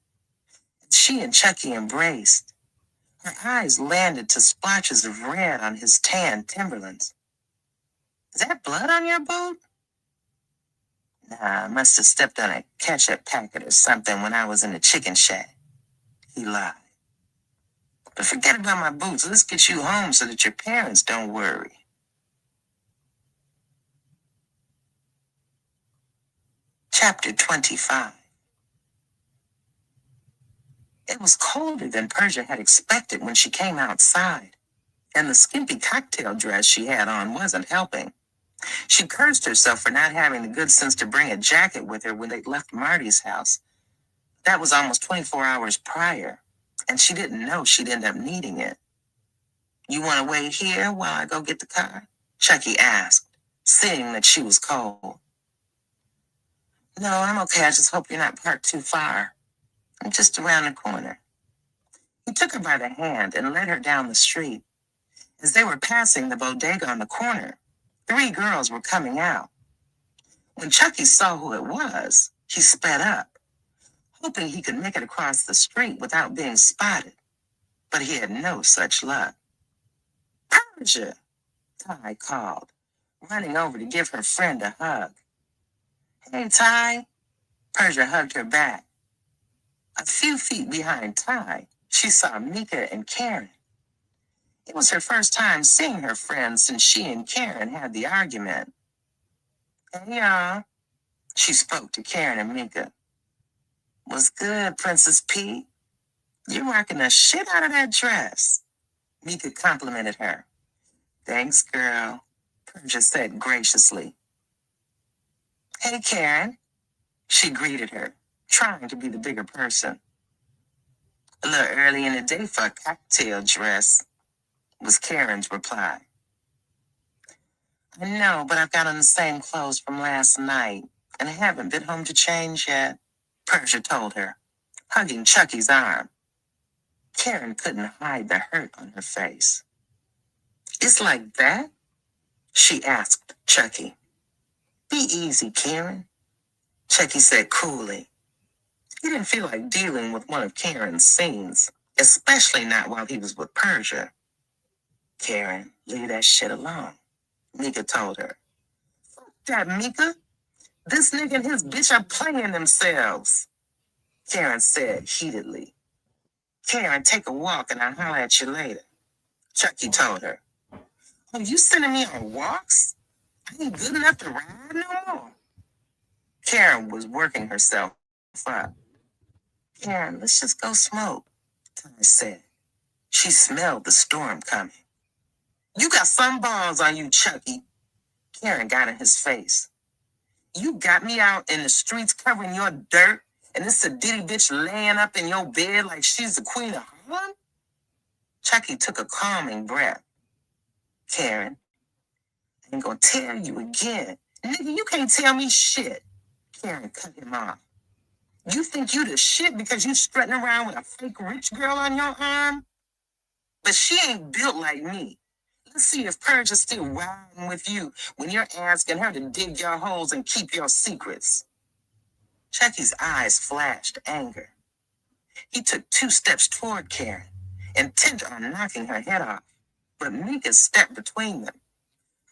She and Chucky embraced. Her eyes landed to splotches of red on his tan Timberlands. Is that blood on your boot? Nah, I must have stepped on a ketchup packet or something when I was in the chicken shack. He lied. But forget about my boots. Let's get you home so that your parents don't worry. Chapter 25. It was colder than Persia had expected when she came outside, and the skimpy cocktail dress she had on wasn't helping. She cursed herself for not having the good sense to bring a jacket with her when they left Marty's house. That was almost 24 hours prior, and she didn't know she'd end up needing it. You want to wait here while I go get the car? Chucky asked, seeing that she was cold. No, I'm okay. I just hope you're not parked too far. I'm just around the corner. He took her by the hand and led her down the street. As they were passing the bodega on the corner, 3 girls were coming out. When Chucky saw who it was, he sped up, hoping he could make it across the street without being spotted. But he had no such luck. Persia, Ty called, running over to give her friend a hug. Hey, Ty. Persia hugged her back. A few feet behind Ty, she saw Mika and Karen. It was her first time seeing her friends since she and Karen had the argument. Hey, y'all. She spoke to Karen and Mika. What's good, Princess P? You're rocking the shit out of that dress. Mika complimented her. Thanks, girl, Persia said graciously. Hey, Karen. She greeted her, trying to be the bigger person. A little early in the day for a cocktail dress, was Karen's reply. I know, but I've got on the same clothes from last night, and I haven't been home to change yet, Persia told her, hugging Chucky's arm. Karen couldn't hide the hurt on her face. It's like that? She asked Chucky. Be easy, Karen, Chucky said coolly. He didn't feel like dealing with one of Karen's scenes, especially not while he was with Persia. Karen, leave that shit alone, Mika told her. Fuck that, Mika. This nigga and his bitch are playing themselves, Karen said heatedly. Karen, take a walk and I'll holler at you later, Chucky told her. Oh, you sending me on walks? I ain't good enough to ride no more. Karen was working herself up. Karen, let's just go smoke, Ty said. She smelled the storm coming. You got some balls on you, Chucky. Karen got in his face. You got me out in the streets covering your dirt, and this sedity bitch laying up in your bed like she's the queen of Harlem? Chucky took a calming breath. Karen, I ain't gonna tell you again. Nigga, you can't tell me shit. Karen cut him off. You think you the shit because you strutting around with a fake rich girl on your arm? But she ain't built like me. Let's see if Persia's still riding with you when you're asking her to dig your holes and keep your secrets. Chucky's eyes flashed anger. He took 2 steps toward Karen, intent on knocking her head off, but Mika stepped between them.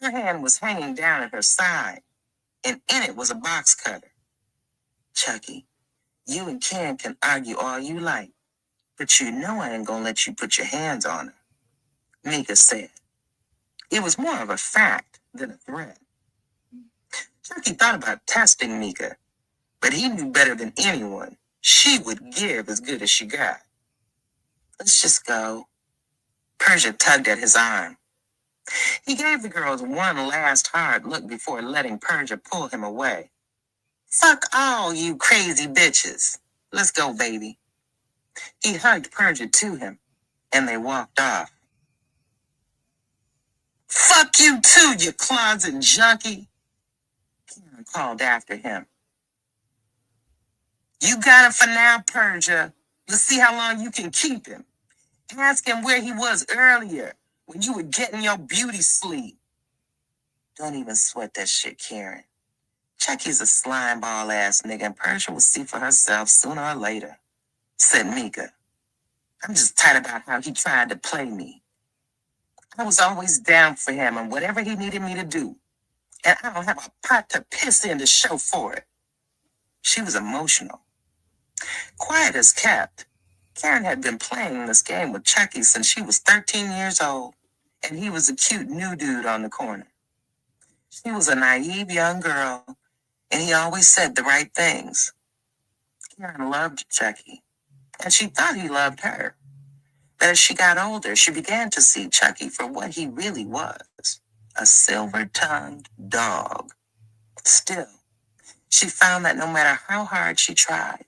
Her hand was hanging down at her side, and in it was a box cutter. Chucky, you and Karen can argue all you like, but you know I ain't gonna let you put your hands on her, Mika said. It was more of a fact than a threat. Chucky thought about testing Mika, but he knew better than anyone she would give as good as she got. Let's just go. Persia tugged at his arm. He gave the girls one last hard look before letting Persia pull him away. Fuck all you crazy bitches. Let's go, baby. He hugged Persia to him, and they walked off. Fuck you too, you closet junkie, Karen called after him. You got him for now, Persia. Let's see how long you can keep him. Ask him where he was earlier when you were getting your beauty sleep. Don't even sweat that shit, Karen. Chucky's a slimeball ass nigga, and Persia will see for herself sooner or later, said Mika. I'm just tired about how he tried to play me. I was always down for him and whatever he needed me to do. And I don't have a pot to piss in to show for it. She was emotional. Quiet as kept, Karen had been playing this game with Chucky since she was 13 years old, and he was a cute new dude on the corner. She was a naive young girl, and he always said the right things. Karen loved Chucky, and she thought he loved her. But as she got older, she began to see Chucky for what he really was, a silver-tongued dog. Still, she found that no matter how hard she tried,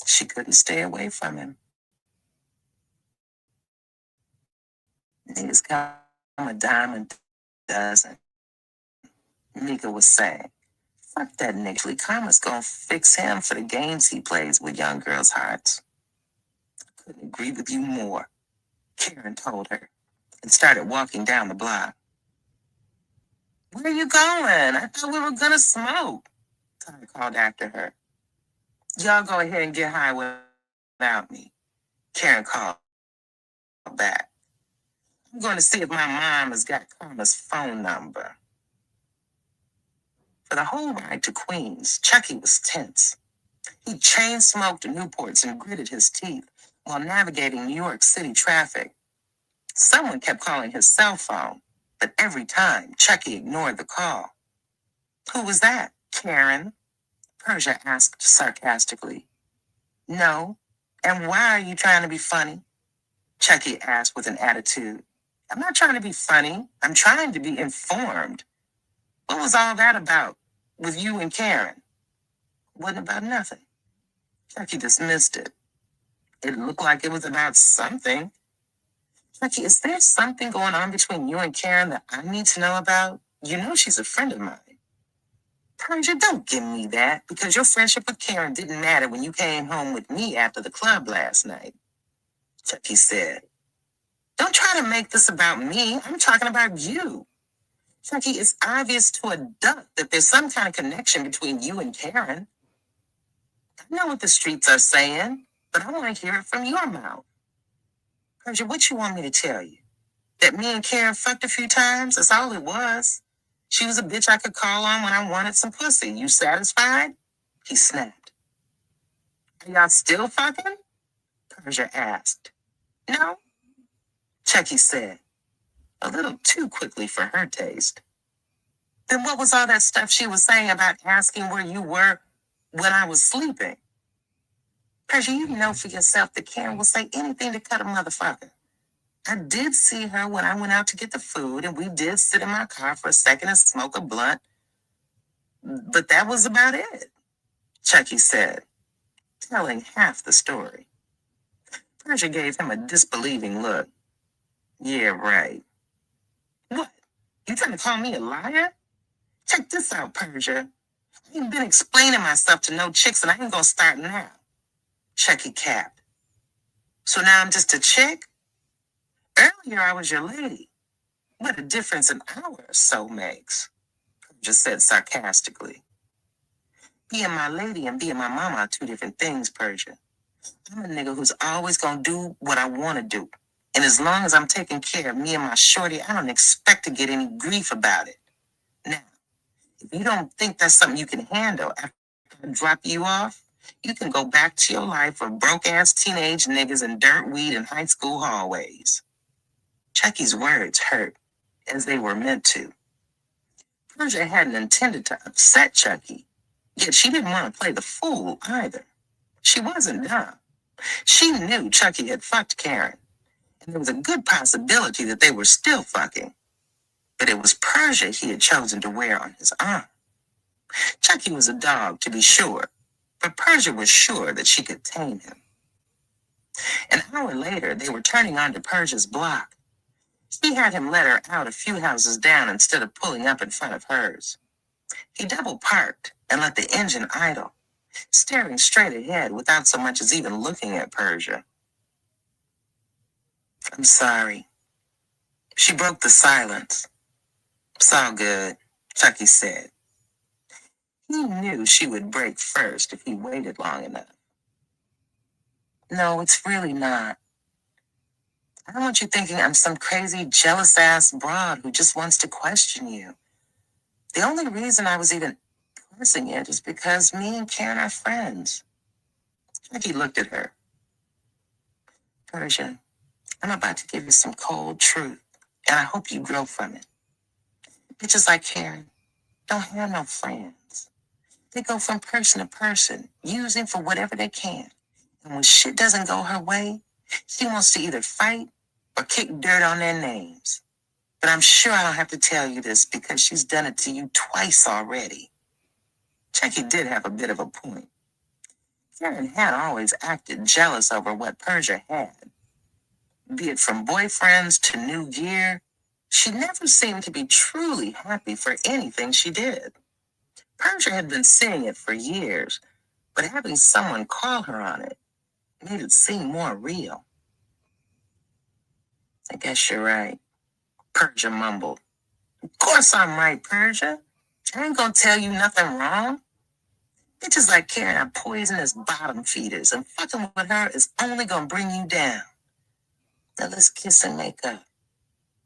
she couldn't stay away from him. Niggas come a dime a dozen, Mika was saying. Fuck that nigga. Karma's gonna fix him for the games he plays with young girls' hearts. I couldn't agree with you more, Karen told her, and started walking down the block. Where are you going? I thought we were gonna smoke, Ty called after her. Y'all go ahead and get high without me, Karen called back. I'm going to see if my mom has got Karma's phone number. For the whole ride to Queens, Chucky was tense. He chain-smoked Newports and gritted his teeth while navigating New York City traffic. Someone kept calling his cell phone, but every time, Chucky ignored the call. Who was that? Karen? Persia asked sarcastically. No. And why are you trying to be funny? Chucky asked with an attitude. I'm not trying to be funny. I'm trying to be informed. What was all that about with you and Karen? Wasn't about nothing. Chucky dismissed it. It looked like it was about something. Chucky, is there something going on between you and Karen that I need to know about? You know she's a friend of mine. Persia, don't give me that, because your friendship with Karen didn't matter when you came home with me after the club last night, Chucky said. Don't try to make this about me. I'm talking about you. Chucky, it's obvious to a duck that there's some kind of connection between you and Karen. I know what the streets are saying, but I want to hear it from your mouth. Persia, what you want me to tell you? That me and Karen fucked a few times? That's all it was. She was a bitch I could call on when I wanted some pussy. You satisfied? He snapped. Are y'all still fucking? Persia asked. No, Chucky said, a little too quickly for her taste. Then what was all that stuff she was saying about asking where you were when I was sleeping? Persia, you know for yourself that Karen will say anything to cut a motherfucker. I did see her when I went out to get the food, and we did sit in my car for a second and smoke a blunt. But that was about it, Chucky said, telling half the story. Persia gave him a disbelieving look. Yeah, right. What? You trying to call me a liar? Check this out, Persia. I ain't been explaining myself to no chicks, and I ain't gonna start now. Chucky capped. So now I'm just a chick? Earlier I was your lady. What a difference an hour or so makes, Persia said sarcastically. Being my lady and being my mama are two different things, Persia. I'm a nigga who's always gonna do what I wanna do. And as long as I'm taking care of me and my shorty, I don't expect to get any grief about it. Now, if you don't think that's something you can handle after I drop you off, you can go back to your life of broke-ass teenage niggas and dirt weed in high school hallways. Chucky's words hurt, as they were meant to. Persia hadn't intended to upset Chucky, yet she didn't want to play the fool either. She wasn't dumb. She knew Chucky had fucked Karen, and there was a good possibility that they were still fucking. But it was Persia he had chosen to wear on his arm. Chucky was a dog, to be sure, but Persia was sure that she could tame him. An hour later, they were turning onto Persia's block. She had him let her out a few houses down instead of pulling up in front of hers. He double parked and let the engine idle, staring straight ahead without so much as even looking at Persia. "I'm sorry." She broke the silence. "It's all good," Chucky said. He knew she would break first if he waited long enough. "No, it's really not. I don't want you thinking I'm some crazy, jealous-ass broad who just wants to question you. The only reason I was even pressing it is because me and Karen are friends." Chucky looked at her. "Persia, I'm about to give you some cold truth, and I hope you grow from it. Bitches like Karen don't have no friends. They go from person to person, using for whatever they can. And when shit doesn't go her way, she wants to either fight or kick dirt on their names. But I'm sure I don't have to tell you this because she's done it to you twice already." Chucky did have a bit of a point. Karen had always acted jealous over what Persia had. Be it from boyfriends to new gear, she never seemed to be truly happy for anything she did. Persia had been seeing it for years, but having someone call her on it made it seem more real. "I guess you're right," Persia mumbled. "Of course I'm right, Persia. I ain't gonna tell you nothing wrong. Bitches like Karen are poisonous bottom feeders, and fucking with her is only gonna bring you down. Now let's kiss and make up."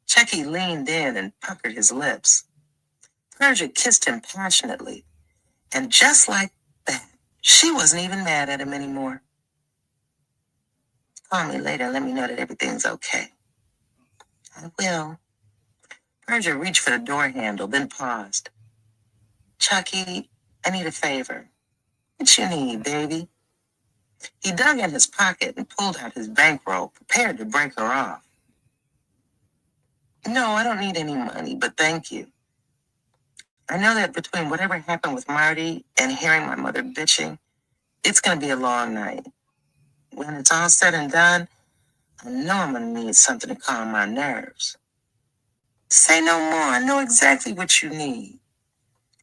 Chucky leaned in and puckered his lips. Persia kissed him passionately, and just like that, she wasn't even mad at him anymore. "Call me later and let me know that everything's okay." "I will." Persia reached for the door handle, then paused. "Chucky, I need a favor." "What you need, baby?" He dug in his pocket and pulled out his bankroll, prepared to break her off. "No, I don't need any money, but thank you. I know that between whatever happened with Marty and hearing my mother bitching, it's going to be a long night. When it's all said and done, I know I'm going to need something to calm my nerves." "Say no more. I know exactly what you need."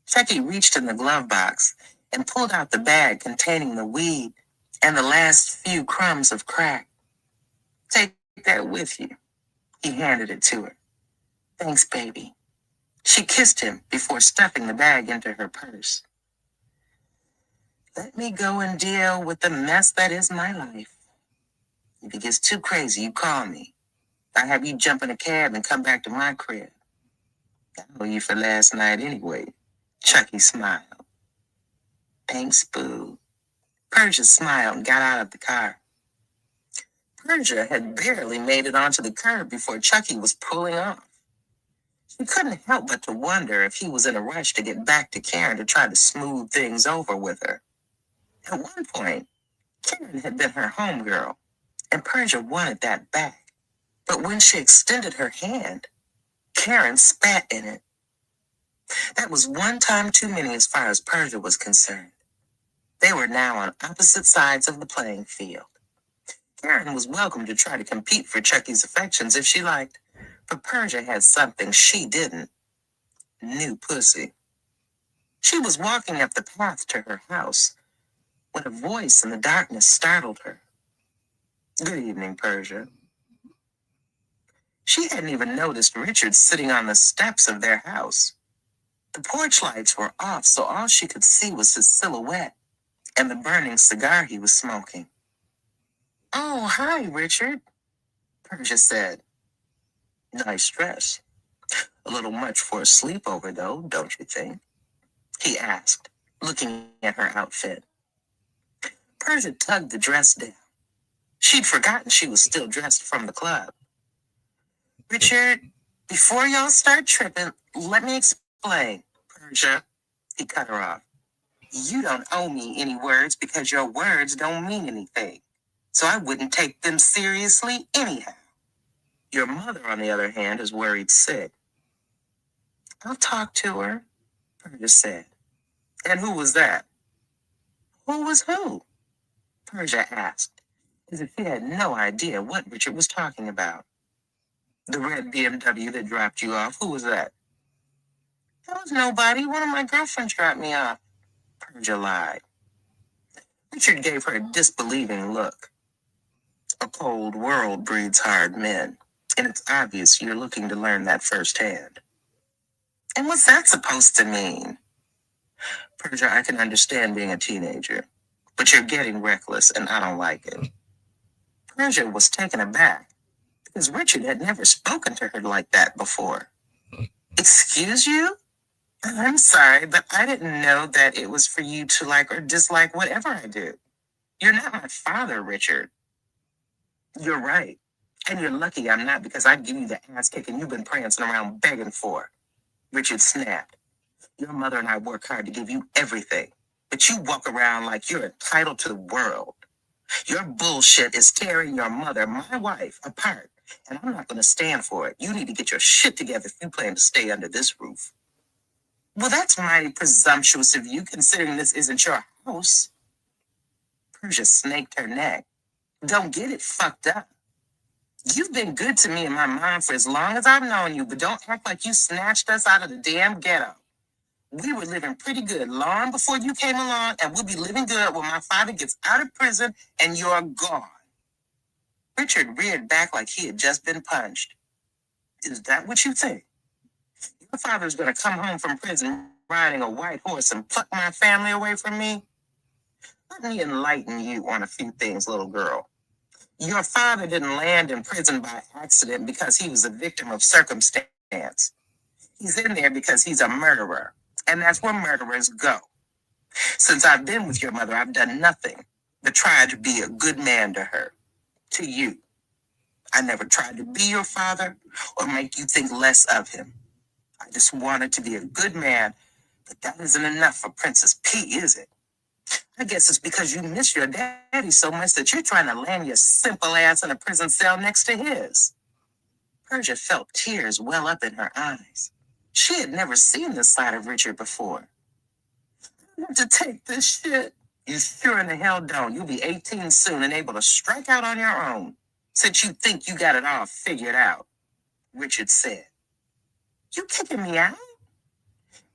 Chucky reached in the glove box and pulled out the bag containing the weed and the last few crumbs of crack. "Take that with you." He handed it to her. "Thanks, baby." She kissed him before stuffing the bag into her purse. "Let me go and deal with the mess that is my life. If it gets too crazy, you call me. I'll have you jump in a cab and come back to my crib. I owe you for last night anyway." Chucky smiled. "Thanks, boo." Persia smiled and got out of the car. Persia had barely made it onto the curb before Chucky was pulling off. She couldn't help but to wonder if he was in a rush to get back to Karen to try to smooth things over with her. At one point, Karen had been her homegirl, and Persia wanted that back. But when she extended her hand, Karen spat in it. That was one time too many as far as Persia was concerned. They were now on opposite sides of the playing field. Karen was welcome to try to compete for Chucky's affections if she liked, but Persia had something she didn't: new pussy. She was walking up the path to her house when a voice in the darkness startled her. "Good evening, Persia." She hadn't even noticed Richard sitting on the steps of their house. The porch lights were off, so all she could see was his silhouette and the burning cigar he was smoking. "Oh, hi, Richard," Persia said. "Nice dress. A little much for a sleepover, though, don't you think?" he asked, looking at her outfit. Persia tugged the dress down. She'd forgotten she was still dressed from the club. "Richard, before y'all start tripping, let me explain." "Persia," he cut her off. "You don't owe me any words because your words don't mean anything. so I wouldn't take them seriously anyhow. Your mother, on the other hand, is worried sick. I'll talk to her, Persia said. And who was that? Who was who? Persia asked, as if he had no idea what Richard was talking about. The red BMW that dropped you off, who was that? That was nobody. One of my girlfriends dropped me off, Persia lied. Richard gave her a disbelieving look. A cold world breeds hard men, and it's obvious you're looking to learn that firsthand. And what's that supposed to mean? Persia, I can understand being a teenager, but you're getting reckless, and I don't like it. Persia was taken aback, because Richard had never spoken to her like that before. Excuse you? I'm sorry, but I didn't know that it was for you to like or dislike whatever I do. You're not my father, Richard. You're right. And you're lucky I'm not, because I'd give you the ass kicking you've been prancing around begging for. Richard snapped. Your mother and I work hard to give you everything, but you walk around like you're entitled to the world. Your bullshit is tearing your mother, my wife, apart, and I'm not going to stand for it. You need to get your shit together if you plan to stay under this roof. Well, that's mighty presumptuous of you, considering this isn't your house. Persia snaked her neck. Don't get it fucked up. You've been good to me and my mom for as long as I've known you, but don't act like you snatched us out of the damn ghetto. We were living pretty good long before you came along, and we'll be living good when my father gets out of prison and you're gone. Richard reared back like he had just been punched. Is that what you think? Your father's going to come home from prison riding a white horse and pluck my family away from me? Let me enlighten you on a few things, little girl. Your father didn't land in prison by accident because he was a victim of circumstance. He's in there because he's a murderer, and that's where murderers go. Since I've been with your mother, I've done nothing but try to be a good man to her, to you. I never tried to be your father or make you think less of him. I just wanted to be a good man, but that isn't enough for Princess P, is it? I guess it's because you miss your daddy so much that you're trying to land your simple ass in a prison cell next to his. Persia felt tears well up in her eyes. She had never seen this side of Richard before. You have to take this shit. You sure in the hell don't. You'll be 18 soon and able to strike out on your own, since you think you got it all figured out, Richard said. You kicking me out?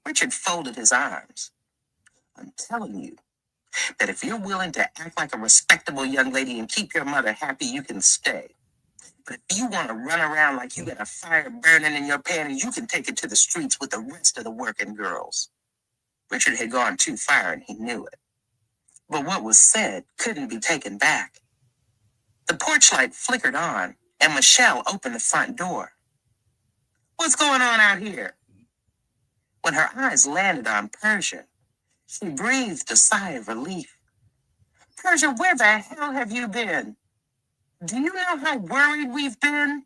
Richard folded his arms. I'm telling you that if you're willing to act like a respectable young lady and keep your mother happy, you can stay. But if you want to run around like you got a fire burning in your panties, you can take it to the streets with the rest of the working girls. Richard had gone too far and he knew it. But what was said couldn't be taken back. The porch light flickered on and Michelle opened the front door. What's going on out here? When her eyes landed on Persia, she breathed a sigh of relief. Persia, where the hell have you been? Do you know how worried we've been?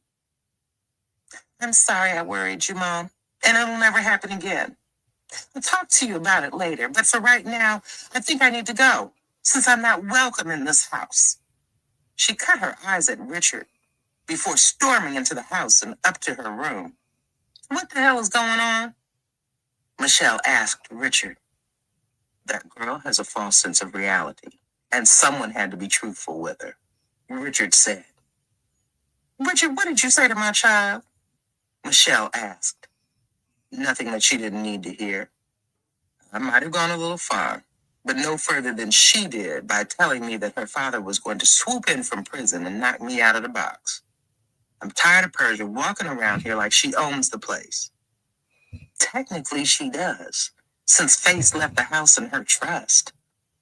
I'm sorry I worried you, Mom, and it'll never happen again. I'll talk to you about it later, but for right now, I think I need to go, since I'm not welcome in this house. She cut her eyes at Richard before storming into the house and up to her room. What the hell is going on? Michelle asked Richard. That girl has a false sense of reality, and someone had to be truthful with her, Richard said. Richard, what did you say to my child? Michelle asked. Nothing that she didn't need to hear. I might have gone a little far, but no further than she did by telling me that her father was going to swoop in from prison and knock me out of the box. I'm tired of Persia walking around here like she owns the place. Technically, she does, since Faith left the house in her trust,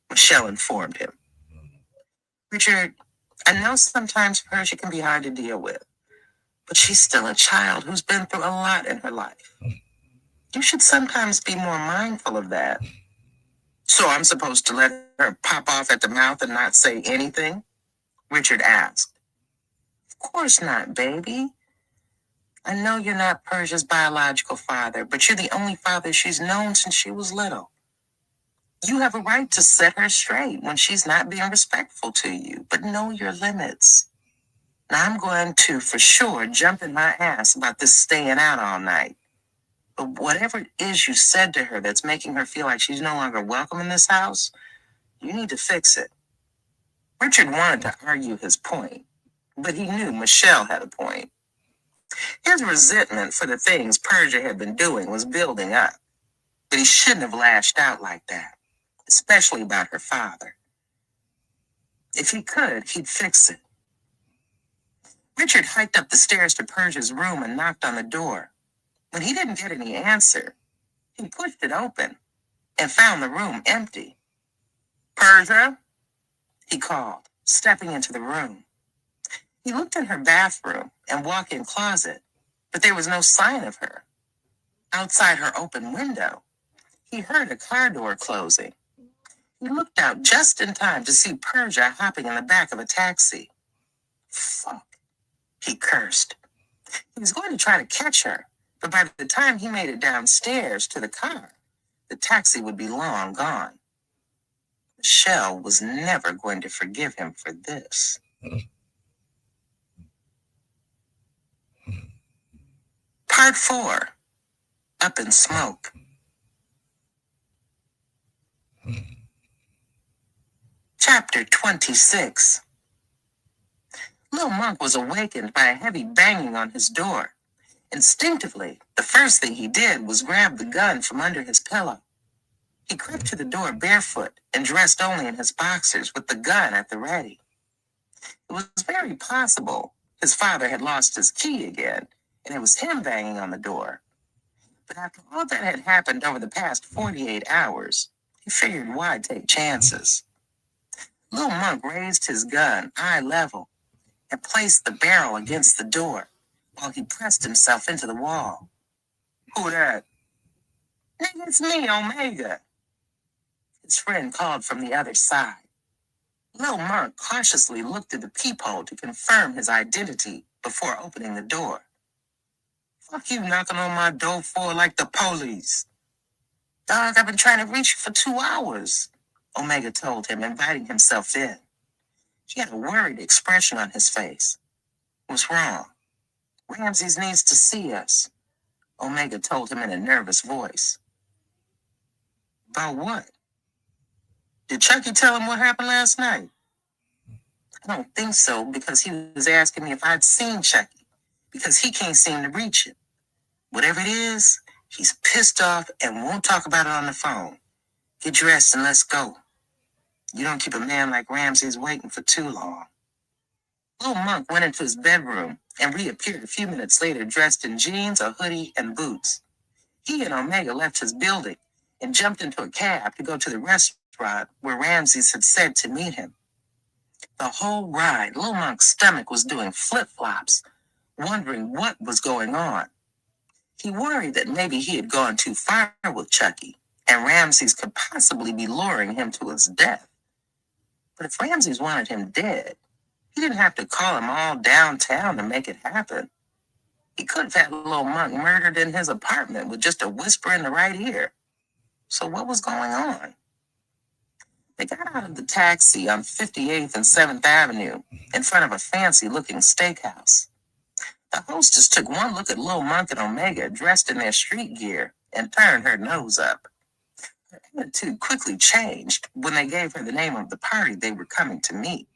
Michelle informed him. Richard, I know sometimes Persia can be hard to deal with, but she's still a child who's been through a lot in her life. You should sometimes be more mindful of that. So I'm supposed to let her pop off at the mouth and not say anything? Richard asked. Of course not, baby. I know you're not Persia's biological father, but you're the only father she's known since she was little. You have a right to set her straight when she's not being respectful to you, but know your limits. Now, I'm going to, for sure, jump in my ass about this staying out all night. But whatever it is you said to her that's making her feel like she's no longer welcome in this house, you need to fix it. Richard wanted to argue his point, but he knew Michelle had a point. His resentment for the things Persia had been doing was building up, but he shouldn't have lashed out like that, especially about her father. If he could, he'd fix it. Richard hiked up the stairs to Persia's room and knocked on the door. When he didn't get any answer, he pushed it open and found the room empty. Persia, he called, stepping into the room. He looked in her bathroom and walk-in closet, but there was no sign of her. Outside her open window, he heard a car door closing. He looked out just in time to see Persia hopping in the back of a taxi. Fuck, he cursed. He was going to try to catch her, but by the time he made it downstairs to the car, the taxi would be long gone. Michelle was never going to forgive him for this. Part 4. Up in Smoke. Chapter 26. Lil Monk was awakened by a heavy banging on his door. Instinctively, the first thing he did was grab the gun from under his pillow. He crept to the door barefoot and dressed only in his boxers with the gun at the ready. It was very possible his father had lost his key again, and it was him banging on the door. But after all that had happened over the past 48 hours, he figured why take chances. Lil Monk raised his gun eye level and placed the barrel against the door while he pressed himself into the wall. Who that? Nigga, it's me, Omega. His friend called from the other side. Lil Monk cautiously looked through the peephole to confirm his identity before opening the door. Fuck you knocking on my door for like the police. Dog, I've been trying to reach you for 2 hours, Omega told him, inviting himself in. He had a worried expression on his face. What's wrong? Ramses needs to see us, Omega told him in a nervous voice. About what? Did Chucky tell him what happened last night? I don't think so, because he was asking me if I'd seen Chucky, because he can't seem to reach it. Whatever it is, he's pissed off and won't talk about it on the phone. Get dressed and let's go. You don't keep a man like Ramses waiting for too long. Lil Monk went into his bedroom and reappeared a few minutes later dressed in jeans, a hoodie, and boots. He and Omega left his building and jumped into a cab to go to the restaurant where Ramses had said to meet him. The whole ride, Lil Monk's stomach was doing flip-flops, wondering what was going on. He worried that maybe he had gone too far with Chucky, and Ramses could possibly be luring him to his death. But if Ramses wanted him dead, he didn't have to call him all downtown to make it happen. He could have had Lil Monk murdered in his apartment with just a whisper in the right ear. So what was going on? They got out of the taxi on 58th and 7th Avenue in front of a fancy-looking steakhouse. The hostess took one look at Lil Monk and Omega dressed in their street gear and turned her nose up. Her attitude quickly changed when they gave her the name of the party they were coming to meet.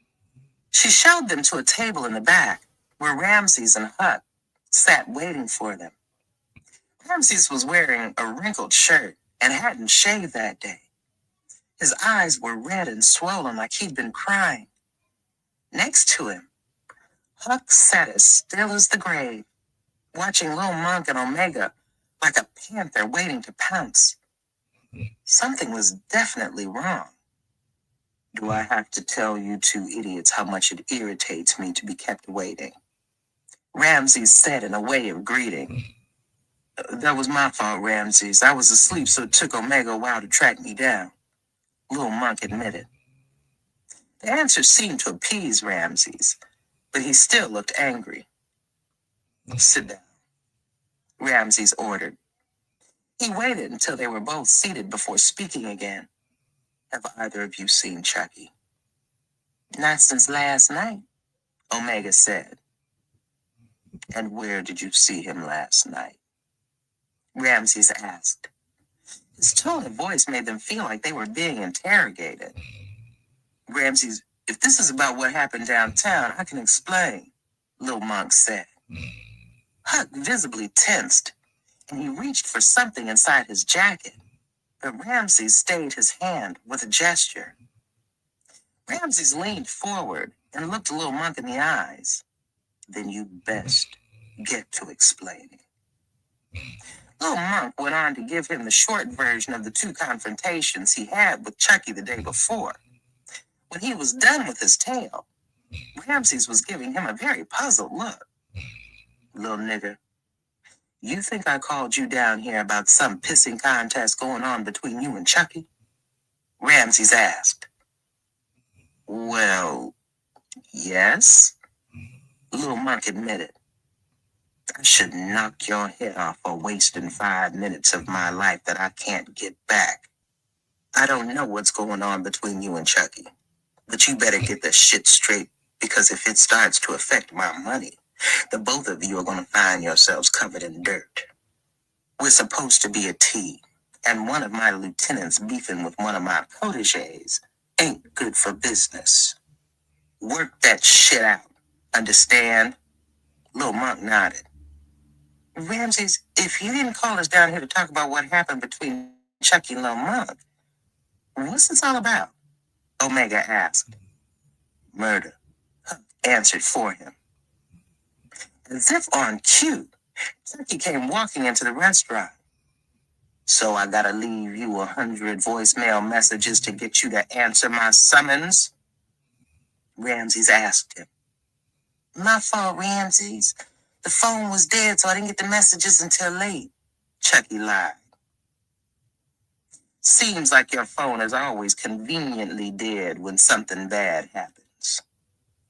She showed them to a table in the back where Ramses and Huck sat waiting for them. Ramses was wearing a wrinkled shirt and hadn't shaved that day. His eyes were red and swollen like he'd been crying. Next to him, Huck sat as still as the grave, watching Lil Monk and Omega like a panther waiting to pounce. Something was definitely wrong. Do I have to tell you two idiots how much it irritates me to be kept waiting? Ramses said in a way of greeting. That was my fault, Ramses. I was asleep, so it took Omega a while to track me down, Lil Monk admitted. The answer seemed to appease Ramses, but he still looked angry. Sit down, Ramses ordered. He waited until they were both seated before speaking again. Have either of you seen Chucky? Not since last night, Omega said. And where did you see him last night? Ramses asked. His tone of voice made them feel like they were being interrogated. Ramses, if this is about what happened downtown, I can explain, Lil Monk said. Huck visibly tensed, and he reached for something inside his jacket, but Ramses stayed his hand with a gesture. Ramses leaned forward and looked Lil Monk in the eyes. Then you best get to explaining. Lil Monk went on to give him the short version of the two confrontations he had with Chucky the day before. When he was done with his tale, Ramses was giving him a very puzzled look. Little nigga, you think I called you down here about some pissing contest going on between you and Chucky? Ramses asked. Well, yes, Lil Monk admitted. I should knock your head off for wasting 5 minutes of my life that I can't get back. I don't know what's going on between you and Chucky, but you better get the shit straight, because if it starts to affect my money, the both of you are going to find yourselves covered in dirt. We're supposed to be a team, and one of my lieutenants beefing with one of my proteges ain't good for business. Work that shit out. Understand? Lil Monk nodded. Ramses, if you didn't call us down here to talk about what happened between Chucky and Lil Monk, what's this all about? Omega asked. Murder, Huck answered for him. As if on cue, Chucky came walking into the restaurant. So I gotta leave you 100 voicemail messages to get you to answer my summons? Ramses asked him. My fault, Ramses. The phone was dead, so I didn't get the messages until late. Chucky lied. Seems like your phone is always conveniently dead when something bad happens.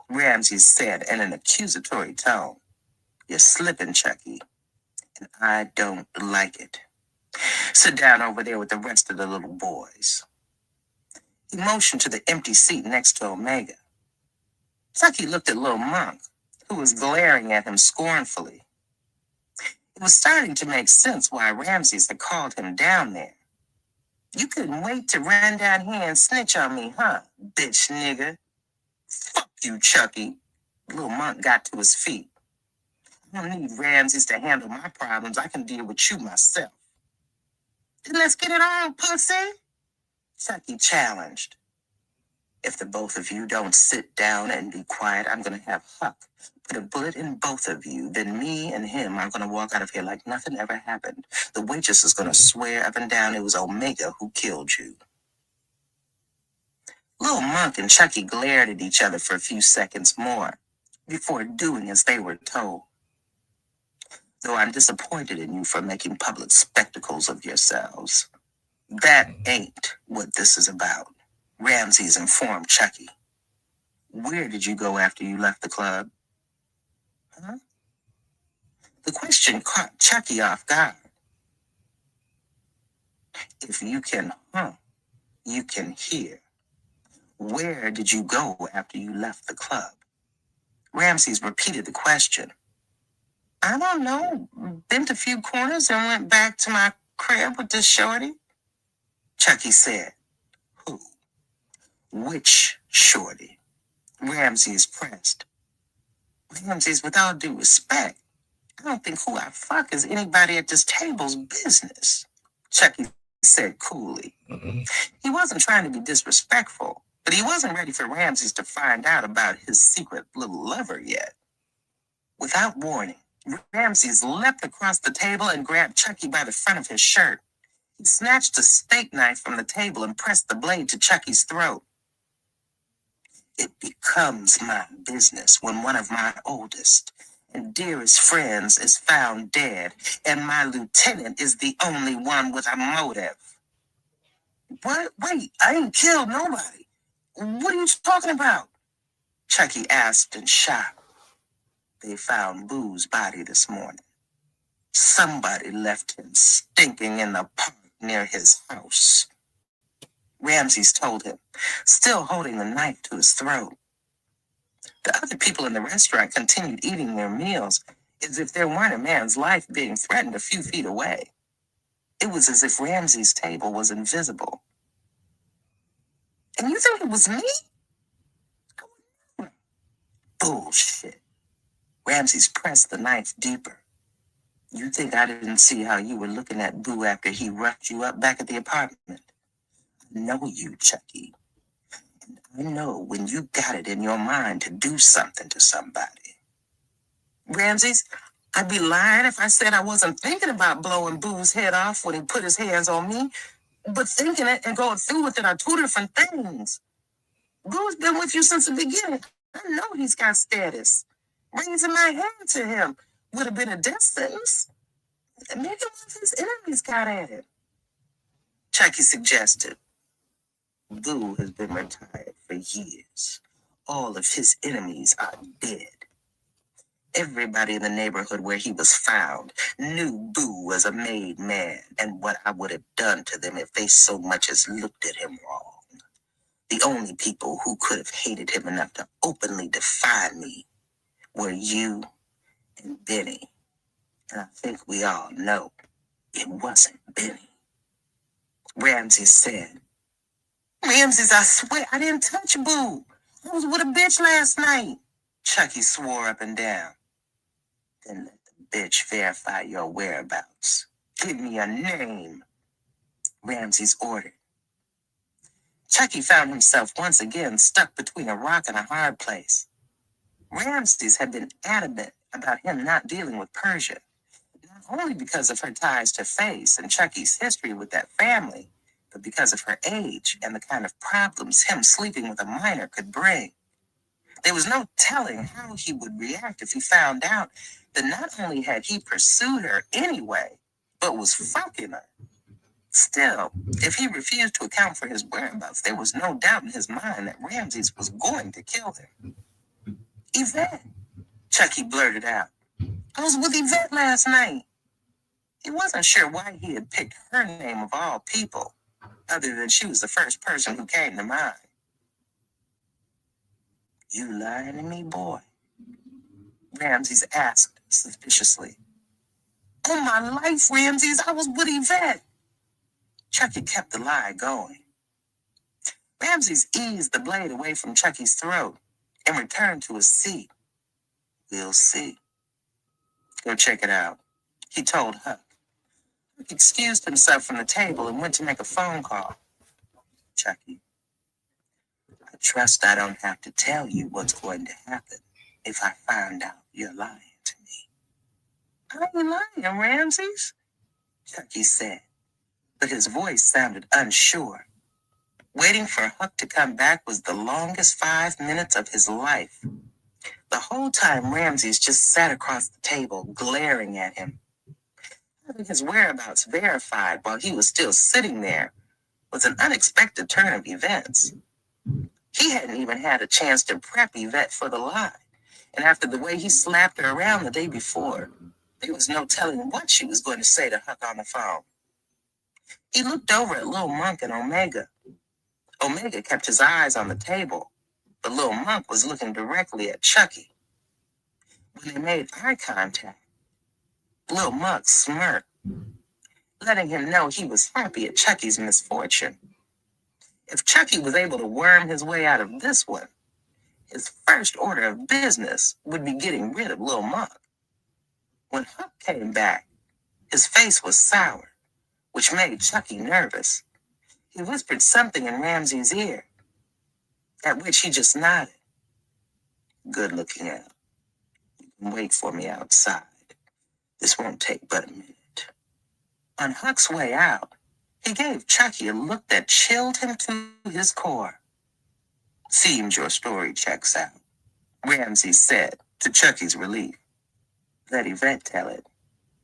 Ramses said in an accusatory tone. You're slipping, Chucky, and I don't like it. Sit down over there with the rest of the little boys. He motioned to the empty seat next to Omega. Chucky looked at Lil Monk, who was glaring at him scornfully. It was starting to make sense why Ramses had called him down there. You couldn't wait to run down here and snitch on me, huh, bitch nigga? Fuck you, Chucky. Lil Monk got to his feet. I don't need Ramses to handle my problems. I can deal with you myself. Then let's get it on, pussy, Chucky challenged. If the both of you don't sit down and be quiet, I'm going to have Huck put a bullet in both of you. Then me and him are going to walk out of here like nothing ever happened. The waitress is going to swear up and down it was Omega who killed you. Lil Monk and Chucky glared at each other for a few seconds more before doing as they were told. Though I'm disappointed in you for making public spectacles of yourselves. That ain't what this is about, Ramses informed Chucky. Where did you go after you left the club? Huh? The question caught Chucky off guard. If you can you can hear. Where did you go after you left the club? Ramses repeated the question. I don't know. Bent a few corners and went back to my crib with this shorty. Chucky said. Who? Which shorty? Ramses pressed. Ramses, with all due respect, I don't think who I fuck is anybody at this table's business, Chucky said coolly. He wasn't trying to be disrespectful, but he wasn't ready for Ramses to find out about his secret little lover yet. Without warning, Ramses leapt across the table and grabbed Chucky by the front of his shirt. He snatched a steak knife from the table and pressed the blade to Chucky's throat. It becomes my business when one of my oldest and dearest friends is found dead, and my lieutenant is the only one with a motive. What? Wait, I ain't killed nobody. What are you talking about? Chucky asked in shock. They found Boo's body this morning. Somebody left him stinking in the park near his house. Ramses told him, still holding the knife to his throat. The other people in the restaurant continued eating their meals as if there weren't a man's life being threatened a few feet away. It was as if Ramses' table was invisible. And you think it was me? Bullshit. Ramses pressed the knife deeper. You think I didn't see how you were looking at Boo after he roughed you up back at the apartment? I know you, Chucky. And I know when you got it in your mind to do something to somebody. Ramses, I'd be lying if I said I wasn't thinking about blowing Boo's head off when he put his hands on me. But thinking it and going through with it are two different things. Boo's been with you since the beginning. I know he's got status. Raising my hand to him would have been a death sentence. Maybe one of his enemies got at him. Chucky suggested. Boo has been retired for years. All of his enemies are dead. Everybody in the neighborhood where he was found knew Boo was a made man and what I would have done to them if they so much as looked at him wrong. The only people who could have hated him enough to openly defy me were you and Benny. And I think we all know it wasn't Benny. Ramses said, Ramses, I swear I didn't touch Boo. I was with a bitch last night. Chucky swore up and down. Then let the bitch verify your whereabouts. Give me a name, Ramses ordered. Chucky found himself once again stuck between a rock and a hard place. Ramses had been adamant about him not dealing with Persia, not only because of her ties to Face and Chucky's history with that family, but because of her age and the kind of problems him sleeping with a minor could bring. There was no telling how he would react if he found out that not only had he pursued her anyway, but was fucking her. Still, if he refused to account for his whereabouts, there was no doubt in his mind that Ramses was going to kill him. Yvette, Chucky blurted out. I was with Yvette last night. He wasn't sure why he had picked her name of all people, other than she was the first person who came to mind. You lying to me, boy? Ramses asked suspiciously. On my life, Ramses, I was with Yvette. Chucky kept the lie going. Ramses eased the blade away from Chucky's throat and returned to his seat. We'll see. Go check it out, he told Huck. Huck excused himself from the table and went to make a phone call. Chucky, I trust I don't have to tell you what's going to happen if I find out you're lying to me. I ain't lying, Ramses, Chucky said, but his voice sounded unsure. Waiting for Huck to come back was the longest 5 minutes of his life. The whole time Ramses just sat across the table, glaring at him. Having his whereabouts verified while he was still sitting there was an unexpected turn of events. He hadn't even had a chance to prep Yvette for the lie, and after the way he slapped her around the day before, there was no telling what she was going to say to Huck on the phone. He looked over at Lil Monk and Omega. Omega kept his eyes on the table, but Lil Monk was looking directly at Chucky. When they made eye contact, Lil Monk smirked, letting him know he was happy at Chucky's misfortune. If Chucky was able to worm his way out of this one, his first order of business would be getting rid of Lil Monk. When Huck came back, his face was sour, which made Chucky nervous. He whispered something in Ramses' ear, at which he just nodded. Good looking out. You can wait for me outside. This won't take but a minute. On Huck's way out, he gave Chucky a look that chilled him to his core. Seems your story checks out, Ramses said, to Chucky's relief. Let Yvette tell it.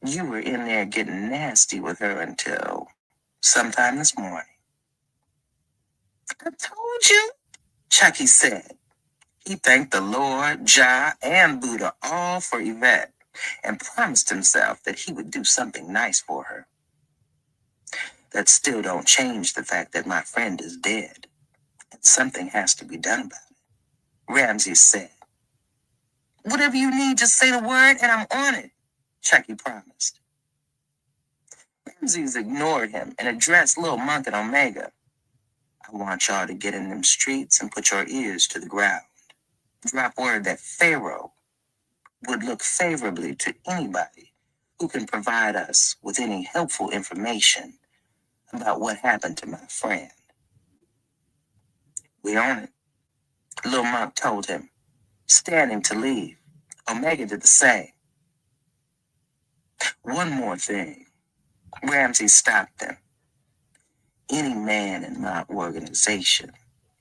You were in there getting nasty with her until sometime this morning. I told you, Chucky said. He thanked the Lord, Jah, and Buddha all for Yvette and promised himself that he would do something nice for her. That still don't change the fact that my friend is dead, and something has to be done about it. Ramses said. Whatever you need, just say the word and I'm on it, Chucky promised. Ramses ignored him and addressed Lil Monk and Omega. I want y'all to get in them streets and put your ears to the ground. Drop word that Pharaoh would look favorably to anybody who can provide us with any helpful information about what happened to my friend. We on it, Lil Monk told him, standing to leave. Omega did the same. One more thing. Ramsey stopped him. Any man in my organization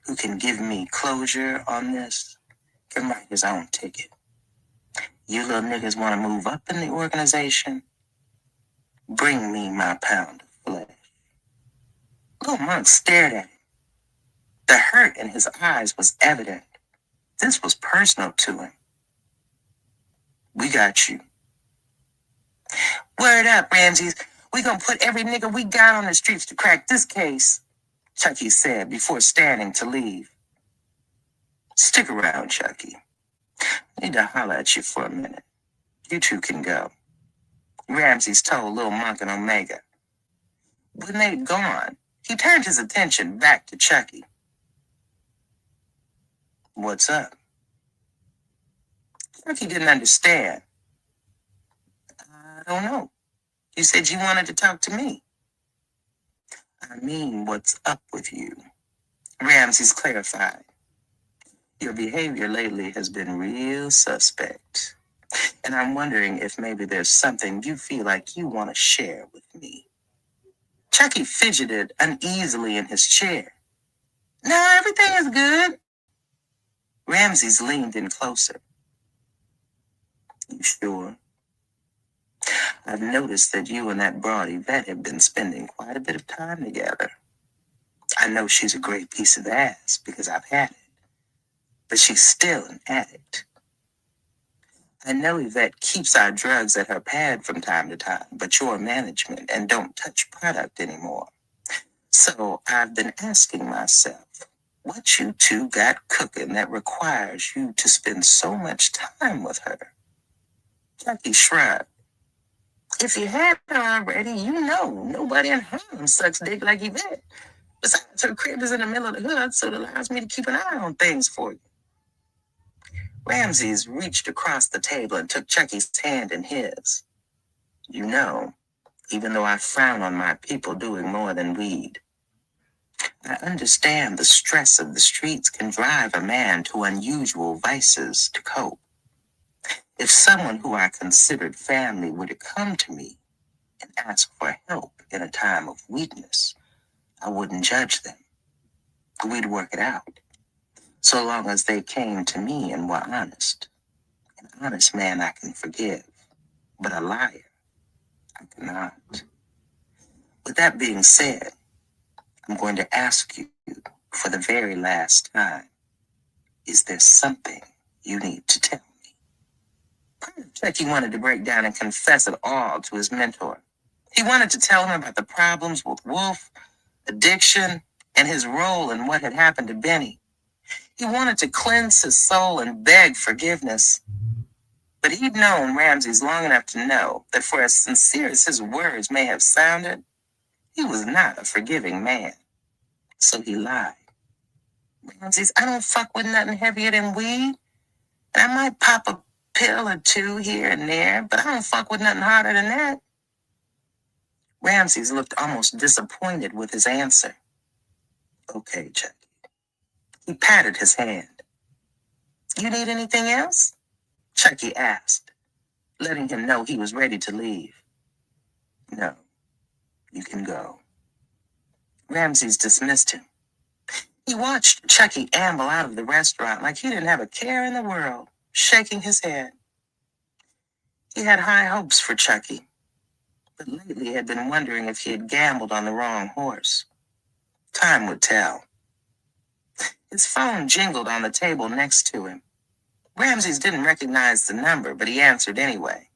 who can give me closure on this can write his own ticket. You little niggas want to move up in the organization? Bring me my pound of flesh. Lil Monk stared at him. The hurt in his eyes was evident. This was personal to him. We got you. Word up, Ramses. We gonna put every nigga we got on the streets to crack this case, Chucky said before standing to leave. Stick around, Chucky. I need to holler at you for a minute. You two can go. Ramses told Lil Monk and Omega. When they'd gone, he turned his attention back to Chucky. What's up? Chucky didn't understand. I don't know. You said you wanted to talk to me. I mean, what's up with you? Ramses clarified. Your behavior lately has been real suspect. And I'm wondering if maybe there's something you feel like you want to share with me. Chucky fidgeted uneasily in his chair. No, everything is good. Ramses leaned in closer. You sure? I've noticed that you and that broad Yvette have been spending quite a bit of time together. I know she's a great piece of ass because I've had it, but she's still an addict. I know Yvette keeps our drugs at her pad from time to time, but you're management and don't touch product anymore. So I've been asking myself, what you two got cooking that requires you to spend so much time with her? Chucky shrugged. If you hadn't already, you know nobody in Harlem sucks dick like Yvette. Besides, her crib is in the middle of the hood, so it allows me to keep an eye on things for you. Ramses reached across the table and took Chucky's hand in his. You know, even though I frown on my people doing more than weed, I understand the stress of the streets can drive a man to unusual vices to cope. If someone who I considered family were to come to me and ask for help in a time of weakness, I wouldn't judge them. We'd work it out, so long as they came to me and were honest. An honest man I can forgive, but a liar I cannot. With that being said, I'm going to ask you for the very last time, is there something you need to tell me? Chucky wanted to break down and confess it all to his mentor. He wanted to tell him about the problems with Wolf, addiction, and his role in what had happened to Benny. He wanted to cleanse his soul and beg forgiveness. But he'd known Ramses long enough to know that for as sincere as his words may have sounded, he was not a forgiving man. So he lied. Ramses, I don't fuck with nothing heavier than weed. And I might pop a pill or two here and there, but I don't fuck with nothing harder than that. Ramses looked almost disappointed with his answer. Okay, Chucky. He patted his hand. You need anything else? Chucky asked, letting him know he was ready to leave. No, you can go. Ramses dismissed him. He watched Chucky amble out of the restaurant like he didn't have a care in the world, shaking his head. He had high hopes for Chucky, but lately had been wondering if he had gambled on the wrong horse. Time would tell. His phone jingled on the table next to him. Ramses didn't recognize the number, but he answered anyway.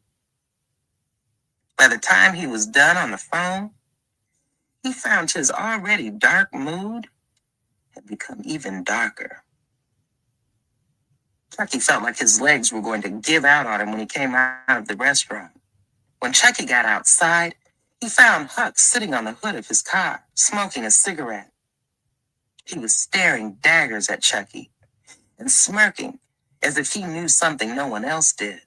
By the time he was done on the phone, he found his already dark mood had become even darker. Chucky felt like his legs were going to give out on him when he came out of the restaurant. When Chucky got outside, he found Huck sitting on the hood of his car, smoking a cigarette. He was staring daggers at Chucky and smirking as if he knew something no one else did.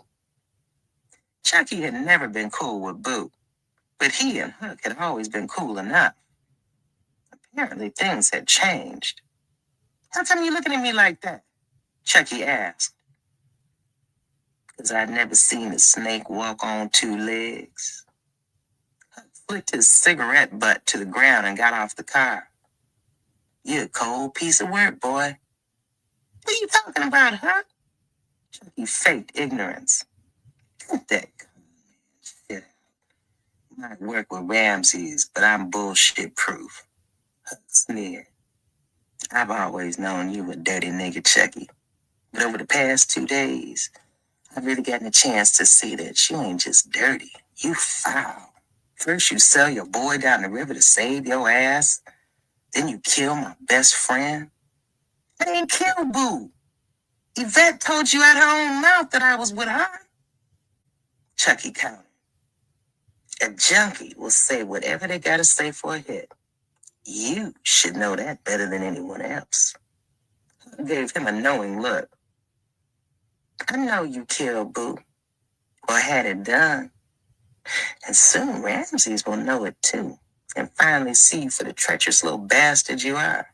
Chucky had never been cool with Boo, but he and Huck had always been cool enough. Apparently things had changed. "How come you looking at me like that?" Chucky asked. "Because I'd never seen a snake walk on two legs." Huck flicked his cigarette butt to the ground and got off the car. "You're a cold piece of work, boy." "What are you talking about, Huck?" Chucky faked ignorance. "Cut that shit out. Might work with Ramses, but I'm bullshit proof." Huck sneered. "I've always known you a dirty nigga, Chucky. But over the past 2 days, I've really gotten a chance to see that you ain't just dirty. You foul. First you sell your boy down the river to save your ass. Then you kill my best friend. I ain't killed Boo. Yvette told you out her own mouth that I was with her." Chucky countered. "A junkie will say whatever they gotta say for a hit. You should know that better than anyone else." I gave him a knowing look. "I know you killed Boo, or had it done. And soon Ramses will know it too, and finally see you for the treacherous little bastard you are.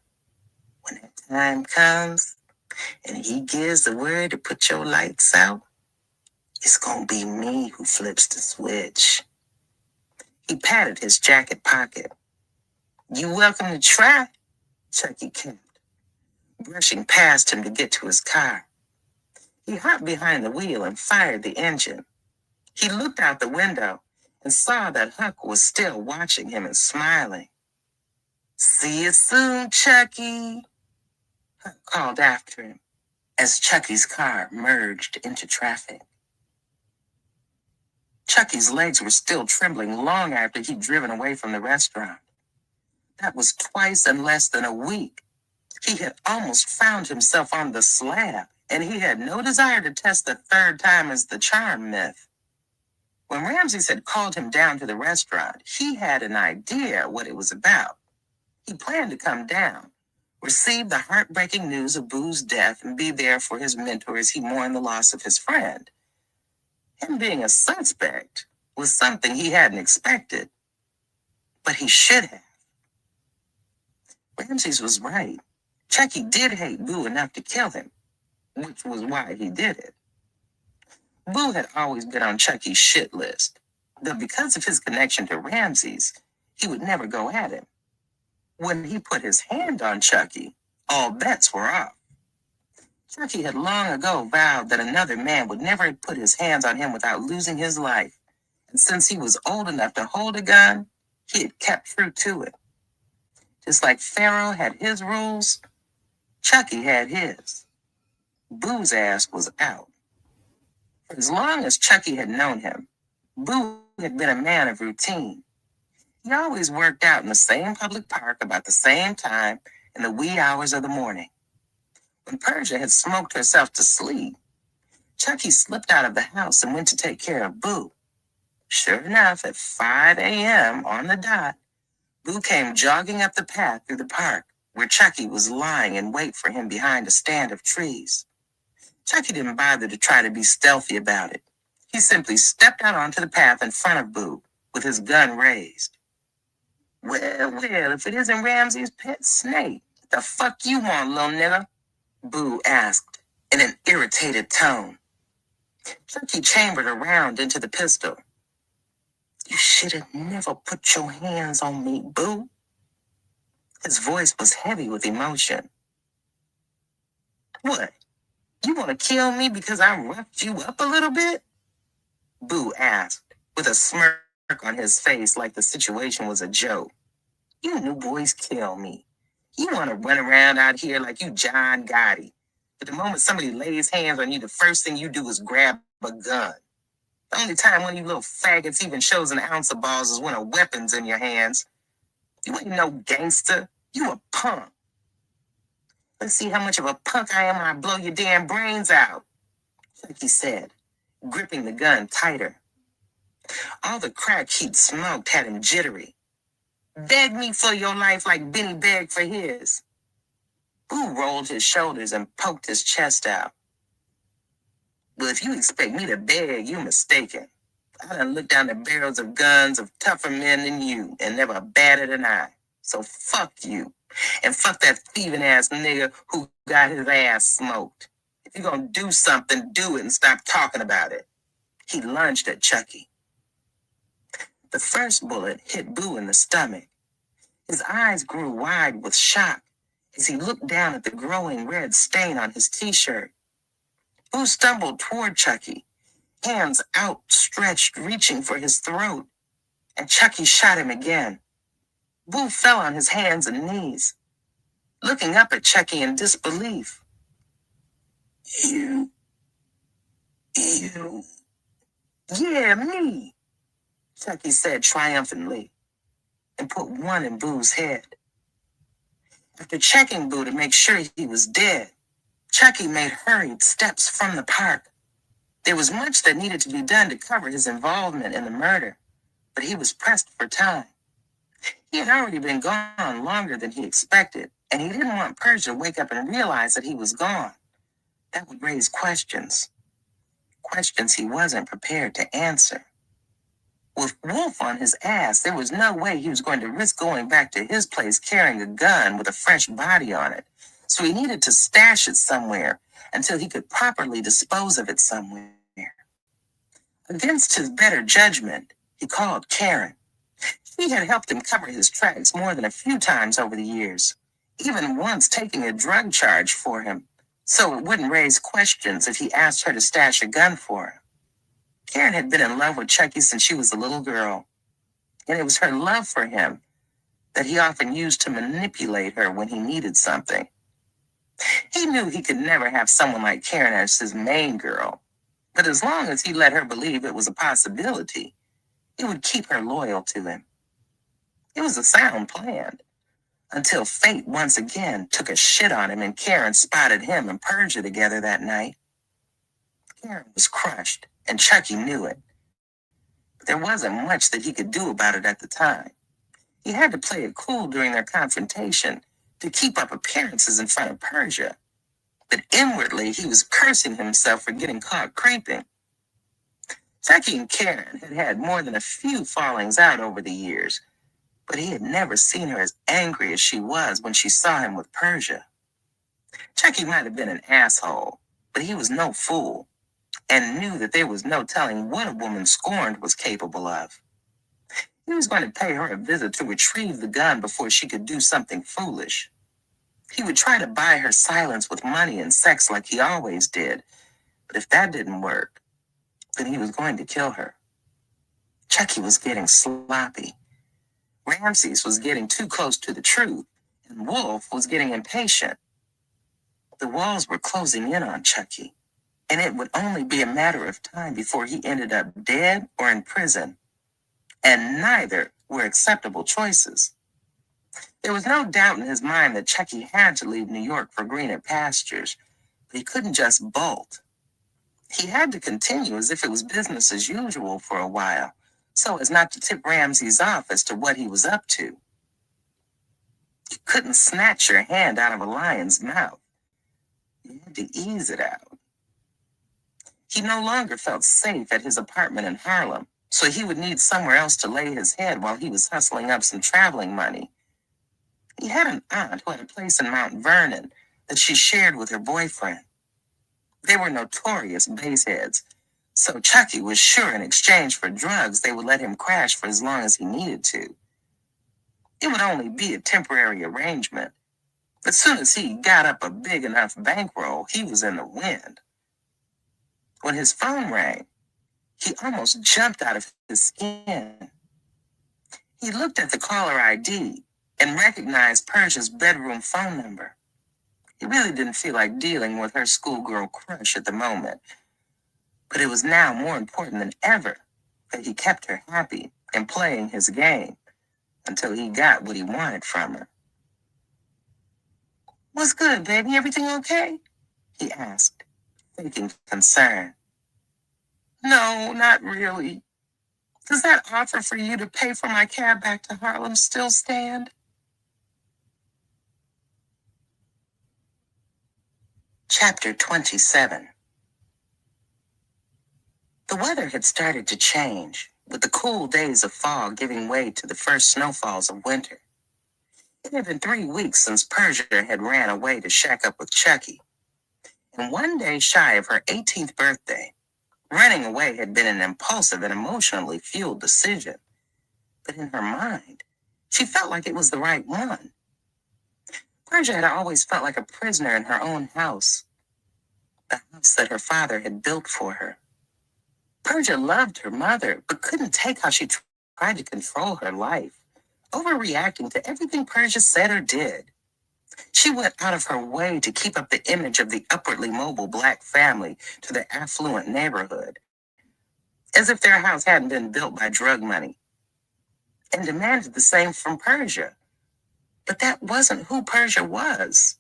When that time comes, and he gives the word to put your lights out, it's gonna be me who flips the switch." He patted his jacket pocket. "You welcome to try," Chucky kept, brushing past him to get to his car. He hopped behind the wheel and fired the engine. He looked out the window and saw that Huck was still watching him and smiling. "See you soon, Chucky," Huck called after him as Chucky's car merged into traffic. Chucky's legs were still trembling long after he'd driven away from the restaurant. That was twice in less than a week. He had almost found himself on the slab, and he had no desire to test the third time as the charm myth. When Ramses had called him down to the restaurant, he had an idea what it was about. He planned to come down, receive the heartbreaking news of Boo's death, and be there for his mentor as he mourned the loss of his friend. Him being a suspect was something he hadn't expected, but he should have. Ramses was right. Chucky did hate Boo enough to kill him, which was why he did it. Boo had always been on Chucky's shit list, but because of his connection to Ramses, he would never go at him. When he put his hand on Chucky, all bets were off. Chucky had long ago vowed that another man would never put his hands on him without losing his life, and since he was old enough to hold a gun, he had kept true to it. Just like Pharaoh had his rules, Chucky had his. Boo's ass was out. For as long as Chucky had known him, Boo had been a man of routine. He always worked out in the same public park about the same time in the wee hours of the morning. When Persia had smoked herself to sleep, Chucky slipped out of the house and went to take care of Boo. Sure enough, at 5 a.m. on the dot, Boo came jogging up the path through the park, where Chucky was lying in wait for him behind a stand of trees. Chucky didn't bother to try to be stealthy about it. He simply stepped out onto the path in front of Boo, with his gun raised. Well, if it isn't Ramses' pet snake, what the fuck you want, little nigga?" Boo asked in an irritated tone. Chucky chambered around into the pistol. "You should have never put your hands on me, Boo." His voice was heavy with emotion. "What? You want to kill me because I roughed you up a little bit?" Boo asked, with a smirk on his face like the situation was a joke. "You new boys kill me. You want to run around out here like you John Gotti. But the moment somebody lays hands on you, the first thing you do is grab a gun. The only time one of you little faggots even shows an ounce of balls is when a weapon's in your hands. You ain't no gangster. You a punk. Let's see how much of a punk I am when I blow your damn brains out, Chucky said, gripping the gun tighter. All the crack he'd smoked had him jittery. Beg me for your life like Benny begged for his. Boo rolled his shoulders and poked his chest out. Well, if you expect me to beg, you're mistaken. I done looked down the barrels of guns of tougher men than you and never batted an eye. So fuck you. And fuck that thieving ass nigga who got his ass smoked. If you're gonna do something, do it and stop talking about it. He lunged at Chucky. The first bullet hit Boo in the stomach. His eyes grew wide with shock as he looked down at the growing red stain on his t-shirt. Boo stumbled toward Chucky, hands outstretched, reaching for his throat, and Chucky shot him again. Boo fell on his hands and knees, looking up at Chucky in disbelief. You. Yeah, me, Chucky said triumphantly, and put one in Boo's head. After checking Boo to make sure he was dead, Chucky made hurried steps from the park. There was much that needed to be done to cover his involvement in the murder, but he was pressed for time. He had already been gone longer than he expected, and he didn't want Persia to wake up and realize that he was gone. That would raise questions. Questions he wasn't prepared to answer. With Wolf on his ass, there was no way he was going to risk going back to his place carrying a gun with a fresh body on it. So he needed to stash it somewhere until he could properly dispose of it somewhere. Against his better judgment, he called Karen. She had helped him cover his tracks more than a few times over the years, even once taking a drug charge for him, so it wouldn't raise questions if he asked her to stash a gun for him. Karen had been in love with Chucky since she was a little girl, and it was her love for him that he often used to manipulate her when he needed something. He knew he could never have someone like Karen as his main girl, but as long as he let her believe it was a possibility, he would keep her loyal to him. It was a sound plan, until fate once again took a shit on him and Karen spotted him and Persia together that night. Karen was crushed, and Chucky knew it. But there wasn't much that he could do about it at the time. He had to play it cool during their confrontation to keep up appearances in front of Persia. But inwardly, he was cursing himself for getting caught creeping. Chucky and Karen had had more than a few fallings out over the years, but he had never seen her as angry as she was when she saw him with Persia. Chucky might have been an asshole, but he was no fool, and knew that there was no telling what a woman scorned was capable of. He was going to pay her a visit to retrieve the gun before she could do something foolish. He would try to buy her silence with money and sex like he always did, but if that didn't work, then he was going to kill her. Chucky was getting sloppy. Ramses was getting too close to the truth, and Wolf was getting impatient. The walls were closing in on Chucky, and it would only be a matter of time before he ended up dead or in prison, and neither were acceptable choices. There was no doubt in his mind that Chucky had to leave New York for greener pastures, but he couldn't just bolt. He had to continue as if it was business as usual for a while, so as not to tip Ramses off as to what he was up to. You couldn't snatch your hand out of a lion's mouth. You had to ease it out. He no longer felt safe at his apartment in Harlem, so he would need somewhere else to lay his head while he was hustling up some traveling money. He had an aunt who had a place in Mount Vernon that she shared with her boyfriend. They were notorious baseheads, so Chucky was sure in exchange for drugs they would let him crash for as long as he needed to. It would only be a temporary arrangement, but soon as he got up a big enough bankroll, he was in the wind. When his phone rang, he almost jumped out of his skin. He looked at the caller ID and recognized Persia's bedroom phone number. He really didn't feel like dealing with her schoolgirl crush at the moment, but it was now more important than ever that he kept her happy and playing his game. until he got what he wanted from her. "What's good, baby? Everything okay?" he asked, faking concern. "No, not really. Does that offer for you to pay for my cab back to Harlem still stand?" Chapter 27. The weather had started to change, with the cool days of fall giving way to the first snowfalls of winter. It had been 3 weeks since Persia had ran away to shack up with Chucky, and one day shy of her 18th birthday, running away had been an impulsive and emotionally fueled decision. But in her mind, she felt like it was the right one. Persia had always felt like a prisoner in her own house, the house that her father had built for her. Persia loved her mother, but couldn't take how she tried to control her life, overreacting to everything Persia said or did. She went out of her way to keep up the image of the upwardly mobile black family to the affluent neighborhood, as if their house hadn't been built by drug money, and demanded the same from Persia. But that wasn't who Persia was.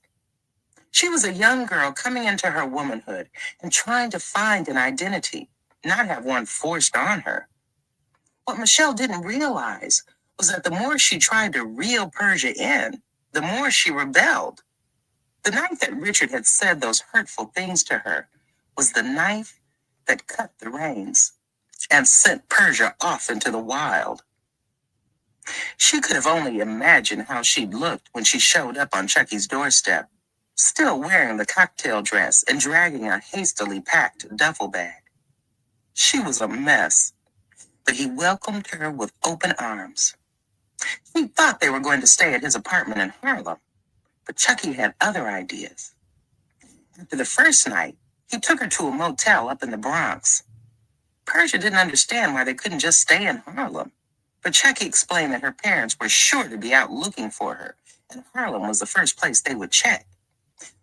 She was a young girl coming into her womanhood and trying to find an identity, not have one forced on her. What Michelle didn't realize was that the more she tried to reel Persia in, the more she rebelled. The night that Richard had said those hurtful things to her was the knife that cut the reins and sent Persia off into the wild. She could have only imagined how she'd looked when she showed up on Chucky's doorstep, still wearing the cocktail dress and dragging a hastily packed duffel bag. She was a mess, but he welcomed her with open arms. He thought they were going to stay at his apartment in Harlem, but Chucky had other ideas. After the first night, he took her to a motel up in the Bronx. Persia didn't understand why they couldn't just stay in Harlem, but Chucky explained that her parents were sure to be out looking for her, and Harlem was the first place they would check.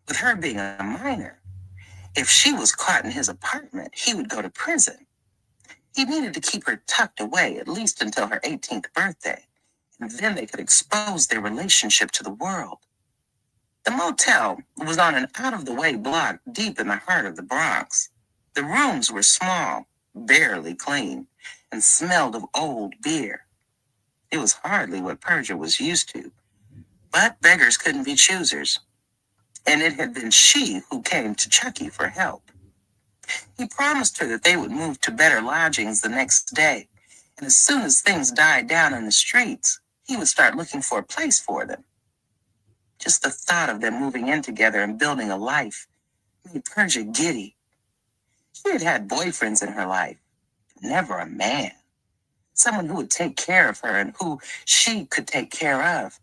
With her being a minor, if she was caught in his apartment, he would go to prison. He needed to keep her tucked away at least until her 18th birthday, and then they could expose their relationship to the world. The motel was on an out-of-the-way block deep in the heart of the Bronx. The rooms were small, barely clean, and smelled of old beer. It was hardly what Persia was used to, but beggars couldn't be choosers, and it had been she who came to Chucky for help. He promised her that they would move to better lodgings the next day, and as soon as things died down in the streets, he would start looking for a place for them. Just the thought of them moving in together and building a life made Persia giddy. She had had boyfriends in her life, but never a man. Someone who would take care of her and who she could take care of.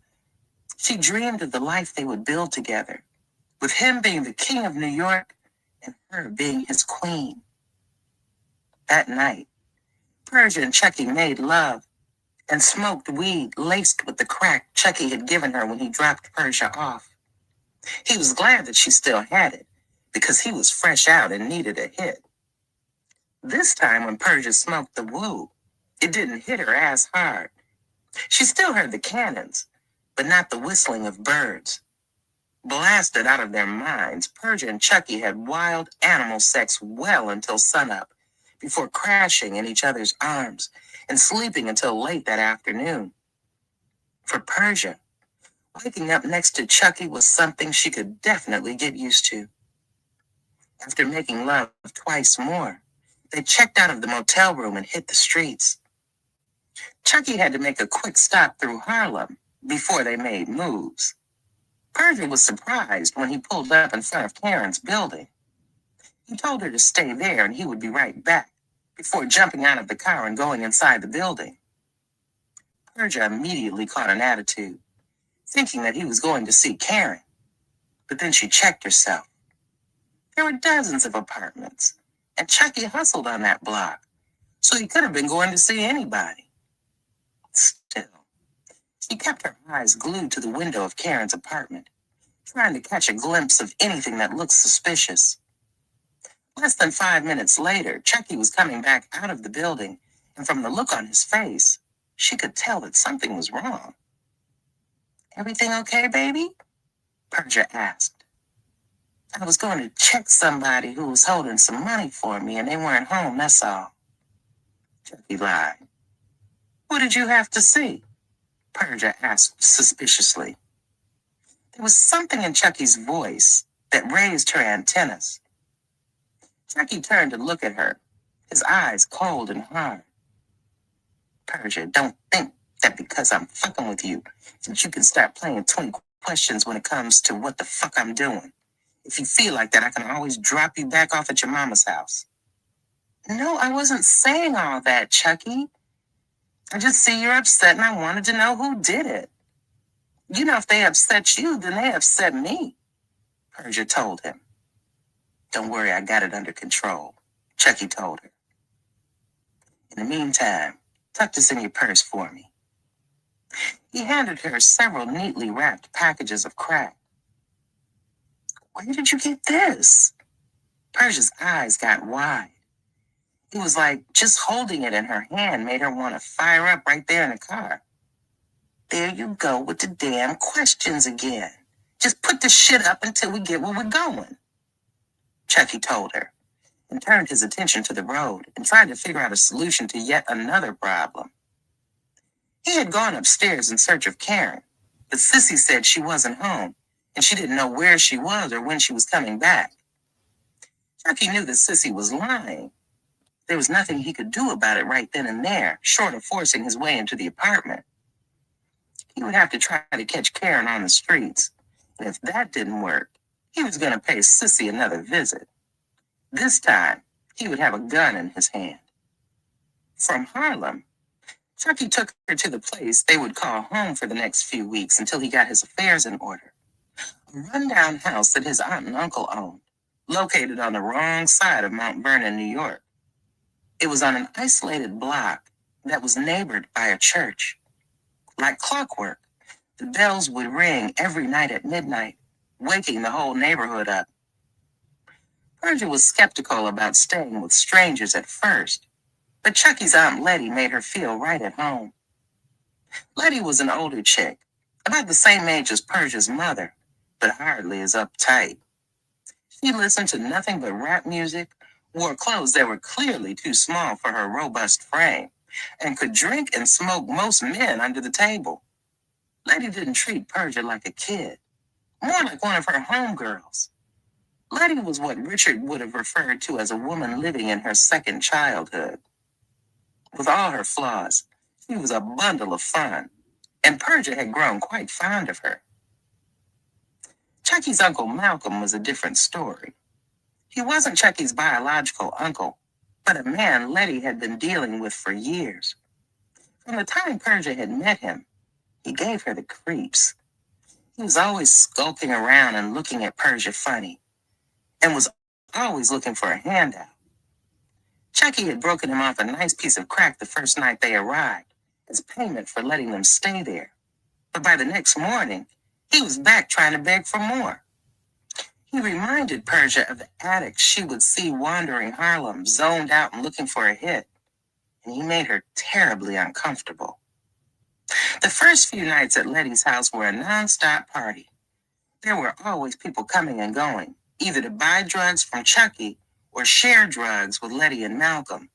She dreamed of the life they would build together, with him being the king of New York and her being his queen. That night, Persia and Chucky made love and smoked weed laced with the crack Chucky had given her when he dropped Persia off. He was glad that she still had it, because he was fresh out and needed a hit. This time when Persia smoked the woo, it didn't hit her as hard. She still heard the cannons, but not the whistling of birds. Blasted out of their minds, Persia and Chucky had wild animal sex well until sunup, before crashing in each other's arms and sleeping until late that afternoon. For Persia, waking up next to Chucky was something she could definitely get used to. After making love twice more, they checked out of the motel room and hit the streets. Chucky had to make a quick stop through Harlem before they made moves. Persia was surprised when he pulled up in front of Karen's building. He told her to stay there and he would be right back, before jumping out of the car and going inside the building. Persia immediately caught an attitude, thinking that he was going to see Karen, but then she checked herself. There were dozens of apartments, and Chucky hustled on that block, so he could have been going to see anybody. Still, she kept her eyes glued to the window of Karen's apartment, trying to catch a glimpse of anything that looked suspicious. Less than 5 minutes later, Chucky was coming back out of the building, and from the look on his face, she could tell that something was wrong. "Everything okay, baby?" Persia asked. "I was going to check somebody who was holding some money for me and they weren't home, that's all." Chucky lied. "What did you have to see?" Persia asked suspiciously. There was something in Chucky's voice that raised her antennas. Chucky turned to look at her, his eyes cold and hard. "Persia, don't think that because I'm fucking with you that you can start playing 20 questions when it comes to what the fuck I'm doing. If you feel like that, I can always drop you back off at your mama's house." "No, I wasn't saying all that, Chucky. I just see you're upset and I wanted to know who did it. You know, if they upset you, then they upset me," Persia told him. "Don't worry, I got it under control," Chucky told her. "In the meantime, tuck this in your purse for me." He handed her several neatly wrapped packages of crack. "Where did you get this?" Persia's eyes got wide. It was like just holding it in her hand made her want to fire up right there in the car. "There you go with the damn questions again. Just put the shit up until we get where we're going," Chucky told her, and turned his attention to the road and tried to figure out a solution to yet another problem. He had gone upstairs in search of Karen, but Sissy said she wasn't home, and she didn't know where she was or when she was coming back. Chucky knew that Sissy was lying. There was nothing he could do about it right then and there, short of forcing his way into the apartment. He would have to try to catch Karen on the streets, and if that didn't work, he was going to pay Sissy another visit. This time, he would have a gun in his hand. From Harlem, Chucky took her to the place they would call home for the next few weeks until he got his affairs in order. A rundown house that his aunt and uncle owned, located on the wrong side of Mount Vernon, New York. It was on an isolated block that was neighbored by a church. Like clockwork, the bells would ring every night at midnight, waking the whole neighborhood up. Persia was skeptical about staying with strangers at first, but Chucky's Aunt Letty made her feel right at home. Letty was an older chick, about the same age as Persia's mother, but hardly as uptight. She listened to nothing but rap music, wore clothes that were clearly too small for her robust frame, and could drink and smoke most men under the table. Letty didn't treat Persia like a kid, more like one of her homegirls. Letty was what Richard would have referred to as a woman living in her second childhood. With all her flaws, she was a bundle of fun, and Persia had grown quite fond of her. Chucky's Uncle Malcolm was a different story. He wasn't Chucky's biological uncle, but a man Letty had been dealing with for years. From the time Persia had met him, he gave her the creeps. He was always skulking around and looking at Persia funny, and was always looking for a handout. Chucky had broken him off a nice piece of crack the first night they arrived, as payment for letting them stay there. But by the next morning, he was back trying to beg for more. He reminded Persia of the addicts she would see wandering Harlem, zoned out and looking for a hit, and he made her terribly uncomfortable. The first few nights at Letty's house were a nonstop party. There were always people coming and going, either to buy drugs from Chucky or share drugs with Letty and Malcolm.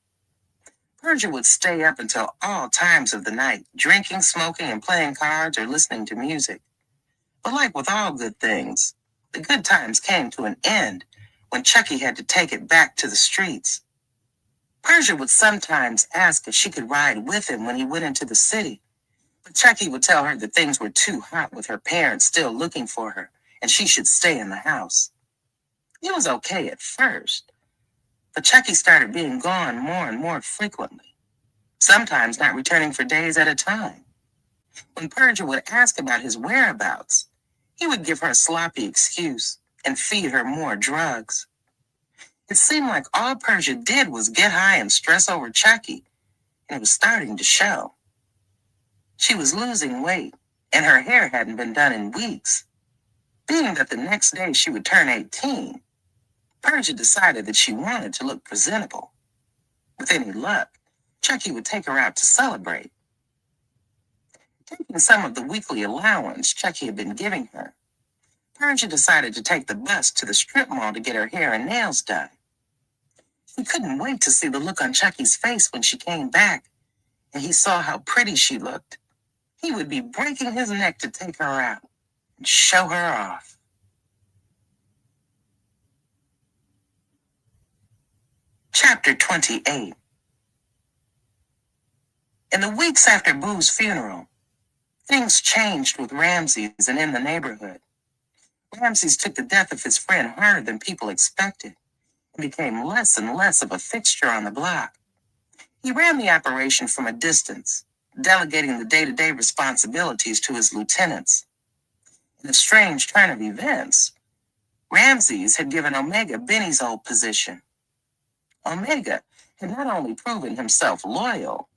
Persia would stay up until all times of the night, drinking, smoking, and playing cards or listening to music. But like with all good things, the good times came to an end when Chucky had to take it back to the streets. Persia would sometimes ask if she could ride with him when he went into the city, but Chucky would tell her that things were too hot with her parents still looking for her, and she should stay in the house. It was okay at first, but Chucky started being gone more and more frequently, sometimes not returning for days at a time. When Persia would ask about his whereabouts, he would give her a sloppy excuse and feed her more drugs. It seemed like all Persia did was get high and stress over Chucky, and it was starting to show. She was losing weight, and her hair hadn't been done in weeks. Being that the next day she would turn 18, Persia decided that she wanted to look presentable. With any luck, Chucky would take her out to celebrate. Taking some of the weekly allowance Chucky had been giving her, Persia decided to take the bus to the strip mall to get her hair and nails done. He couldn't wait to see the look on Chucky's face when she came back, and he saw how pretty she looked. He would be breaking his neck to take her out and show her off. Chapter 28. In the weeks after Boo's funeral, things changed with Ramses and in the neighborhood. Ramses took the death of his friend harder than people expected and became less and less of a fixture on the block. He ran the operation from a distance, delegating the day-to-day responsibilities to his lieutenants. In a strange turn of events, Ramses had given Omega Benny's old position. Omega had not only proven himself loyal,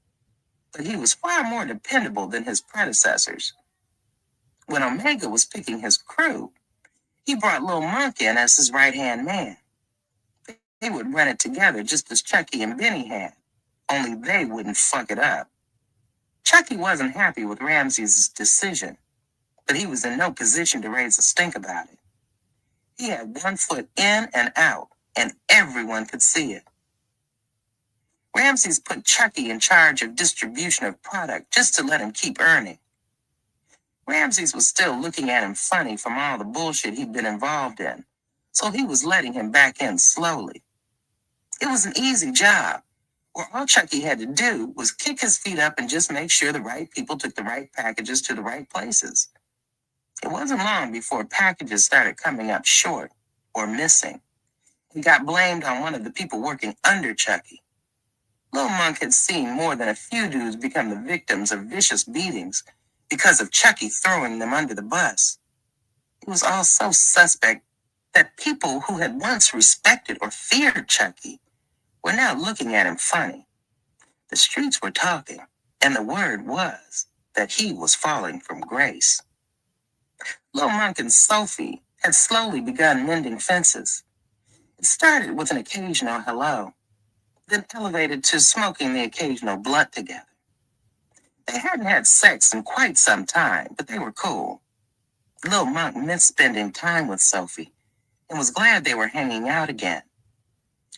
but he was far more dependable than his predecessors. When Omega was picking his crew, he brought Lil Monk in as his right-hand man. They would run it together just as Chucky and Benny had, only they wouldn't fuck it up. Chucky wasn't happy with Ramses' decision, but he was in no position to raise a stink about it. He had one foot in and out, and everyone could see it. Ramses put Chucky in charge of distribution of product just to let him keep earning. Ramses was still looking at him funny from all the bullshit he'd been involved in, so he was letting him back in slowly. It was an easy job, where all Chucky had to do was kick his feet up and just make sure the right people took the right packages to the right places. It wasn't long before packages started coming up short or missing. He got blamed on one of the people working under Chucky. Lil Monk had seen more than a few dudes become the victims of vicious beatings because of Chucky throwing them under the bus. It was all so suspect that people who had once respected or feared Chucky were now looking at him funny. The streets were talking, and the word was that he was falling from grace. Lil Monk and Sophie had slowly begun mending fences. It started with an occasional hello, then elevated to smoking the occasional blunt together. They hadn't had sex in quite some time, but they were cool. Lil Monk missed spending time with Sophie and was glad they were hanging out again.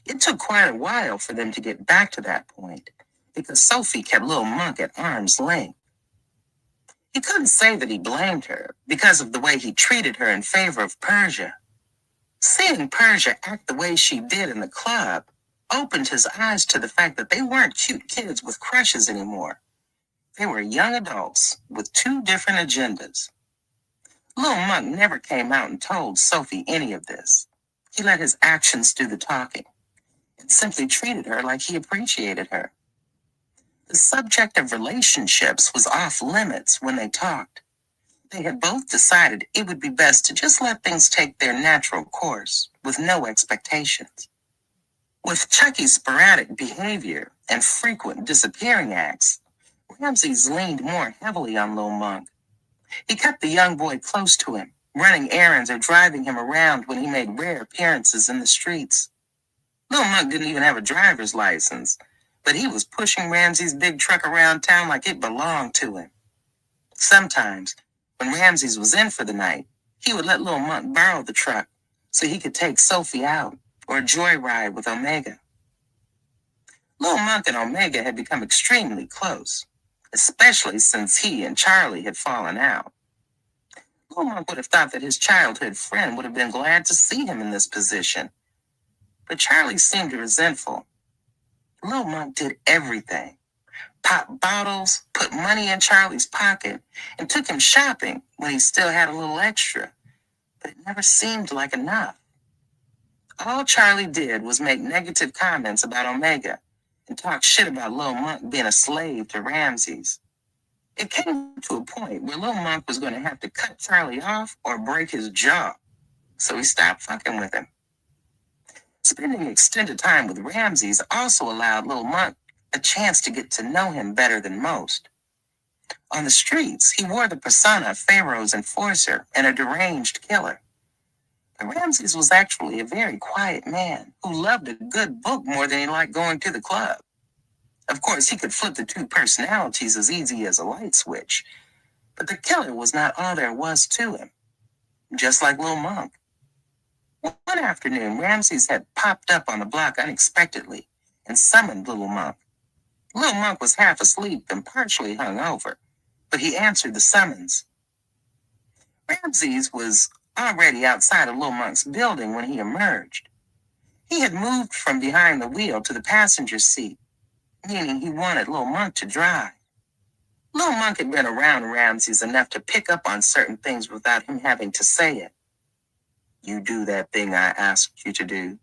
It took quite a while for them to get back to that point, because Sophie kept Lil Monk at arm's length. He couldn't say that he blamed her because of the way he treated her in favor of Persia. Seeing Persia act the way she did in the club opened his eyes to the fact that they weren't cute kids with crushes anymore. They were young adults with two different agendas. Lil Monk never came out and told Sophie any of this. He let his actions do the talking and simply treated her like he appreciated her. The subject of relationships was off limits when they talked. They had both decided it would be best to just let things take their natural course with no expectations. With Chucky's sporadic behavior and frequent disappearing acts, Ramses leaned more heavily on Lil Monk. He kept the young boy close to him, running errands or driving him around when he made rare appearances in the streets. Lil Monk didn't even have a driver's license, but he was pushing Ramses' big truck around town like it belonged to him. Sometimes, when Ramses was in for the night, he would let Lil Monk borrow the truck so he could take Sophie out or joyride with Omega. Lil Monk and Omega had become extremely close, especially since he and Charlie had fallen out. Lil Monk would have thought that his childhood friend would have been glad to see him in this position, but Charlie seemed resentful. Lil Monk did everything. Popped bottles, put money in Charlie's pocket, and took him shopping when he still had a little extra, but it never seemed like enough. All Charlie did was make negative comments about Omega and talk shit about Lil Monk being a slave to Ramses. It came to a point where Lil Monk was going to have to cut Charlie off or break his jaw, so he stopped fucking with him. Spending extended time with Ramses also allowed Lil Monk a chance to get to know him better than most. On the streets, he wore the persona of Pharaoh's enforcer and a deranged killer. But Ramses was actually a very quiet man who loved a good book more than he liked going to the club. Of course, he could flip the two personalities as easy as a light switch, But the killer was not all there was to him, just like Lil Monk. One afternoon, Ramses had popped up on the block unexpectedly and summoned Little Monk. Little Monk was half asleep and partially hung over, but he answered the summons. Ramses was already outside of Little Monk's building when he emerged. He had moved from behind the wheel to the passenger seat, meaning he wanted Little Monk to drive. Little Monk had been around Ramses enough to pick up on certain things without him having to say it. "You do that thing I asked you to do?"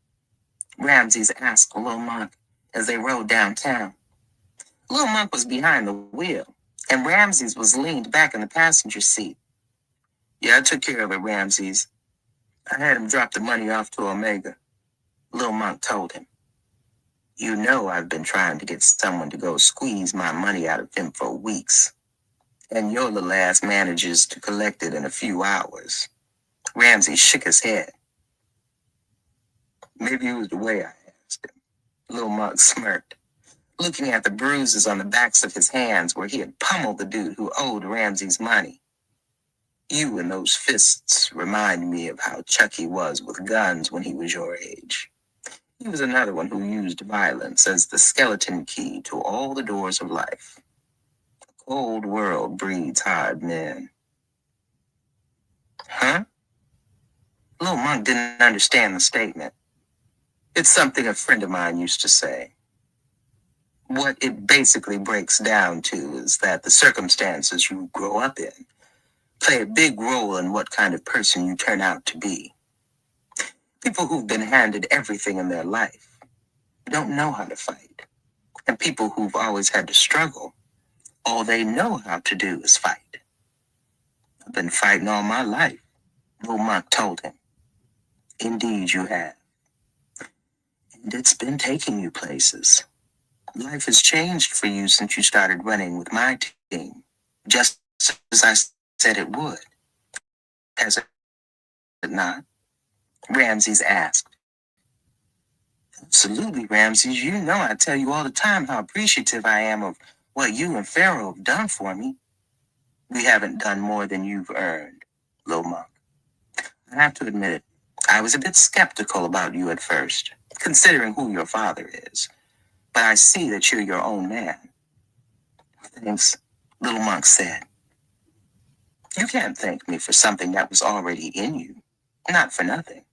Ramses asked Little Monk as they rode downtown. Little Monk was behind the wheel, and Ramses was leaned back in the passenger seat. "Yeah, I took care of it, Ramses. I had him drop the money off to Omega," Little Monk told him. "You know I've been trying to get someone to go squeeze my money out of him for weeks, and your little ass manages to collect it in a few hours." Ramses shook his head. "Maybe it was the way I asked him." Little Monk smirked, looking at the bruises on the backs of his hands where he had pummeled the dude who owed Ramses money. "You and those fists remind me of how Chucky was with guns when he was your age. He was another one who used violence as the skeleton key to all the doors of life. The cold world breeds hard men." Huh? Little Monk didn't understand the statement. "It's something a friend of mine used to say. What it basically breaks down to is that the circumstances you grow up in play a big role in what kind of person you turn out to be. People who've been handed everything in their life don't know how to fight. And people who've always had to struggle, all they know how to do is fight." "I've been fighting all my life," Little Monk told him. "Indeed you have. And it's been taking you places. Life has changed for you since you started running with my team, just as I said it would. Has it not?" Ramses asked. "Absolutely, Ramses. You know I tell you all the time how appreciative I am of what you and Pharaoh have done for me." "We haven't done more than you've earned, Lil Monk. I have to admit it. I was a bit skeptical about you at first, considering who your father is. But I see that you're your own man." "Thanks," Little Monk said. "You can't thank me for something that was already in you. Not for nothing.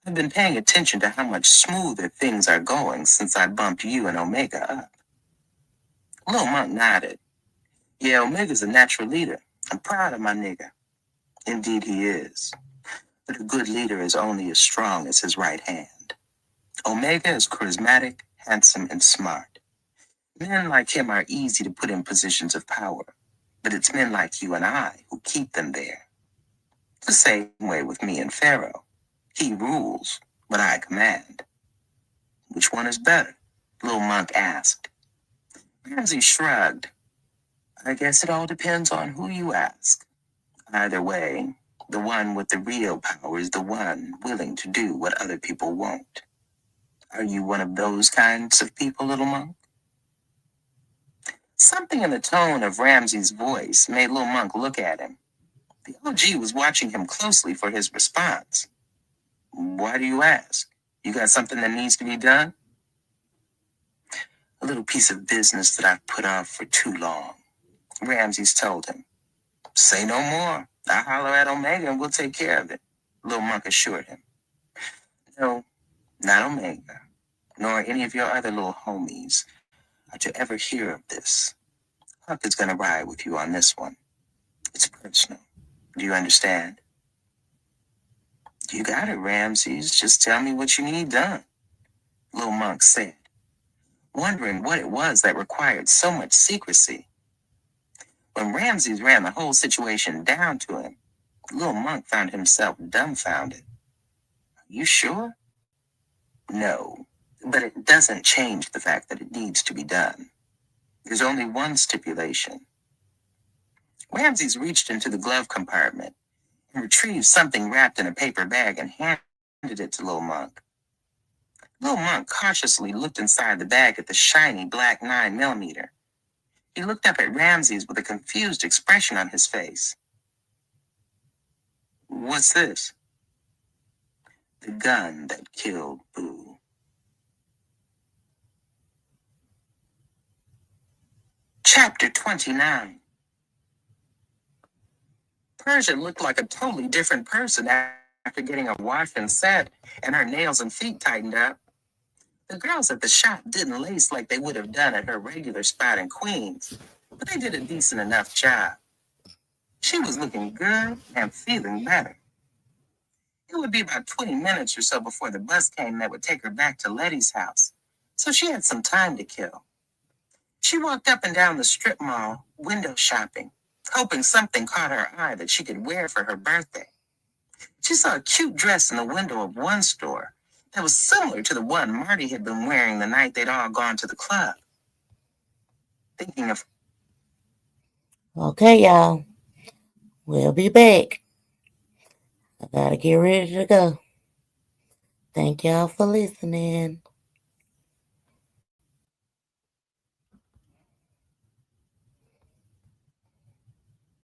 I've been paying attention to how much smoother things are going since I bumped you and Omega up." Little Monk nodded. "Yeah, Omega's a natural leader. I'm proud of my nigga." "Indeed he is. But a good leader is only as strong as his right hand. Omega is charismatic, handsome, and smart. Men like him are easy to put in positions of power, but it's men like you and I who keep them there. It's the same way with me and Pharaoh. He rules, but I command." "Which one is better?" Little Monk asked. Ramsey shrugged. "I guess it all depends on who you ask. Either way, the one with the real power is the one willing to do what other people won't. Are you one of those kinds of people, Little Monk?" Something in the tone of Ramsey's voice made Little Monk look at him. The OG was watching him closely for his response. "Why do you ask? You got something that needs to be done?" "A little piece of business that I've put off for too long," Ramses told him. "Say no more. I'll holler at Omega and we'll take care of it," Little Monk assured him. "No, not Omega, nor any of your other little homies are to ever hear of this. Huck is going to ride with you on this one. It's personal. Do you understand?" "You got it, Ramses. Just tell me what you need done," Little Monk said, wondering what it was that required so much secrecy. When Ramses ran the whole situation down to him, Little Monk found himself dumbfounded. "Are you sure?" "No, but it doesn't change the fact that it needs to be done. There's only one stipulation." Ramses reached into the glove compartment and retrieved something wrapped in a paper bag and handed it to Little Monk. Little Monk cautiously looked inside the bag at the shiny black 9mm. He looked up at Ramses with a confused expression on his face. What's this? The gun that killed Boo. Chapter 29. Persia looked like a totally different person after getting a wash and set and her nails and feet tightened up. The girls at the shop didn't lace like they would have done at her regular spot in Queens, but they did a decent enough job. She was looking good and feeling better. It would be about 20 minutes or so before the bus came that would take her back to Letty's house, so she had some time to kill. She walked up and down the strip mall, window shopping, hoping something caught her eye that she could wear for her birthday. She saw a cute dress in the window of one store that was similar to the one Marty had been wearing the night they'd all gone to the club. Thinking of... Okay, y'all. We'll be back. I gotta get ready to go. Thank y'all for listening.